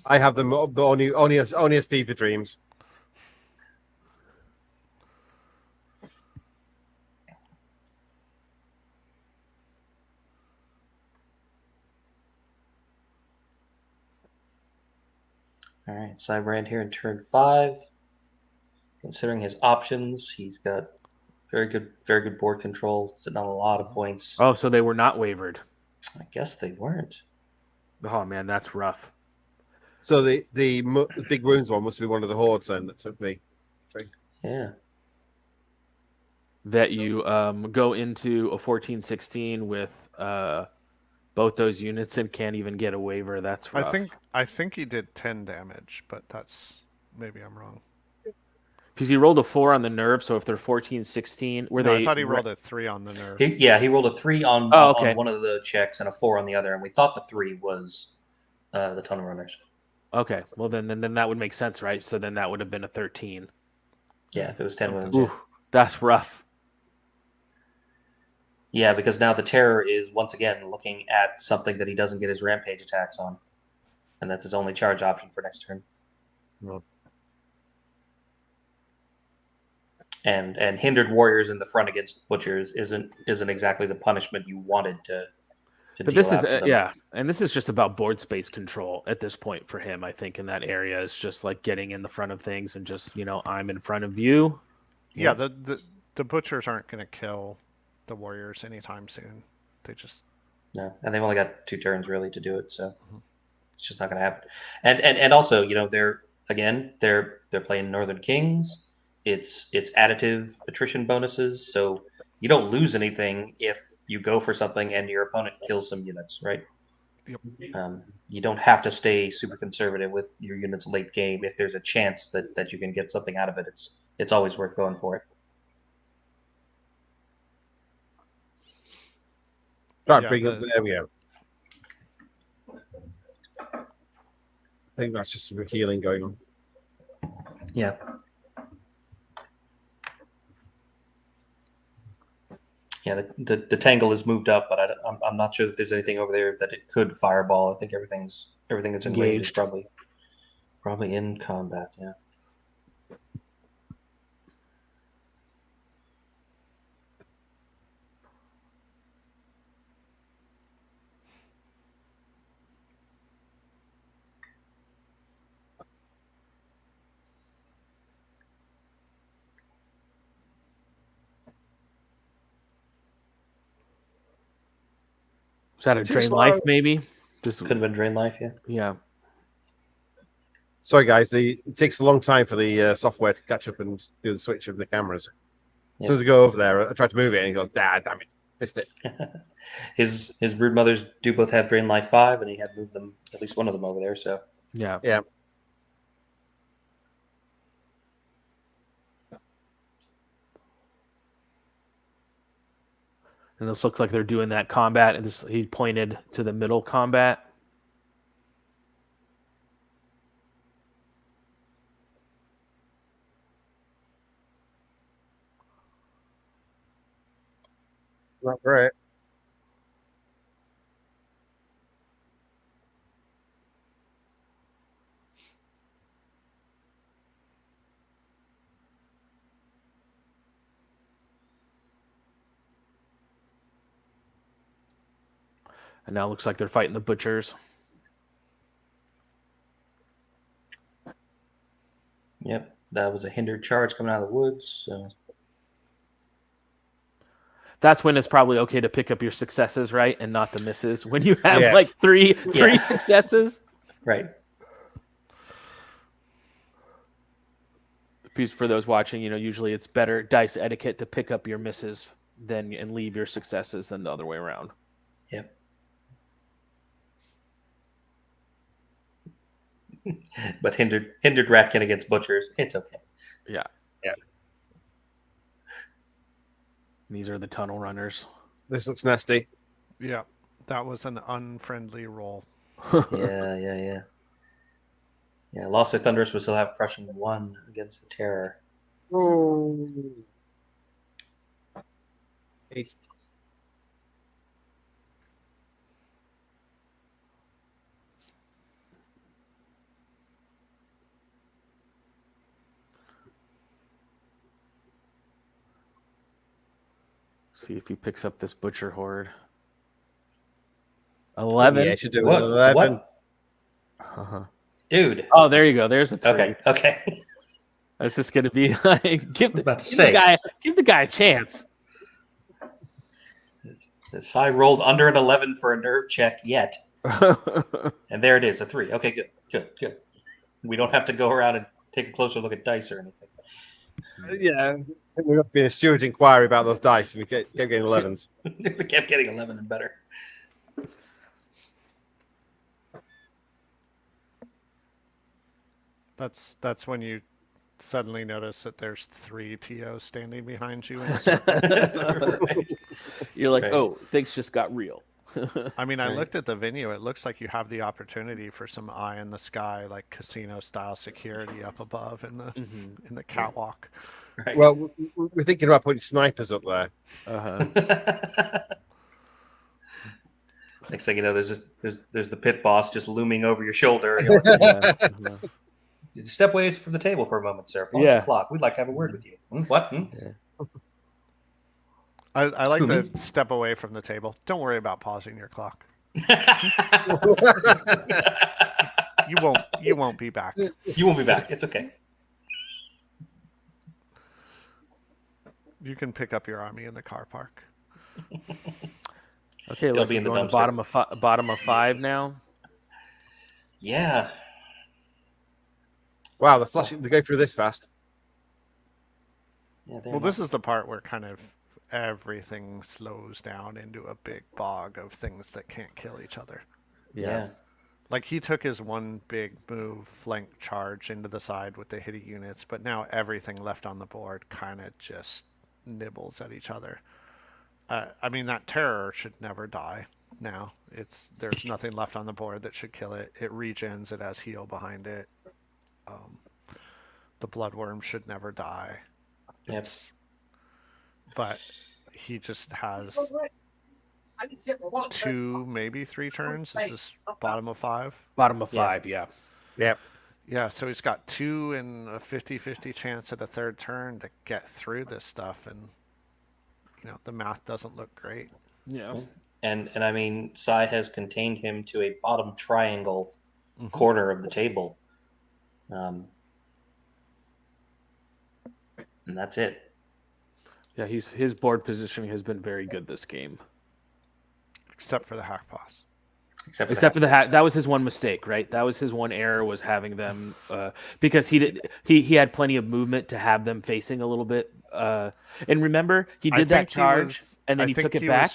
I have them only as fever dreams. All right, Cybrand here in turn 5. Considering his options, he's got very good board control, sitting on a lot of points. Oh, so they were not wavered. I guess they weren't. Oh man, that's rough. So the big wounds one must be one of the hordes then that took the string. Yeah. That you go into a 14-16 with both those units and can't even get a waiver. That's rough. I think he did 10 damage, but maybe I'm wrong. Because he rolled a 4 on the nerve, so if they're 14-16, I thought he rolled a 3 on the nerve. He rolled a 3 on one of the checks and a 4 on the other, and we thought the 3 was the tunnel runners. Okay, well then that would make sense, right? So then that would have been a 13. Yeah, if it was 10 wounds. Ooh, that's rough. Yeah, because now the Terror is once again looking at something that he doesn't get his rampage attacks on, and that's his only charge option for next turn. Well. And hindered warriors in the front against butchers isn't exactly the punishment you wanted to. But this is and this is just about board space control at this point for him. I think in that area is just like getting in the front of things and just I'm in front of you. Yeah, the butchers aren't going to kill the warriors anytime soon. They just no, and they've only got 2 turns really to do it, so it's just not going to happen. And also they're playing Northern Kings. It's additive attrition bonuses, so you don't lose anything if you go for something and your opponent kills some units, right? Yep. You don't have to stay super conservative with your units late game. If there's a chance that you can get something out of it, it's always worth going for it. There we go. I think that's just some healing going on. Yeah. Yeah, the tangle is moved up, but I'm not sure that there's anything over there that it could fireball. I think everything that's in range is probably in combat. Yeah. Was that a drain life? Maybe this could have been drain life. Yeah. Yeah. Sorry, guys. It takes a long time for the software to catch up and do the switch of the cameras. As soon as I go over there, I try to move it, and he goes, "Damn it, missed it." His brood mothers do both have drain life 5, and he had moved them, at least one of them over there. So yeah. And this looks like they're doing that combat. And this, he pointed to the middle combat. It's not great. And now it looks like they're fighting the butchers. Yep, that was a hindered charge coming out of the woods. So. That's when it's probably okay to pick up your successes, right, and not the misses. When you have like three successes, right? Piece for those watching, usually it's better dice etiquette to pick up your misses and leave your successes than the other way around. Yep. But hindered ratkin against butchers, it's okay. Yeah. These are the tunnel runners. This looks nasty. Yeah, that was an unfriendly roll. Yeah. Lost Thunderous will still have crushing 1 against the Terror. Oh. 8. See if he picks up this butcher horde. 11. Yeah, should do What? 11. Uh-huh. Dude. Oh, there you go. There's a 3. Okay. That's just going to be like, give the guy a chance. The Sai rolled under an 11 for a nerve check yet. And there it is, a 3. Okay, good. We don't have to go around and take a closer look at dice or anything. Yeah. I think we've got to be a steward inquiry about those dice. We kept getting 11s. If we kept getting 11 and better. That's when you suddenly notice that there's 3 TOs standing behind you. Right. You're like, oh, things just got real. I mean, I looked at the venue. It looks like you have the opportunity for some eye in the sky, like casino-style security up above in the catwalk. Right. Well, we're thinking about putting snipers up there. Next thing you know, there's the pit boss just looming over your shoulder. Step away from the table for a moment, sir. Pause the clock. We'd like to have a word with you. What? Yeah. I like to step away from the table. Don't worry about pausing your clock. You won't be back. You won't be back. It's okay. You can pick up your army in the car park. Okay, let's be in the bottom of 5 now. Yeah. Wow, they're flashing to go through this fast. Yeah, well, this is the part where kind of everything slows down into a big bog of things that can't kill each other. Yeah. Like he took his one big move, flank charge into the side with the hitty units, but now everything left on the board kind of just nibbles at each other. I mean, that terror should never die now. There's nothing left on the board that should kill it. It regens, it has heal behind it. The bloodworm should never die. Yes. But he just has 2, maybe 3 turns. Is this bottom of 5? Bottom of 5, yeah. Yep. Yeah, so he's got 2 and a 50-50 chance at a 3rd turn to get through this stuff, and the math doesn't look great. Yeah. And I mean, Sai has contained him to a bottom triangle corner of the table. And that's it. Yeah, his board positioning has been very good this game. Except for the hack pass. Except for the hack. That was his one mistake, right? That was his one error, was having them because he had plenty of movement to have them facing a little bit. And remember, he did that charge and then he took it back.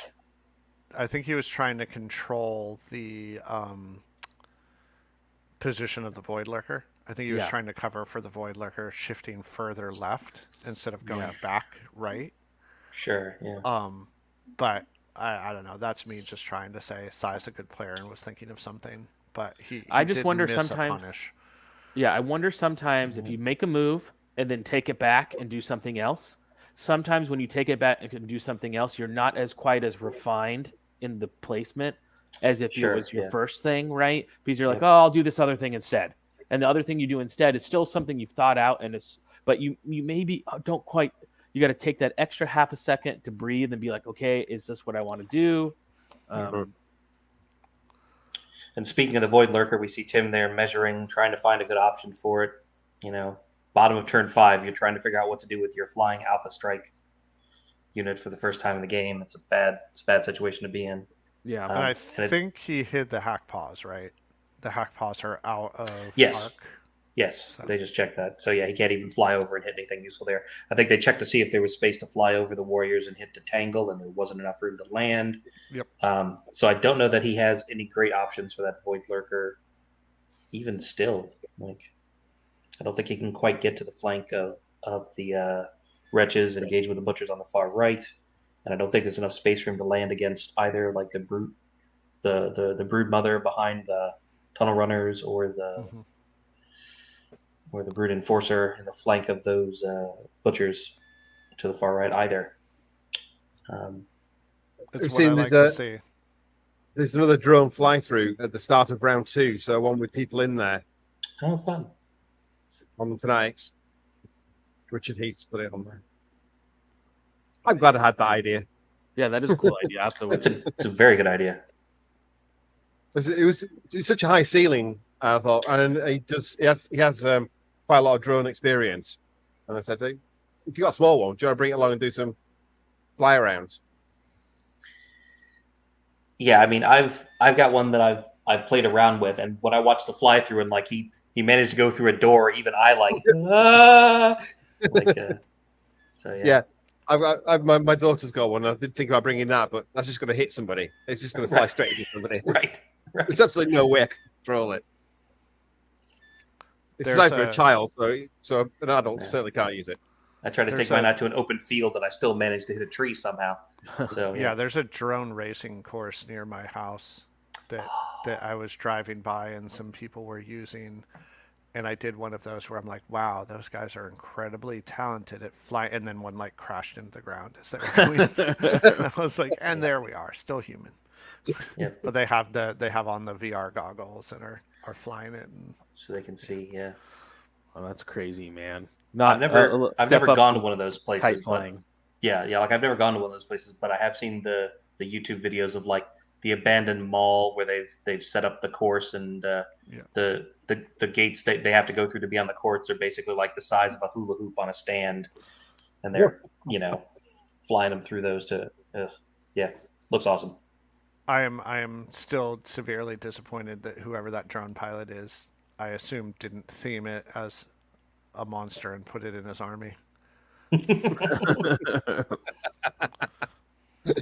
I think he was trying to control the position of the Void Lurker. I think he was trying to cover for the Void Lurker, shifting further left instead of going back right. Sure, yeah. But I don't know. That's me just trying to say Sai's a good player and was thinking of something, but he I just did wonder miss a sometimes. punish. Yeah, I wonder sometimes if you make a move and then take it back and do something else. Sometimes when you take it back and do something else, you're not as quite as refined in the placement as if it Sure, was your yeah. first thing, right? Because you're like, Yep. oh, I'll do this other thing instead. And the other thing you do instead is still something you've thought out, and but you maybe don't quite. You got to take that extra half a second to breathe and be like, okay, is this what I want to do? And speaking of the Void Lurker, we see Tim there measuring, trying to find a good option for it. You know, bottom of turn 5, you're trying to figure out what to do with your flying Alpha Strike unit for the first time in the game. It's a bad situation to be in. Yeah, and I think he hid the hack paws, right? The hack paws are out of arc. Yes, so. They just checked that. So, yeah, he can't even fly over and hit anything useful there. I think they checked to see if there was space to fly over the warriors and hit the tangle, and there wasn't enough room to land. Yep. So I don't know that he has any great options for that Void Lurker, even still. Like, I don't think he can quite get to the flank of the wretches and engage with the butchers on the far right. And I don't think there's enough space for him to land against either, like, the brute, the brood mother behind the tunnel runners or the... Mm-hmm. Or the Brood Enforcer in the flank of those butchers to the far right either. We've seen there's another drone fly through at the start of round 2, so one with people in there. Oh, fun. On the Fanatics. Richard Heath put it on there. I'm glad I had that idea. Yeah, that is a cool idea. Absolutely. It's a very good idea. It's such a high ceiling, I thought, and he has quite a lot of drone experience. And I said, if you got a small one, do you want to bring it along and do some fly arounds? Yeah, I mean, I've got one that I've played around with, and when I watched the fly through, and like he managed to go through a door, even I so yeah. Yeah, my daughter's got one. I did think about bringing that, but that's just going to hit somebody. It's just going to fly straight into somebody. Right. There's absolutely no way I can control it. It's designed for a child, so an adult certainly can't use it. I tried to take mine out to an open field, and I still managed to hit a tree somehow. So yeah, there's a drone racing course near my house that I was driving by, and some people were using. And I did one of those where I'm like, wow, those guys are incredibly talented at flying. And then one like crashed into the ground as they were going. And I was like, and there we are, still human. Yeah, but they have on the VR goggles and are flying it, so they can see. Yeah, oh, that's crazy, man. I've never gone to one of those places. Flying. Yeah, like I've never gone to one of those places, but I have seen the YouTube videos of like the abandoned mall where they've set up the course, and the gates they have to go through to be on the courts are basically like the size of a hula hoop on a stand, and they're flying them through those to looks awesome. I am still severely disappointed that whoever that drone pilot is, I assume didn't theme it as a monster and put it in his army.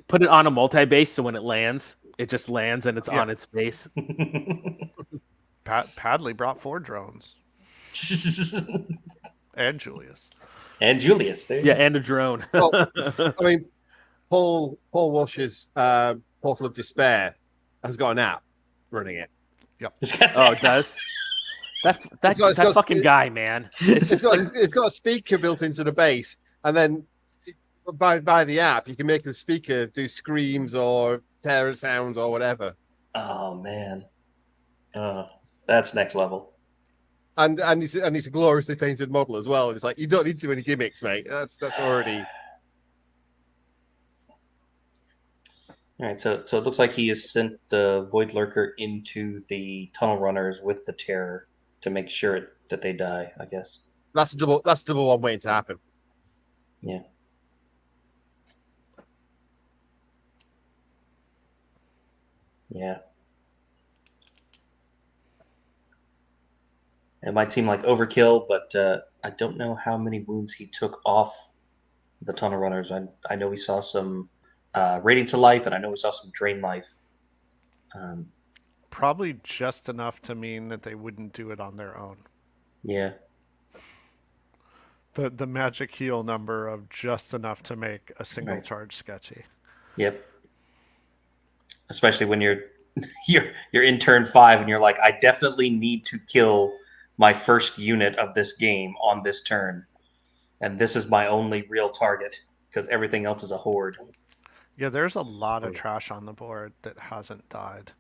Put it on a multi-base so when it lands, it just lands and it's on its base. Padley brought 4 drones. And Julius. And Julius. There. Yeah, and a drone. Well, I mean, Paul Walsh's Portal of Despair has got an app running it. Yep. Oh, it does? That fucking guy, man. It's got a speaker built into the base, and then by the app, you can make the speaker do screams or terror sounds or whatever. Oh man, that's next level. And it's a gloriously painted model as well. It's like you don't need to do any gimmicks, mate. That's already. All right, so it looks like he has sent the Void Lurker into the tunnel runners with the terror to make sure that they die, I guess. That's a double one waiting to happen. Yeah. Yeah. It might seem like overkill, but I don't know how many wounds he took off the tunnel runners. I know we saw some rating to life, and I know we saw some drain life. Probably just enough to mean that they wouldn't do it on their own. Yeah. The magic heal number of just enough to make a single charge sketchy. Yep. especially when you're in turn 5 and you're like, I definitely need to kill my first unit of this game on this turn, and this is my only real target because everything else is a horde. Yeah, there's a lot of trash on the board that hasn't died.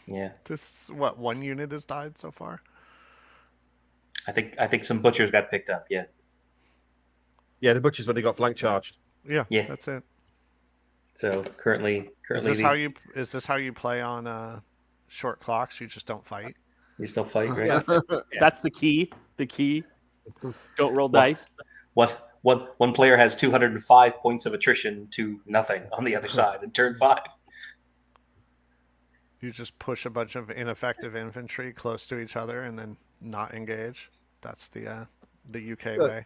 Yeah. This what, 1 unit has died so far? I think some butchers got picked up. Yeah. Yeah, the butchers when they got flank charged. Yeah. Yeah. That's it. So currently, is this how you play on short clocks? You just don't fight. You still fight, right? That's the key. The key. Don't roll dice. One player has 205 points of attrition to nothing on the other side in turn 5. You just push a bunch of ineffective infantry close to each other and then not engage. That's the UK way.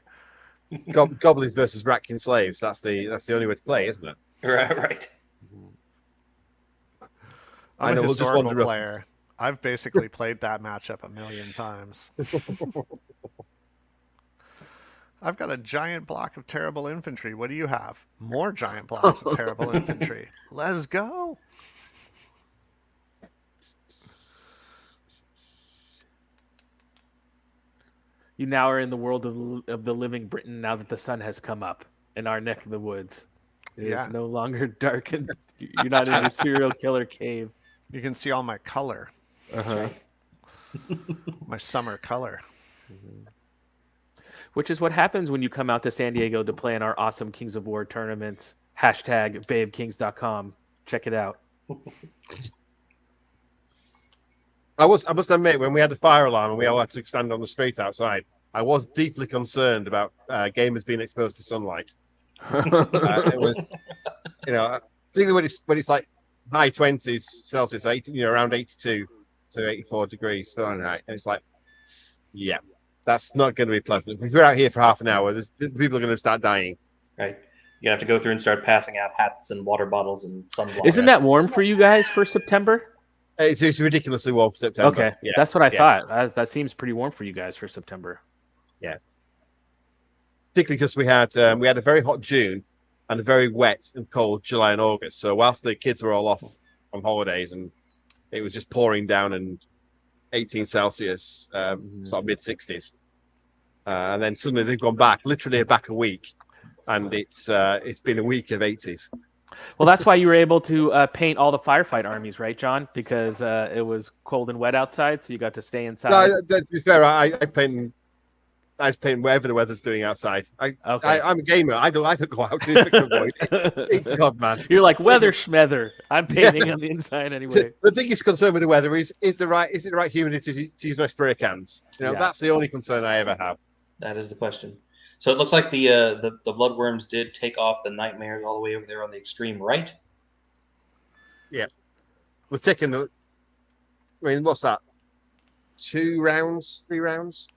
Goblins versus Ratkin slaves. That's the only way to play, isn't it? Right. I'm a historical player. I've basically played that matchup a million times. I've got a giant block of terrible infantry. What do you have? More giant blocks of terrible infantry. Let's go. You now are in the world of the living Britain now that the sun has come up in our neck of the woods. It is no longer dark and you're not in your serial killer cave. You can see all my color. My summer color. Which is what happens when you come out to San Diego to play in our awesome Kings of War tournaments. #BabeKings.com. Check it out. I must admit, when we had the fire alarm and we all had to stand on the street outside, I was deeply concerned about gamers being exposed to sunlight. It was, particularly when it's like high 20s Celsius, around 82 to 84 degrees Fahrenheit, and it's like, yeah, that's not going to be pleasant. If we're out here for half an hour, people are going to start dying. Right. You have to go through and start passing out hats and water bottles and sunblock. Isn't that warm for you guys for September? It's ridiculously warm for September. Okay, that's what I thought. That seems pretty warm for you guys for September. Yeah. Particularly because we had a very hot June and a very wet and cold July and August. So whilst the kids were all off on holidays and it was just pouring down and 18 Celsius, sort of mid 60s, and then suddenly they've gone back, literally back a week, and it's been a week of 80s. Well, that's why you were able to paint all the firefight armies, right, John? Because it was cold and wet outside, so you got to stay inside. No, to be fair, I paint whatever the weather's doing outside. I'm a gamer. I don't go out. God, man. You're like weather schmether. I'm painting on the inside anyway. So the biggest concern with the weather is it the right humidity to use my spray cans? That's the only concern I ever have. That is the question. So it looks like the bloodworms did take off the nightmares all the way over there on the extreme right. Yeah, we've taken. What's that? 2 rounds, 3 rounds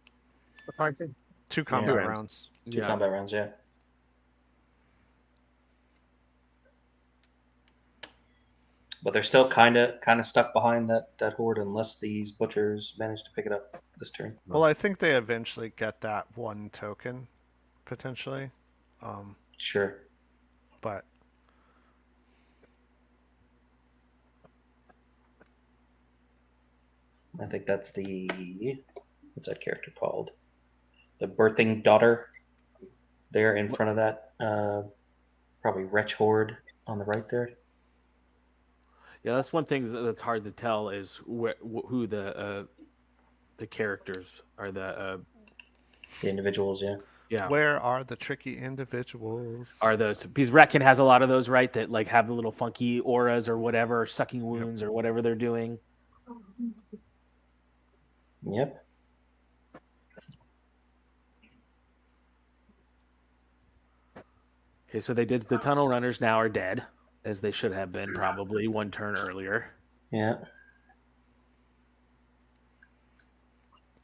of fighting. 2 combat rounds. 2 combat rounds, yeah. But they're still kind of stuck behind that horde unless these butchers manage to pick it up this turn. Well, I think they eventually get that 1 token. Potentially. Sure. But I think that's what's that character called? The birthing daughter. There in front of that probably wretch horde on the right there. Yeah, that's one thing that's hard to tell is who the characters are. The individuals, yeah. Yeah. Where are the tricky individuals? Are those because Retkin has a lot of those, right? That like have the little funky auras or whatever, sucking wounds or whatever they're doing. Yep. Okay, so they did. The tunnel runners now are dead, as they should have been probably 1 turn earlier. Yeah.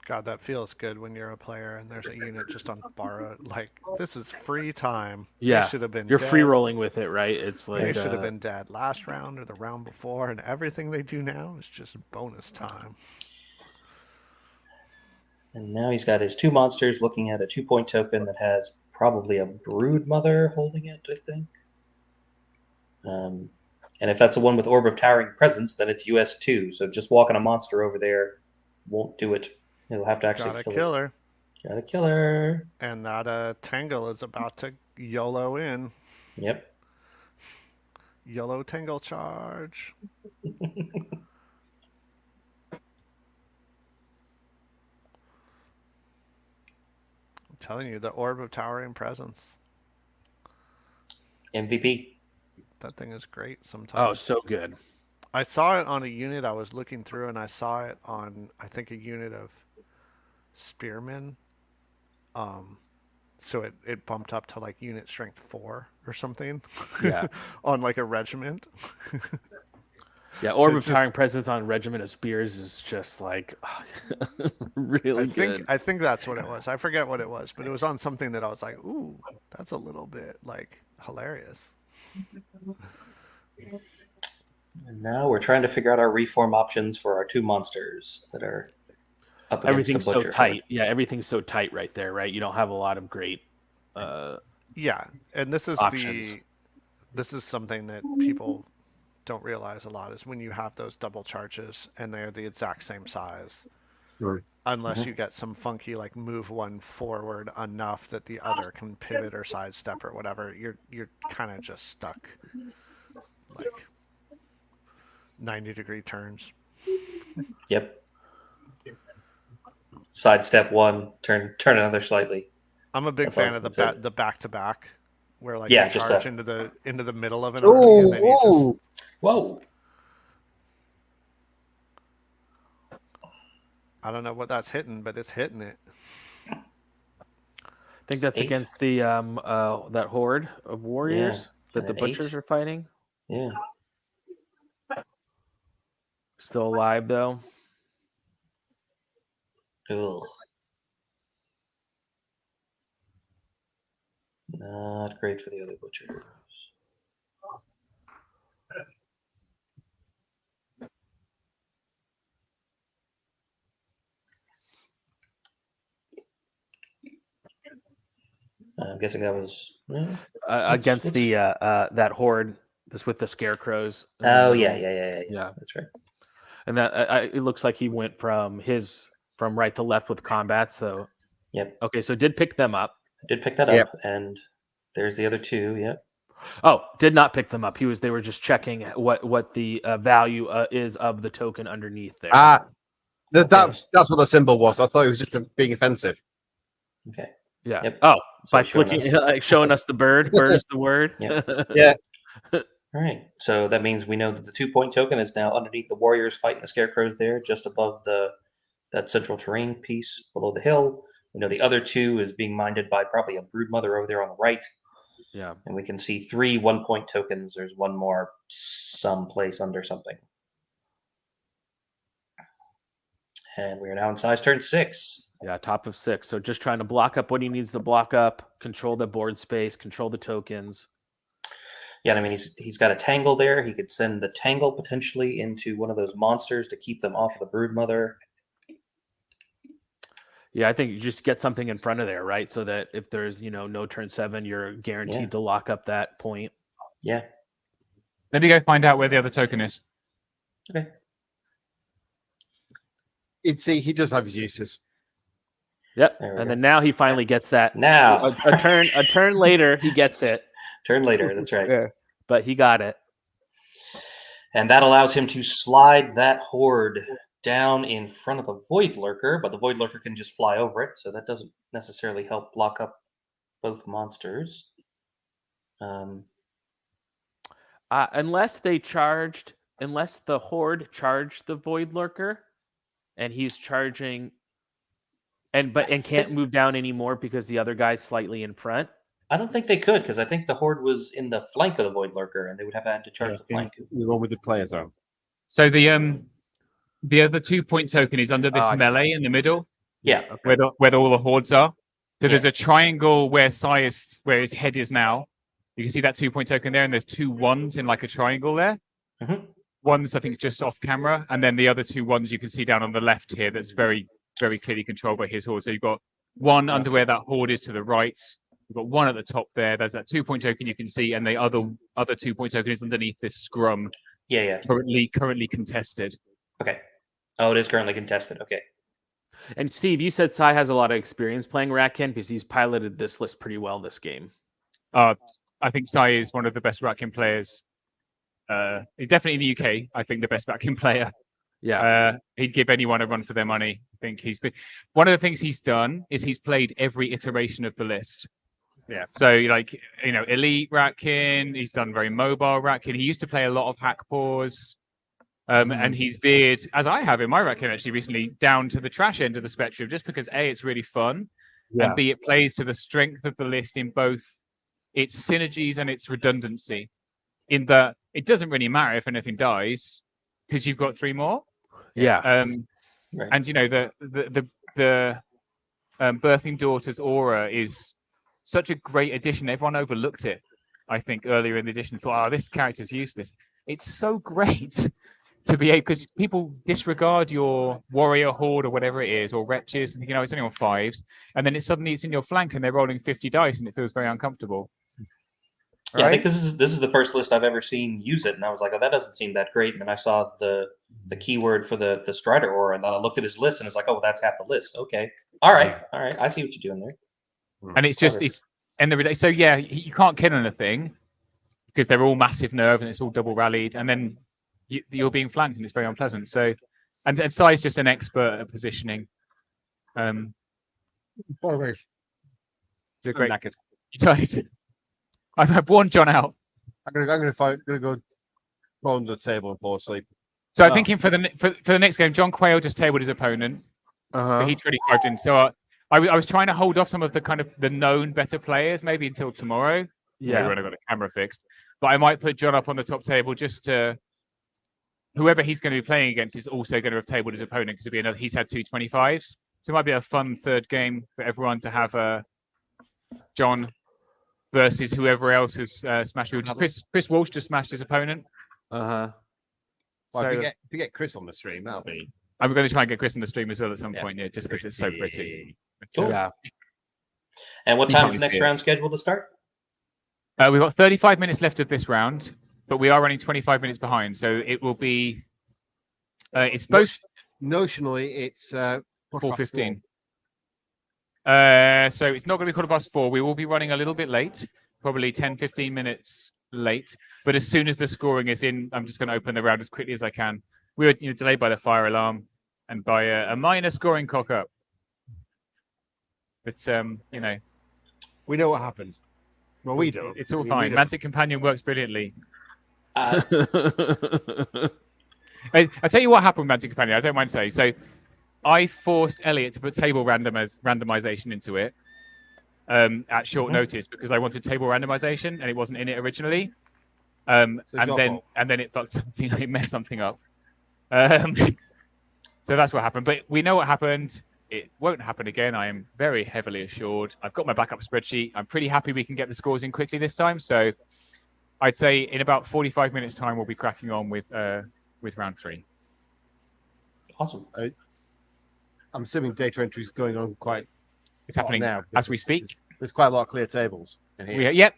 God, that feels good when you're a player and there's a unit just on borrowed. Like, this is free time. Yeah, they should have been. You're dead. free rolling with it, right? It's like they should have been dead last round or the round before, and everything they do now is just bonus time. And now he's got his 2 monsters looking at a 2-point token that has probably a brood mother holding it, I think. And if that's the one with Orb of Towering Presence, then it's US2. So just walking a monster over there won't do it. You'll have to actually kill her. Gotta kill her. And that Tangle is about to YOLO in. Yep. YOLO Tangle charge. I'm telling you, the Orb of Towering Presence. MVP. That thing is great sometimes. Oh, so good. I saw it on a unit I was looking through, and I saw it on, I think, a unit of Spearmen. So it bumped up to like unit strength 4 or something. Yeah. On like a regiment. Yeah, Orb of Towering Presence on Regiment of Spears is just like really good. I think that's what it was. I forget what it was, but it was on something that I was like, ooh, that's a little bit like hilarious. And now we're trying to figure out our reform options for our 2 monsters that are up against Everything's the so butcher. tight. Yeah, everything's so tight right there, right? You don't have a lot of great yeah, and this is options. this is something that people don't realize a lot is when you have those double charges and they're the exact same size. Right. Unless you get some funky like move one forward enough that the other can pivot or sidestep or whatever, you're kind of just stuck like 90-degree turns. Yep. Sidestep one, turn another slightly. I'm a big That's fan all- of that's the it. the back to back, where like Yeah, you just charge that. into the middle of an army and then you just Whoa. I don't know what that's hitting, but it's hitting it. I think that's 8. against the that horde of warriors that and the an 8. butchers are fighting. Yeah. Still alive though. Ugh. Not great for the other butchers. I'm guessing that was Against the that horde, this with the scarecrows. Oh yeah. That's right. And that it looks like he went from right to left with combat. So Yep. Okay, so did pick them up. Did pick that up, and there's the other 2. Yep. Oh, did not pick them up. They were just checking what the value is of the token underneath there. That's what the symbol was. I thought it was just being offensive. Okay. Yeah. Yep. Oh, So by showing flicking, us- like showing us the bird. Bird is the word. Yep. Yeah. All right. So that means we know that the 2-point token is now underneath the warriors fighting the scarecrows there, just above that central terrain piece below the hill. We know the other 2 is being minded by probably a broodmother over there on the right. Yeah. And we can see 3 1-point tokens. There's one more someplace under something. And we are now in size turn 6. Yeah, top of 6. So just trying to block up what he needs to block up, control the board space, control the tokens. Yeah, I mean, he's got a tangle there. He could send the tangle potentially into one of those monsters to keep them off of the broodmother. Yeah, I think you just get something in front of there, right? So that if there's, no turn 7, you're guaranteed to lock up that point. Yeah. Let me go find out where the other token is. Okay. He does have his uses. Yep. And then now he finally gets that. Now. a turn later, he gets it. Turn later, that's right. Yeah. But he got it. And that allows him to slide that horde down in front of the Void Lurker, but the Void Lurker can just fly over it, so that doesn't necessarily help block up both monsters. Unless the horde charged the Void Lurker, and he's charging, and can't move down anymore because the other guy's slightly in front. I don't think they could, because I think the horde was in the flank of the Void Lurker, and they would have had to charge the flank. The one with the players on. So the other 2-point token is under this melee in the middle. Yeah. Okay. Where all the hordes are. So there's a triangle where where his head is now. You can see that 2-point token there, and there's 2 1s in like a triangle there. Mm-hmm. One's, I think, just off camera, and then the other 2 1s you can see down on the left here. That's very, very clearly controlled by his horde. So you've got one under where that horde is to the right, We've got one at the top there. There's that 2-point token you can see, and the other 2-point token is underneath this scrum. Yeah. Currently contested. Okay. Oh, it is currently contested. Okay. And Steve, you said Sai has a lot of experience playing Ratkin because he's piloted this list pretty well this game. I think Sai is one of the best Ratkin players. He's definitely in the UK. I think the best Ratkin player. Yeah. He'd give anyone a run for their money. I think he's been one of the things he's done is he's played every iteration of the list. Yeah. So like, elite Ratkin, he's done very mobile Ratkin. He used to play a lot of hack paws. And he's veered, as I have in my Ratkin actually recently, down to the trash end of the spectrum, just because A, it's really fun, and B, it plays to the strength of the list in both its synergies and its redundancy. In that it doesn't really matter if anything dies, because you've got 3 more. Yeah. Right. And the Birthing Daughters aura is such a great addition. Everyone overlooked it, I think, earlier in the edition. Thought, oh, this character's useless. It's so great to be able, because people disregard your warrior horde or whatever it is, or wretches, and it's only on 5s, and then it's in your flank and they're rolling 50 dice and it feels very uncomfortable. Yeah, right? I think this is the first list I've ever seen use it, and I was like, oh, that doesn't seem that great. And then I saw the keyword for the Strider aura, and then I looked at his list and it's like, oh, that's half the list. Okay. All right. I see what you're doing there. And so yeah, you can't kill anything because they're all massive nerve and it's all double rallied, and then you're being flanked and it's very unpleasant. So, and Sai's just an expert at positioning. It's a great. You tried. I've worn John out. I'm gonna go roll under the table and fall asleep. So I'm thinking for the next game, John Quayle just tabled his opponent. So he 25 in. So I was trying to hold off some of the kind of the known better players, maybe until tomorrow. Yeah, when I got the camera fixed. But I might put John up on the top table just to. Whoever he's going to be playing against is also going to have tabled his opponent because he's had 2 25s. So it might be a fun third game for everyone to have John versus whoever else has smashed. Chris Walsh just smashed his opponent. Well, so if you get Chris on the stream, that'll be. I'm going to try and get Chris on the stream as well at some point, just because it's so pretty. Cool. Yeah. And what time is the next round scheduled to start? We've got 35 minutes left of this round, but we are running 25 minutes behind, so it will be. It's supposed. Notionally, it's 4:15. So it's not going to be 4:15. We will be running a little bit late, probably 10-15 minutes late. But as soon as the scoring is in, I'm just going to open the round as quickly as I can. We were delayed by the fire alarm and by a minor scoring cock up. But we know what happened. Well, we don't. It's all fine. Mantic Companion works brilliantly. I tell you what happened with Mantic Companion. I don't mind saying. So I forced Elliot to put table randomization into it at short notice because I wanted table randomization and it wasn't in it originally. And then it fucked something. It messed something up. So that's what happened. But we know what happened. It won't happen again. I am very heavily assured. I've got my backup spreadsheet. I'm pretty happy we can get the scores in quickly this time. So I'd say in about 45 minutes time, we'll be cracking on with round 3. Awesome. I'm assuming data entry is going on quite. It's happening now as we speak. There's quite a lot of clear tables in here.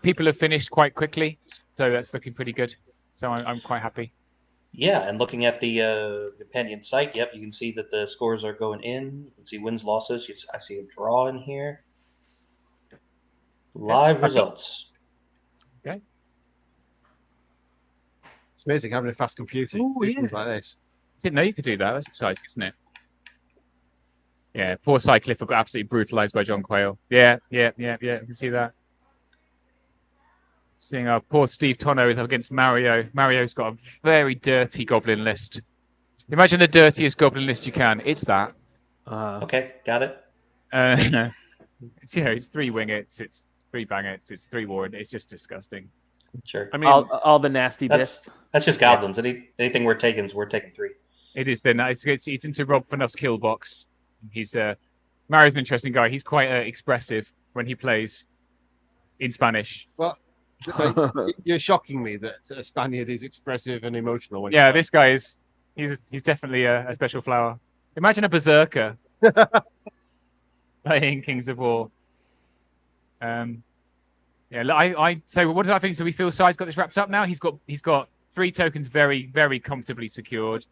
People have finished quite quickly, so that's looking pretty good. So I'm quite happy. Yeah, and looking at the companion site, you can see that the scores are going in. You can see wins, losses. I see a draw in here. Live results. Okay. It's amazing having a fast computer. Like this. Didn't know you could do that. That's exciting, isn't it? Yeah, poor Cycliffe got absolutely brutalized by John Quayle. Yeah, you can see that. Seeing our poor Steve Tono is up against Mario. Mario's got a very dirty goblin list. Imagine the dirtiest goblin list you can. It's that. Okay, got it. It's 3 wingets, it's 3 bangets, it's 3 warren. It's just disgusting. Sure. I mean, all the nasty bits. That's just goblins. Yeah. Anything we're taking is we're taking 3. It is then. It's into Rob Fnuff's kill box. He's Mario's an interesting guy. He's quite expressive when he plays in Spanish. Well, you're shocking me that a Spaniard is expressive and emotional. When this guy is. He's definitely a special flower. Imagine a berserker playing Kings of War. So what did I think? So we feel Sai's got this wrapped up now. He's got 3 tokens very, very comfortably secured,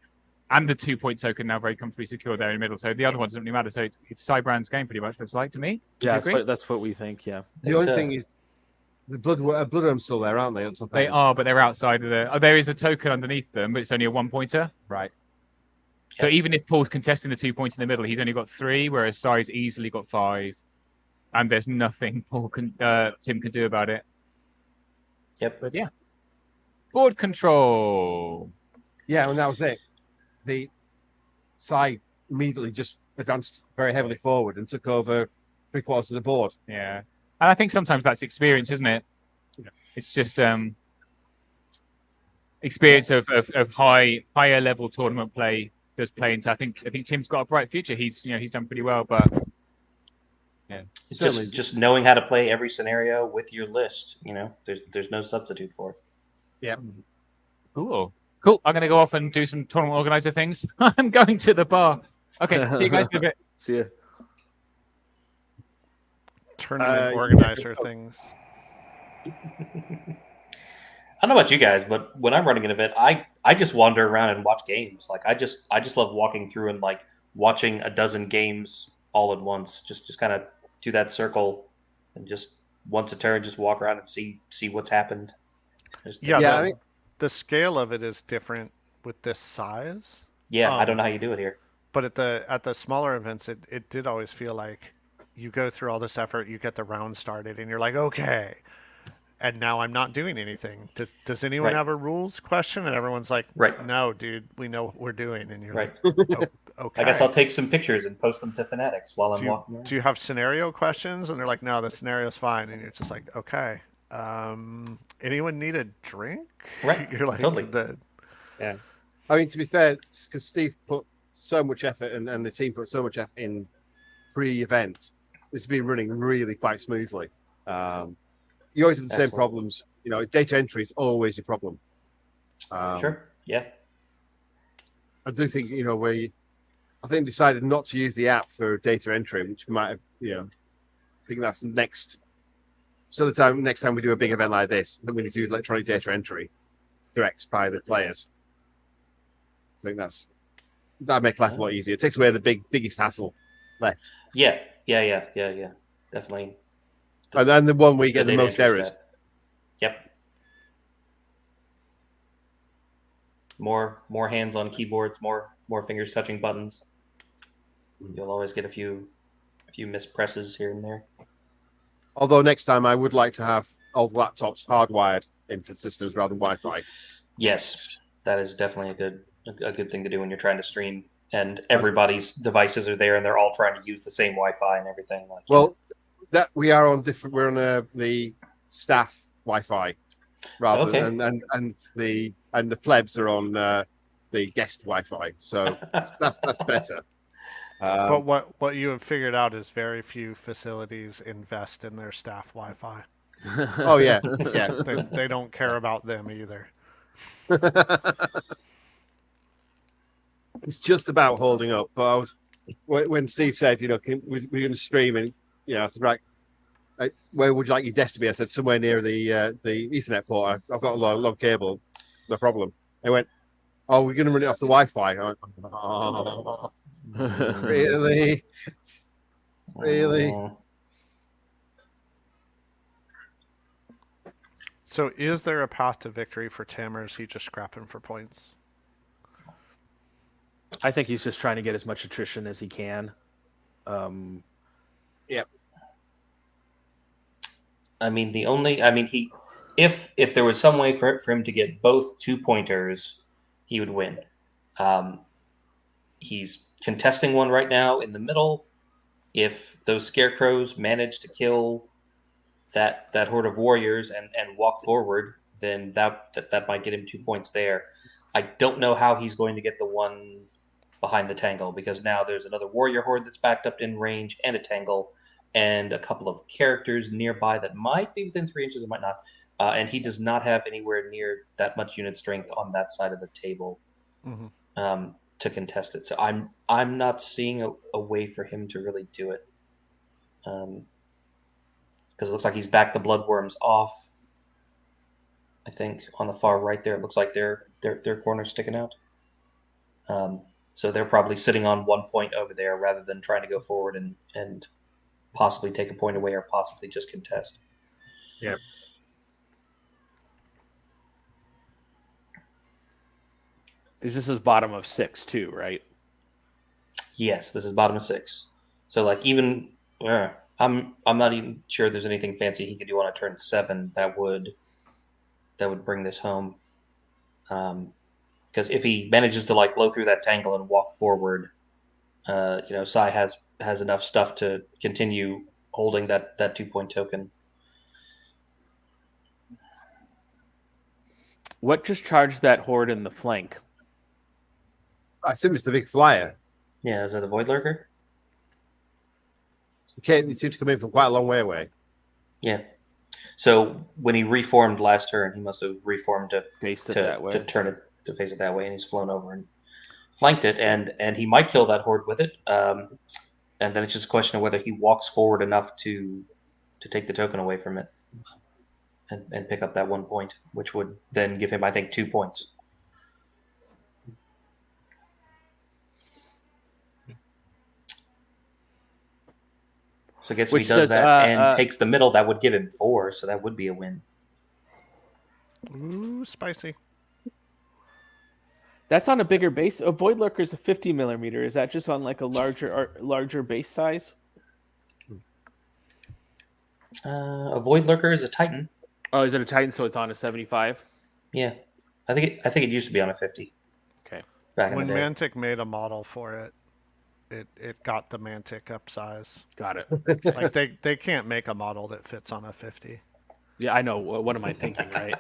and the 2-point token now very comfortably secured there in the middle. So the other one doesn't really matter. So it's Sai Brand's game pretty much, looks like to me. Yeah, that's what we think. Yeah. The only thing is the Bloodworm's still there, aren't they? They are, but they're outside of the. Oh, there is a token underneath them, but it's only a 1-pointer. Right. So even if Paul's contesting the 2 points in the middle, he's only got 3, whereas Sai's easily got 5, and there's nothing Tim can do about it. Yep. But yeah, board control. Yeah, and that was it. The Sai immediately just advanced very heavily forward and took over 3/4 of the board. Yeah, and I think sometimes that's experience, isn't it? Yeah. It's just experience of higher level tournament play does play into. I think Tim's got a bright future. He's done pretty well, but yeah, it's just knowing how to play every scenario with your list. There's no substitute for it. Yeah. Cool. I'm going to go off and do some tournament organizer things. I'm going to the bar. Okay, see you guys in a bit. See ya. Tournament organizer things. I don't know about you guys, but when I'm running an event, I just wander around and watch games. Like I just love walking through and like watching a dozen games all at once. Just kind of do that circle and just once a turn, just walk around and see what's happened. The scale of it is different with this size. Yeah, I don't know how you do it here. But at the smaller events, it did always feel like you go through all this effort, you get the round started, and you're like, okay. And now I'm not doing anything. Does anyone have a rules question? And everyone's like, no, dude, we know what we're doing. And you're like, oh, okay. I guess I'll take some pictures and post them to Fanatics while I'm walking around. Do you have scenario questions? And they're like, no, the scenario's fine. And you're just like, okay. Anyone need a drink? Right. You're like, totally. Yeah. I mean, to be fair, because Steve put so much effort and the team put so much effort in pre-event, this has been running really quite smoothly. You always have the same problems. Data entry is always a problem. Sure. Yeah. I do think, I think decided not to use the app for data entry, which might have, I think that's next. So next time we do a big event like this, then we need to use electronic data entry direct by the players. I think that makes life a lot easier. It takes away the biggest hassle left. Yeah. Definitely. And then the one where you get the most errors. Yep. More hands on keyboards, more fingers touching buttons. You'll always get a few mispresses here and there. Although next time I would like to have all the laptops hardwired into systems rather than Wi-Fi. Yes, that is definitely a good thing to do when you're trying to stream and everybody's devices are there and they're all trying to use the same Wi-Fi and everything. That we are on different. We're on the staff Wi-Fi rather than and the plebs are on the guest Wi-Fi. So that's better. But what you have figured out is very few facilities invest in their staff Wi-Fi. Oh yeah. They don't care about them either. It's just about holding up. But when Steve said, we're going to stream, and I said, right, where would you like your desk to be? I said, somewhere near the Ethernet port. I've got a long cable, no problem. They went, oh, we're going to run it off the Wi-Fi. I went, oh, really? So is there a path to victory for Tim, or is he just scrapping for points? I think he's just trying to get as much attrition as he can. Yep. I mean, if there was some way for him to get both 2-pointers, he would win. He's contesting one right now in the middle. If those scarecrows manage to kill that horde of warriors and walk forward, then that might get him 2 points there. I don't know how he's going to get the one behind the tangle, because now there's another warrior horde that's backed up in range and a tangle and a couple of characters nearby that might be within 3 inches and might not. And he does not have anywhere near that much unit strength on that side of the table to contest it. So I'm not seeing a way for him to really do it. because it looks like he's backed the bloodworms off. I think on the far right there, it looks like their corner's sticking out. So they're probably sitting on 1 point over there rather than trying to go forward and possibly take a point away or possibly just contest. Yeah. This is bottom of 6 too, right? Yes, this is bottom of 6. So like even I'm not even sure there's anything fancy he could do on a turn 7 that would bring this home. Because if he manages to like blow through that tangle and walk forward, Sai has enough stuff to continue holding that 2-point token. What just charged that horde in the flank? I assume it's the big flyer. Yeah, is that the Void Lurker? Okay, it seemed to come in from quite a long way away. Yeah. So when he reformed last turn, he must have reformed to face it that way. To turn it to face it that way, and he's flown over and flanked it, and he might kill that horde with it. And then it's just a question of whether he walks forward enough to take the token away from it and pick up that 1 point, which would then give him, I think, 2 points. So I guess if he does that and takes the middle, that would give him 4, so that would be a win. Ooh, spicy. That's on a bigger base. A Void Lurker is a 50 millimeter. Is that just on like a larger base size? A Void Lurker is a Titan. Oh, is it a Titan? So it's on a 75. Yeah, I think it used to be on a 50. Okay. Back when in the day. Mantic made a model for it, it got the Mantic upsize. Got it. Like they can't make a model that fits on a 50. Yeah, I know. What am I thinking, right?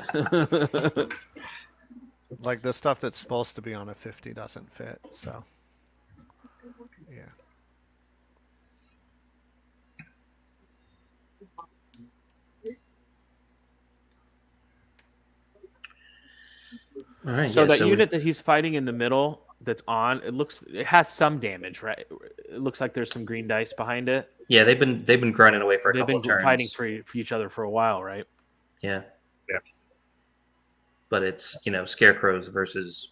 Like the stuff that's supposed to be on a 50 doesn't fit. So, yeah. All right. So that unit that he's fighting in the middle that's on, it has some damage, right? It looks like there's some green dice behind it. Yeah, they've been grinding away for a couple of turns. They've been fighting for each other for a while, right? Yeah. Yeah. But it's, scarecrows versus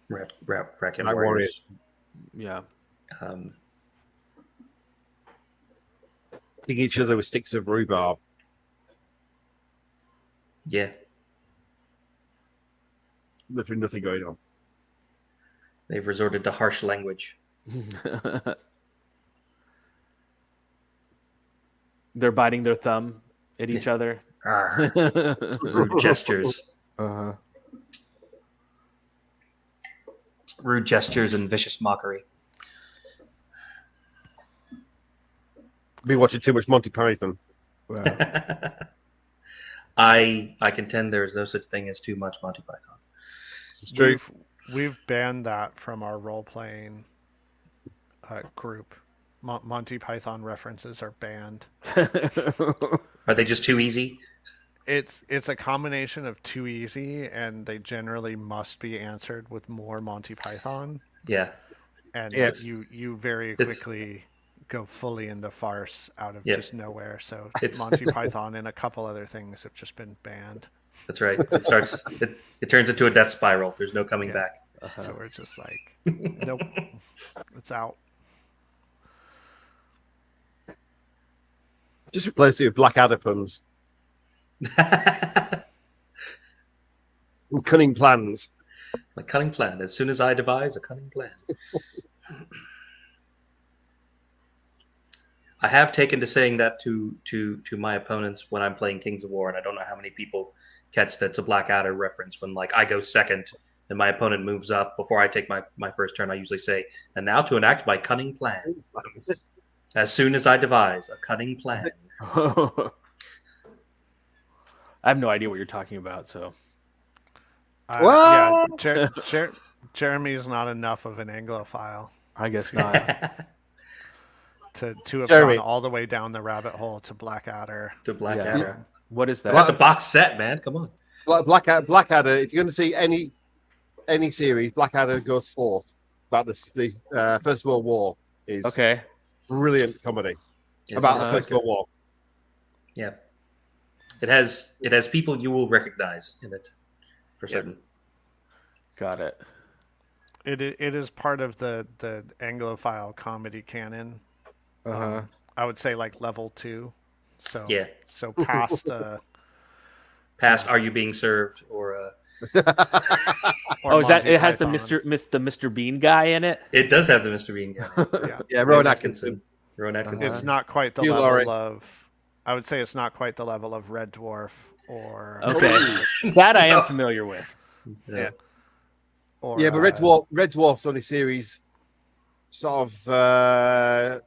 Rackham warriors. Yeah. Hitting each other with sticks of rhubarb. Yeah. Literally nothing going on. They've resorted to harsh language. They're biting their thumb at each other. Rude gestures. Uh-huh. Rude gestures and vicious mockery. Been watching too much Monty Python. Wow. I contend there is no such thing as too much Monty Python. It's true. We've banned that from our role-playing group. Monty Python references are banned. Are they just too easy? It's a combination of too easy, and they generally must be answered with more Monty Python. Yeah. And you very quickly go fully into farce out of just nowhere. So Monty Python and a couple other things have just been banned. That's right. It turns into a death spiral. There's no coming back. So we're just like, nope, it's out. Just replace it with Blackadder puns. Cunning plans. A cunning plan. As soon as I devise a cunning plan. I have taken to saying that to my opponents when I'm playing Kings of War, and I don't know how many people catch that's a Blackadder reference when like I go second and my opponent moves up before I take my first turn. I usually say, and now to enact my cunning plan. As soon as I devise a cunning plan. I have no idea what you're talking about, so. Jeremy is not enough of an Anglophile. I guess not. to have gone all the way down the rabbit hole to Blackadder. Yeah. What is that? I got the box set, man. Come on. Blackadder. If you're going to see any series, Blackadder goes forth. About the First World War is brilliant comedy about the First World War. Yeah. It has people you will recognize in it, for certain. Got it. It is part of the Anglophile comedy canon. I would say like level 2. So yeah. So past past Are You Being Served or oh, is that Monty it has the Python. Mr. Bean guy in it? It does have the Mr. Bean guy. Yeah, Rowan Atkinson. Rowan Atkinson. It's not quite the Hugh level Laurie. of. I would say it's not quite the level of Red Dwarf or. Okay, that I am familiar with. Yeah. Or, Yeah, but Red Dwarf's only series sort of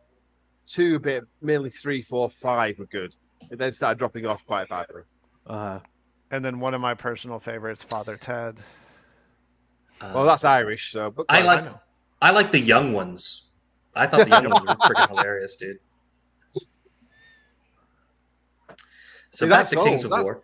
2 bit, mainly 3, 4, 5 were good. It then started dropping off quite badly. And then one of my personal favorites, Father Ted. Well, that's Irish, so. But I like the young ones. I thought the young ones were freaking hilarious, dude. So See, back to that's Kings old. of War.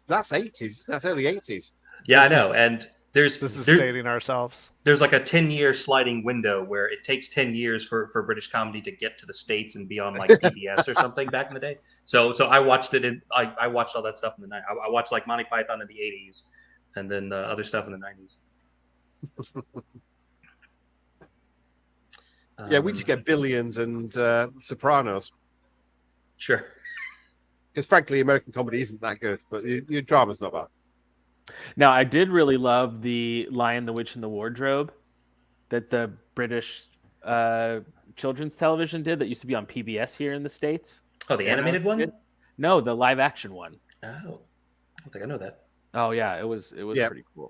That's 80s. That's early 80s. Yeah, I know. And this is stating ourselves. There's like a 10-year sliding window where it takes 10 years for British comedy to get to the States and be on like PBS or something back in the day. So I watched it. I watched all that stuff in the 90s. I watched like Monty Python in the 80s and then the other stuff in the 90s. Yeah, we just get Billions and Sopranos. Sure. Because frankly, American comedy isn't that good, but your drama's not bad. Now, I did really love the Lion, the Witch, and the Wardrobe that the British children's television did that used to be on PBS here in the States. Oh, the animated one? No, the live action one. Oh, I don't think I know that. Oh yeah, it was pretty cool.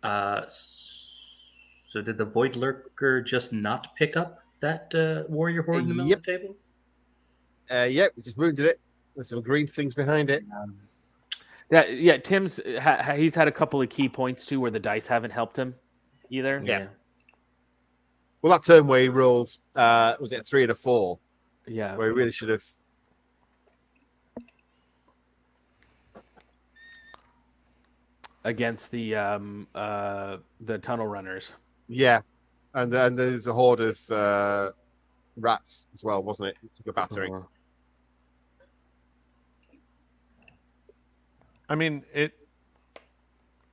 So did the Void Lurker just not pick up that warrior horde in the middle of the table? Yep, we just wounded it. There's some green things behind it. Tim's he's had a couple of key points too where the dice haven't helped him either. Yeah. Well, that turn where he rolled, was it a 3 and a 4? Yeah. Where he really should have. Against the tunnel runners. Yeah, and there's a horde of rats as well, wasn't it? It took a battering. I mean, it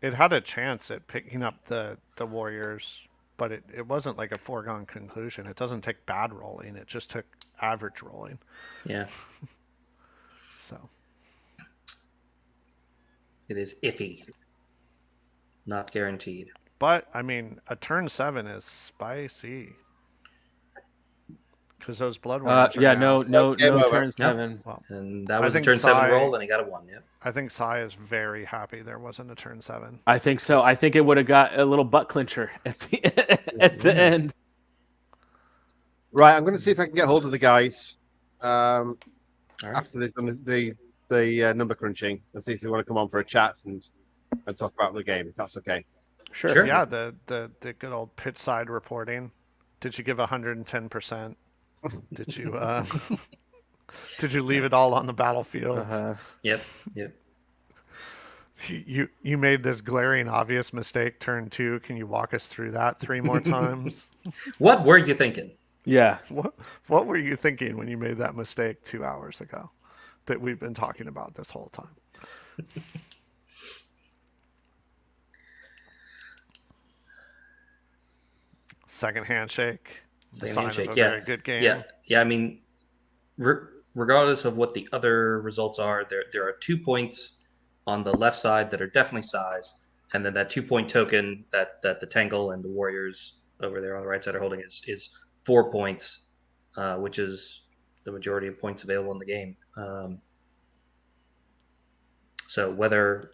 had a chance at picking up the warriors, but it wasn't like a foregone conclusion. It doesn't take bad rolling; it just took average rolling. Yeah. So it is iffy, not guaranteed. But I mean, a turn 7 is spicy because those blood worms. No turn 7. Well, and that was a turn 7 roll, and he got a 1. Yep. I think Sai is very happy there wasn't a turn 7. I think so. I think it would have got a little butt clincher at the end. Right, I'm going to see if I can get hold of the guys right. after they've done the number crunching and see if they want to come on for a chat and talk about the game. If that's okay. Sure. Yeah, the good old pitch side reporting. Did you give 110%? Did you did you leave it all on the battlefield? Yep. You made this glaring obvious mistake turn 2. Can you walk us through that 3 more times? What were you thinking? Yeah. What were you thinking when you made that mistake 2 hours ago that we've been talking about this whole time? Second handshake. Very good game. Yeah. I mean, regardless of what the other results are, there are 2 points on the left side that are definitely size, and then that 2-point token that the Tangle and the Warriors over there on the right side are holding is 4 points, which is the majority of points available in the game. So whether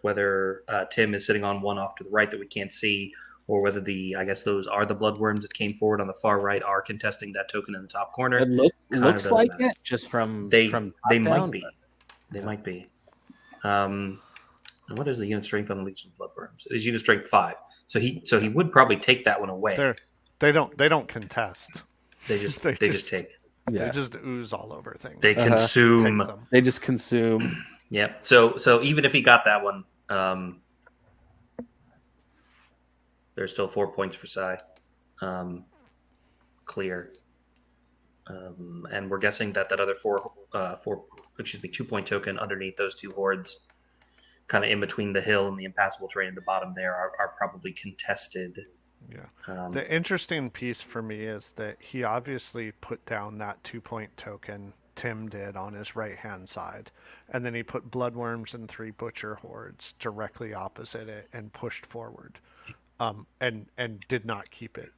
Tim is sitting on one off to the right that we can't see, or whether I guess those are the bloodworms that came forward on the far right are contesting that token in the top corner. It looks like it just from they might be. They might be. What is the unit strength on the Legion of Bloodworms? It is unit strength 5. So he would probably take that one away. They don't contest. They just take. Yeah. They just ooze all over things. They consume. They just consume. Yep. So even if he got that one, there's still 4 points for Sai. Clear. And we're guessing that other 2-point token underneath those two hordes, kind of in between the hill and the impassable terrain at the bottom there, are probably contested. Yeah. The interesting piece for me is that he obviously put down that 2-point token, Tim did, on his right-hand side. And then he put bloodworms and 3 butcher hordes directly opposite it and pushed forward. And did not keep it.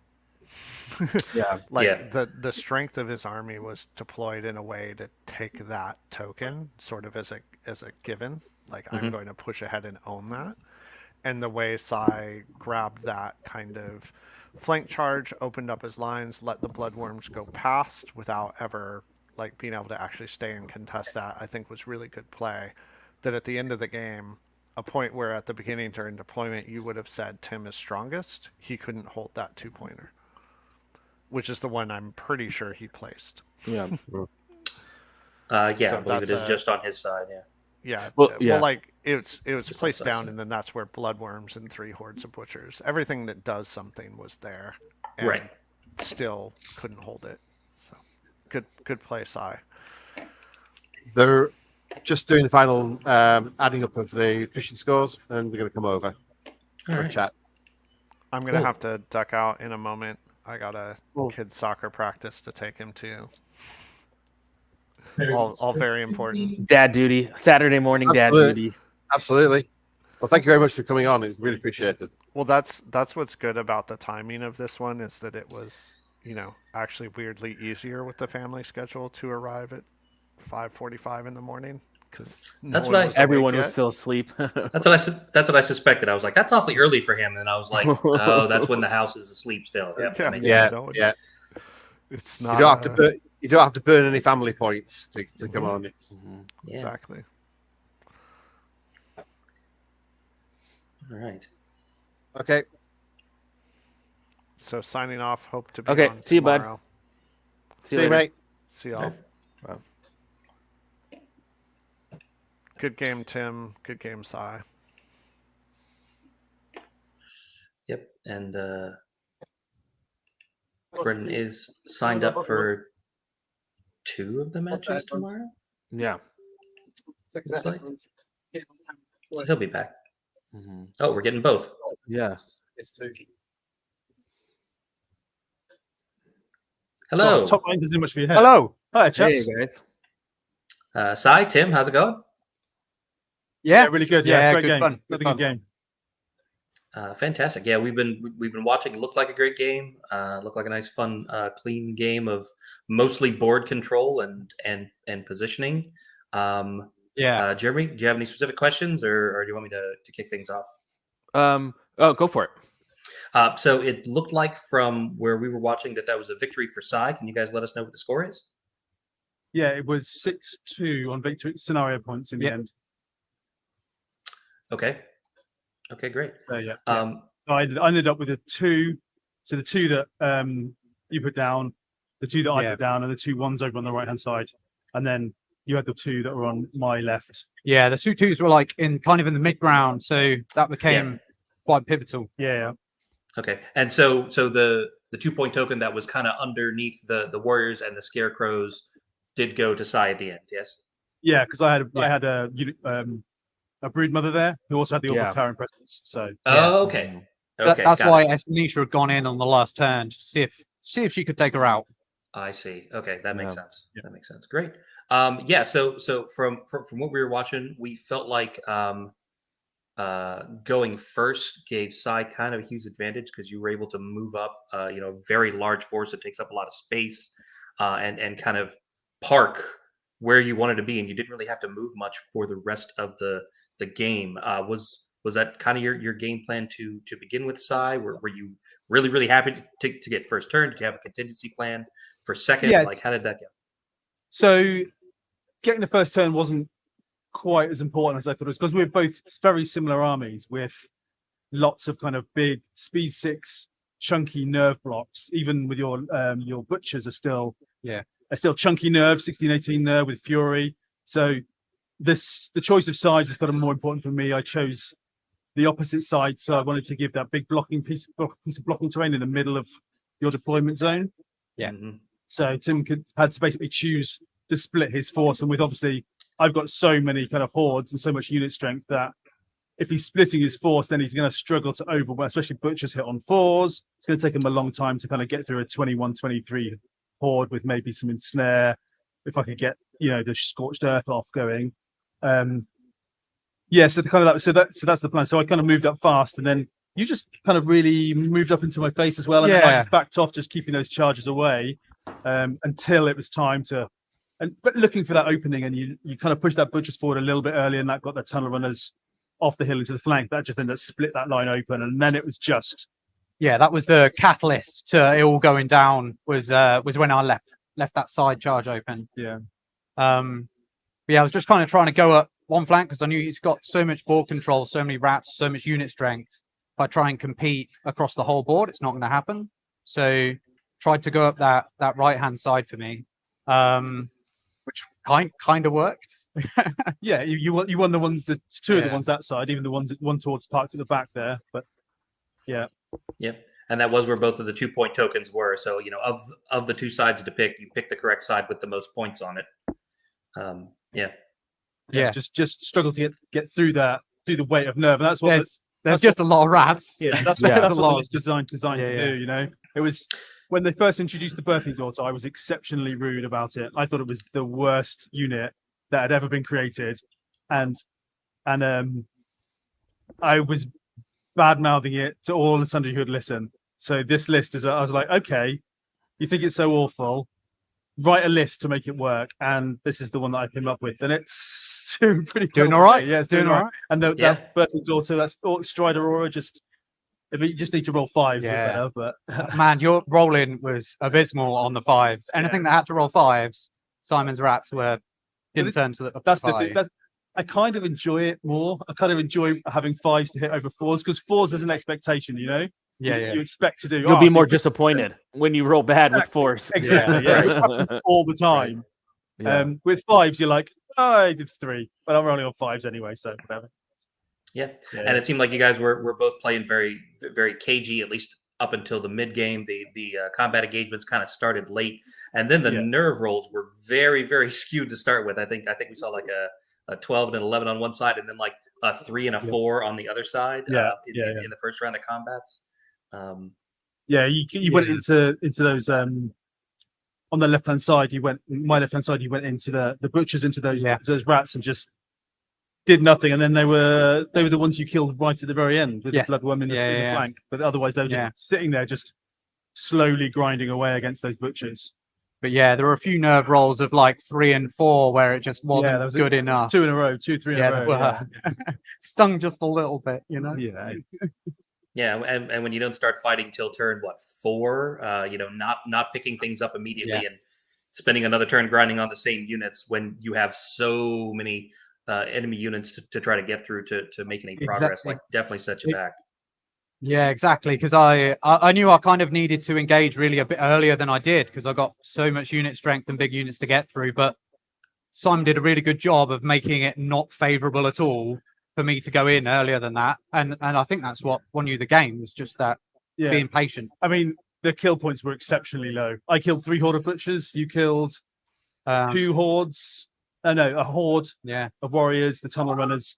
The strength of his army was deployed in a way to take that token sort of as a given. Like, I'm going to push ahead and own that. And the way Sai grabbed that kind of flank charge, opened up his lines, let the bloodworms go past without ever like being able to actually stay and contest that, I think was really good play. That at the end of the game, a point where at the beginning during deployment you would have said Tim is strongest, he couldn't hold that 2-pointer, which is the one I'm pretty sure he placed. Yeah. I believe it is just on his side. Well, like it was just placed down, and then that's where bloodworms and 3 hordes of butchers. Everything that does something was there, and still couldn't hold it. So good play, Sai. They're just doing the final adding up of the fishing scores, and they're going to come over for a chat. I'm going to have to duck out in a moment. I got a kid's soccer practice to take him to. All very important. Dad duty. Saturday morning dad duty. Absolutely. Well, thank you very much for coming on. It's really appreciated. Well, that's what's good about the timing of this one, is that it was, actually weirdly easier with the family schedule to arrive at 5:45 in the morning, because everyone was still asleep. That's what I suspected. I was like, that's awfully early for him, and I was like, oh, that's when the house is asleep still. Yeah. It's not. You don't have to burn any family points to come on. It's exactly. All right. Okay. So signing off. Hope to be on see you, tomorrow. Bud. See you, mate. See y'all. Wow. Good game, Tim. Good game, Sai. Yep, and Brendan is signed up for 2 of the matches tomorrow. Yeah. Looks like. So he'll be back. Oh, we're getting both. Yeah. It's 2. Hello. Top line doesn't do much for your head. Hello. Hi, chaps. Hey, guys. Sai, Tim, how's it going? Yeah, really good. Yeah, great good game. fun. Really good game. Fantastic. Yeah, we've been watching. It looked like a great game. Looked like a nice, fun, clean game of mostly board control and positioning. Jeremy, do you have any specific questions, or do you want me to kick things off? Go for it. So it looked like from where we were watching that was a victory for Sai. Can you guys let us know what the score is? Yeah, it was 6-2 on victory scenario points in the end. Okay, great. So so I ended up with a 2. So the 2 that you put down, the 2 that I put down, and the 2 ones over on the right hand side, and then you had the 2 that were on my left. Yeah, the 2 2s were like in the mid ground, so that became quite pivotal. Yeah. Okay, and so the 2-point token that was kind of underneath the warriors and the scarecrows did go to Sai at the end. Yes. Yeah, because I had a brood mother there who also had the Orb of Towering Presence. So. Oh, okay. So that's why Nisha had gone in on the last turn to see if she could take her out. I see. Okay, that makes sense. Yeah. That makes sense. Great. So from what we were watching, we felt like going first gave Sai kind of a huge advantage because you were able to move up, a very large force that takes up a lot of space, and kind of park where you wanted to be, and you didn't really have to move much for the rest of the game. Was that kind of your game plan to begin with, Sai? Were you really happy to get first turn? Did you have a contingency plan for second? Yes. Like, how did that go? So getting the first turn wasn't quite as important as I thought it was, because we're both very similar armies with lots of kind of big speed 6 chunky nerve blocks. Even with your butchers are still chunky nerve, 16-18 nerve with fury. So the choice of sides is kind of more important for me. I chose the opposite side, so I wanted to give that big blocking piece of blocking terrain in the middle of your deployment zone. Yeah. Mm-hmm. So Tim had to basically choose to split his force, and with obviously I've got so many kind of hordes and so much unit strength that if he's splitting his force, then he's going to struggle to overwhelm, especially butchers hit on 4s. It's going to take him a long time to kind of get through a 21, 23 horde with maybe some ensnare. If I could get, the scorched earth off going. So that's the plan. So I kind of moved up fast, and then you just kind of really moved up into my face as well. And then I just backed off, just keeping those charges away until it was time to, but looking for that opening, and you kind of pushed that butchers forward a little bit earlier, and that got the tunnel runners off the hill into the flank. That just ended up split that line open, and then it was just that was the catalyst to it all going down. Was when I left that side charge open. I was just kind of trying to go up one flank because I knew he's got so much board control, so many rats, so much unit strength. If I try and compete across the whole board, it's not going to happen. So tried to go up that right hand side for me, which kind of worked. you won the ones two of the ones that side, even the ones one towards parked at the back there. But yep. And that was where both of the 2-point tokens were. So of the two sides to pick, you pick the correct side with the most points on it. Just struggle to get through the weight of nerve, and that's what there's just a lot of rats. That's what it's designed to do. It was when they first introduced the birthing daughter, I was exceptionally rude about it. I thought it was the worst unit that had ever been created, and I was bad mouthing it to all the Sunday who would listen. So this list I was like, okay, you think it's so awful, write a list to make it work, and this is the one that I came up with, and it's doing all right. Yeah, it's doing all right. And that birthing daughter, that's Strider Aura, you just need to roll 5s better. But man, your rolling was abysmal on the 5s. Anything that had to roll 5s, Simon's rats didn't turn to the. That's I kind of enjoy it more. I kind of enjoy having 5s to hit over 4s, because 4s there's an expectation, You expect to do. You'll be more disappointed when you roll bad with 4s. Exactly. Which happens all the time. With 5s, you're like, I did 3, but I'm rolling on 5s anyway, so whatever. Yeah. And it seemed like you guys were both playing very, very cagey, at least up until the mid game. The combat engagements kind of started late, and then the nerve rolls were very, very skewed to start with. I think we saw like a 12 and an 11 on one side, and then like a 3 and a 4 on the other side. In the first round of combats. You went into those on the left hand side. My left hand side. You went into the butchers, into those rats, and just did nothing. And then they were the ones you killed right at the very end with the bloodworm in the flank. But otherwise, they were just sitting there, just slowly grinding away against those butchers. But there were a few nerve rolls of like 3 and 4 where it just wasn't good enough. 2 in a row, 2, 3 in a row. Stung just a little bit, Yeah, and when you don't start fighting till turn 4, not picking things up immediately and spending another turn grinding on the same units when you have so many enemy units to try to get through to make any progress, like definitely set you back. Yeah, exactly. Because I knew I kind of needed to engage really a bit earlier than I did, because I got so much unit strength and big units to get through. But Simon did a really good job of making it not favourable at all for me to go in earlier than that, and I think that's what won you the game, was just that being patient. I mean, the kill points were exceptionally low. I killed 3 horde of butchers. You killed 2 hordes. A horde of warriors, the tunnel runners,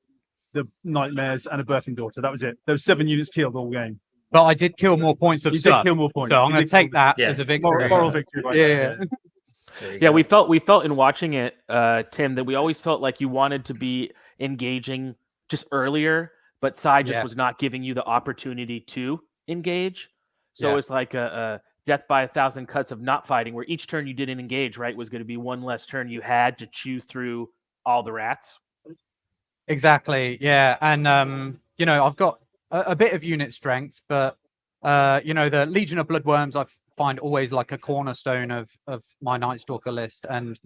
the nightmares, and a birthing daughter. That was it. There were 7 units killed all game. But I did kill more points of stuff. Did kill more points. So I'm going to take that as a victory. Moral victory. Right we felt in watching it, Tim, that we always felt like you wanted to be engaging just earlier, but Sai just was not giving you the opportunity to engage. So it's like a death by 1,000 cuts of not fighting, where each turn you didn't engage, right, was going to be one less turn you had to chew through all the rats. Exactly. Yeah. And, I've got a bit of unit strength, but, the Legion of Bloodworms, I find always like a cornerstone of my Night Stalker list. And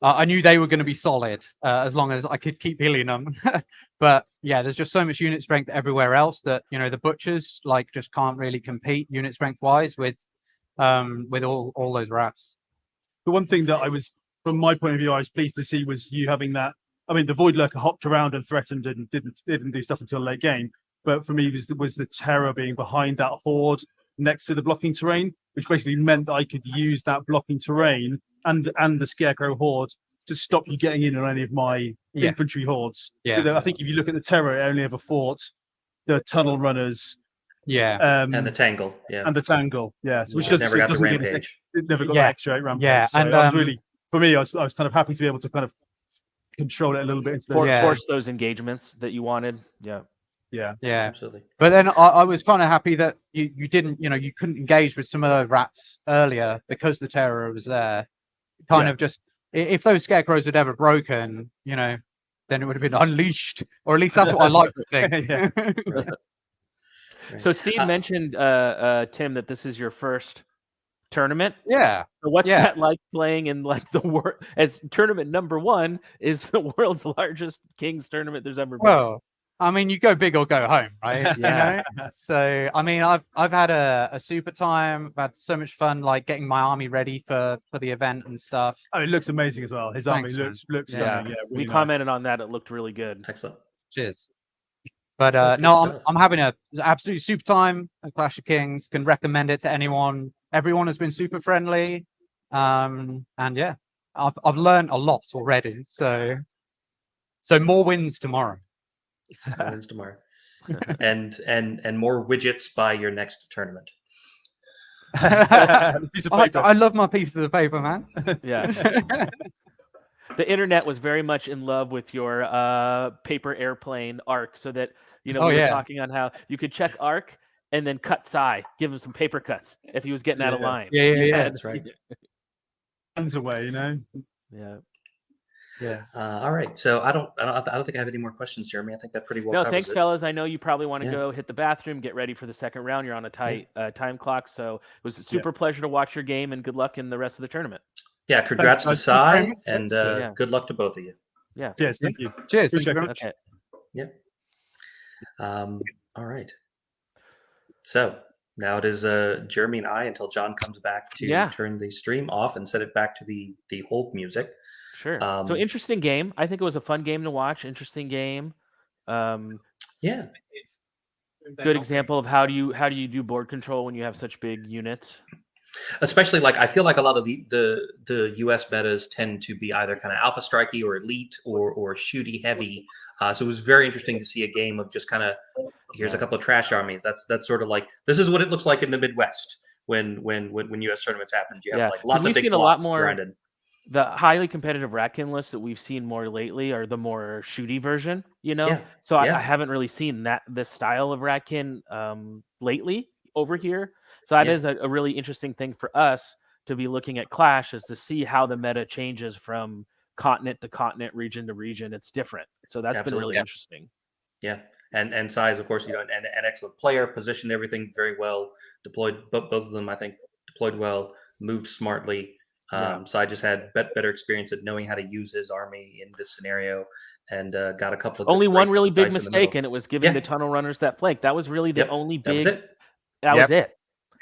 I knew they were going to be solid as long as I could keep healing them. But there's just so much unit strength everywhere else that, the butchers just can't really compete unit strength wise with all those rats. The one thing that from my point of view, I was pleased to see was you having that. I mean, the Void Lurker hopped around and threatened and didn't do stuff until late game. But for me, was the terror being behind that horde, next to the blocking terrain, which basically meant that I could use that blocking terrain and the scarecrow horde to stop you getting in on any of my infantry hordes. So that I think if you look at the terror, it only ever fought the tunnel runners. And the tangle, and the tangle, so which never got the rampage. It never got that extra rampage. So and I was really, for me, I was kind of happy to be able to kind of control it a little bit into those. Force those engagements that you wanted. Yeah, absolutely. But then I was kind of happy that you didn't, you couldn't engage with some of those rats earlier because the terror was there. Kind of just, if those scarecrows had ever broken, then it would have been unleashed, or at least that's what I like to think. So Steve mentioned, Tim, that this is your first tournament. Yeah. So what's that like playing in like the world as tournament number 1 is the world's largest Kings tournament there's ever been? Well, I mean, you go big or go home, right? Yeah. So I mean, I've had a super time. I've had so much fun, like getting my army ready for the event and stuff. Oh, it looks amazing as well. His Thanks, army looks stunning. Yeah, we really nice. commented on that. It looked really good. Excellent. Cheers. But no, I'm having an absolute super time at Clash of Kings. Can recommend it to anyone. Everyone has been super friendly, and yeah, I've learned a lot already. So more wins tomorrow. More wins tomorrow, and more widgets by your next tournament. Piece of paper. I love my pieces of paper, man. Yeah. The internet was very much in love with your paper airplane arc, so that we were talking on how you could check arc and then cut Psy, give him some paper cuts if he was getting out of line. Yeah, that's right. Hands away, Yeah. All right. So I don't think I have any more questions, Jeremy. I think that pretty well covers thanks, it. fellas. I know you probably want to go hit the bathroom, get ready for the second round. You're on a tight time clock, so it was a super pleasure to watch your game, and good luck in the rest of the tournament. Yeah. Congrats to Psy, and good luck to both of you. Yeah. Cheers. Thank you. Cheers. Thank you very much. Okay. Yeah. All right. So now it is Jeremy and I until John comes back to turn the stream off and set it back to the hold music. Sure. So interesting game. I think it was a fun game to watch. Interesting game. Yeah. Good example of how do you do board control when you have such big units. Especially I feel like a lot of the US metas tend to be either kind of alpha strikey or elite or shooty heavy. So it was very interesting to see a game of just kind of here's a couple of trash armies. That's sort of like this is what it looks like in the Midwest when US tournaments happen. You have lots of big blocks grinded. The highly competitive Ratkin lists that we've seen more lately are the more shooty version, So I haven't really seen this style of Ratkin lately over here. So that is a really interesting thing for us to be looking at Clash, is to see how the meta changes from continent to continent, region to region. It's different. So that's been really interesting. Yeah. And Size, of course, an excellent player, positioned everything very well, deployed both of them, I think, deployed well, moved smartly. So I just had better experience at knowing how to use his army in this scenario, and got a couple of only one really big mistake, and it was giving the tunnel runners that flank. That was really the only big. That was it.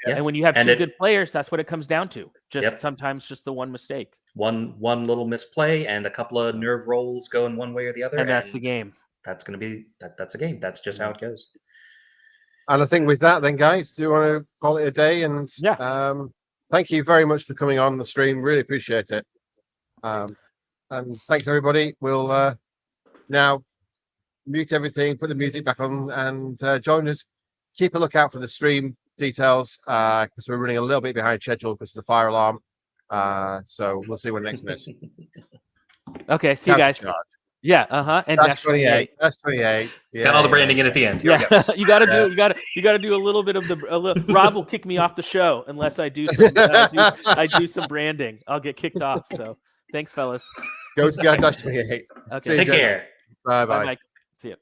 Yep. And when you have two good players, that's what it comes down to. Sometimes just the one mistake, one little misplay, and a couple of nerve rolls going one way or the other, and that's the game. That's going to be that's a game. That's just how it goes. And I think with that, then, guys, do you want to call it a day? And thank you very much for coming on the stream. Really appreciate it. And thanks, everybody. We'll now mute everything, put the music back on, and join us. Keep a lookout for the stream details because we're running a little bit behind schedule because of the fire alarm. So we'll see what the next one is. Okay, see you guys. Yeah, and that's 28. That's 28. Yeah, got all the branding in at the end. Yeah, you got to do a little bit of Rob will kick me off the show unless I do some I do some branding. I'll get kicked off. So thanks, fellas. Go to -28. Okay, take care. Bye. Bye, Mike. See you.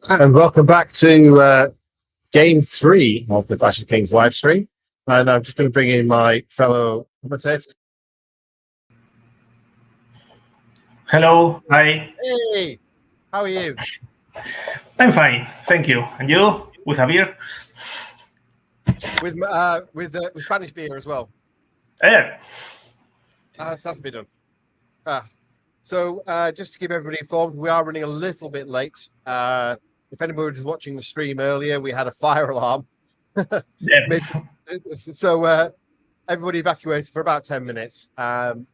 And welcome back to game 3 of the Clash of Kings live stream. And I'm just going to bring in my fellow commentators. Hello, hi. Hey, how are you? I'm fine, thank you. And you, with a beer? With Spanish beer as well. Yeah. So that's been done. So just to keep everybody informed, we are running a little bit late. If anybody was watching the stream earlier, we had a fire alarm. Yeah. So everybody evacuated for about 10 minutes.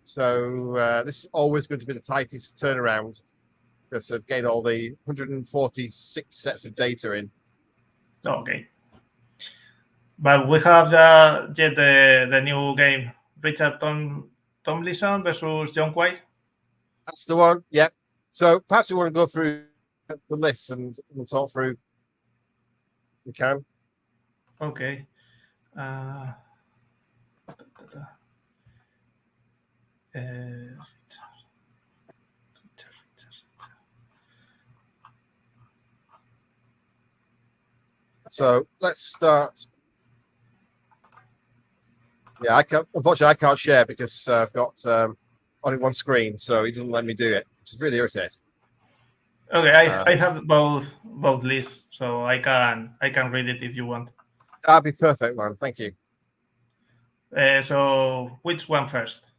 So this is always going to be the tightest turnaround because I've gained all the 146 sets of data in. Okay. But we have yet the new game, Richard Tomlinson versus John Quaid. That's the one, yeah. So perhaps we want to go through the list and we'll talk through. We can. Okay. So let's start. Yeah, unfortunately, I can't share because I've got only one screen, so he doesn't let me do it, which is really irritating. Okay, I have both lists, so I can read it if you want. That'd be perfect, man. Thank you. So which one first?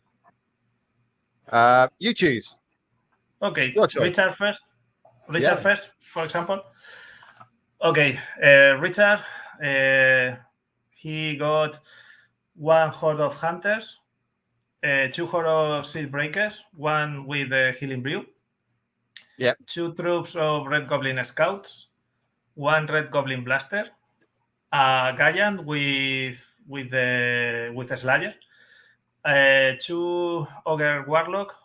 You choose. Okay, Your choice. Richard first. Yeah. First, for example. Okay, Richard. He got 1 horde of hunters, 2 horde of shield breakers, 1 with the healing brew. Yeah. 2 troops of red goblin scouts, 1 red goblin blaster, a giant with a slayer, 2 ogre warlock,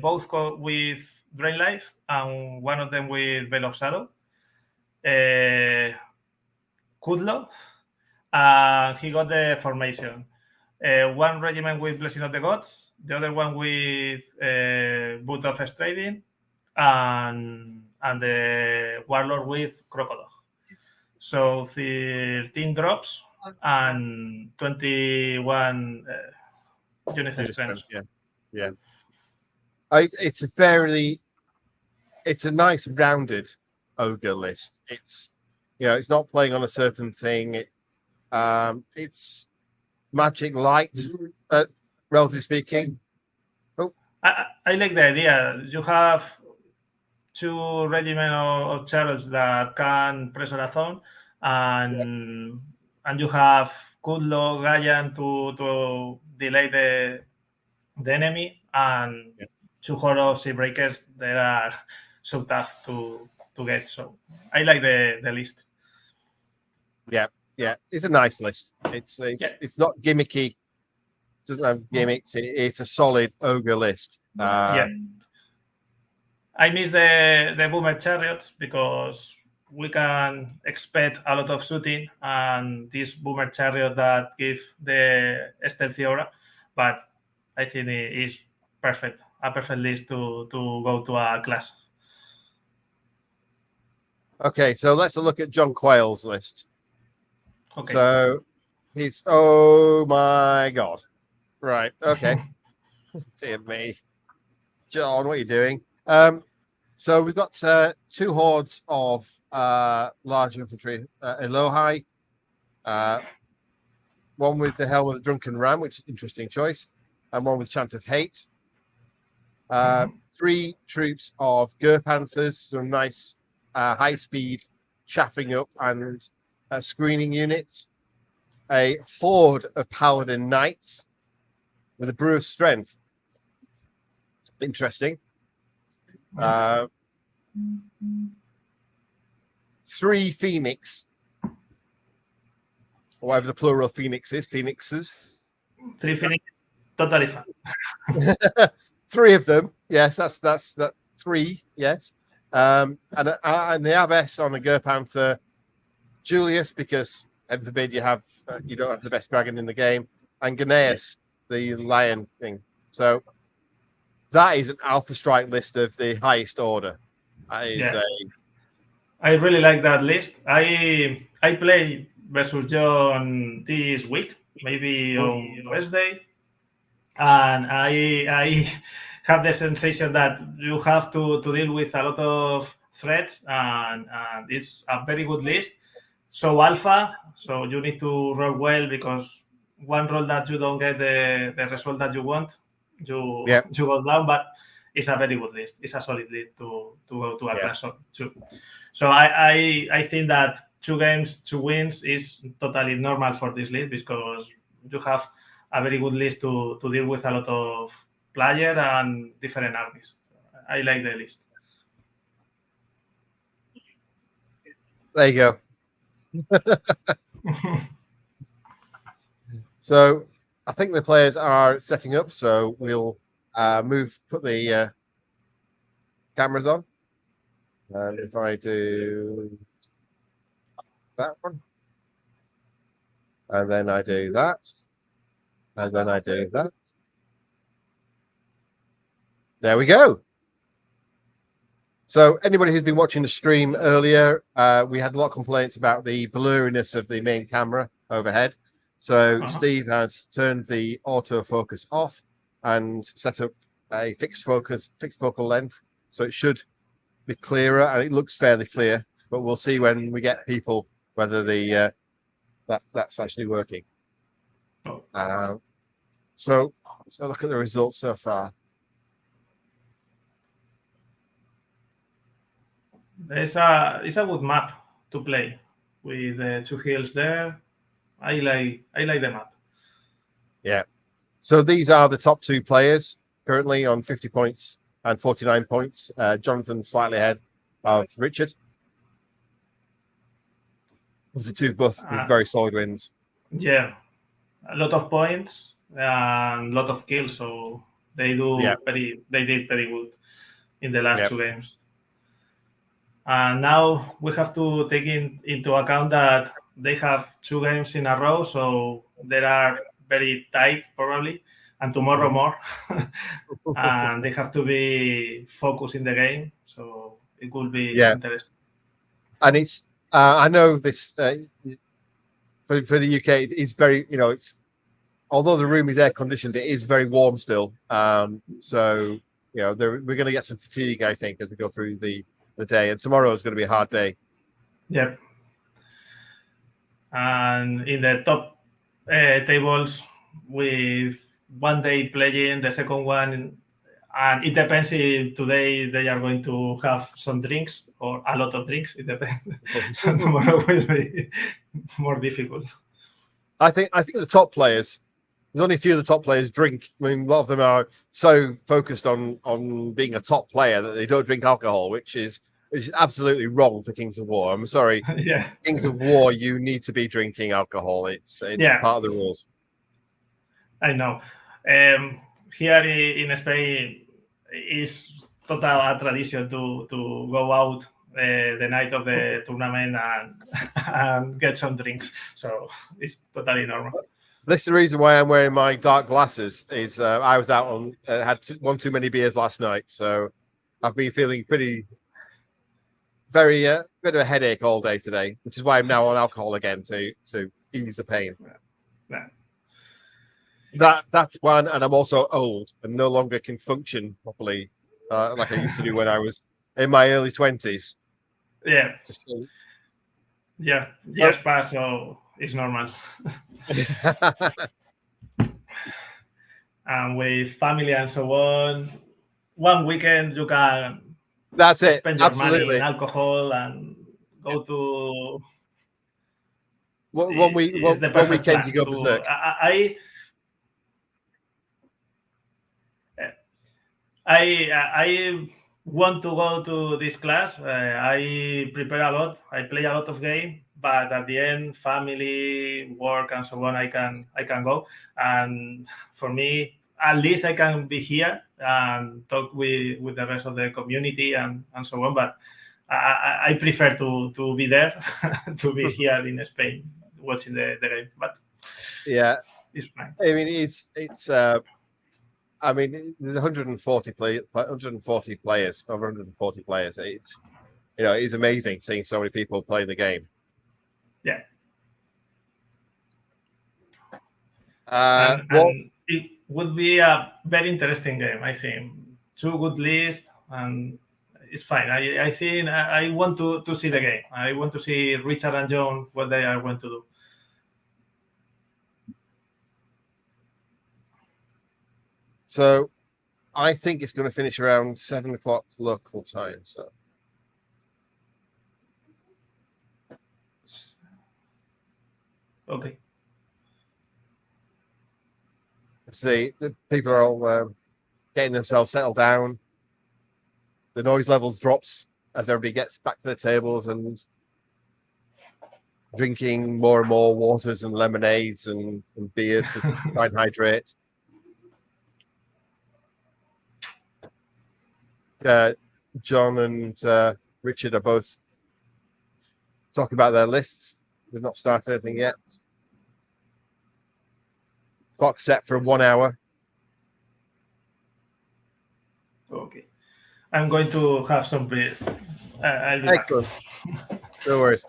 both with drain life, and 1 of them with veil of shadow. Kudlo, he got the formation. 1 regiment with blessing of the gods, the other one with boot of strading, and the warlord with crocodile. So 13 drops and 21 units of strength. Yeah. It's a nice rounded ogre list. It's it's not playing on a certain thing. It's magic light, relatively speaking. Oh. I like the idea. You have 2 regiments of chariots that can pressure a zone, and you have Kudlo, Giant to delay the enemy, and 2 horde of sea breakers that are so tough to get. So I like the list. Yeah, it's a nice list. It's not gimmicky. It doesn't have gimmicks. It's a solid ogre list. Yeah. I miss the boomer chariots because we can expect a lot of shooting and this boomer chariot that give the stealthy aura, but I think it is perfect. A perfect list to go to a class. Okay, so let's look at John Quayle's list. Okay. So he's oh my god. Right, okay. Dear me. John, what are you doing? So we've got 2 hordes of large infantry, Elohai, one with the helm of the drunken ram, which is an interesting choice, and 1 with chant of hate. 3 troops of Gur Panthers, some nice high speed chaffing up and screening units. A horde of paladin knights with a brew of strength. Interesting. 3 phoenix, or whatever the plural of phoenix is, phoenixes. 3 phoenix, totally fun. 3 of them, yes, that's 3, yes. And the abbess on the Gur Panther, Julius, because heaven forbid you don't have the best dragon in the game, and Gnaeus, the lion thing. So that is an Alpha Strike list of the highest order. That is I really like that list. I play versus John this week, maybe on Wednesday, and I have the sensation that you have to deal with a lot of threats, and it's a very good list. So alpha, so you need to roll well, because one roll that you don't get the result that you want, you go down. But it's a very good list. It's a solid list to go to a class of 2. So I think that 2 games, 2 wins is totally normal for this list, because you have a very good list to deal with a lot of players and different armies. I like the list. There you go. So I think the players are setting up, so we'll put the cameras on. And if I do that one, and then I do that, and then I do that. There we go. So anybody who's been watching the stream earlier, we had a lot of complaints about the blurriness of the main camera overhead. So Steve has turned the autofocus off and set up a fixed focal length. So it should be clearer, and it looks fairly clear, but we'll see when we get people whether the that's actually working. So look at the results so far. It's a good map to play with the 2 hills there. I like the map. Yeah. So these are the top 2 players currently on 50 points and 49 points. Jonathan slightly ahead of Richard. Those are 2 both with very solid wins. Yeah, a lot of points and a lot of kills. So they did very good in the last 2 games. And now we have to take into account that they have 2 games in a row, so they are very tight probably, and tomorrow more. And they have to be focused in the game, so it will be interesting. And it's I know this for the UK it is very, it's, although the room is air conditioned, it is very warm still. So we're going to get some fatigue, I think, as we go through the day, and tomorrow is going to be a hard day. Yep. And in the top tables, with one day playing, the second one, and it depends if today they are going to have some drinks or a lot of drinks. It depends. So tomorrow will be more difficult. I think the top players, there's only a few of the top players drink. I mean, a lot of them are so focused on being a top player that they don't drink alcohol, which is absolutely wrong for Kings of War. I'm sorry. Kings of War, you need to be drinking alcohol. It's part of the rules. I know. Here in Spain, it's total a tradition to go out the night of the tournament and get some drinks. So it's totally normal. This is the reason why I'm wearing my dark glasses. Is I was out on had one too many beers last night, so I've been feeling very bit of a headache all day today, which is why I'm now on alcohol again to ease the pain. That's one, and I'm also old and no longer can function properly like I used to do when I was in my early 20s. Yeah. Years pass, so it's normal. And with family and so on, one weekend you can spend your money in alcohol and go to one weekend you go berserk. I want to go to this class. I prepare a lot. I play a lot of game, but at the end, family, work, and so on, I can go. And for me, at least I can be here and talk with the rest of the community and so on. But I prefer to be there, to be here in Spain watching the game. But yeah, it's fine. I mean, it's I mean, there's 140 players, over 140 players. It's it's amazing seeing so many people play the game. Yeah. Well, and it would be a very interesting game, I think. Two good lists, and it's fine. I think I want to see the game. I want to see Richard and John what they are going to do. So I think it's going to finish around 7 o'clock local time. So okay. let's see. The people are all getting themselves settled down. The noise levels drops as everybody gets back to their tables and drinking more and more waters and lemonades and beers to try and hydrate. John and Richard are both talking about their lists. They've not started anything yet. Clock set for 1 hour. Okay. I'm going to have some beer. I'll be Excellent. back. No worries.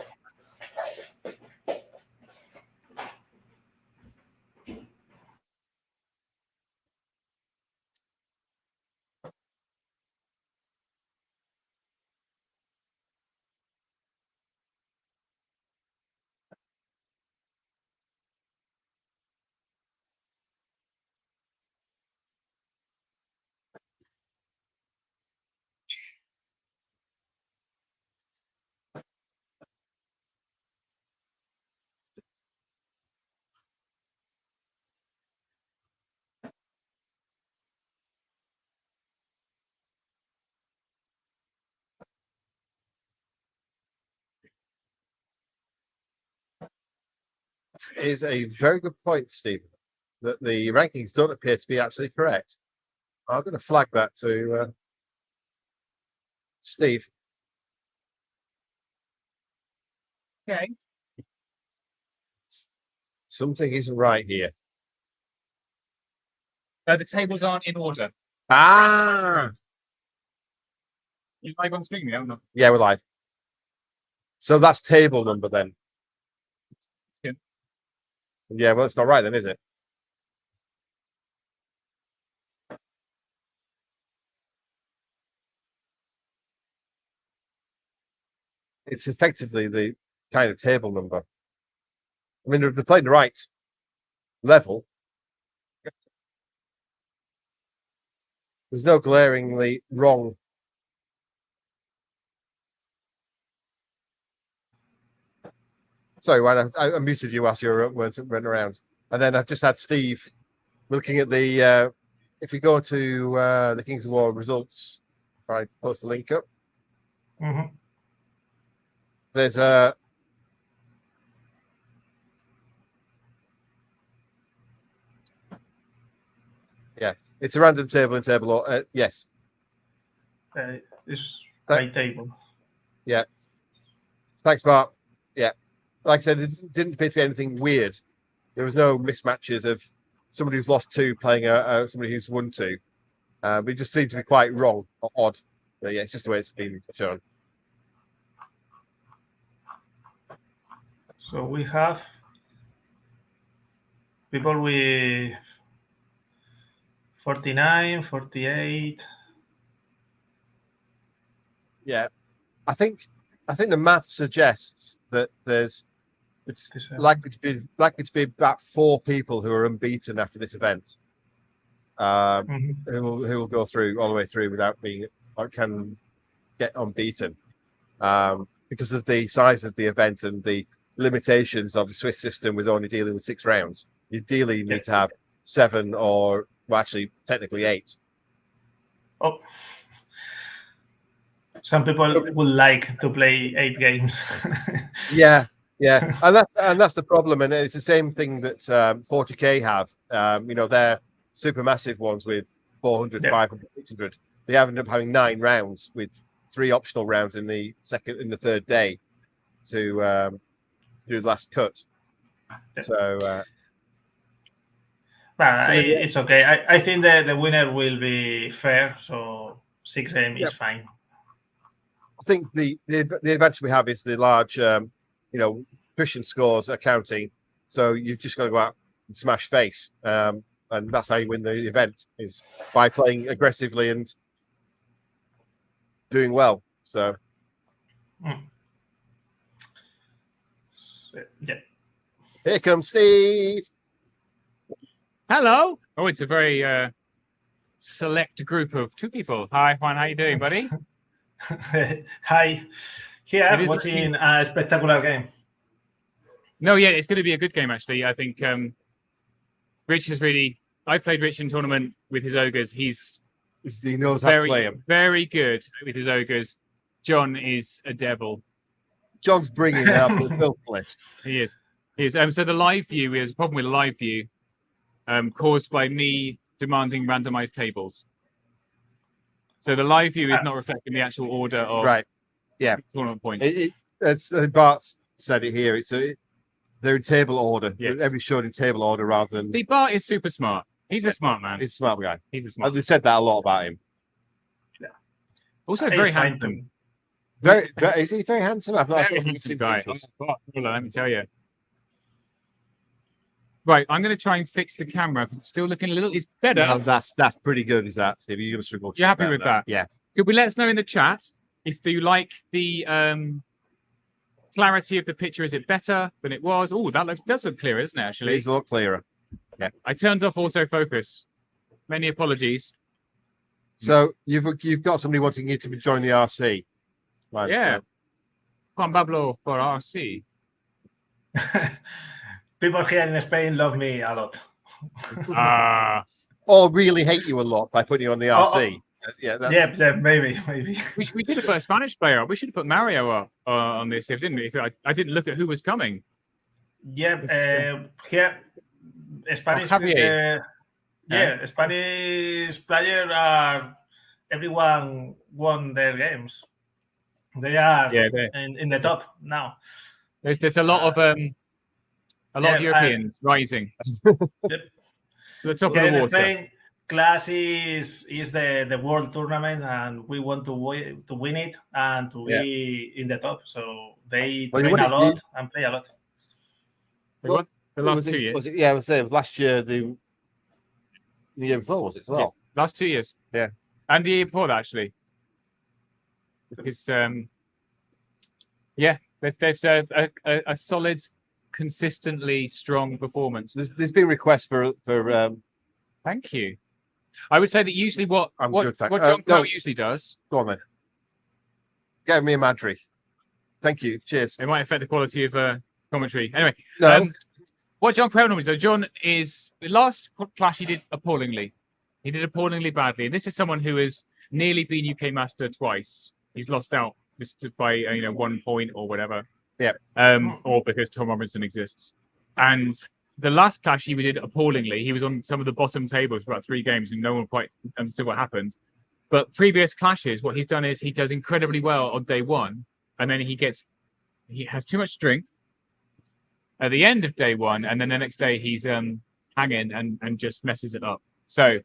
That is a very good point, Stephen, that the rankings don't appear to be absolutely correct. I'm going to flag that to Steve. Okay. Something isn't right here. The tables aren't in order. Ah! You live on stream, yeah? No. Yeah, we're live. So that's table number then. Yeah. Yeah, well, it's not right then, is it? It's effectively the kind of table number. I mean, they're playing the right level. There's no glaringly wrong. Sorry, Ryan, I muted you whilst you went around. And then I've just had Steve looking at the, if we go to the Kings of War results, if I post the link up, there's a, yeah, it's a random table in table, yes. It's my table. Yeah. Thanks, Mark. Yeah. Like I said, it didn't appear to be anything weird. There was no mismatches of somebody who's lost 2 playing somebody who's won 2. But it just seemed to be quite wrong or odd. But yeah, it's just the way it's been shown. So we have people with 49, 48. Yeah. I think the math suggests that it's likely to be about 4 people who are unbeaten after this event. Who will go through all the way through without being or can get unbeaten. Because of the size of the event and the limitations of the Swiss system with only dealing with 6 rounds. You ideally need to have 7 or well, actually technically 8. Oh. Some people would like to play 8 games. Yeah, and that's the problem, and it's the same thing that 40K have. They're supermassive ones with 400, 500, 600. They end up having 9 rounds with 3 optional rounds in the third day to do the last cut. So, But it's okay. I think the winner will be fair. So 6 game is fine. I think the advantage we have is the large, pushing scores are counting. So you've just got to go out and smash face, and that's how you win the event, is by playing aggressively and doing well. So, yeah. Here comes Steve. Hello. Oh, it's a very select group of 2 people. Hi, Juan. How you doing, buddy? Hi. Here, watching a spectacular game. No, yeah, it's going to be a good game, actually. I think Rich is really... I played Rich in tournament with his ogres. He knows how to play him. Very good with his ogres. John is a devil. John's bringing it up to the filth list. He is. So the live view is a problem with live view caused by me demanding randomized tables. So the live view is not reflecting the actual order of tournament points. As Bart said it here, they're in table order. Yeah. Every showed in table order rather than... See, Bart is super smart. He's a smart man. He's a smart guy. He's a smart. They said that a lot about him. Yeah. Also very handsome. Is he very handsome? I've not very handsome guy. Let me tell you. Right, I'm going to try and fix the camera because it's still looking a little... It's better. No, that's pretty good, is that, Steve? You're going to struggle. You're happy with that? Yeah. Could we let us know in the chat if you like the clarity of the picture? Is it better than it was? Oh, that does look clearer, doesn't it, actually? It's a lot clearer. Yeah. I turned off autofocus. Many apologies. So you've got somebody wanting you to join the RC. Right, yeah. Juan Pablo for RC. People here in Spain love me a lot. Or really hate you a lot by putting you on the RC. Yeah, maybe. We should have put a Spanish player up. We should have put Mario up on this, didn't we? I didn't look at who was coming. Yeah, here Spanish. Spanish players are. Everyone won their games. They are in the top now. There's a lot of Europeans rising. The top of the water. Spain, Class is the world tournament, and we want to win it and to be in the top. So they train a lot and play a lot. Well, the last 2 years. Was it? Yeah, I was saying it was last year. The year before was it as well? Yeah, last 2 years. Yeah, and the year before that, actually. Because they've a solid, consistently strong performance. There's been requests for Thank you. I would say that usually what John Crow usually does. Go on then. Get me a Madry. Thank you. Cheers. It might affect the quality of commentary. Anyway, what John Crow normally does. John is last clash he did appallingly. He did appallingly badly, and this is someone who has nearly been UK Master twice. He's lost out just by 1 point or whatever. Yeah. Or because Tom Robinson exists. And the last clash he did appallingly. He was on some of the bottom tables for about 3 games, and no one quite understood what happened. But previous clashes, what he's done is he does incredibly well on day 1, and then he has too much drink at the end of day 1, and then the next day he's hanging and just messes it up. So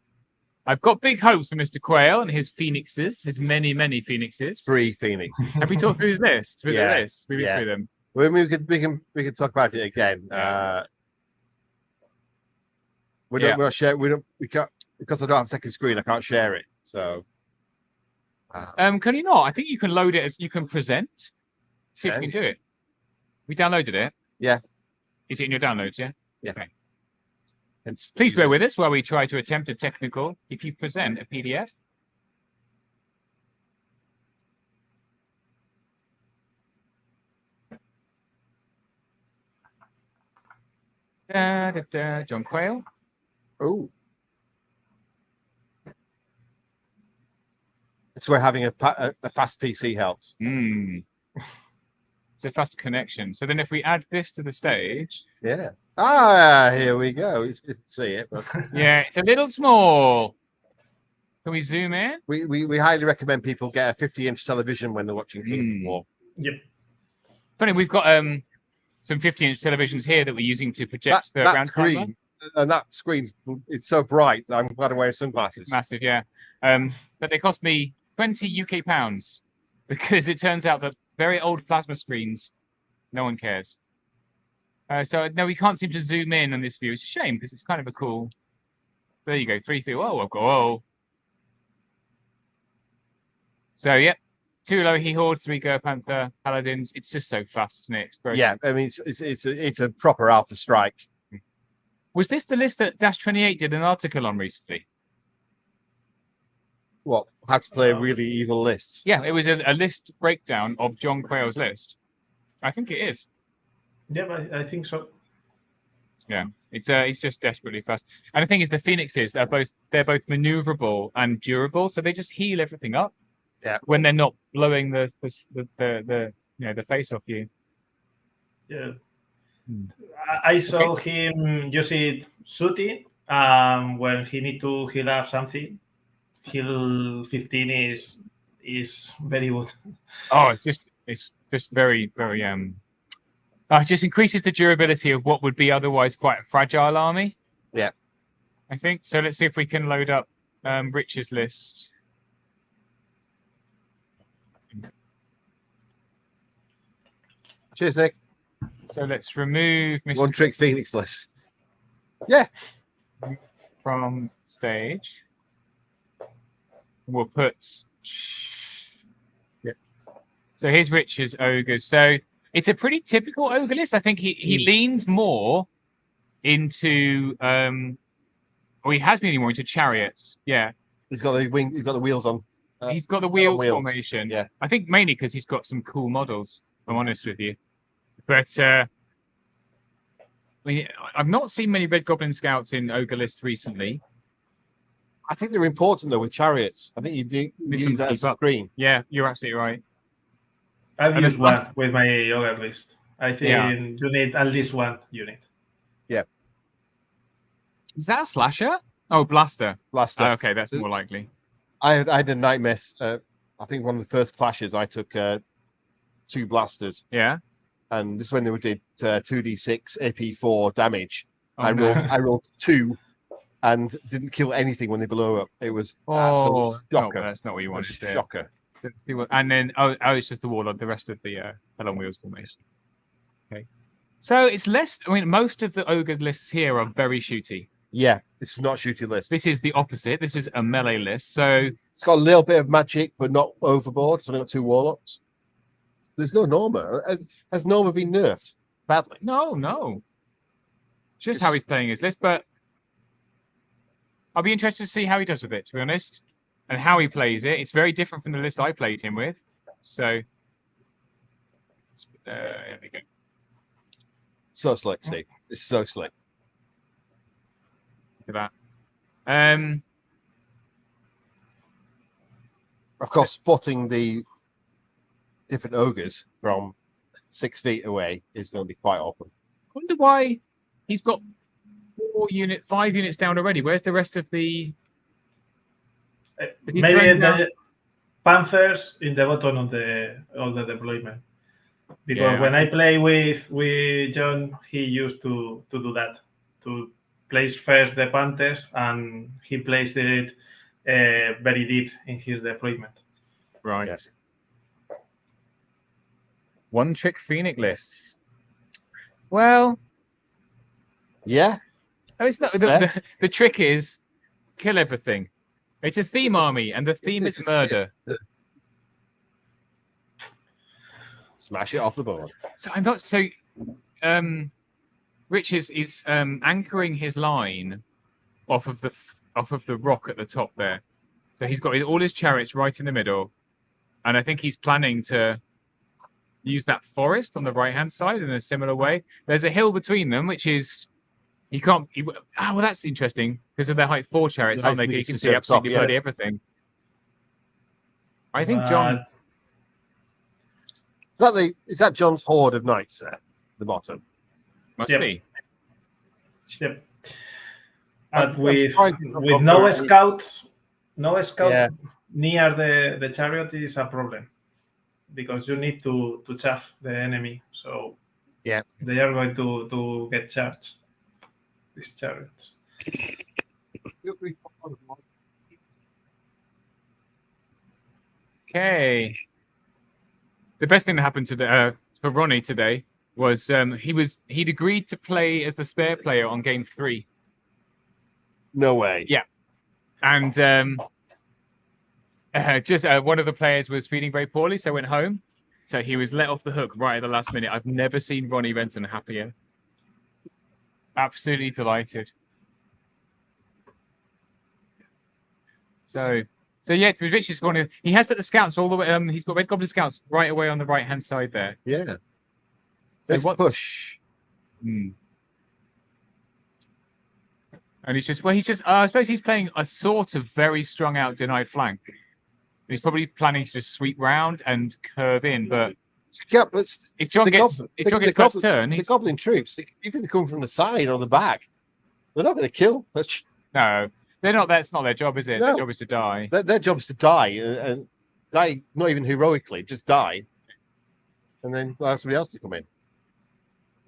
I've got big hopes for Mr. Quayle and his phoenixes, his many, many phoenixes. 3 phoenixes. Have we talked through his list? Through the list? We through them. We can talk about it again. We can't, because I don't have a second screen. I can't share it. So, can you not? I think you can load it as you can present. See if you can do it. We downloaded it. Yeah. Is it in your downloads? Yeah. Yeah. Okay. Please bear with us while we try to attempt a technical. If you present a PDF. John Quayle. Oh. It's where having a fast PC helps. It's a fast connection. So then if we add this to the stage. Yeah. Here we go. It's good to see it. But... yeah, it's a little small. Can we zoom in? We highly recommend people get a 50-inch television when they're watching Kings of War. Yep. Funny, we've got some 50-inch televisions here that we're using to project the round camera. and that screen's it's so bright. I'm glad I'm wearing sunglasses. Massive, yeah. But they cost me 20 UK pounds because it turns out that very old plasma screens, no one cares. So no, we can't seem to zoom in on this view. It's a shame because it's kind of a cool. There you go, 3 feet. Whoa, I've got whoa. So yeah, 2 Lohi Horde, 3 Gur Panther Paladins. It's just so fast, isn't it? Yeah, I mean it's a proper alpha strike. Was this the list that Dash 28 did an article on recently? What? How to play really evil lists? Yeah, it was a list breakdown of John Quayle's list. I think it is. Yeah, I think so. Yeah, it's just desperately fast. And the thing is, the Phoenixes they're both maneuverable and durable, so they just heal everything up. Yeah, when they're not blowing the face off you. Yeah, I saw him use it shooting. When he need to heal up something, heal 15 is very good. Oh, it's just very it just increases the durability of what would be otherwise quite a fragile army. Yeah, I think so. Let's see if we can load up Rich's list. Cheers, Nick. So let's remove Mr. One Trick Phoenix list. Yeah. From stage. We'll put. Yeah. So here's Rich's ogres. So it's a pretty typical ogre list. I think he leans more into or he has been leaning more into chariots. Yeah. He's got the wing. He's got the wheels on. He's got the wheels formation. Yeah. I think mainly because he's got some cool models. If I'm honest with you. But I mean, I've not seen many Red Goblin Scouts in ogre list recently. I think they're important though with chariots. I think you do use that as a green. Yeah, you're absolutely right. I've used one with my ogre list. I think you need at least one unit. Yeah. Is that a slasher? Oh, blaster. Blaster. Oh, okay, that's more likely. I had a nightmare. I think one of the first clashes I took 2 blasters. Yeah. And this is when they did 2d6 AP4 damage. Oh, I rolled 2 and didn't kill anything when they blew up. It was absolute shocker. No, that's not what you wanted. Shocker. And then it's just the warlord, the rest of the Hell on Wheels formation. Okay. So it's less. I mean, most of the ogres lists here are very shooty. Yeah, this is not a shooty list. This is the opposite. This is a melee list. So it's got a little bit of magic, but not overboard. It's only got 2 warlocks. There's no Norma. Has Norma been nerfed badly? No. Just how he's playing his list, but I'll be interested to see how he does with it, to be honest, and how he plays it. It's very different from the list I played him with. So, there we go. So slick, Steve. This is so slick. Look at that. Of course, spotting the different ogres from 6 feet away is going to be quite awkward. I wonder why he's got 5 units down already. Where's the rest of the? Maybe the Panthers in the bottom of the deployment. Because when I play with John, he used to do that, to place first the Panthers, and he placed it very deep in his deployment. Right. Yes. One Trick Phoenix list. Well, yeah. Oh, it's not. The trick is kill everything. It's a theme army, and the theme is murder. Smash it off the board. So I'm not so. Rich is anchoring his line off of the rock at the top there. So he's got all his chariots right in the middle, and I think he's planning to use that forest on the right hand side in a similar way. There's a hill between them, which is well, that's interesting because of their height 4 chariots, aren't they? You can see absolutely bloody everything. I think John. Is that John's horde of knights there? The bottom must be. Yep. But with no scouts near the chariot is a problem, because you need to chaff the enemy. So yeah, they are going to get charged. these chariots. Okay. The best thing that happened for Ronnie today was he'd agreed to play as the spare player on game 3. No way. Yeah, and just one of the players was feeling very poorly, so went home. So he was let off the hook right at the last minute. I've never seen Ronnie Renton happier. Absolutely delighted. So yeah, Rich is going to. He has put the scouts all the way. He's got Red Goblin scouts right away on the right hand side there. Yeah. So Let's push. And he's just. I suppose he's playing a sort of very strung out denied flank. He's probably planning to just sweep round and curve in, but yeah, but if John gets first turn, the Goblin troops, even if they come from the side or the back, they're not going to kill. No. They're not. That's not their job, is it? No. Their job is to die. Their job is to die and die, not even heroically, just die, and then allow somebody else to come in.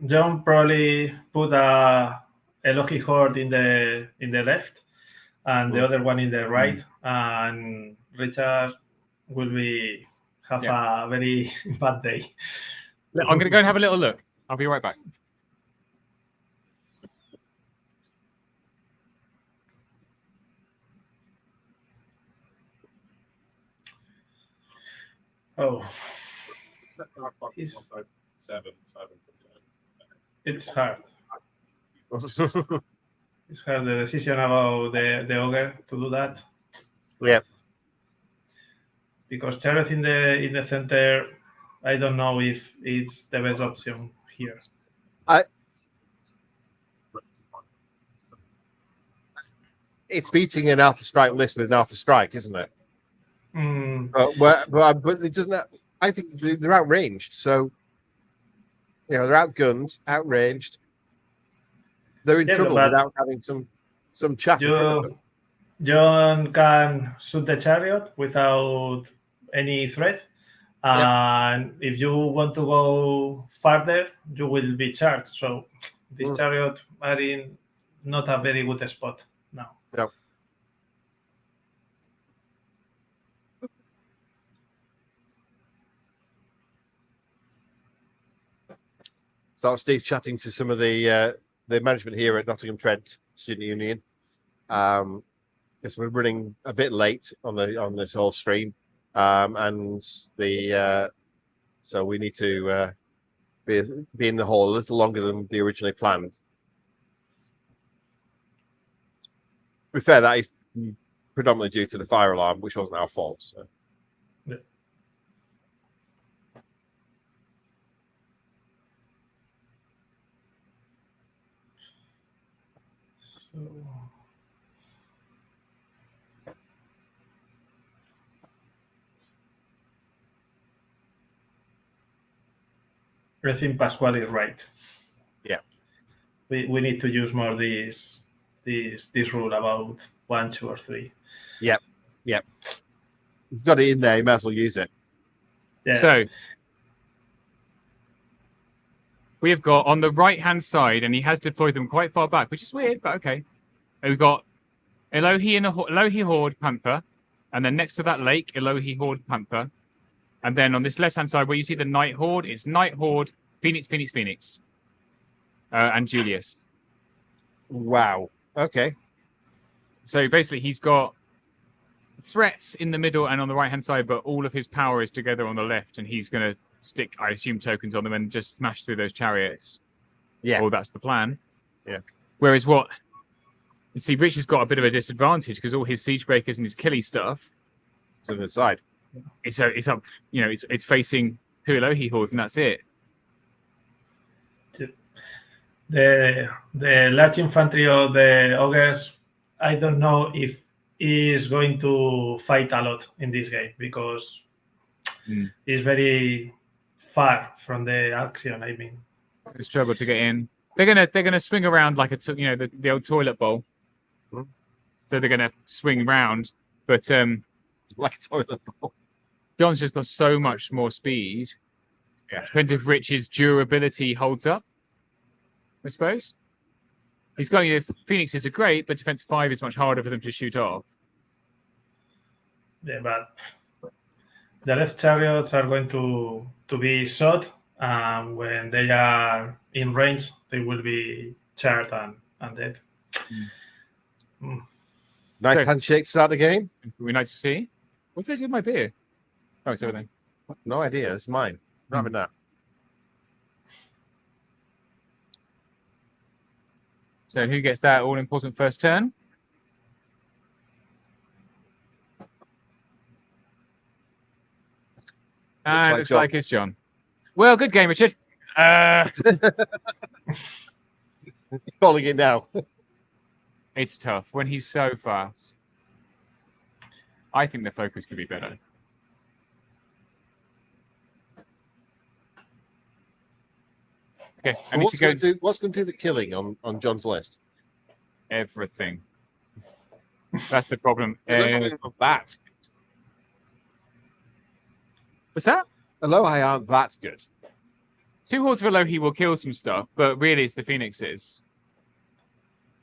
John probably put a Elohi horde in the left, and the other one in the right, and Richard will have a very bad day. I'm going to go and have a little look. I'll be right back. Oh, it's hard. It's hard, the decision about the ogre to do that. Yeah. Because Charlotte in the center, I don't know if it's the best option here. It's beating an Alpha Strike list with an Alpha Strike, isn't it? But it doesn't. I think they're outranged, so they're outgunned, outranged. They're in trouble without having some chaff in front of them. John can shoot the chariot without any threat, and if you want to go further, you will be charged. So this chariot are in not a very good spot now. Yeah. So Steve's chatting to some of the management here at Nottingham Trent Student Union. Because we're running a bit late on this whole stream, and so we need to be in the hall a little longer than they originally planned. To be fair, that is predominantly due to the fire alarm, which wasn't our fault. So. Yeah. I think Pasquale is right. Yeah. We need to use more this rule about 1, 2, or 3. Yep. You've got it in there, you might as well use it. Yeah. So we have got on the right hand side, and he has deployed them quite far back, which is weird, but okay. We've got Elohi and Elohi Horde Panther, and then next to that lake, Elohi Horde Panther. And then on this left-hand side where you see the Night Horde, it's Night Horde, Phoenix, and Julius. Wow. Okay. So basically he's got threats in the middle and on the right-hand side, but all of his power is together on the left, and he's going to stick, I assume, tokens on them and just smash through those chariots. Yeah. Well, that's the plan. Yeah. Whereas you see, Rich has got a bit of a disadvantage because all his siege breakers and his killy stuff to the side. It's up, it's facing two Elohi hordes, and that's it. The large infantry of the ogres, I don't know if he is going to fight a lot in this game because it's very far from the action. I mean, it's trouble to get in. They're gonna swing around like the old toilet bowl. So they're gonna swing round, but like a toilet bowl. John's just got so much more speed. Yeah. Depends if Rich's durability holds up, I suppose. He's got, Phoenixes are great, but defense 5 is much harder for them to shoot off. Yeah, but the left chariots are going to be shot, and when they are in range, they will be charred and dead. Nice handshake to start the game. It'll be nice to see. What did I do with my beer? Oh, it's over there. No idea. It's mine. I'm having that. So who gets that all-important first turn? And looks like it's John. Well, good game, Richard. Calling it now. It's tough when he's so fast. I think the focus could be better. Okay, I need to go. What's going to do the killing on John's list? Everything. That's the problem. That. What's that? Alohi aren't that good. 2 hordes of Alohi will kill some stuff, but really it's the Phoenixes.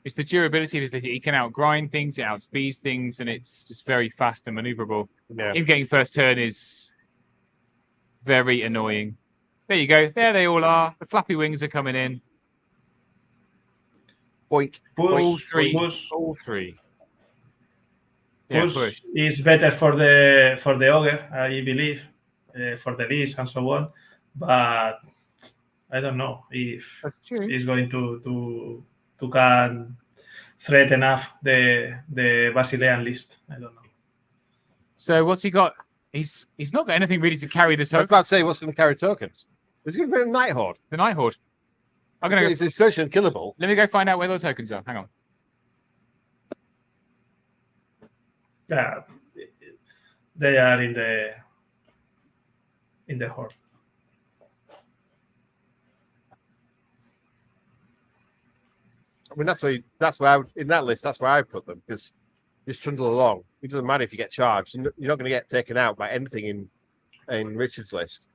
It's the durability of his. He can outgrind things, it outspeeds things, and it's just very fast and maneuverable. Yeah. Him getting first turn is very annoying. There you go. There they all are. The flappy wings are coming in. Boink. All three. Push. All three. Push is better for the ogre, I believe, for the list and so on. But I don't know if he's going to can threat enough the Basilean list. I don't know. So what's he got? He's not got anything really to carry the I was token. about to say, what's going to carry tokens? Is it going to be a Night Horde? The Night Horde. I'm gonna go. It's especially killable. Let me go find out where the tokens are. Hang on. Yeah, they are in the horde. I mean, that's where in that list, that's where I put them, because just trundle along. It doesn't matter if you get charged. You're not going to get taken out by anything in Richard's list.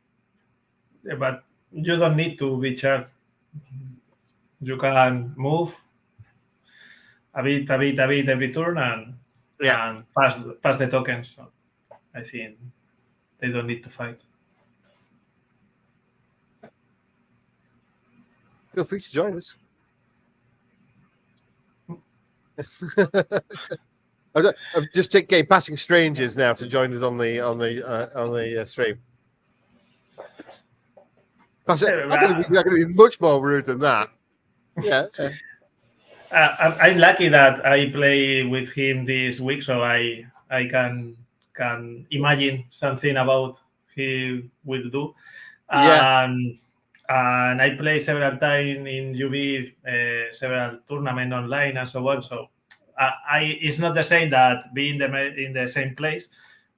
Yeah, but you don't need to be charged. You can move a bit every turn and pass the tokens. So I think they don't need to fight. Feel free to join us. I'm just getting passing strangers now to join us on the stream. I'm going to be much more rude than that. Yeah. I'm lucky that I play with him this week, so I can imagine something about he will do. And I play several times in UV, several tournaments online and so on. So it's not the same that being in the same place,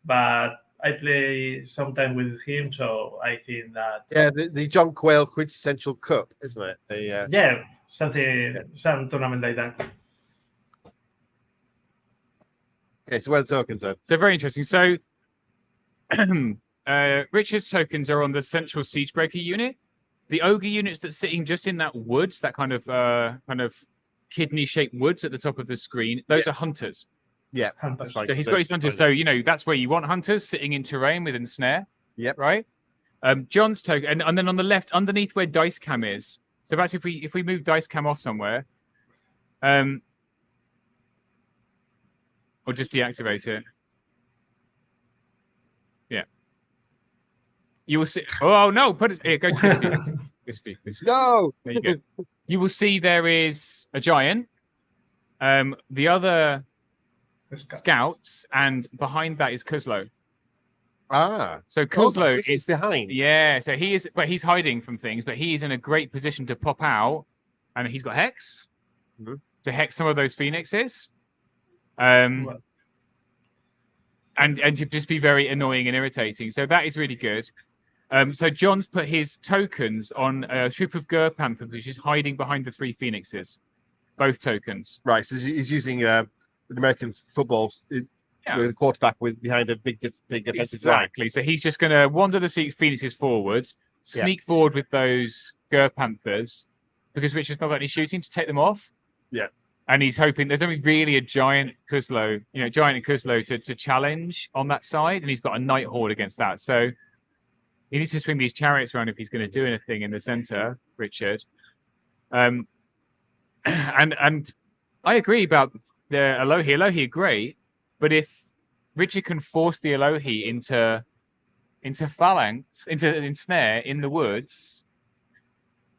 but I play sometime with him, so I think that the John Quayle Quintessential Cup, isn't it? Some tournament like that. Okay, so where the tokens are? So very interesting. So Richard's tokens are on the central Siegebreaker unit. The ogre units that's sitting just in that woods, that kind of kidney-shaped woods at the top of the screen, those are hunters. Yeah, hunters. So he's got his hunters. So that's where you want hunters sitting in terrain with ensnare. Yep. Right. John's token, and then on the left, underneath where dice cam is. So perhaps if we move dice cam off somewhere, or just deactivate it. Yeah. You will see. Oh no! Put it here. Go to this speed. No. There you go. You will see there is a giant. The other scouts, and behind that is Kuzlo. So Kuzlo is behind. Yeah, so he is, but he's hiding from things, but he is in a great position to pop out, and he's got hex to hex some of those phoenixes, and to just be very annoying and irritating. So that is really good. So John's put his tokens on a troop of Gur Panthers, which is hiding behind the 3 phoenixes, both tokens. Right, so he's using the American football. With a quarterback behind a big defensive line. Exactly. So he's just going to wander the Phoenixes forwards, sneak forward with those Gur Panthers, because Richard's not got any shooting to take them off. Yeah. And he's hoping there's only really a giant Kuzlo, giant and Kuzlo to challenge on that side, and he's got a Night Horde against that. So he needs to swing these chariots around if he's going to do anything in the center, Richard. And I agree about the Alohi. Alohi are great, but if Richard can force the Alohi into phalanx, into ensnare in the woods,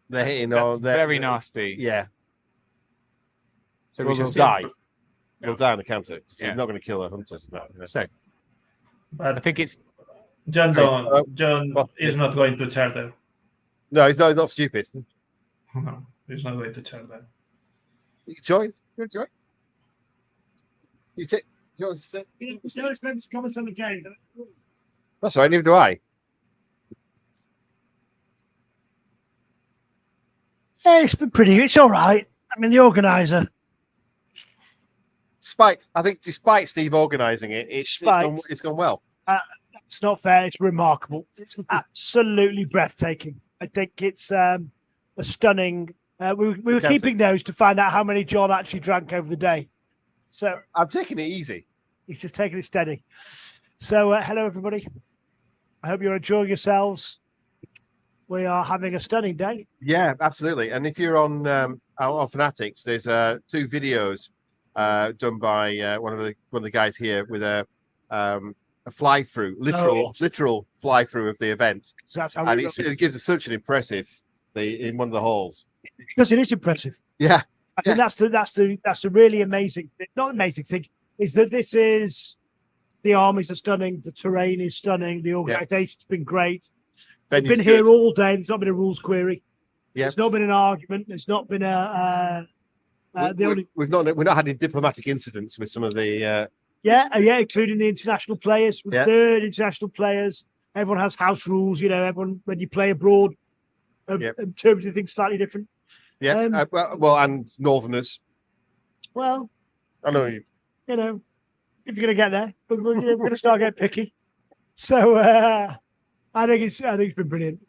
they're hitting that's very nasty. Yeah. So they'll die. They'll die on the counter. They're not going to kill their hunters. So, but I think it's John. John is not going to charter. No, he's not stupid. No, he's not going to charter. You can join. Good join. You take. Yours. Still expect to comment on the game. That's all right. Neither do I. Yeah, it's been pretty. It's all right. I mean, the organizer. I think despite Steve organising it, it's gone well. It's not fair. It's remarkable. It's absolutely breathtaking. I think it's a stunning. We were keeping those to find out how many John actually drank over the day. So I'm taking it easy. He's just taking it steady. So hello, everybody. I hope you're enjoying yourselves. We are having a stunning day. Yeah, absolutely. And if you're on Fanatics, there's 2 videos done by one of the guys here with a fly through, literal fly through of the event, So that's how and it gives us such an impressive in one of the halls. Because it is impressive. Yeah, I think that's the really amazing, not amazing thing, is that this is the armies are stunning, the terrain is stunning, the organization's been great. We've been here all day. There's not been a rules query. Yeah. There's not been an argument. There's not been we've not had any diplomatic incidents with some of the including the international players, third international players. Everyone has house rules, everyone when you play abroad, interpreting things slightly different. Yeah, and Northerners. Well, I know you. If you're going to get there, we're going to start getting picky. So I think it's been brilliant.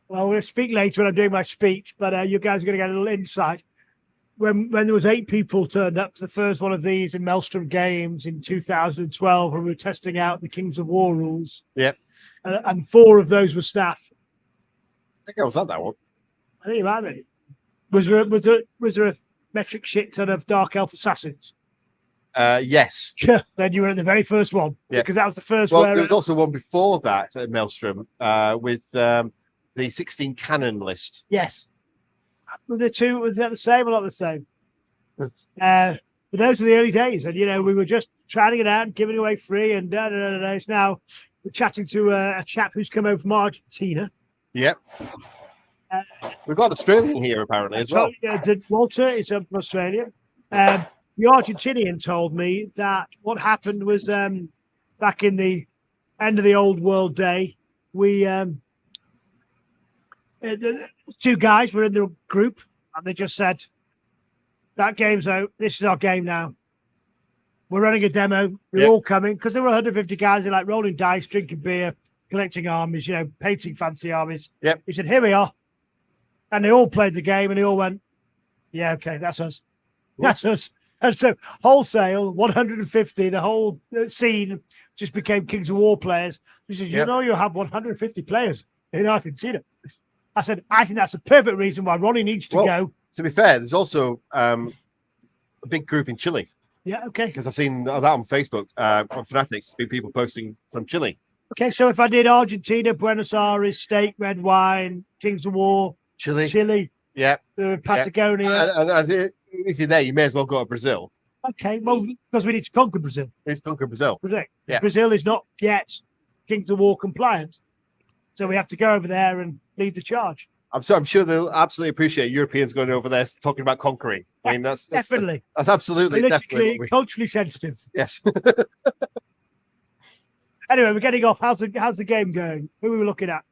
Well, we'll speak later when I'm doing my speech, but you guys are going to get a little insight. When there was 8 people turned up to the first one of these in Maelstrom Games in 2012, when we were testing out the Kings of War rules. Yeah. And 4 of those were staff. I think I was at that one. I think you might be. Was there a metric shit ton of Dark Elf assassins? Yes. Then you were at the very first one. Yeah. Because that was the first one. Well, there was also one before that at Maelstrom with the 16 cannon list. Yes. Were the 2, was that the same or not the same? But those were the early days. And, we were just trying it out and giving it away free. And It's now we're chatting to a chap who's come over from Argentina. Yep. We've got Australian here apparently as well. Walter is from Australia. The Argentinian told me that what happened was back in the end of the old world day, we the 2 guys were in the group and they just said, that game's out. This is our game now. We're running a demo. We're all coming because there were 150 guys who like rolling dice, drinking beer, collecting armies, painting fancy armies. Yep. He said, here we are. And they all played the game and they all went, yeah, okay, that's us. That's us. And so wholesale, 150, the whole scene just became Kings of War players. He said, you'll have 150 players in Argentina. I said, I think that's a perfect reason why Ronnie needs to go. To be fair, there's also a big group in Chile. Yeah, okay. Because I've seen that on Facebook, on Fanatics, people posting from Chile. Okay, so if I did Argentina, Buenos Aires, steak, red wine, Kings of War, Chile. Yeah. Patagonia. And if you're there, you may as well go to Brazil. Okay, well, because we need to conquer Brazil. We need to conquer Brazil. Yeah. Brazil is not yet Kings of War compliant. So we have to go over there and lead the charge. I'm sure they'll absolutely appreciate Europeans going over there talking about conquering. I mean, that's definitely. That's absolutely politically, culturally sensitive. Yes. Anyway, we're getting off. How's the game going? Who are we looking at?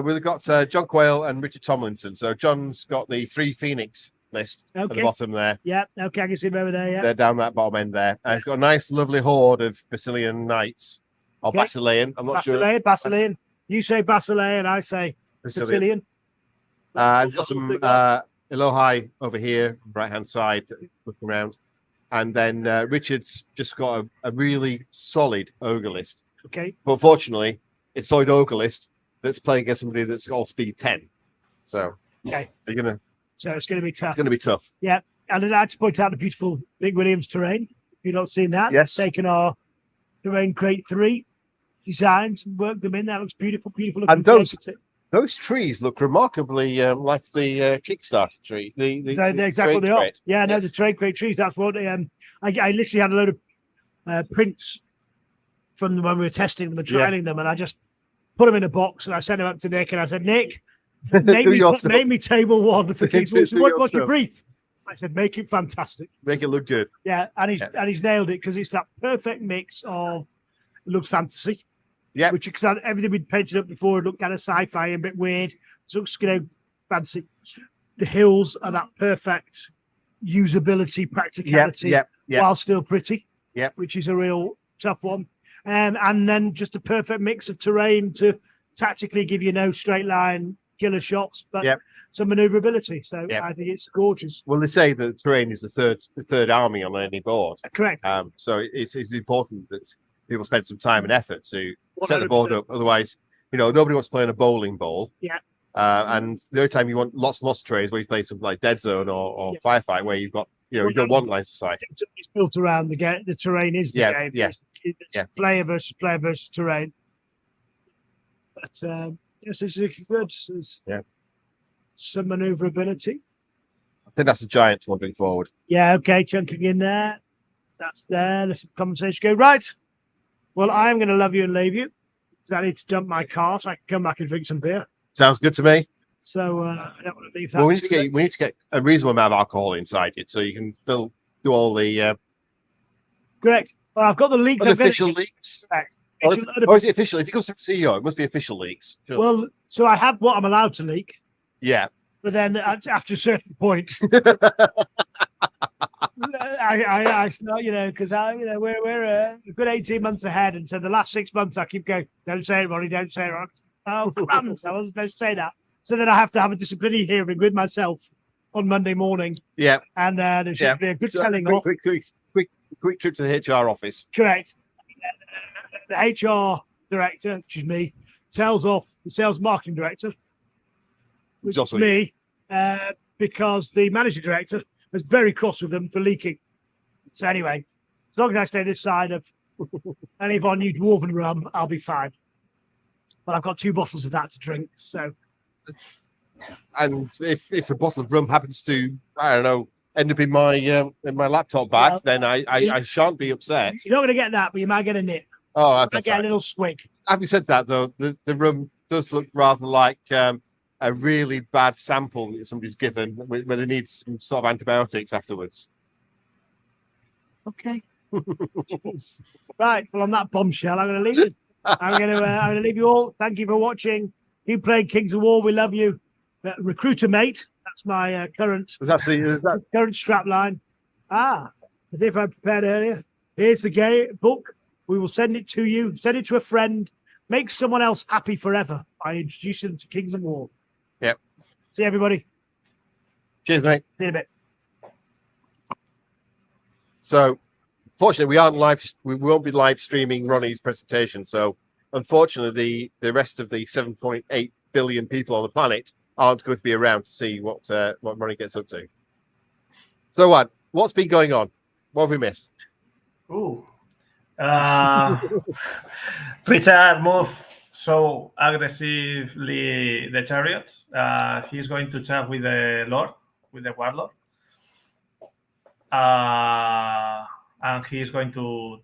We've got John Quayle and Richard Tomlinson. So John's got the 3 Phoenix list at the bottom there. Yeah, okay, I can see them over there. Yeah, they're down that bottom end there. He's got a nice, lovely horde of Basilian knights or Basilean. I'm not sure. Basilean. You say Basilean, I say Basilian. He's got some Elohai over here, right hand side, looking around, and then Richard's just got a really solid ogre list. Okay. But fortunately, it's solid ogre list that's playing against somebody that's all speed 10. So okay, they're gonna. So it's going to be tough. It's going to be tough. Yeah, and I'd like to point out the beautiful Big Williams terrain. If you've not seen that, yes, taken our terrain crate 3 designs and worked them in. That looks beautiful, beautiful. And those trees look remarkably like the Kickstarter tree. They're exactly what they are. Yeah, no, the terrain crate trees. That's what I literally had a load of prints from when we were testing them and trialing them, and I just put them in a box and I sent them up to Nick and I said, Nick, name me table 1 for Kings. What's your brief? I said, make it fantastic. Make it look good. Yeah, and he's nailed it because it's that perfect mix of it looks fantasy. Yeah, which because everything we'd painted up before it looked kind of sci-fi and a bit weird. So it looks fancy. The hills are that perfect usability, practicality, while still pretty. Yeah, which is a real tough one. And then just a perfect mix of terrain to tactically give you no straight line killer shots, but some maneuverability. So I think it's gorgeous. Well, they say that terrain is the third army on any board. Correct. So it's important that people spend some time and effort to set the board up. Otherwise, nobody wants to play on a bowling ball. Yeah. And the only time you want lots and lots of terrains where you play something like Dead Zone or Firefight, where you've got you don't want lines of sight. It's built around the game. The terrain is the game. It's player versus terrain. But yes, it's good. There's some maneuverability. I think that's a giant wandering forward. Yeah, okay, chunking in there. That's there. Let's have a conversation go. Right. Well, I'm going to love you and leave you because I need to dump my car so I can come back and drink some beer. Sounds good to me. So I don't want to leave that. Well, we need to get a reasonable amount of alcohol inside it so you can do all the. Correct. Well, I've got the leaks. Unofficial leaks. Correct. Or is it official? If it goes to the CEO, it must be official leaks. Sure. Well, so I have what I'm allowed to leak. Yeah. But then after a certain point, I start, because we're a good 18 months ahead, and so the last 6 months I keep going, don't say it, Ronnie, don't say it, Ronnie. Oh, crumbs, I wasn't supposed to say that. So then I have to have a disciplinary hearing with myself on Monday morning. Yeah. And there should be a good telling off. Quick trip to the HR office. Correct. The HR director, which is me, tells off the sales marketing director, which is me, because the managing director was very cross with them for leaking. So anyway, as long as I stay this side of any of our new dwarven rum, I'll be fine. But I've got 2 bottles of that to drink, so. And if a bottle of rum happens to, I don't know, end up in my laptop bag, then I shan't be upset. You're not going to get that, but you might get a nip. Oh, I get a little swig. Having said that, though, the rum does look rather like a really bad sample that somebody's given where they need some sort of antibiotics afterwards. Okay. Right. Well, on that bombshell, I'm going to leave you. I'm going to leave you all. Thank you for watching. Keep playing Kings of War. We love you. Recruiter mate. That's my current. Is that current strap line? As if I prepared earlier. Here's the game book. We will send it to you. Send it to a friend. Make someone else happy forever by introducing them to Kings of War. Yep. See you, everybody. Cheers, mate. See you in a bit. So, fortunately, we won't be live streaming Ronnie's presentation. So, unfortunately, the rest of the 7.8 billion people on the planet aren't going to be around to see what Ronnie gets up to. So, what's been going on? What have we missed? Ooh. Richard moved so aggressively the chariots. He's going to chat with the Lord, with the Warlord. And he's going to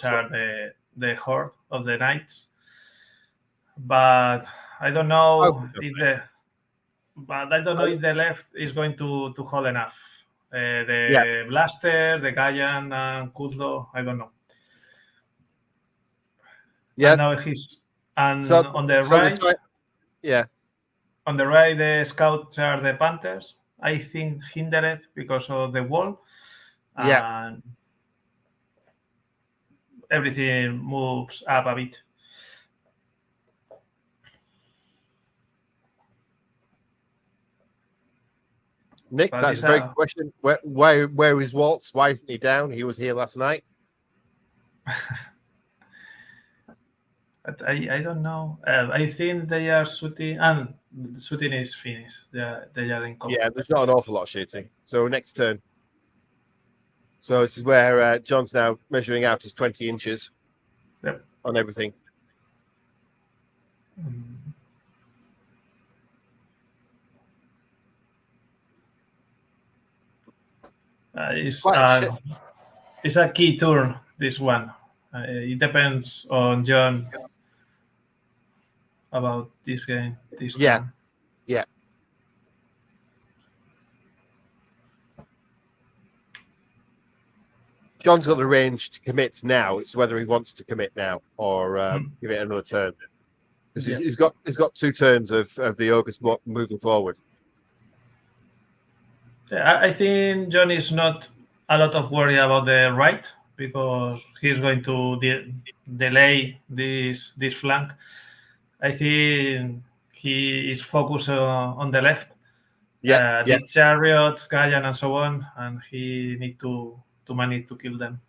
charge the horde of the knights. But I don't know if the left is going to hold enough. The Blaster, the Gaian, and Kudlo, I don't know. Yes. On the right. On the right, the scouts are the Panthers. I think hindered because of the wall. And everything moves up a bit. Nick, But that's it's a very good question. Where is Waltz? Why isn't he down? He was here last night. But I don't know. I think they are shooting, and the shooting is finished. They are in cover. Yeah, there's not an awful lot of shooting. So next turn. So this is where John's now measuring out his 20 inches on everything. It's a key turn, this one. It depends on John about this game. This turn. Yeah. John's got the range to commit now. It's whether he wants to commit now or give it another turn. Because he's got 2 turns of the ogres moving forward. I think John is not a lot of worry about the right because he's going to delay this flank. I think he is focused on the left. These chariots, Gaian, and so on, and he need to manage to kill them.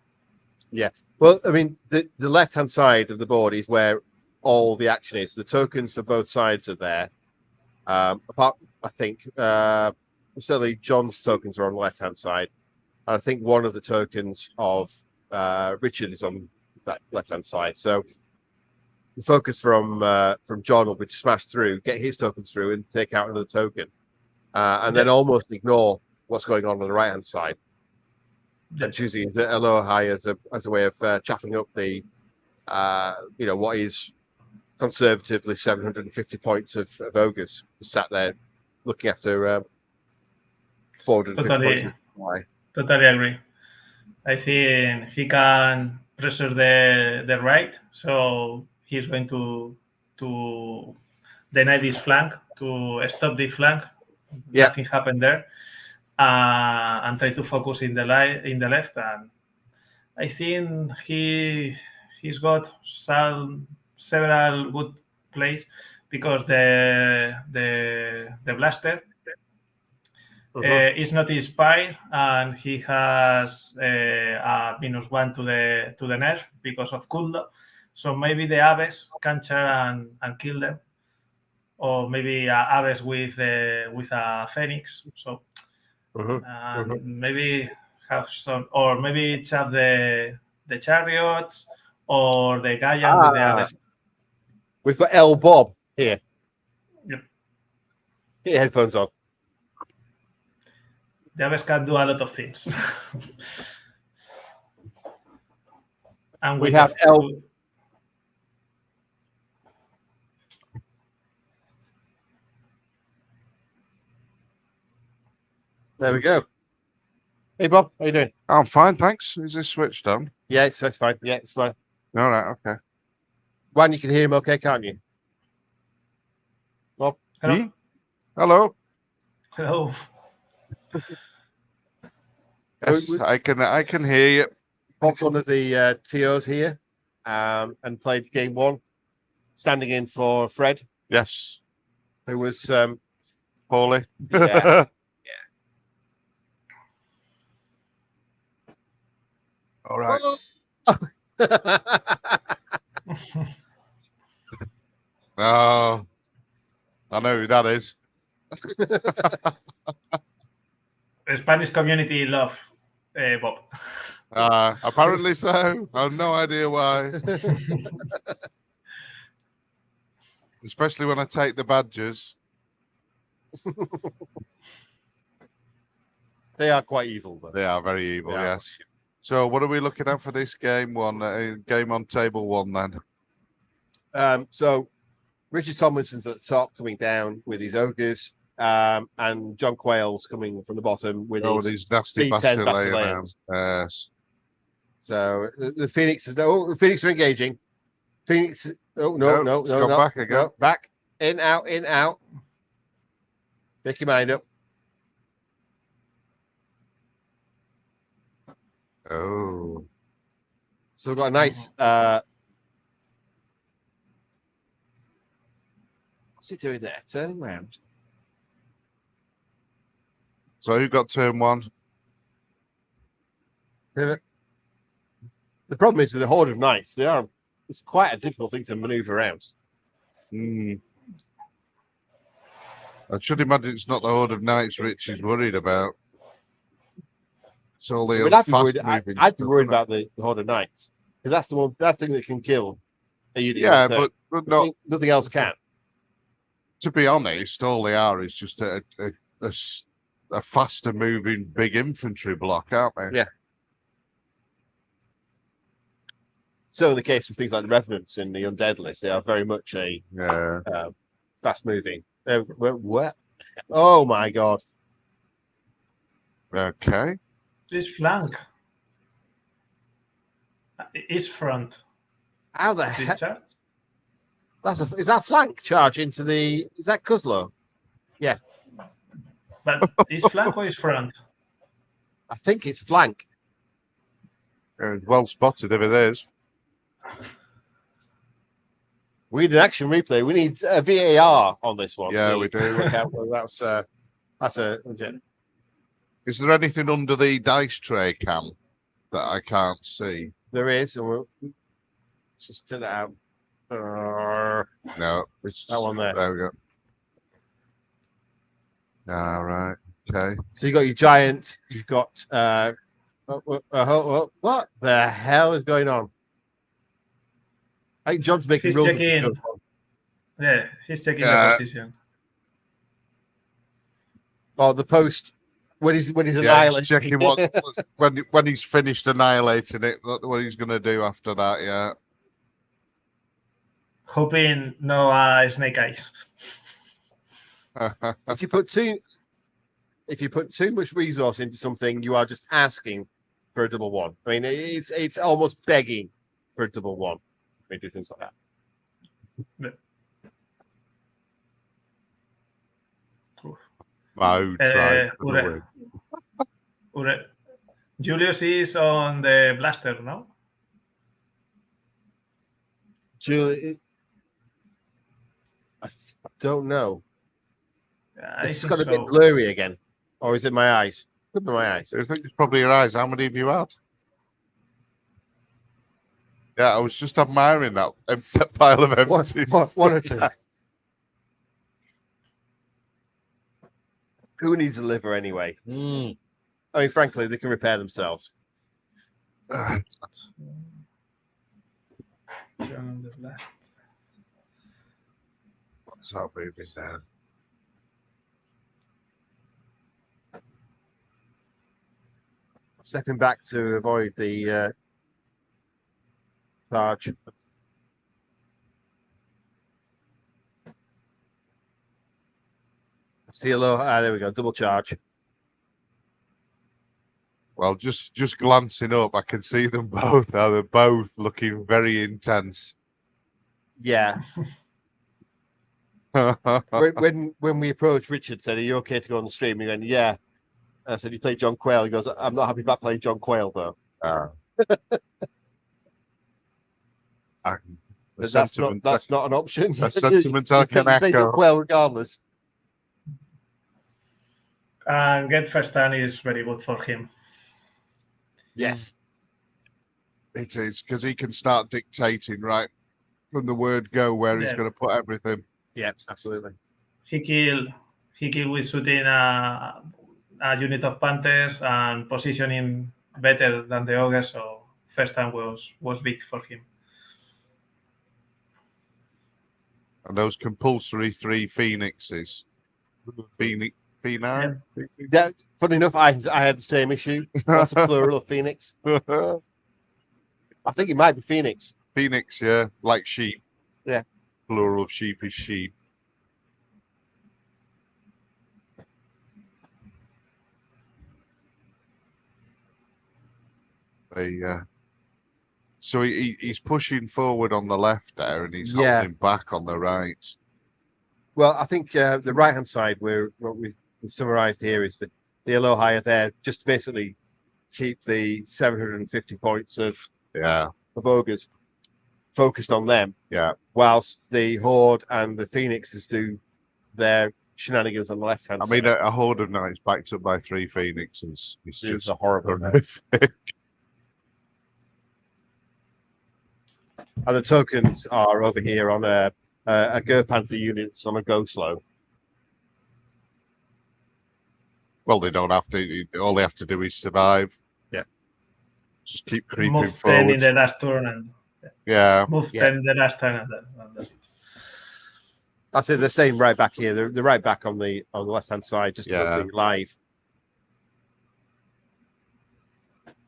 Yeah. Well, I mean, the left-hand side of the board is where all the action is. The tokens for both sides are there. Apart, I think, certainly John's tokens are on the left-hand side. And I think one of the tokens of Richard is on that left-hand side. So the focus from John will be to smash through, get his tokens through, and take out another token, and then almost ignore what's going on the right-hand side. And choosing a lower high as a way of chaffing up the what is conservatively 750 points of ogres sat there looking after 450 points of supply. Totally agree. I think he can pressure the right, so he's going to deny this flank, to stop the flank. Nothing happened there. And try to focus in the left, and I think he's got several good plays because the blaster is not inspired, and he has a -1 to the nerf because of cooldown. So maybe the Aves can charge and kill them, or maybe Aves with a Phoenix. So. Maybe have some, or maybe chap the chariots or the Gaian with the Aves. We've got L Bob here. Yep. Get your headphones on. The Aves can do a lot of things. And we have L. There we go. Hey, Bob, how you doing? I'm fine, thanks. Is this switched on? Yeah, it's fine. Yeah, it's fine. All right, okay. Juan, you can hear him okay, can't you? Bob? Hello? Hello? Hello. Yes, I can hear you. Bob's one of the TOs here and played game 1, standing in for Fred. Yes. Who was... poorly. Yeah. All right. Oh, I know who that is. The Spanish community love Bob. Apparently so. I have no idea why. Especially when I take the badges. They are quite evil, though. They are very evil, yes. So what are we looking at for this game 1? Game on table 1 then? So Richard Tomlinson's at the top coming down with his ogres, and John Quayle's coming from the bottom with these nasty Basileans. Yes. So the Phoenix the Phoenix are engaging. Phoenix no. Back again. No, back. In, out. Make your mind up. Oh. So we've got a nice what's he doing there? Turning round. So who got turn 1? The problem is with the Horde of Knights, it's quite a difficult thing to maneuver out. I should imagine it's not the Horde of Knights Rich is worried about. It's all the I'd be worried about the Horde of Knights because that's the thing that can kill a unit. Yeah, but nothing else can. To be honest, all they are is just a faster moving big infantry block, aren't they? Yeah. So in the case of things like the Revenants in the Undead list, they are very much a fast moving. What? Oh my god. Okay. This flank. Is front. How the heck? Is that flank charge into the? Is that Kuzlo? Yeah. But is flank or is front? I think it's flank. Well spotted if it is. We need an action replay. We need a VAR on this one. Yeah, we do. That's a legit. Is there anything under the dice tray, Cam, that I can't see? There is, and let's just turn it out. No, it's that one there. There we go. All right. Okay. So you got your giant. You've got what the hell is going on? I think John's making He's rules. taking. Yeah, he's taking the position. Oh, the post when he's annihilating. He's checking when he's finished annihilating it, what he's going to do after that. Yeah. Hoping no snake eyes. If you put too much resource into something, you are just asking for a double one. I mean, it's almost begging for a double one. We do things like that. Julius is on the blaster, no? Julius, I don't know. It's just got a bit blurry again, or is it my eyes? Could be my eyes. I think it's probably your eyes. How many have you had? Yeah, I was just admiring that pile of empties. One or two. Who needs a liver anyway? I mean, frankly, they can repair themselves. What's that moving down? Stepping back to avoid the charge. See a low. There we go. Double charge. Well, just glancing up, I can see them both. They're both looking very intense. Yeah. when we approached, Richard said, "Are you okay to go on the stream?" He went, "Yeah." I said, "You play John Quayle?" He goes, "I'm not happy about playing John Quayle though." That's not an option. A sentiment I can echo. Well, regardless. And get first turn is very good for him. Yes, it is, because he can start dictating right from the word go where he's going to put everything. Yeah, absolutely. He killed with shooting a unit of Panthers and positioning better than the ogre, so first time was big for him. And those compulsory 3 phoenixes. Phoenix. Yeah. Funny enough, I had the same issue. What's the plural of phoenix? I think it might be phoenix. Phoenix, yeah, like sheep. Yeah. Plural of sheep is sheep. So he's pushing forward on the left there, and he's holding back on the right. Well, I think the right-hand side, what we've summarized here, is that the Aloha are there just to basically keep the 750 points of ogres focused on them. Yeah. Whilst the Horde and the Phoenixes do their shenanigans on the left hand I side. mean, a horde of knights backed up by 3 phoenixes is just a horrible. horrific. And the tokens are over here on a Ger Panther units on a go slow. Well, they don't have to. All they have to do is survive. Yeah. Just keep creeping Move 10 forward. in the last turn and move 10 in the last turn and that's it. That's it. They're staying right back here. They're right back on the left hand side, just above the live.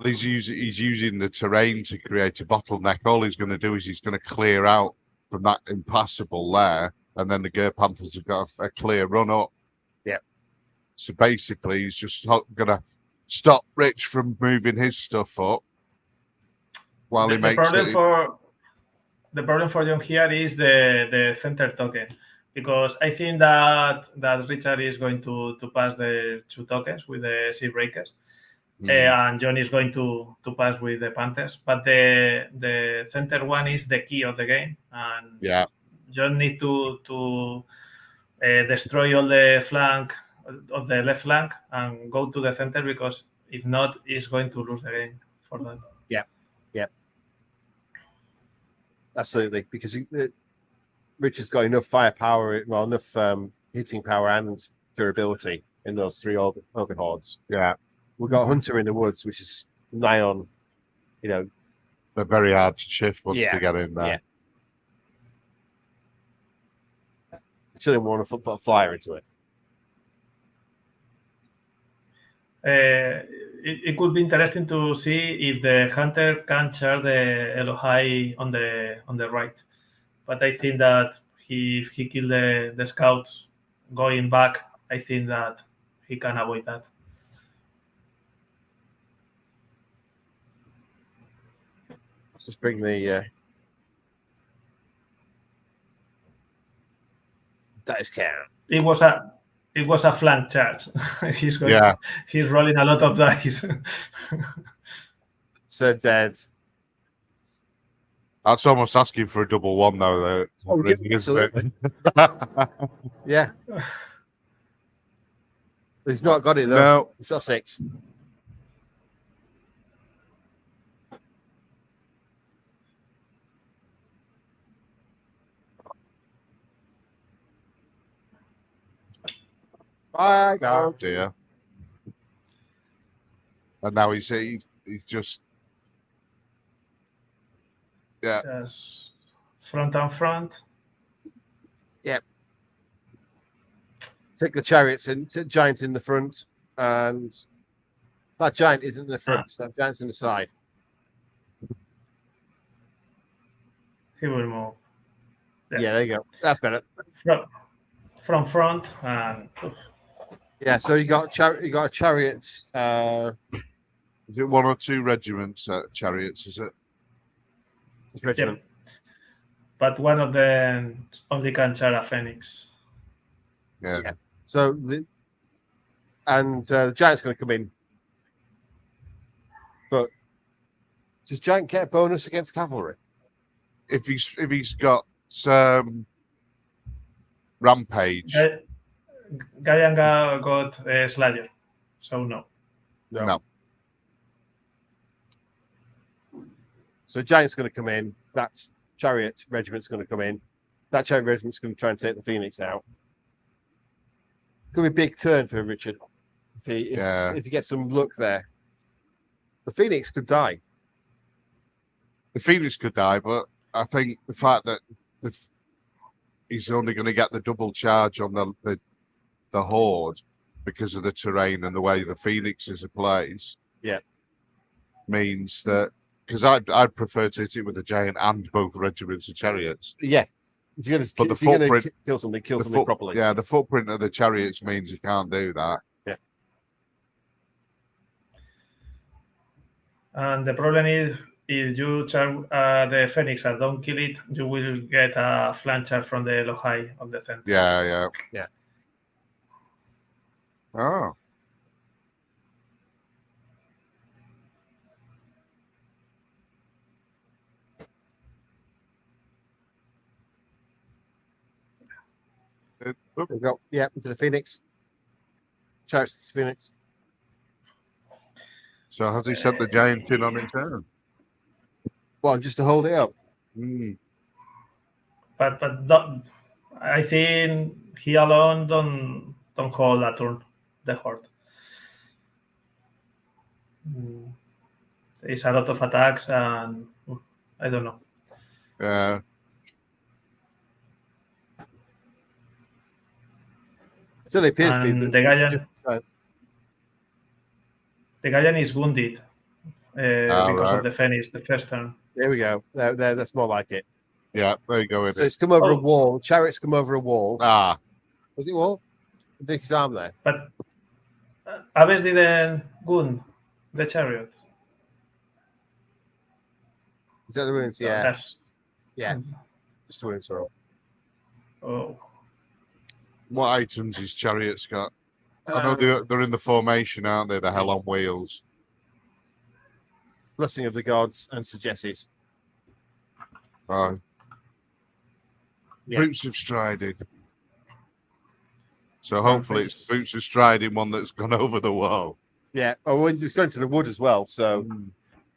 He's using the terrain to create a bottleneck. All he's going to do is he's going to clear out from that impassable there, and then the Ger Panthers have got a clear run up. Yeah. So basically, he's just going to stop Rich from moving his stuff up while he makes it. The problem for John here is the center token, because I think that Richard is going to pass the 2 tokens with the Sea Breakers. And John is going to pass with the Panthers, but the center one is the key of the game, and John need to destroy all the flank of the left flank and go to the center, because if not, he's going to lose the game for that. Yeah, absolutely, because Richard's got enough firepower, enough hitting power and durability in those 3 overhordes. Yeah. We've got Hunter in the woods, which is nigh on, they're very hard to shift once they get in there. Yeah. I still didn't want to put a flyer into it. It could be interesting to see if the hunter can charge the Elohai on the right, but I think that if he killed the scouts going back, I think that he can avoid that. Just bring the dice count. It was a flank charge. He's rolling a lot of dice. So dead. That's almost asking for a double 1, though. Absolutely. Yeah. He's not got it though. No. He's got 6. Oh dear. And now he's just Yes. Front and front. Yep. Take the chariots and giant in the front, and that giant isn't in the front. That giant's in the side. He will move. Yeah, there you go. That's better. From front and. Yeah, so you got a chariot. Is it 1 or 2 regiments chariots? Is it? Regiment. Yeah. But one of them only can charge a phoenix. Yeah. So the giant's going to come in, but does giant get a bonus against cavalry? If he's got rampage. Gayanga got Slayer, so no. So giant's going to come in. That's chariot regiment's going to come in. That chariot regiment's going to try and take the phoenix out. Could be a big turn for Richard if he gets some luck there. The phoenix could die. The phoenix could die, but I think the fact that he's only going to get the double charge on the horde because of the terrain and the way the phoenixes are placed. Yeah, means that because I'd prefer to hit it with a giant and both regiments of chariots. Yeah, if you're going to kill something properly. Yeah, the footprint of the chariots means you can't do that. Yeah. And the problem is, if you charge the phoenix and don't kill it, you will get a flank charge from the Elohai of the center. Yeah. Oh. We've got into the Phoenix. Chariots to the Phoenix. So has he sent the giant in on its own? Well, just to hold it up. But I think he alone don't hold a turn, the horde. There's a lot of attacks, and I don't know. Yeah. Still appears to be And the Gaian is wounded because of the Phoenix, the first turn. There we go. There, that's more like it. Yeah, there you go. So it's come over a wall. Chariot's come over a wall. Was it wall? Underneath his arm there. But Aves didn't wound the chariot. Is that the ruins? So Yeah. that's- Yeah. Just the ruins roll. Oh. What items has Chariot's got? I know they're in the formation, aren't they? The Hell on Wheels. Blessing of the Gods and Sir Jesse's. Right. Yeah. Boots of Striding. So hopefully it's Boots of Striding one that's gone over the wall. Yeah. Oh, well, it's going to the wood as well. So,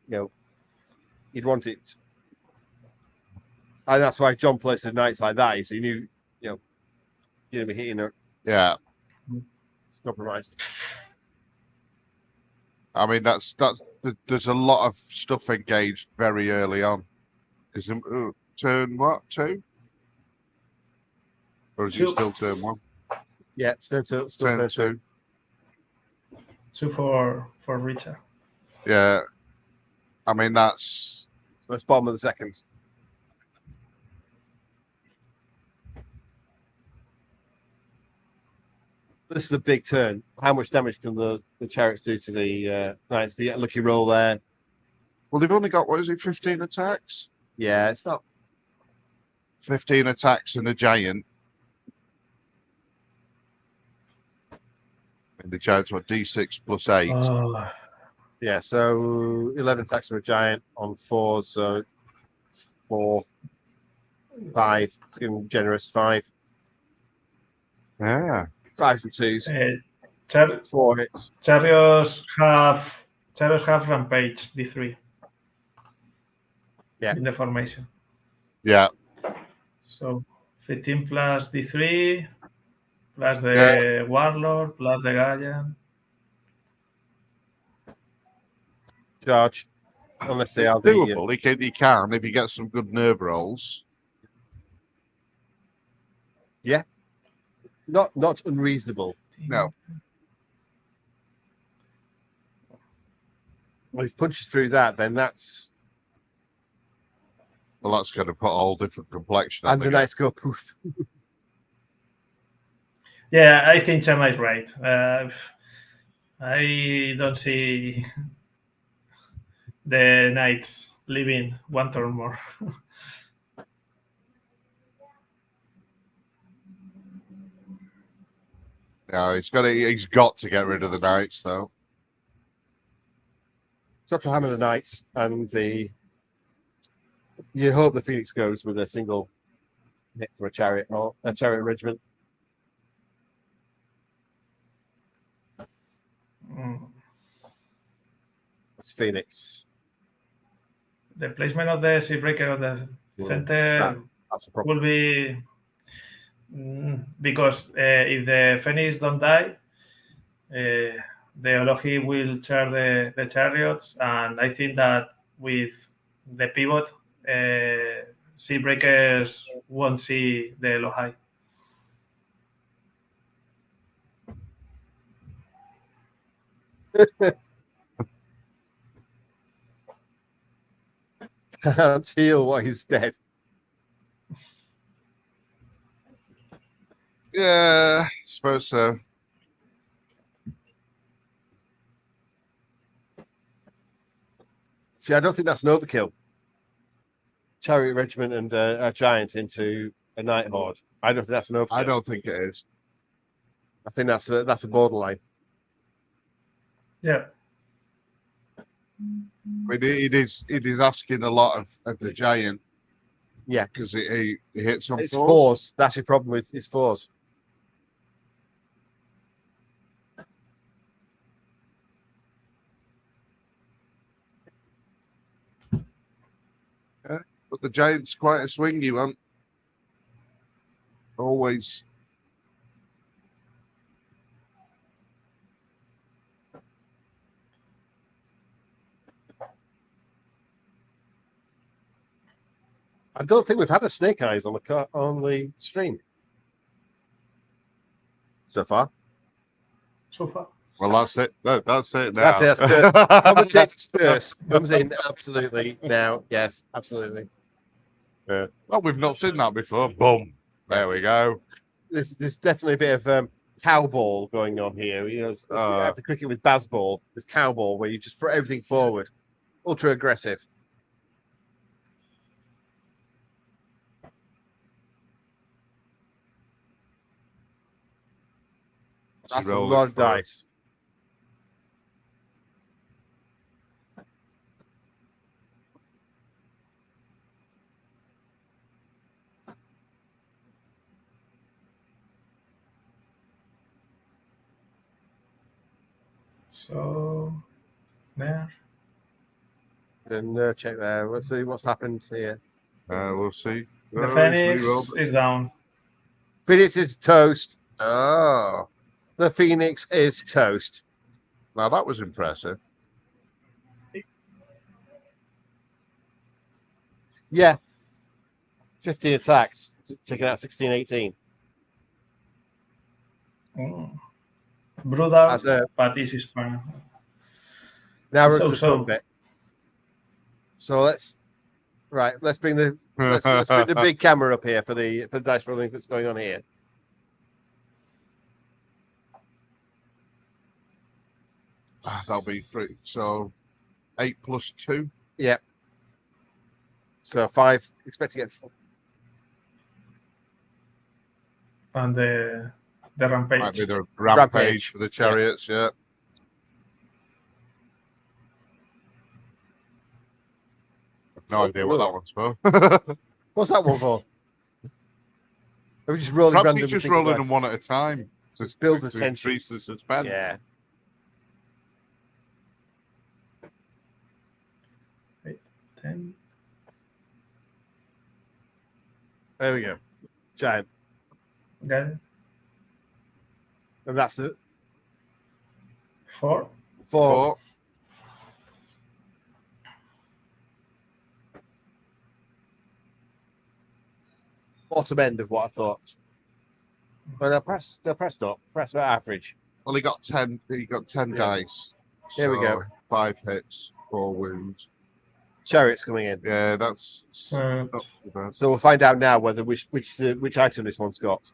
you'd want it. And that's why John placed the knights like that. So he knew, you're going to be hitting it. Yeah. It's compromised. I mean, that's there's a lot of stuff engaged very early on. Because turn what? 2? Or is it still turn 1? Yeah, still turn 2. 2 for Richard. Yeah. I mean, that's... So it's bottom of the second. This is the big turn. How much damage can the chariots do to the knights? Do you get a lucky roll there? Well, they've only got, 15 attacks? Yeah, it's not... 15 attacks and a giant. And the giant's what, D6 plus 8. Oh. Yeah, so 11 attacks for a giant on 4s, so 4, 5. It's getting generous, 5. Yeah. 5s and 2s. 4 hits. Chariots have rampage D3. Yeah. In the formation. Yeah. So 15 plus D3 plus the Warlord plus the Gaian. Charge. Unless they are doable. He can if he gets some good nerve rolls. Yeah. Not unreasonable. No. Well, if he punches through that, then that's... Well, that's going to put a whole different complexion on And the knights go poof. Yeah, I think Chema is right. I don't see the knights living one turn more. No, he's got to get rid of the knights, though. Got to hammer the knights, and you hope the Phoenix goes with a single hit for a chariot or a chariot regiment. It's Phoenix. The placement of the sea breaker on the center that's a problem. will be because if the Phoenix don't die, the Elohi will charge the chariots, and I think that with the pivot, sea breakers won't see the Elohi. Can't heal while he's dead. Yeah, I suppose so. See, I don't think that's an overkill. Chariot regiment and a giant into a night horde. I don't think that's an overkill. I don't think it is. I think that's a borderline. Yeah. But it is asking a lot of the giant. Yeah, because he hits on it's fours. fours. That's your problem with his fours. But the Giant's quite a swingy one. Always. I don't think we've had a Snake Eyes on the stream so far. Well, that's it. That's it now. That's it. That's good. Commentator Spurs comes in absolutely now. Yes, absolutely. Yeah. Oh, we've not seen that before. Boom. There we go. There's definitely a bit of cowball going on here. You know, after cricket with Bazball, there's cowball where you just throw everything forward, ultra aggressive. That's a lot of dice. So, there. Then check there. Let's see what's happened here. We'll see. The Phoenix is down. Phoenix is toast. Oh. The Phoenix is toast. Now that was impressive. Yeah. 15 attacks, taking out 16, 18. Brutal, but easy square. Now we're to the fun bit. So let's bring the let's bring the big camera up here for the dice rolling that's going on here. That'll be 3. So 8 plus 2. Yep. So 5. Expect to get 4. And the rampage. Might be the rampage for the chariots, yeah. No idea what that one's for. What's that one for? Are we just rolling Perhaps random? he's just rolling them one at a time to build the to tension. increase the suspense. Yeah. 8, 10. There we go. Giant. Okay. And that's the 4. 4. Bottom end of what I thought. But they'll press stop. Press about average. Well, he got 10. He got 10 dice. Here we go. 5 hits, 4 wounds. Chariot's coming in. Yeah, that's not too bad. So we'll find out now whether which item this one's got.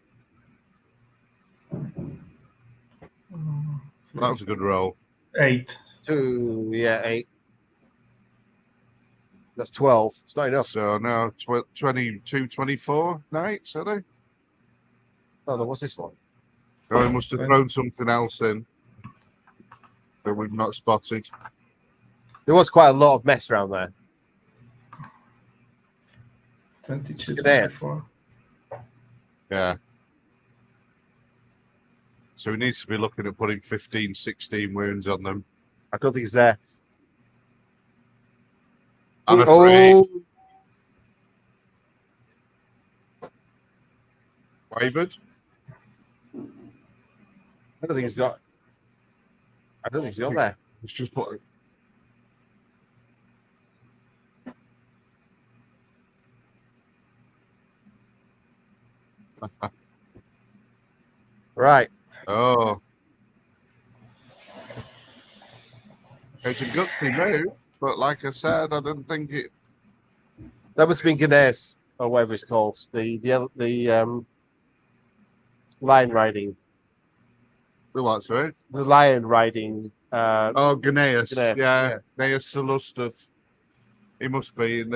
That was a good roll. 8. 2, yeah, 8. That's 12. It's not enough. So now 22, 24 knights, are they? Oh no, what's this one? Oh, he must have thrown something else in that we've not spotted. There was quite a lot of mess around there. 22, Look at that. 24. Yeah. So he needs to be looking at putting 15, 16 wounds on them. I don't think it's there. And a 3. Oh, Wavered. I don't think he's got. I don't think he's got there. It's just put. Right. Oh. It's a gutsy move, but like I said, I don't think it. That must have been Ganesh, or whatever it's called. The lion riding. The what, sorry? The lion riding. Oh, Ganeas. Ganeas, Yeah, Ganeas Salustov. He must be in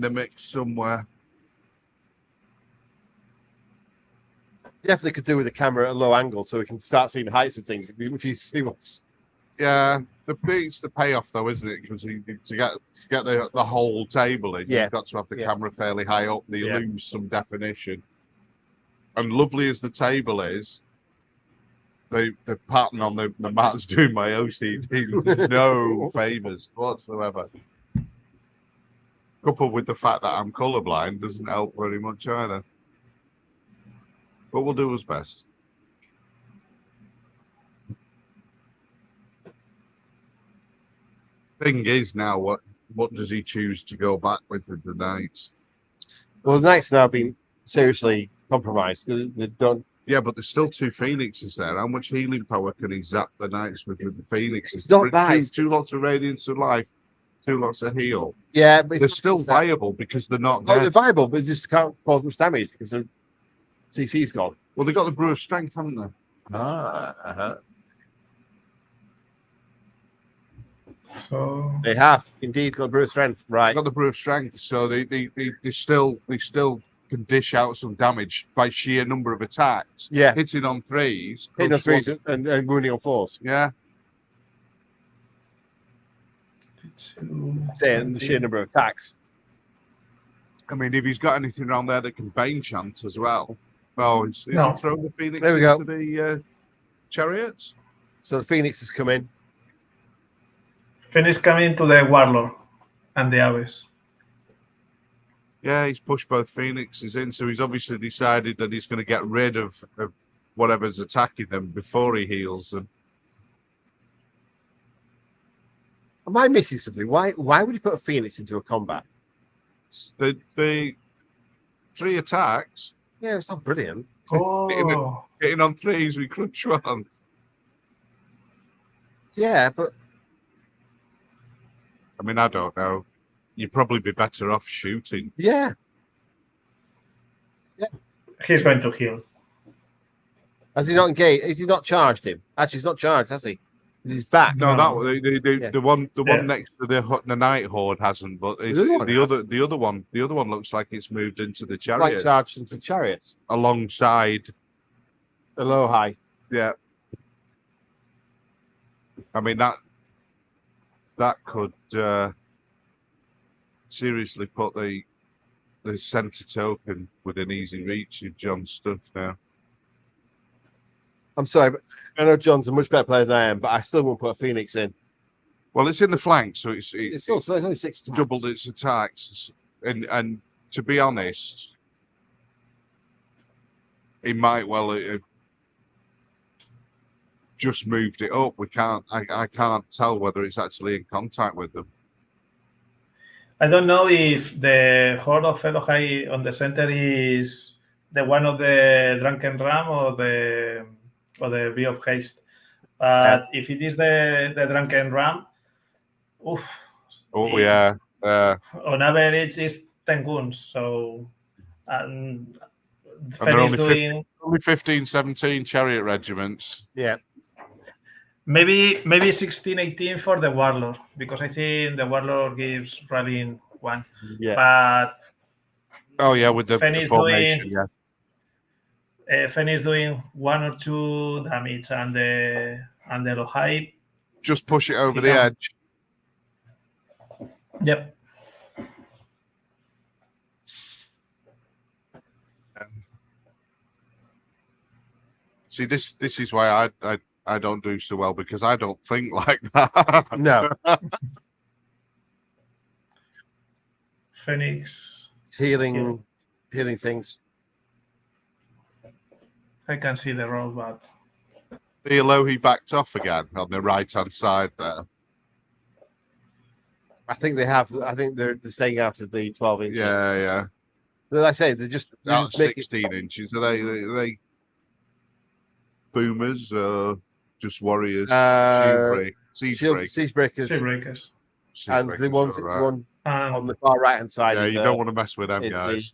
the mix somewhere. Definitely could do with the camera at a low angle so we can start seeing the heights of things. If you see what's. Yeah, it's the payoff though, isn't it? Because to get the whole table in, you've got to have the camera fairly high up. You lose some definition. And lovely as the table is, the pattern on the mat's doing my OCD no favors whatsoever. coupled with the fact that I'm colourblind, doesn't help very much either. But we'll do his best. Thing is now, what does he choose to go back with the Knights? Well, the Knights now been seriously compromised because they don't. Yeah, but there's still 2 Phoenixes there. How much healing power can he zap the Knights with the Phoenixes? It's not that. Two lots of Radiance of Life, 2 lots of heal. Yeah, but they're still viable because they're not dead. They're viable, but they just can't cause much damage because their CC's gone. Well, they've got the Brew of Strength, haven't they? So they have indeed got Brew of Strength, right? Got the Brew of Strength, so they still can dish out some damage by sheer number of attacks. Yeah, hitting on 3s, hitting on 3s, and wounding on 4s. Yeah. Saying the sheer number of attacks. I mean, if he's got anything around there that can Bane chant as well. Oh, he's he throwing the Phoenix there we into go. The chariots. So the Phoenix has come in. Phoenix coming to the Warlord and the Abyss. Yeah, he's pushed both Phoenixes in, so he's obviously decided that he's going to get rid of whatever's attacking them before he heals them. Am I missing something? Why would you put a Phoenix into a combat? The 3 attacks. Yeah, it's not brilliant. Oh. Hitting on 3s with crunch ones. Yeah, but I mean, I don't know. You'd probably be better off shooting. Yeah. Yeah. He's going to heal. Has he not engaged? Has he not charged him? Actually, he's not charged, has he? He's back. No, the one next to the Night Horde hasn't, but the other one looks like it's moved into the chariot. Like charged into chariots alongside the low high. Yeah. I mean that could seriously put the center token within easy reach of John's stuff now. I'm sorry, but I know John's a much better player than I am, but I still won't put a Phoenix in. Well, it's in the flank, so it's only 6 attacks. Doubled its attacks, and to be honest, he might well have just moved it up. I can't tell whether it's actually in contact with them. I don't know if the Horde of Elohai on the center is the one of the Drunken Ram or the Bee of Haste. But if it is the Drunken Ram, oof. Oh, yeah. On average, it's 10 wounds. So, and they're only 15, 17 chariot regiments. Yeah. Maybe 16, 18 for the Warlord, because I think the Warlord gives rallying 1. Yeah. But oh yeah, with the formation, Fen is doing 1 or 2 damage, and the Elohai just push it over the edge. Yep. See, this is why I don't do so well, because I don't think like that. No. Phoenix. It's healing things. I can see the roll, but the Elohi backed off again on the right hand side there. I think they have. I think they're staying out of the 12 inches. Yeah. But like I say, they're just out 16 inches. Are they boomers or just warriors? Siegebreakers. And the one on the far right hand side. Yeah, you don't want to mess with them guys.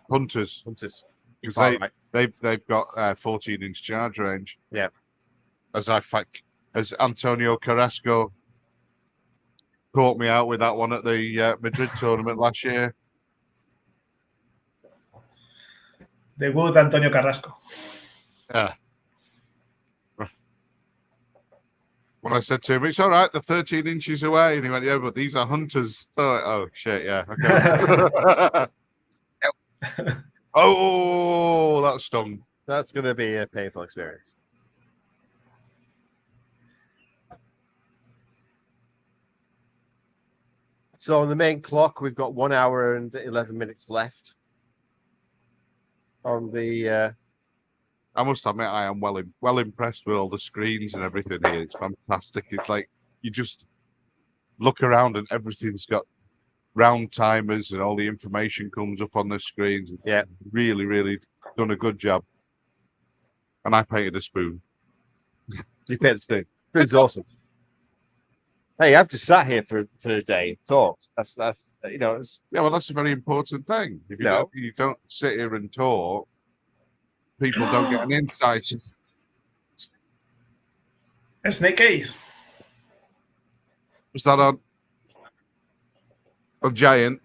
Hunters. Because they've got 14-inch charge range. Yeah. As Antonio Carrasco caught me out with that one at the Madrid tournament last year. The good Antonio Carrasco. Yeah. When I said to him, it's all right, they're 13 inches away. And he went, yeah, but these are hunters. Oh shit, yeah. Okay. Oh, that stung. That's going to be a painful experience. So on the main clock, we've got 1 hour and 11 minutes left. On the, I must admit, I am well impressed with all the screens and everything here. It's fantastic. It's like you just look around and everything's got round timers and all the information comes up on the screens. Yeah, really, really done a good job. And I painted a spoon. You painted a spoon. Spoon's awesome. Hey, I've just sat here for a day and talked. That's you know, it's, yeah. Well, that's a very important thing. If you don't sit here and talk, people don't get an insight. A snake case. Was that on? Of giant.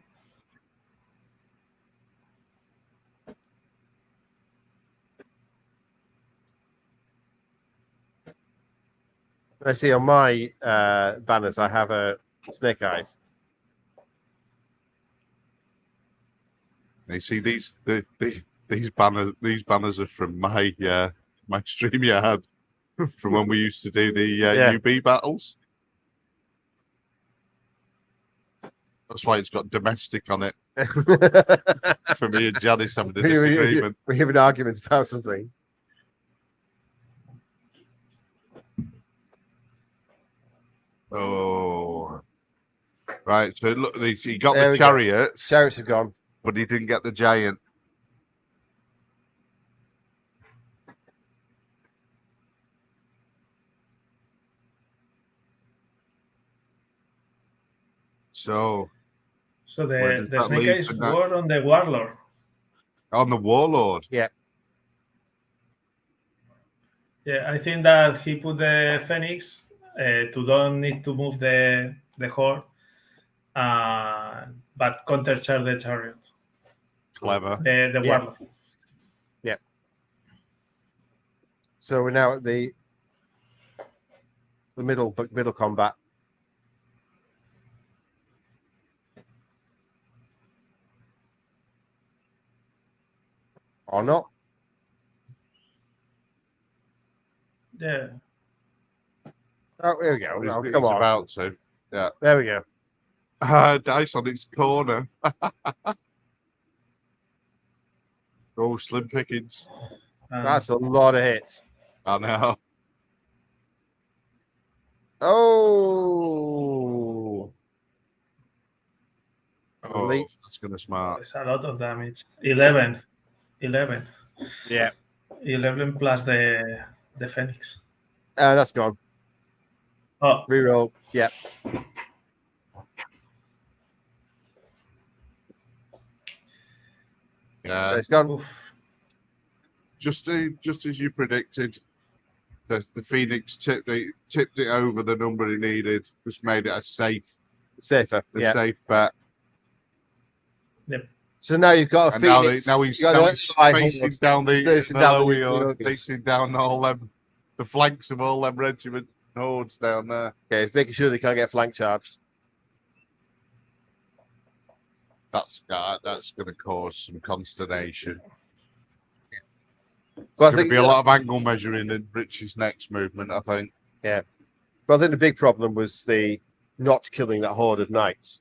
I see on my banners, I have a snake eyes. You see these banners are from my my StreamYard from when we used to do the UB battles. That's why it's got domestic on it. For me and Janice having a disagreement. We have an argument about something. Oh, right. So look, he got There the we go. chariots. Chariots have gone, but he didn't get the giant. So the snake eyes were on the warlord. On the warlord. Yeah. Yeah, I think that he put the phoenix to don't need to move the horde, but countercharge the chariot. Clever. The warlord. Yeah. So we're now at the middle combat. Or not? Yeah. Oh, here we go. Oh, come on. About to. Yeah. There we go. Dice on its corner. Oh, slim pickings. That's a lot of hits. I know. Oh. Oh, that's going to smart. It's a lot of damage. 11. Yeah. 11 plus the phoenix. That's gone. Oh. Reroll. Yeah. Yeah. So it's gone. Oof. Just as you predicted, the Phoenix tipped it over the number he needed. Just made it a safer bet. Yep. So now you've got a And Phoenix. now he's facing down all them, the flanks of all them regiment hordes down there. Okay, he's making sure they can't get flank charged. That's going to cause some consternation. Well, There's going to be a lot of angle measuring in Rich's next movement, I think. Yeah. Well, I think the big problem was the not killing that horde of knights.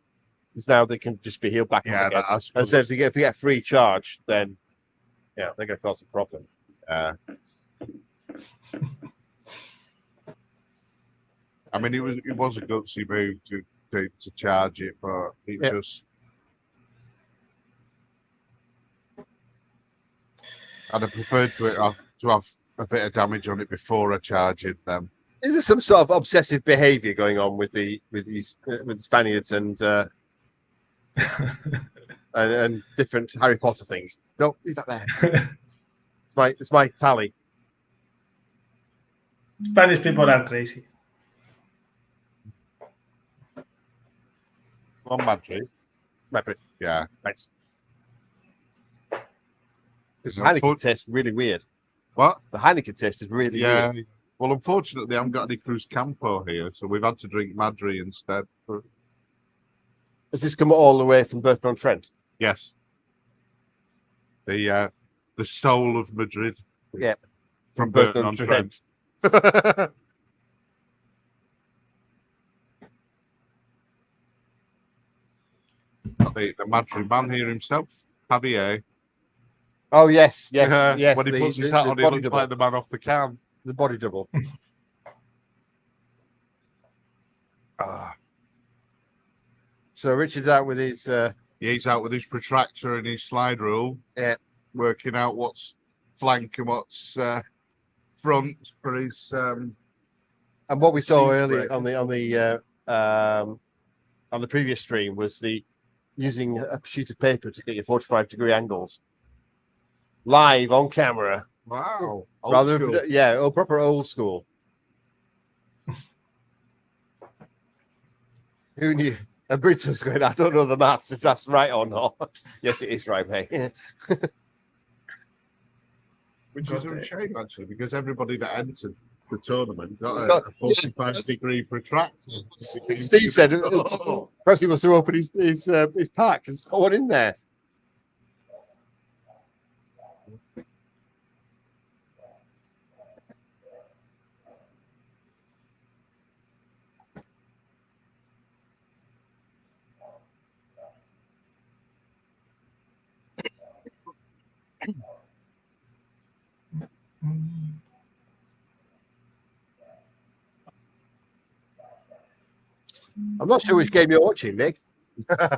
Because now they can just be healed back up again. And so if they get free charge, then they're going to cause a problem. I mean, it was a gutsy move to charge it, but it just. I'd have preferred to have a bit of damage on it before I charged them. Is there some sort of obsessive behavior going on with the Spaniards and and different Harry Potter things? No, leave that there. It's my tally. Spanish people are crazy. On Madrid. Yeah. Thanks. Because the Heineken test is really weird. What? The Heineken test is really weird. Well, unfortunately, I haven't got any Cruz Campo here, so we've had to drink Madri instead. Has this come all the way from Burton-on-Trent? Yes. The soul of Madrid. Yeah. From Burton-on-Trent. the imaginary man here himself, Javier. Oh yes, yes, yes. When he puts his hat on, he looks like the man off the can. The body double. So Richard's out with his. He's out with his protractor and his slide rule. Yeah, working out what's flank and what's front for his. And what we saw earlier on the previous stream was the using a sheet of paper to get your 45-degree angles live on camera. Wow! Proper old school. Who knew? And Brito's going, I don't know the maths if that's right or not. Yes, it is right, mate. Which is a shame, actually, because everybody that entered the tournament got a 45-degree protractor. Steve said, perhaps he must have opened his pack. There's got one in there. I'm not sure which game you're watching, Nick. I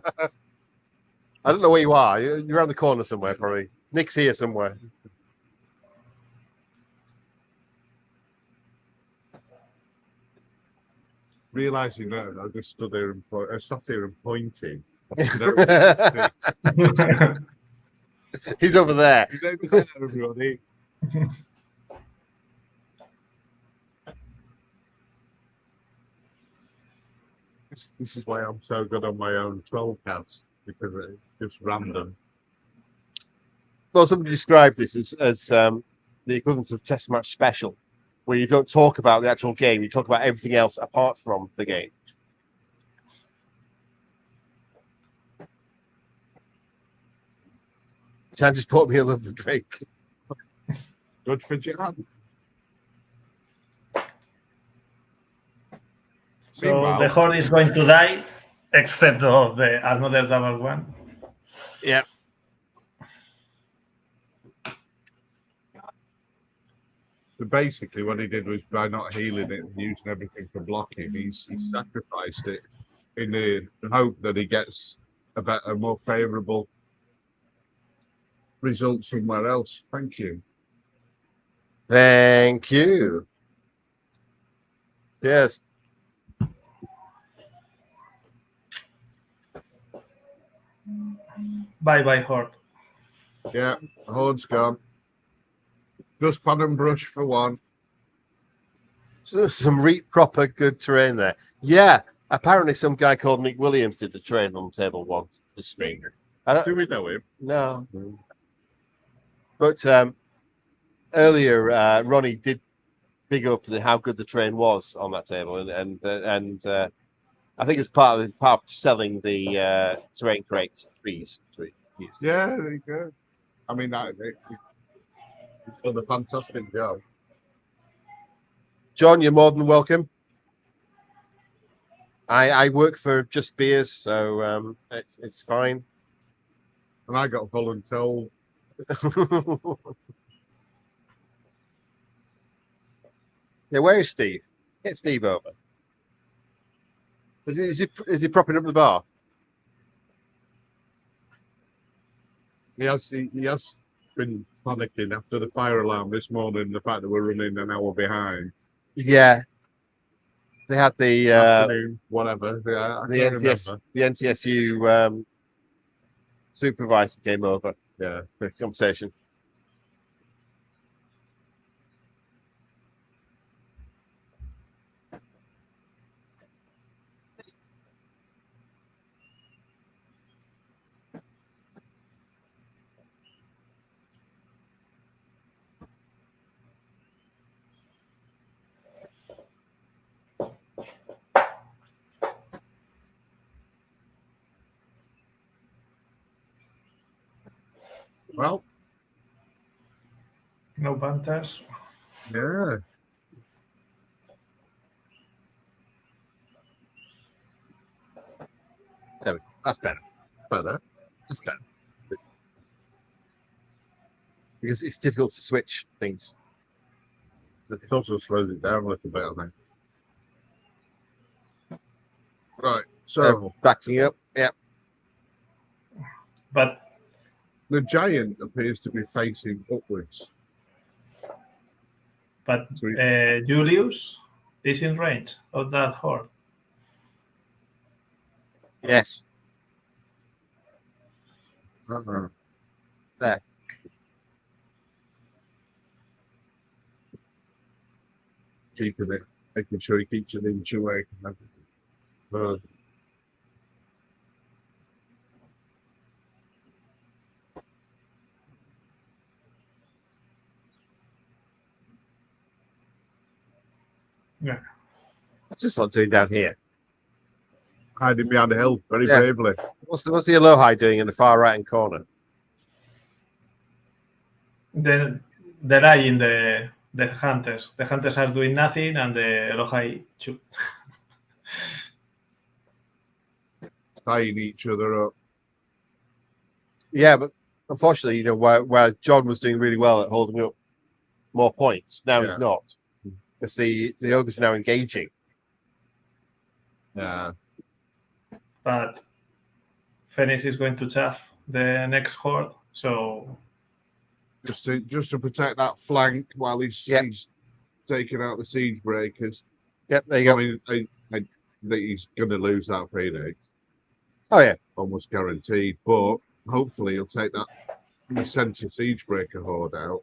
don't know where you are. You're around the corner somewhere, probably. Nick's here somewhere. Realising that, I just stood there and sat here and pointing. He's over there. He's over there, everybody. This is why I'm so good on my own troll cast, because it's just random. Well, somebody described this as the equivalent of test match special, where you don't talk about the actual game, you talk about everything else apart from the game. Jan just bought me a lovely drink. Good for Jan. So the horde is going to die, except of the another double one. Yeah. So basically, what he did was by not healing it and using everything for blocking, he sacrificed it in the hope that he gets a better, more favourable result somewhere else. Thank you. Thank you. Yes. Bye, Horde. Yeah, Horde's gone. Just pan and brush for one. So some proper good terrain there. Yeah, apparently some guy called Nick Williams did the train on table one this spring. Do we know him? No. But earlier, Ronnie did big up how good the train was on that table, and I think it's part of selling the terrain crate trees. Yeah, there you go. I mean, it's done a fantastic job. John, you're more than welcome. I work for Just Beers, so it's fine. And I got voluntold. Yeah, where is Steve? Get Steve over. Is he propping up the bar? He has been panicking after the fire alarm this morning, the fact that we're running an hour behind. Yeah. They had the afternoon, whatever. Yeah, the NTSU supervisor came over. Yeah, for this conversation. Well, no banters. Yeah. There we go. That's better. better. That's better. Because it's difficult to switch things. So it also slows it down a little bit, I think. Right, so backing up, yeah. But the giant appears to be facing upwards. But Julius is in range of that horde. Yes. There. Keeping it, making sure he keeps an inch away. Yeah. What's this lot doing down here? Hiding behind a hill very bravely. What's the Elohai doing in the far right hand corner? Then they're eyeing the hunters. The hunters are doing nothing, and the Elohai shoot. Tying each other up. Yeah, but unfortunately, where John was doing really well at holding up more points, now he's not. Because the ogres are now engaging. Yeah. But Phoenix is going to chaff the next horde, so just to protect that flank while he's taking out the siege breakers. Yep, there you go. I mean, I think he's going to lose that Phoenix. Oh yeah, almost guaranteed. But hopefully he'll take that centre siege breaker horde out.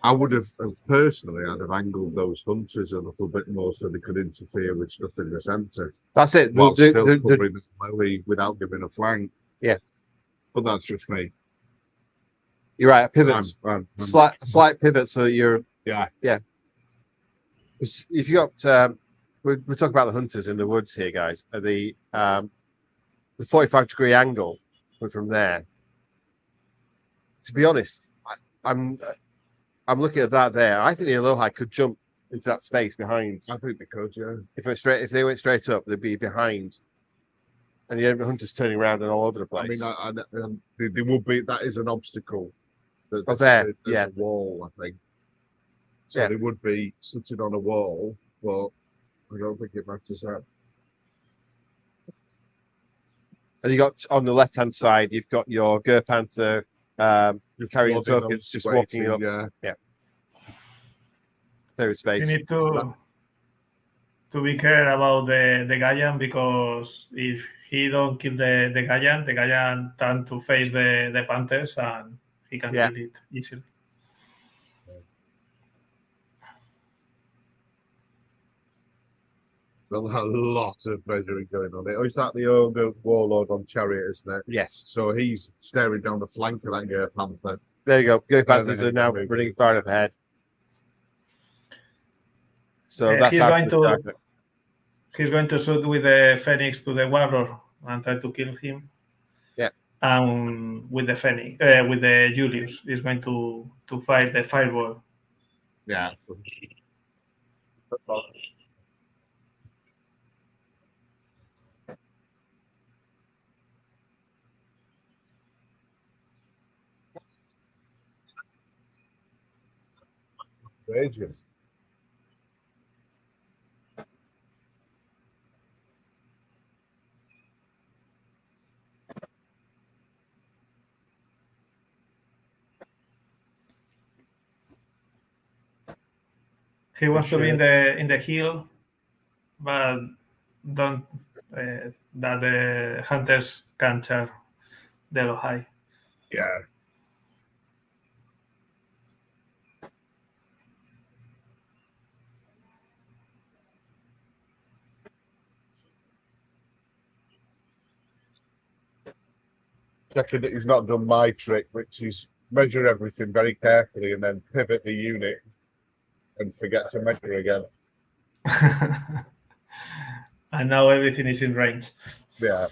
I would have personally, I'd have angled those hunters a little bit more so they could interfere with stuff in the centre. That's it. While still covering the melee without giving a flank. Yeah, but that's just me. You're right. A pivot, slight pivot, so you're yeah. If you got, we're talking about the hunters in the woods here, guys. The 45-degree angle from there. To be honest, I'm looking at that there. I think the Elohai could jump into that space behind. I think they could, yeah. If they went straight up, they'd be behind. And the hunters turning around and all over the place. I mean, they would be. That is an obstacle. There, a wall, I think. So they would be sitting on a wall, but I don't think it matters that. And you got on the left-hand side, you've got your Ger Panther carrying tokens, just walking up. Yeah. There is space. You need to be careful about the Gaian, because if he don't kill the Gaian tend to face the Panthers and he can kill it easily. There's a lot of measuring going on there. Oh, is that the ogre warlord on chariot, isn't it? Yes. So he's staring down the flank of that Ger Panther. There you go. Ger Panthers are now running far enough ahead. So that's he's going to shoot with the Phoenix to the warrior and try to kill him. Yeah. And with the Phoenix, with the Julius, he's going to fight the fireball. Yeah. Ages. He wants to be in the hill, but don't that the hunters can charge the Elohai. Yeah. Checking that he's not done my trick, which is measure everything very carefully and then pivot the unit and forget to measure again. And now everything is in range. Yeah.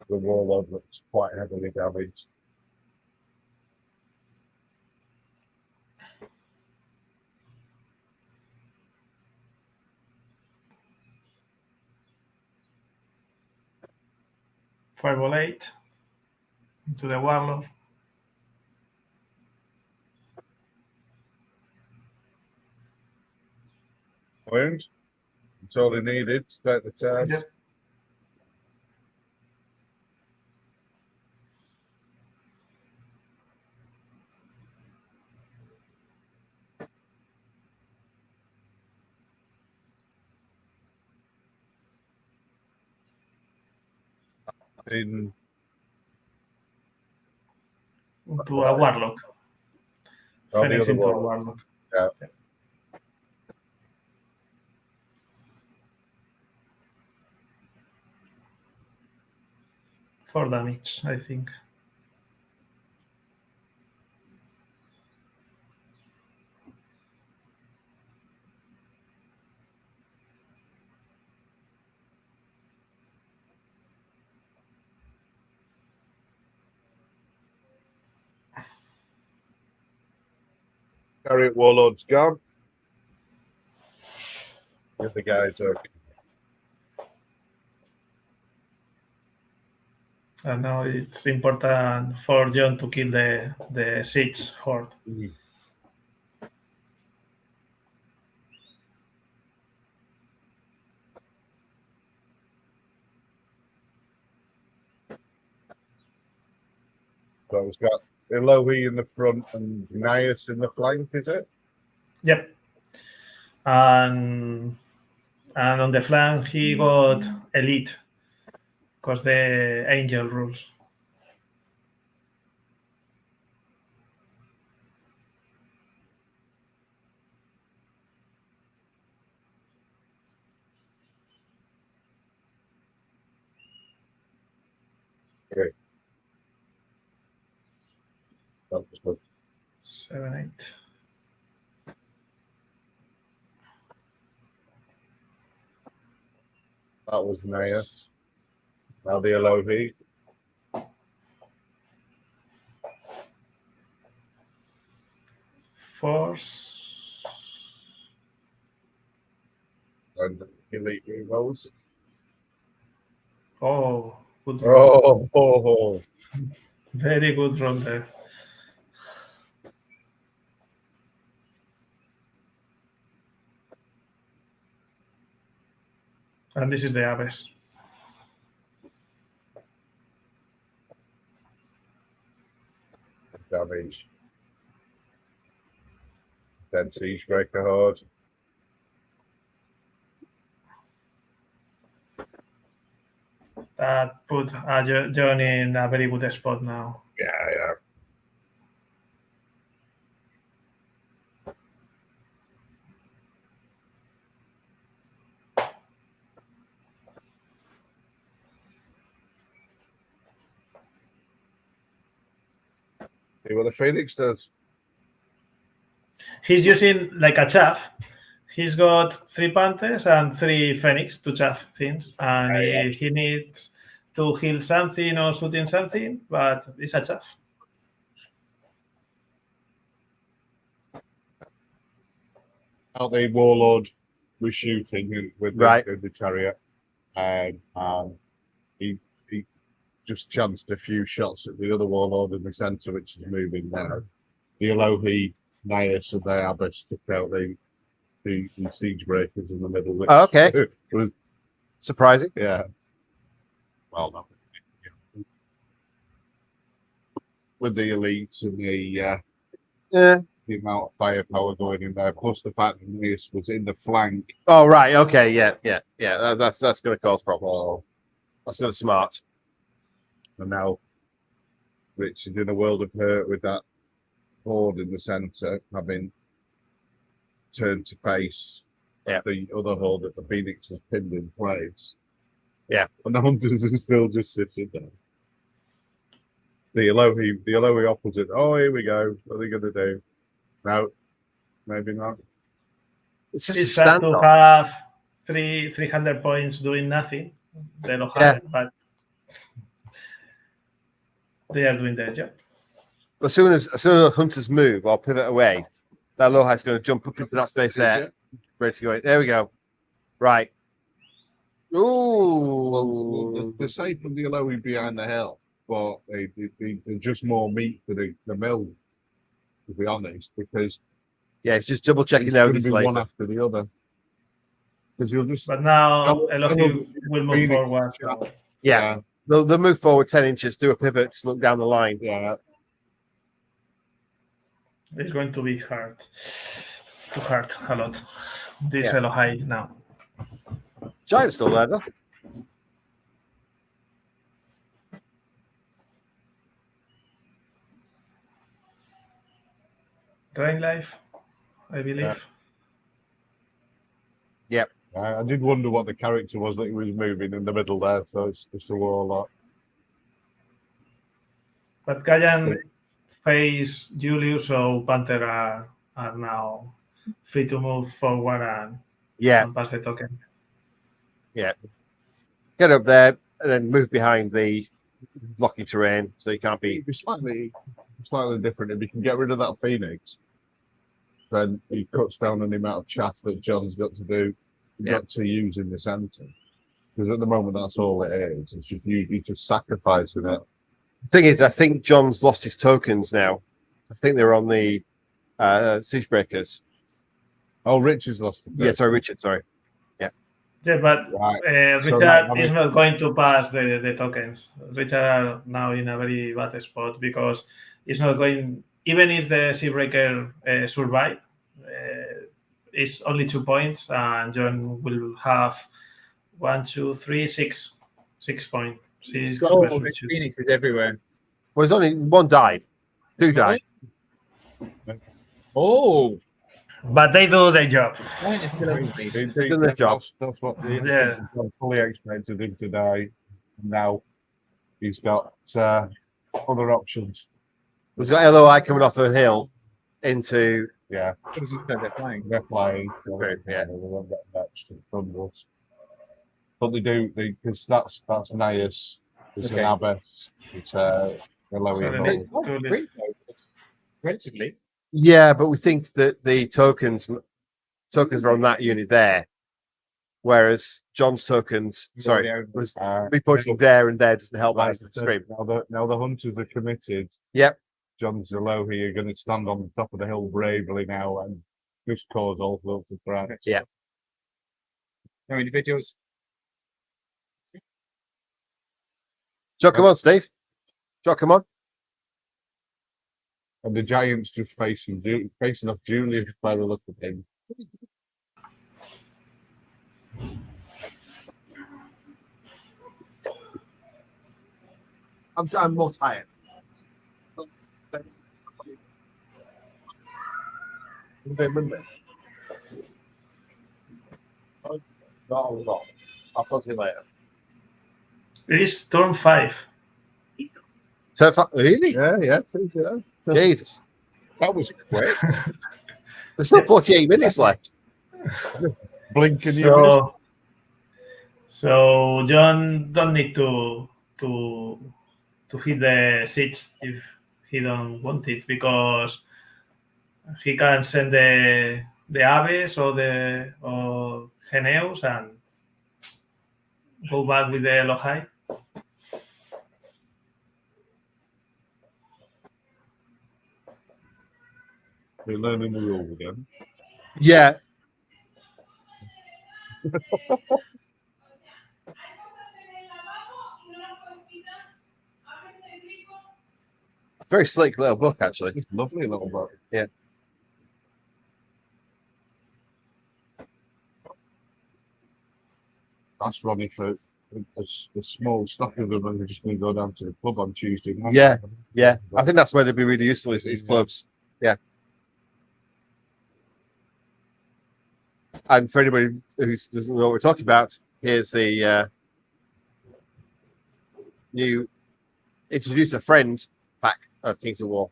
the warlord that's quite heavily damaged. Fireball 8 into the warlord. Wound. That's all he needed to take the charge. Yep. In Into a warlock. Oh, the Phoenix other into a warlock. warlock. Yeah. Four damage, I think. Chariot warlord's gone. Give the guy a token. And now it's important for John to kill the siege horde. So it's got Elohi in the front and Nias in the flank, is it? Yep. And on the flank he got elite because the angel rules. Okay. That was good. 7, 8. That was Nias. Now the Elohi. Force. And elite rerolls. Oh, good roll. Oh. Very good roll there. And this is the Aves. Damage. Then siege breaker horde. That put John in a very good spot now. Yeah. See what the Phoenix does. He's using like a chaff. He's got 3 Panthers and 3 Phoenix to chaff things. And if he needs to heal something or shooting something, but it's a chaff. Out the warlord was shooting with the chariot, and he just chanced a few shots at the other warlord in the centre, which is moving now. The Elohi, Nias, and the Abbas took out the siege breakers in the middle. Which okay. Was surprising. Yeah. Well, no. With the elites and the amount of firepower going in there, plus the fact that Nias was in the flank. Oh right, okay, yeah. That's going to cause problems. That's going to smart. And now Richard's in a world of hurt with that horde in the centre, having turned to face the other horde that the Phoenix has pinned in place. Yeah, and the Hunters are still just sitting there. The Elohi opposite. Oh, here we go. What are they going to do? No, maybe not. It's just it's sad to have 300 points doing nothing. They don't have it, but They are doing their job. As soon as the hunters move or pivot away, that Lohai's going to jump up into that space there, ready to go. There we go. Right. Ooh. Well, they're safe from the Alohi behind the hill, but they're just more meat for the mill, to be honest, because it's just double checking now. This one after the other. Because you'll just. But now Elohim will move forward. Yeah. They'll move forward 10 inches, do a pivot, look down the line. Yeah. It's going to be hard. To hurt a lot. This Elohai now. Giant's still there, though. Drain life, I believe. Yep. I did wonder what the character was that he was moving in the middle there, so it's just a warlock. But Gajan face Julius, so Panther are now free to move forward and pass the token. Yeah. Get up there and then move behind the blocky terrain so you can't be. It'd be slightly different if you can get rid of that Phoenix. Then he cuts down on the amount of chaff that John's got to do. Got to use in the centre, because at the moment that's all it is. It's just you just sacrificing it. The thing is, I think John's lost his tokens now. I think they're on the siege breakers. Oh, Richard's lost it. Yeah, sorry, Richard. Sorry. Yeah, but Richard is not going to pass the tokens. Richard are now in a very bad spot because it's not going. Even if the siege breaker survive. It's only 2 points, and John will have 1, 2, 3, 6 points. Phoenix is everywhere. Well, there's only one died. 2 died. Oh, but they do their job. They do their job. That's what I fully expected him to die. Now he's got other options. He's got LOI coming off the hill into. Yeah, they're flying. They're flying. So they won't get matched in front of us. But they do, because that's Naius, it's an Abbess, it's relatively. Yeah, but we think that the tokens are on that unit there, whereas John's tokens, was be pointing there and there doesn't help out the stream. Now the hunters are committed. Yep. John's Alohi are going to stand on the top of the hill bravely now and just cause all sorts of threats. Yeah. No individuals. John, come on, Steve. John, come on. And the Giants just facing off Julius by the look of him. I'm more tired. Monday. Not a lot. I'll talk to you later. It is turn 5. Turn 5? Really? Yeah. Jesus. That was quick. There's still 48 minutes left. Blinking So John don't need to hit the siege if he don't want it, because he can send the Aves or Geneus and go back with the Elohai. We're learning the rules again. Yeah. Very slick little book, actually. It's a lovely little book. Yeah. That's Ronnie for a small stock of them, and we're just going to go down to the pub on Tuesday night. Yeah. I think that's where they'd be really useful, is clubs. Yeah. And for anybody who doesn't know what we're talking about, here's the new Introduce a Friend pack of Kings of War.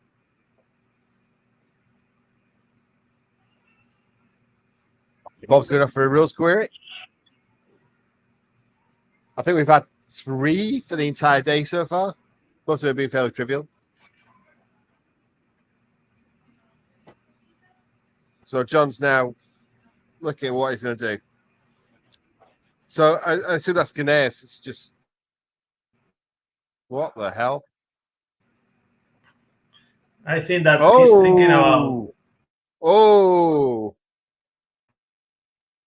Bob's going off for a rules query. I think we've had 3 for the entire day so far. Most of it being fairly trivial. So John's now looking at what he's going to do. So I assume that's Ganesh. It's just what the hell? I think that he's thinking about. Oh,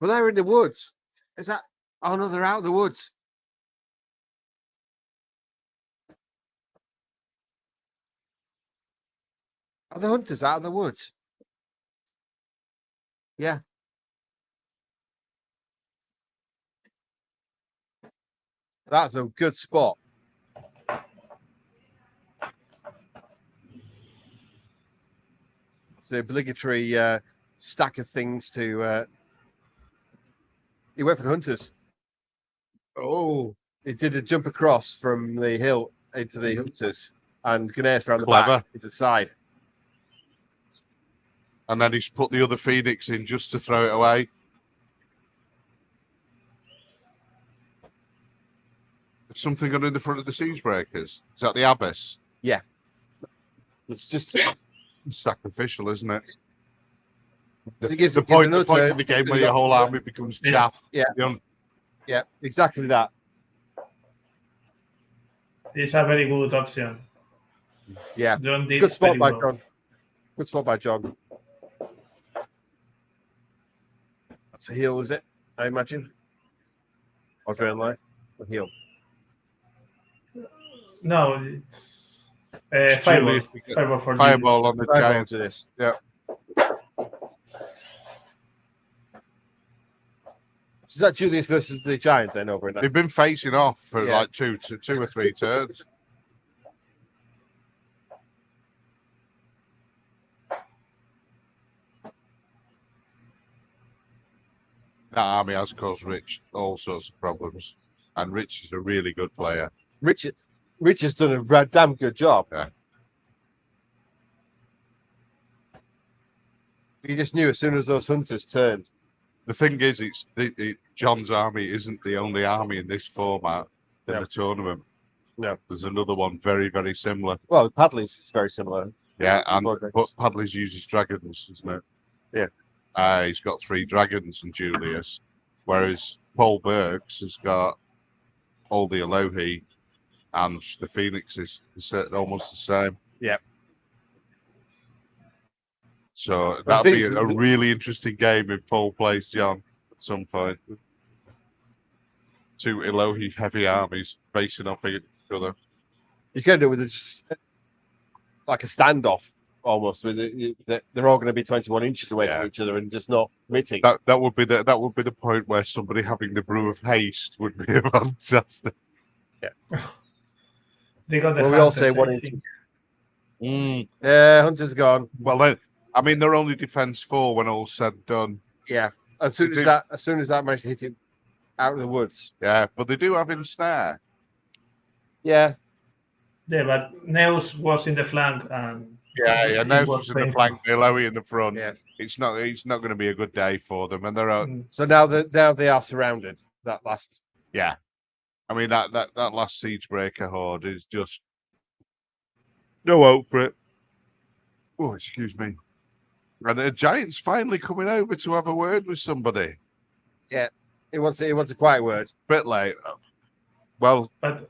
well, they're in the woods. Is that? Oh no, they're out of the woods. Are the hunters out of the woods? Yeah. That's a good spot. It's the obligatory stack of things to. He went for the hunters. Oh, he did a jump across from the hill into the hunters, and Ganesh around the back into the side. And then he's put the other Phoenix in just to throw it away. There's something on in the front of the siege breakers. Is that the Abyss? Yeah. It's just sacrificial, isn't it? The point of the game where your whole army becomes chaff. Yeah. Yeah, exactly that. It's a very good option. Yeah. John did Good spot very by well. John. Good spot by John. That's a heal, is it? I imagine. Or drain life. A heal. No, it's fireball. Fireball for Fireball on the Fireball giant. to this. Yeah. Is that Julius versus the giant then over in that? They've been facing off for Yeah. like two or three turns. That army has caused Rich all sorts of problems, and Rich is a really good player. Rich has done a damn good job. Yeah. He just knew as soon as those hunters turned. The thing is, John's army isn't the only army in this format in the tournament. No. There's another one very, very similar. Well, Padley's is very similar. Yeah, but Padley's uses dragons, isn't it? Yeah. He's got 3 dragons and Julius, whereas Paul Burks has got all the Elohi and the Phoenixes. It's almost the same. Yeah. So that'll be a really interesting game if Paul plays John at some point. 2 Elohi heavy armies facing off each other. You can do it with like a standoff almost. With they're all going to be 21 inches away from each other and just not meeting. That would be the point where somebody having the brew of haste would be fantastic. Yeah. They got the well, we all Hunters, say I 1 think. inch. Yeah, Hunter's gone. Well, then, I mean, they're only defense 4 when all's said and done. Yeah. As soon as that managed to hit him out of the woods. Yeah, but they do have ensnare. Yeah. Yeah, but Neus was in the flank and Yeah, it Neus was was in the painful. flank, Elohi in the front. Yeah. It's not going to be a good day for them, and they're out. So now they are surrounded. That last. Yeah, I mean that last siege breaker horde is just no hope for it. Oh, excuse me. And the giant's finally coming over to have a word with somebody. Yeah, he wants a quiet word. Bit late. Well, but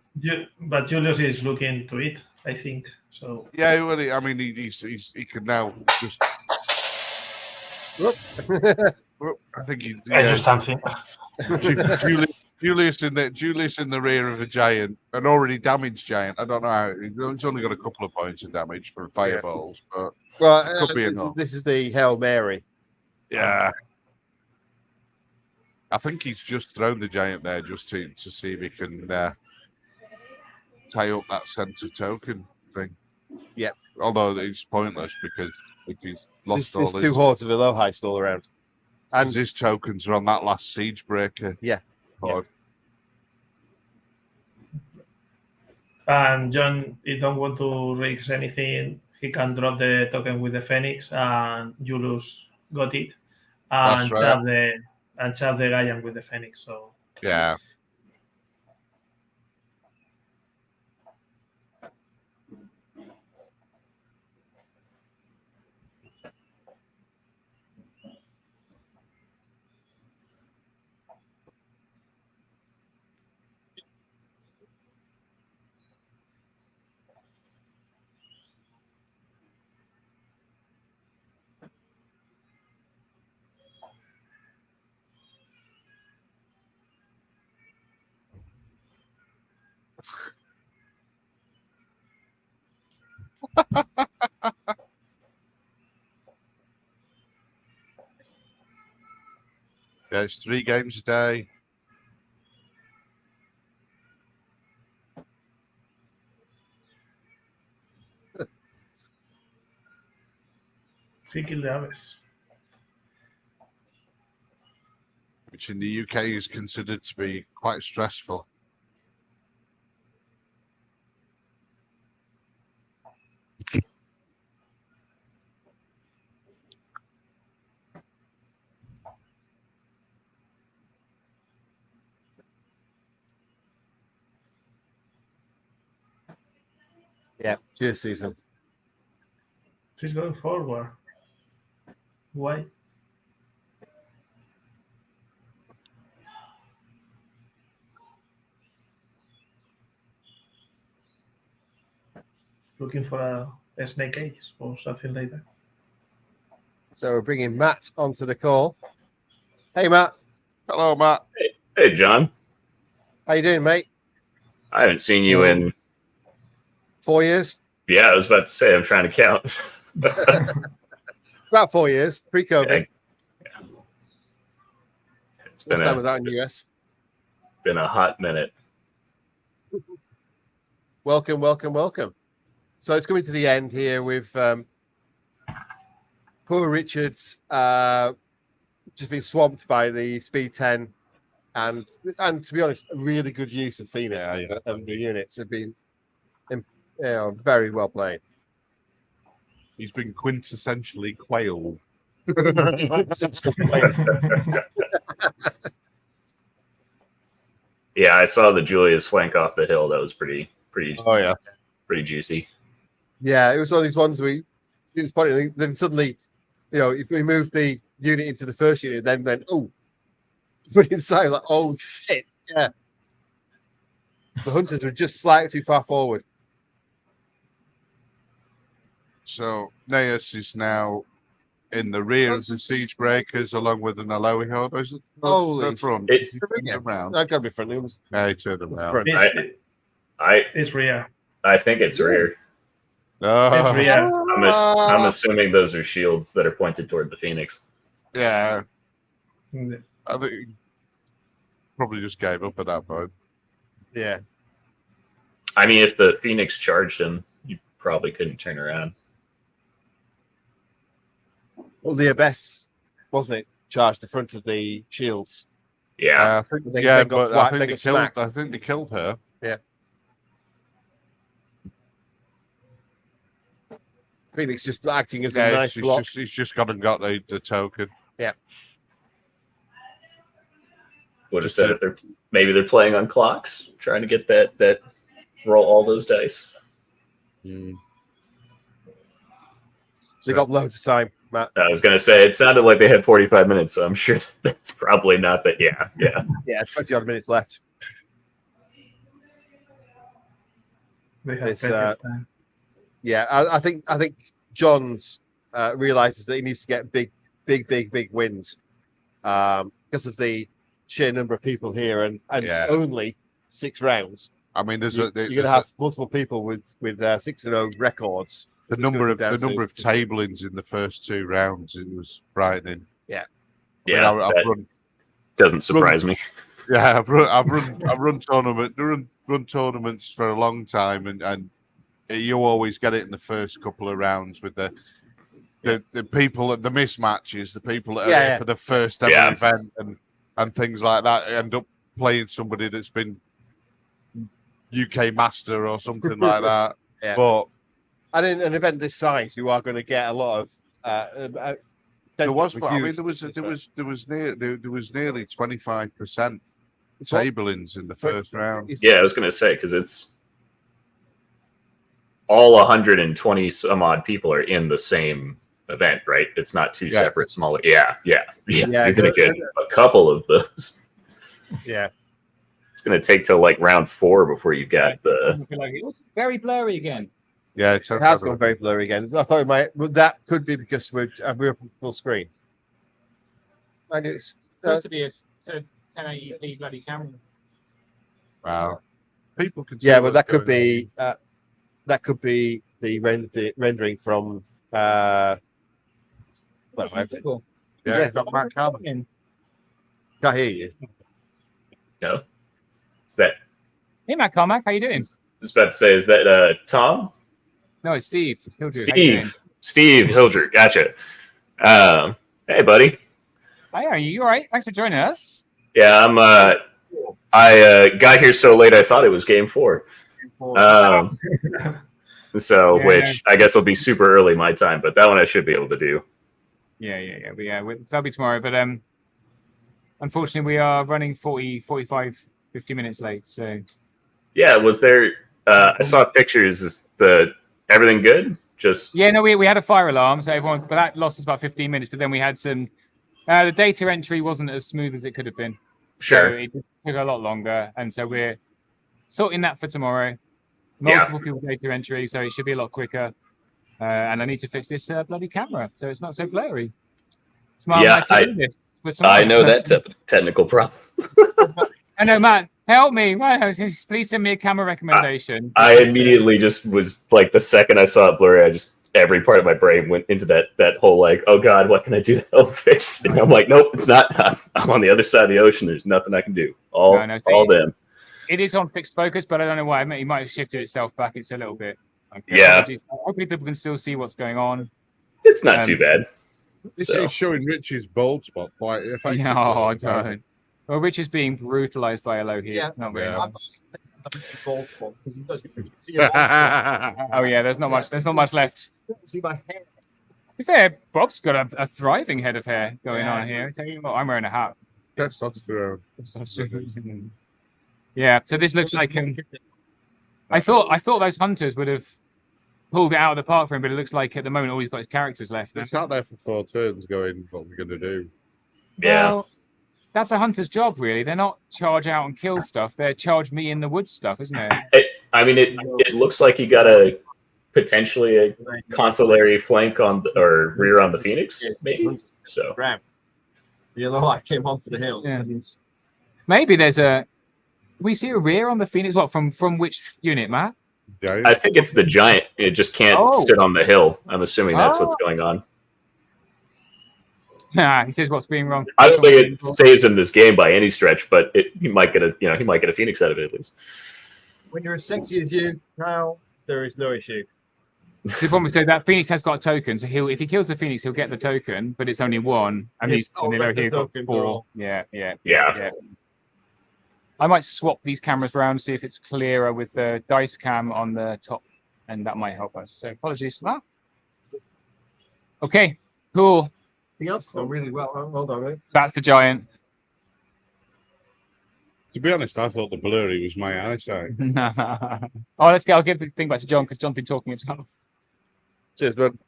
Julius is looking to it, I think. So yeah, well, I mean, he can now just. I think he. I just something. Julius in the rear of a giant, an already damaged giant. I don't know how. He's only got a couple of points of damage from fireballs, but well, could be enough. This is the Hail Mary. Yeah. I think he's just thrown the giant there just to see if he can tie up that center token thing. Yeah. Although it's pointless because if he's lost There's all 2 his, hordes of Elohi still around. and his tokens are on that last siege breaker. Yeah. Horde. And John, if don't want to risk anything, he can drop the token with the Phoenix, and Julius got it, and That's right. chap the Giant with the Phoenix. So Yeah. plays 3 games a day. He killed the aves. Which in the UK is considered to be quite stressful. Yeah, cheers, season. She's going forward. Why? Looking for a snake case or something like that. So we're bringing Matt onto the call. Hey, Matt. Hello, Matt. Hey, John. How you doing, mate? I haven't seen you in 4 years. Yeah, I was about to say I'm trying to count. About 4 years, pre-COVID. Yeah. It's Last time was out in the US. been a hot minute. Welcome, welcome, welcome. So it's coming to the end here with poor Richard's just been swamped by the Speed 10, and to be honest, a really good use of Phoenix and the units have been very well played. He's been quintessentially quailed. Yeah, I saw the Julius flank off the hill. That was pretty. Oh yeah, pretty juicy. Yeah, it was one of these ones it was funny. Then suddenly, if we moved the unit into the first unit, then went, put it inside, like, oh shit, yeah. The hunters were just slightly too far forward. So Neas is now in the rear of the siege breakers, along with an Aloe horde. Is it Holy front? It's around. I've got to be friendly. It was, Yeah, he turned around. It's rear. I think it's rear. It's rear. I'm assuming those are shields that are pointed toward the Phoenix. Yeah. I think he probably just gave up at that point. Yeah. I mean, if the Phoenix charged him, you probably couldn't turn around. Well, the Abyss, wasn't it, charged the front of the shields? Yeah. I think they got smacked. I think they killed her. Yeah. Phoenix just acting as a nice block. He's just gone and got the token. Yeah. Would have said if maybe they're playing on clocks, trying to get that roll all those dice. They got loads of time, Matt. I was going to say it sounded like they had 45 minutes, so I'm sure that's probably not that. Yeah. Yeah, 20 odd minutes left. It's, yeah, I think John's realizes that he needs to get big wins because of the sheer number of people here and only 6 rounds. I mean, you're going to have multiple people with 6-0 records. The number of tablings in the first 2 rounds, it was frightening. Yeah, that doesn't surprise me. Yeah, I've run tournaments for a long time, and you always get it in the first couple of rounds with the people at the mismatches, the people that are here for the first ever event and things like that end up playing somebody that's been UK master or something like that. Yeah. But and in an event this size, you are going to get a lot of. There was nearly 25% tablings in the first round. Yeah, I was going to say because it's all 120 some odd people are in the same event, right? It's not 2 separate smaller. Yeah. You're going to get a couple of those. Yeah. It's going to take till like round 4 before you got the. It was very blurry again. Yeah, it has gone very blurry again. I thought that could be because we're up full screen. And it's supposed to be a 1080p bloody camera. Wow. People can. Yeah, but that could be the rendering from. It's got Matt Cannon. Can't hear you. No. Is that? Hey, Matt Carmack, how you doing? Just about to say, is that Tom? No, it's Steve. Hildred. How you doing? Steve Hildred. Gotcha. Hey, buddy. Hi, are you all right? Thanks for joining us. Yeah, I'm. I got here so late. I thought it was game 4. So, Yeah. which I guess will be super early my time, but that one I should be able to do. Yeah. That'll be tomorrow. But unfortunately, we are running 40, 45, 50 minutes late. So Yeah, was there? I saw pictures. Is everything good? Just yeah, no, we had a fire alarm, so everyone, but that lost us about 15 minutes. But then we had some. The data entry wasn't as smooth as it could have been. Sure. So it took a lot longer, and so we're sorting that for tomorrow. Multiple people data entry, so it should be a lot quicker. And I need to fix this bloody camera, so it's not so blurry. Smart yeah, I know that technical problem. I know, Matt. Help me! Please send me a camera recommendation. I immediately just was like, the second I saw it blurry, every part of my brain went into that whole like, oh god, what can I do to help fix? And I'm like, nope, it's not. I'm on the other side of the ocean. There's nothing I can do. All them. It is on fixed focus, but I don't know why. It might have shifted itself back. It's a little bit. Okay. Yeah. Hopefully, people can still see what's going on. It's not too bad. This is showing Rich's bald spot quite effectively. No, I don't. Well, Rich is being brutalized by a low heat. Yeah. It's not very nice. Bald spot, because he does. Oh yeah, there's not much. There's not much left. See my hair. To be fair, Bob's got a thriving head of hair going on here. I tell you what, I'm wearing a hat. Testosterone. Yeah. So this looks like I thought those hunters would have pulled it out of the park for him, but it looks like at the moment all he's got his characters left. He's out there for 4 turns going, what we're going to do. Yeah. Well, that's a hunter's job, really. They're not charge out and kill stuff. They're charge me in the woods stuff, isn't it? It looks like you got potentially a consulary flank or rear on the Phoenix, maybe. So You know, I came onto the hill. Yeah. Maybe there's we see a rear on the Phoenix. What from which unit, Matt? I think it's the giant. It just can't sit on the hill. I'm assuming that's what's going on. Nah, he says what's being wrong. I don't think it stays in this game by any stretch, but he might get a Phoenix out of it at least. When you're as sexy as you, now there is no issue. The problem is that Phoenix has got a token, so if he kills the Phoenix, he'll get the token, but it's only 1, and he's got 4. Yeah. I might swap these cameras around, see if it's clearer with the dice cam on the top, and that might help us. So apologies for that. Okay, cool. Anything else? Oh, really well. Hold on, mate. That's the giant. To be honest, I thought the blurry was my eyesight. I'll give the thing back to John because John's been talking as well. Cheers, bud.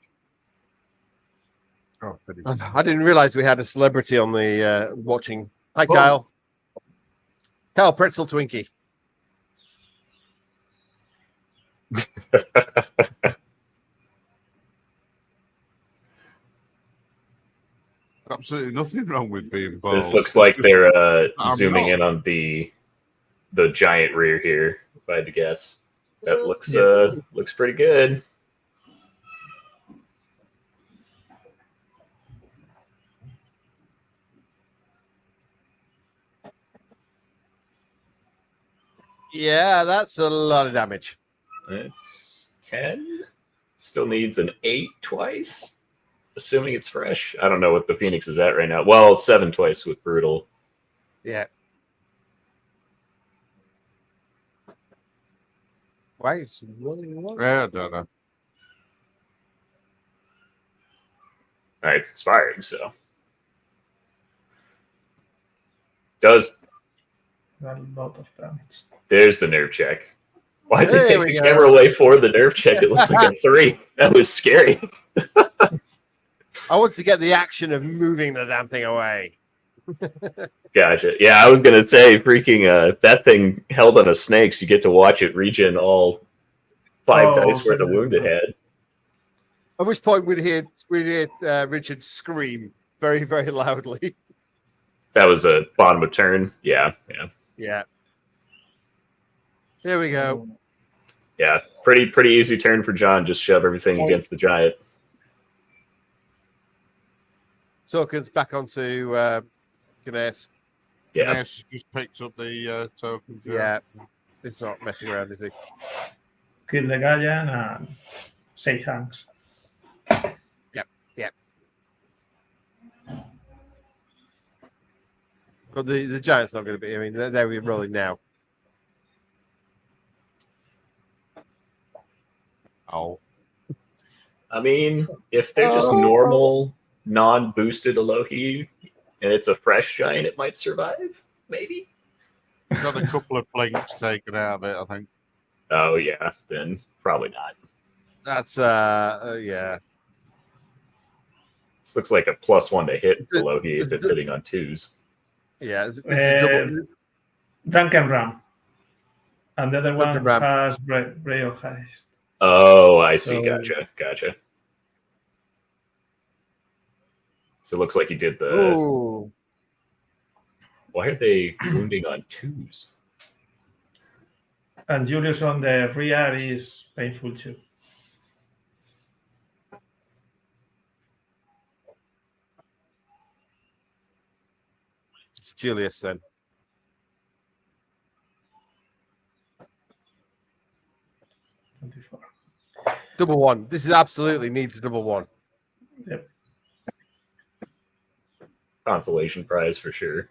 I didn't realize we had a celebrity on the watching. Hi, Kyle. Kyle Pretzel Twinkie. Absolutely nothing wrong with being bald. This looks like they're zooming in on the giant rear here, if I had to guess. That looks pretty good. Yeah, that's a lot of damage. It's 10. Still needs an 8 twice. Assuming it's fresh. I don't know what the Phoenix is at right now. Well, 7 twice with Brutal. Yeah. Why is I don't know. All right, it's expiring, so. Does. A lot of damage. There's the nerve check. Why did they There take we the go. camera away for the nerve check? It looks like a 3. That was scary. I want to get the action of moving the damn thing away. Gotcha. Yeah, I was gonna say, freaking that thing held on a snake, so you get to watch it regen all 5 dice worth of wound it had. At which point we'd hear Richard scream very, very loudly. That was a bottom of turn. Yeah. Yeah. There we go. Yeah, pretty easy turn for John. Just shove everything against the giant. Tokens back onto Ganesh. Yeah. Yes, just picked up the tokens. Yeah. It's not messing around, is he? Kill the Guardian and shake hands. Yep. But the Giant's not going to be. I mean, they're rolling now. Oh. I mean, if they're just normal, non-boosted Alohi, and it's a fresh giant, it might survive. Maybe. Got a couple of blinks taken out of it, I think. Oh yeah, then probably not. That's yeah. This looks like a +1 to hit Alohi if it's sitting on 2s. Yeah, it's a double. Drunken Ram. And the other one Drunken Ram. has Ray of Haste. Oh, I see. So- Gotcha. So it looks like he did the. Ooh. Why are they wounding on 2s? And Julius on the rear is painful too. It's Julius then. Double one. This is absolutely needs a double one. Yep. Consolation prize for sure.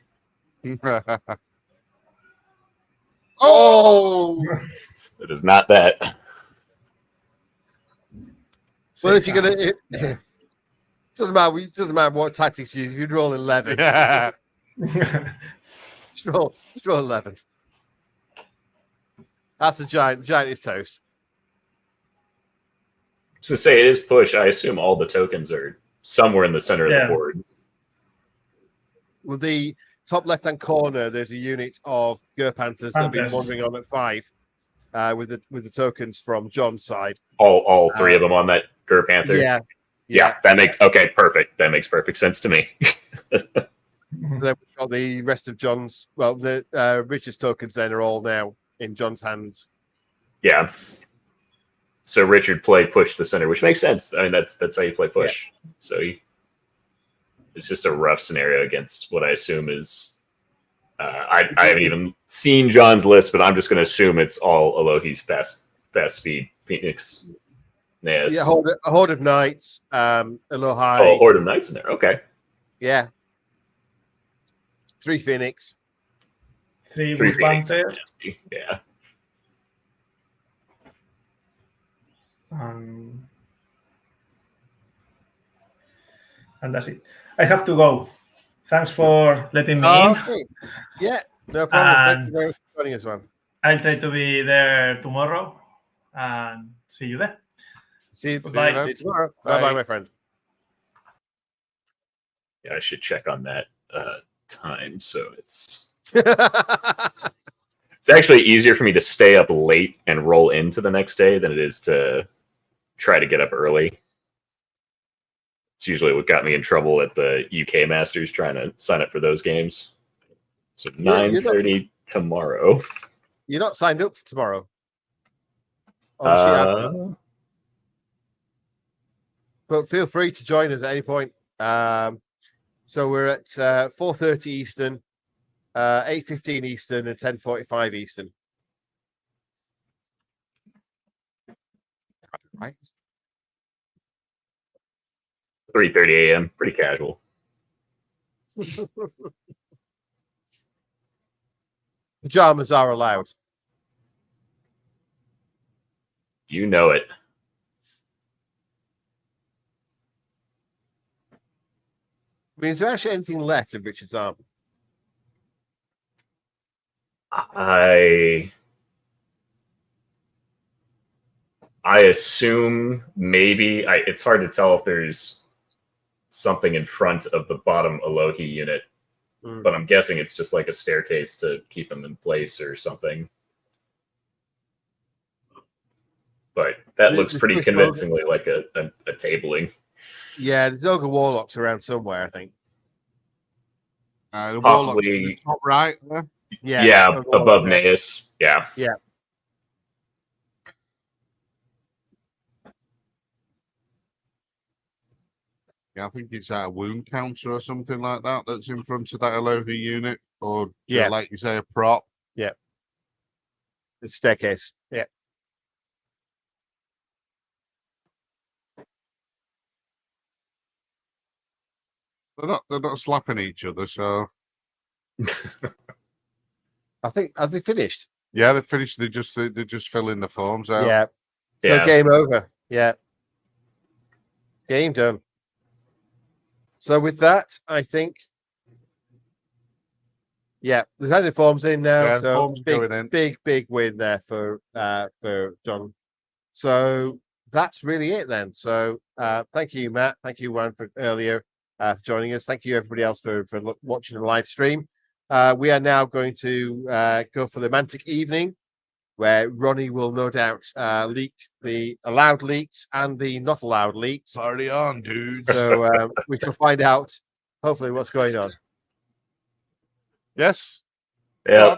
Oh! It is not that. Well, if you're gonna, it doesn't matter what tactics you use. If you'd roll 11, Yeah. just roll 11. That's the giant. The giant is toast. To say it is push, I assume all the tokens are somewhere in the center of the board. With the top left-hand corner, there's a unit of Ger Panthers that have been wandering on at 5, with the tokens from John's side. All 3 of them on that Ger Panther. Yeah. Perfect. That makes perfect sense to me. So then we've got the rest of John's. Well, the Richard's tokens then are all now in John's hands. Yeah. So Richard played push the center, which makes sense. I mean, that's how you play push. Yeah. So it's just a rough scenario against what I assume is. I haven't even seen John's list, but I'm just going to assume it's all Alohi's fast speed Phoenix. Yes. Yeah, a horde of knights. Alohi. Oh, a horde of knights in there. Okay. Yeah. 3 Phoenix. 3 Phoenix. Panther. Yeah. And that's it. I have to go. Thanks for letting me in. Okay. Yeah, no problem. Thank you very much for joining us, man. I'll try to be there tomorrow and see you there. See you Bye. tomorrow. Bye, my friend. Yeah, I should check on that time. So it's actually easier for me to stay up late and roll into the next day than it is to try to get up early. It's usually what got me in trouble at the UK Masters trying to sign up for those games. So 9:30 tomorrow. You're not signed up for tomorrow. But feel free to join us at any point. So we're at 4:30 Eastern, 8:15 Eastern, and 10:45 Eastern. Right. 3:30 a.m. Pretty casual. Pajamas are allowed. You know it. I mean, is there actually anything left of Richard's arm? I assume maybe. It's hard to tell if there's something in front of the bottom Alohi unit, but I'm guessing it's just like a staircase to keep him in place or something. But that looks pretty convincingly like a tabling. Yeah, there's Ogre Warlocks around somewhere, I think. The Possibly top right there. Yeah, above Naeus. Yeah. Yeah. Yeah, I think it's a wound counter or something like that that's in front of that LOV unit, or Yeah. like you say, a prop. Yeah. The staircase. Yeah. They're not slapping each other, so I think have they finished? yeah, they finished. They just filling the forms out. Yeah. So game over. Yeah. Game done. So with that, I think, yeah, they've had the forms in now. Yeah, so forms going in. big win there for John. So that's really it then. So thank you, Matt. Thank you, Juan, for earlier for joining us. Thank you, everybody else, for watching the live stream. We are now going to go for the Mantic evening, where Ronnie will no doubt leak the allowed leaks and the not allowed leaks. Party on, dude. So we can find out, hopefully, what's going on. Yes. Yeah.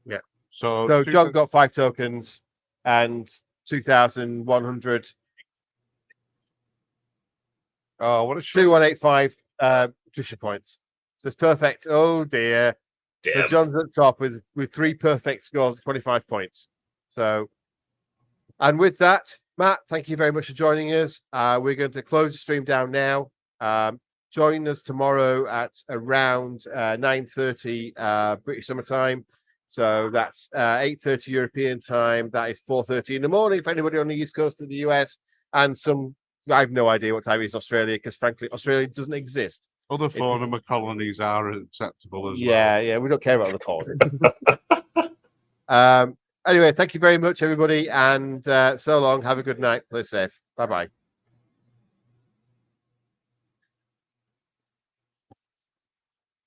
Yeah. So John got 5 tokens and 2,100. Oh, what a 2185 attrition points. So it's perfect. Oh dear. So Damn. John's at the top with 3 perfect scores, 25 points. So, and with that, Matt, thank you very much for joining us. We're going to close the stream down now. Join us tomorrow at around 9:30 British Summer Time. So that's 8:30 European time. That is 4:30 in the morning for anybody on the East Coast of the US. And I have no idea what time it is in Australia, because frankly, Australia doesn't exist. Other former colonies are acceptable as well. Yeah, we don't care about the colonies. Anyway, thank you very much, everybody, and so long. Have a good night. Play safe. Bye-bye.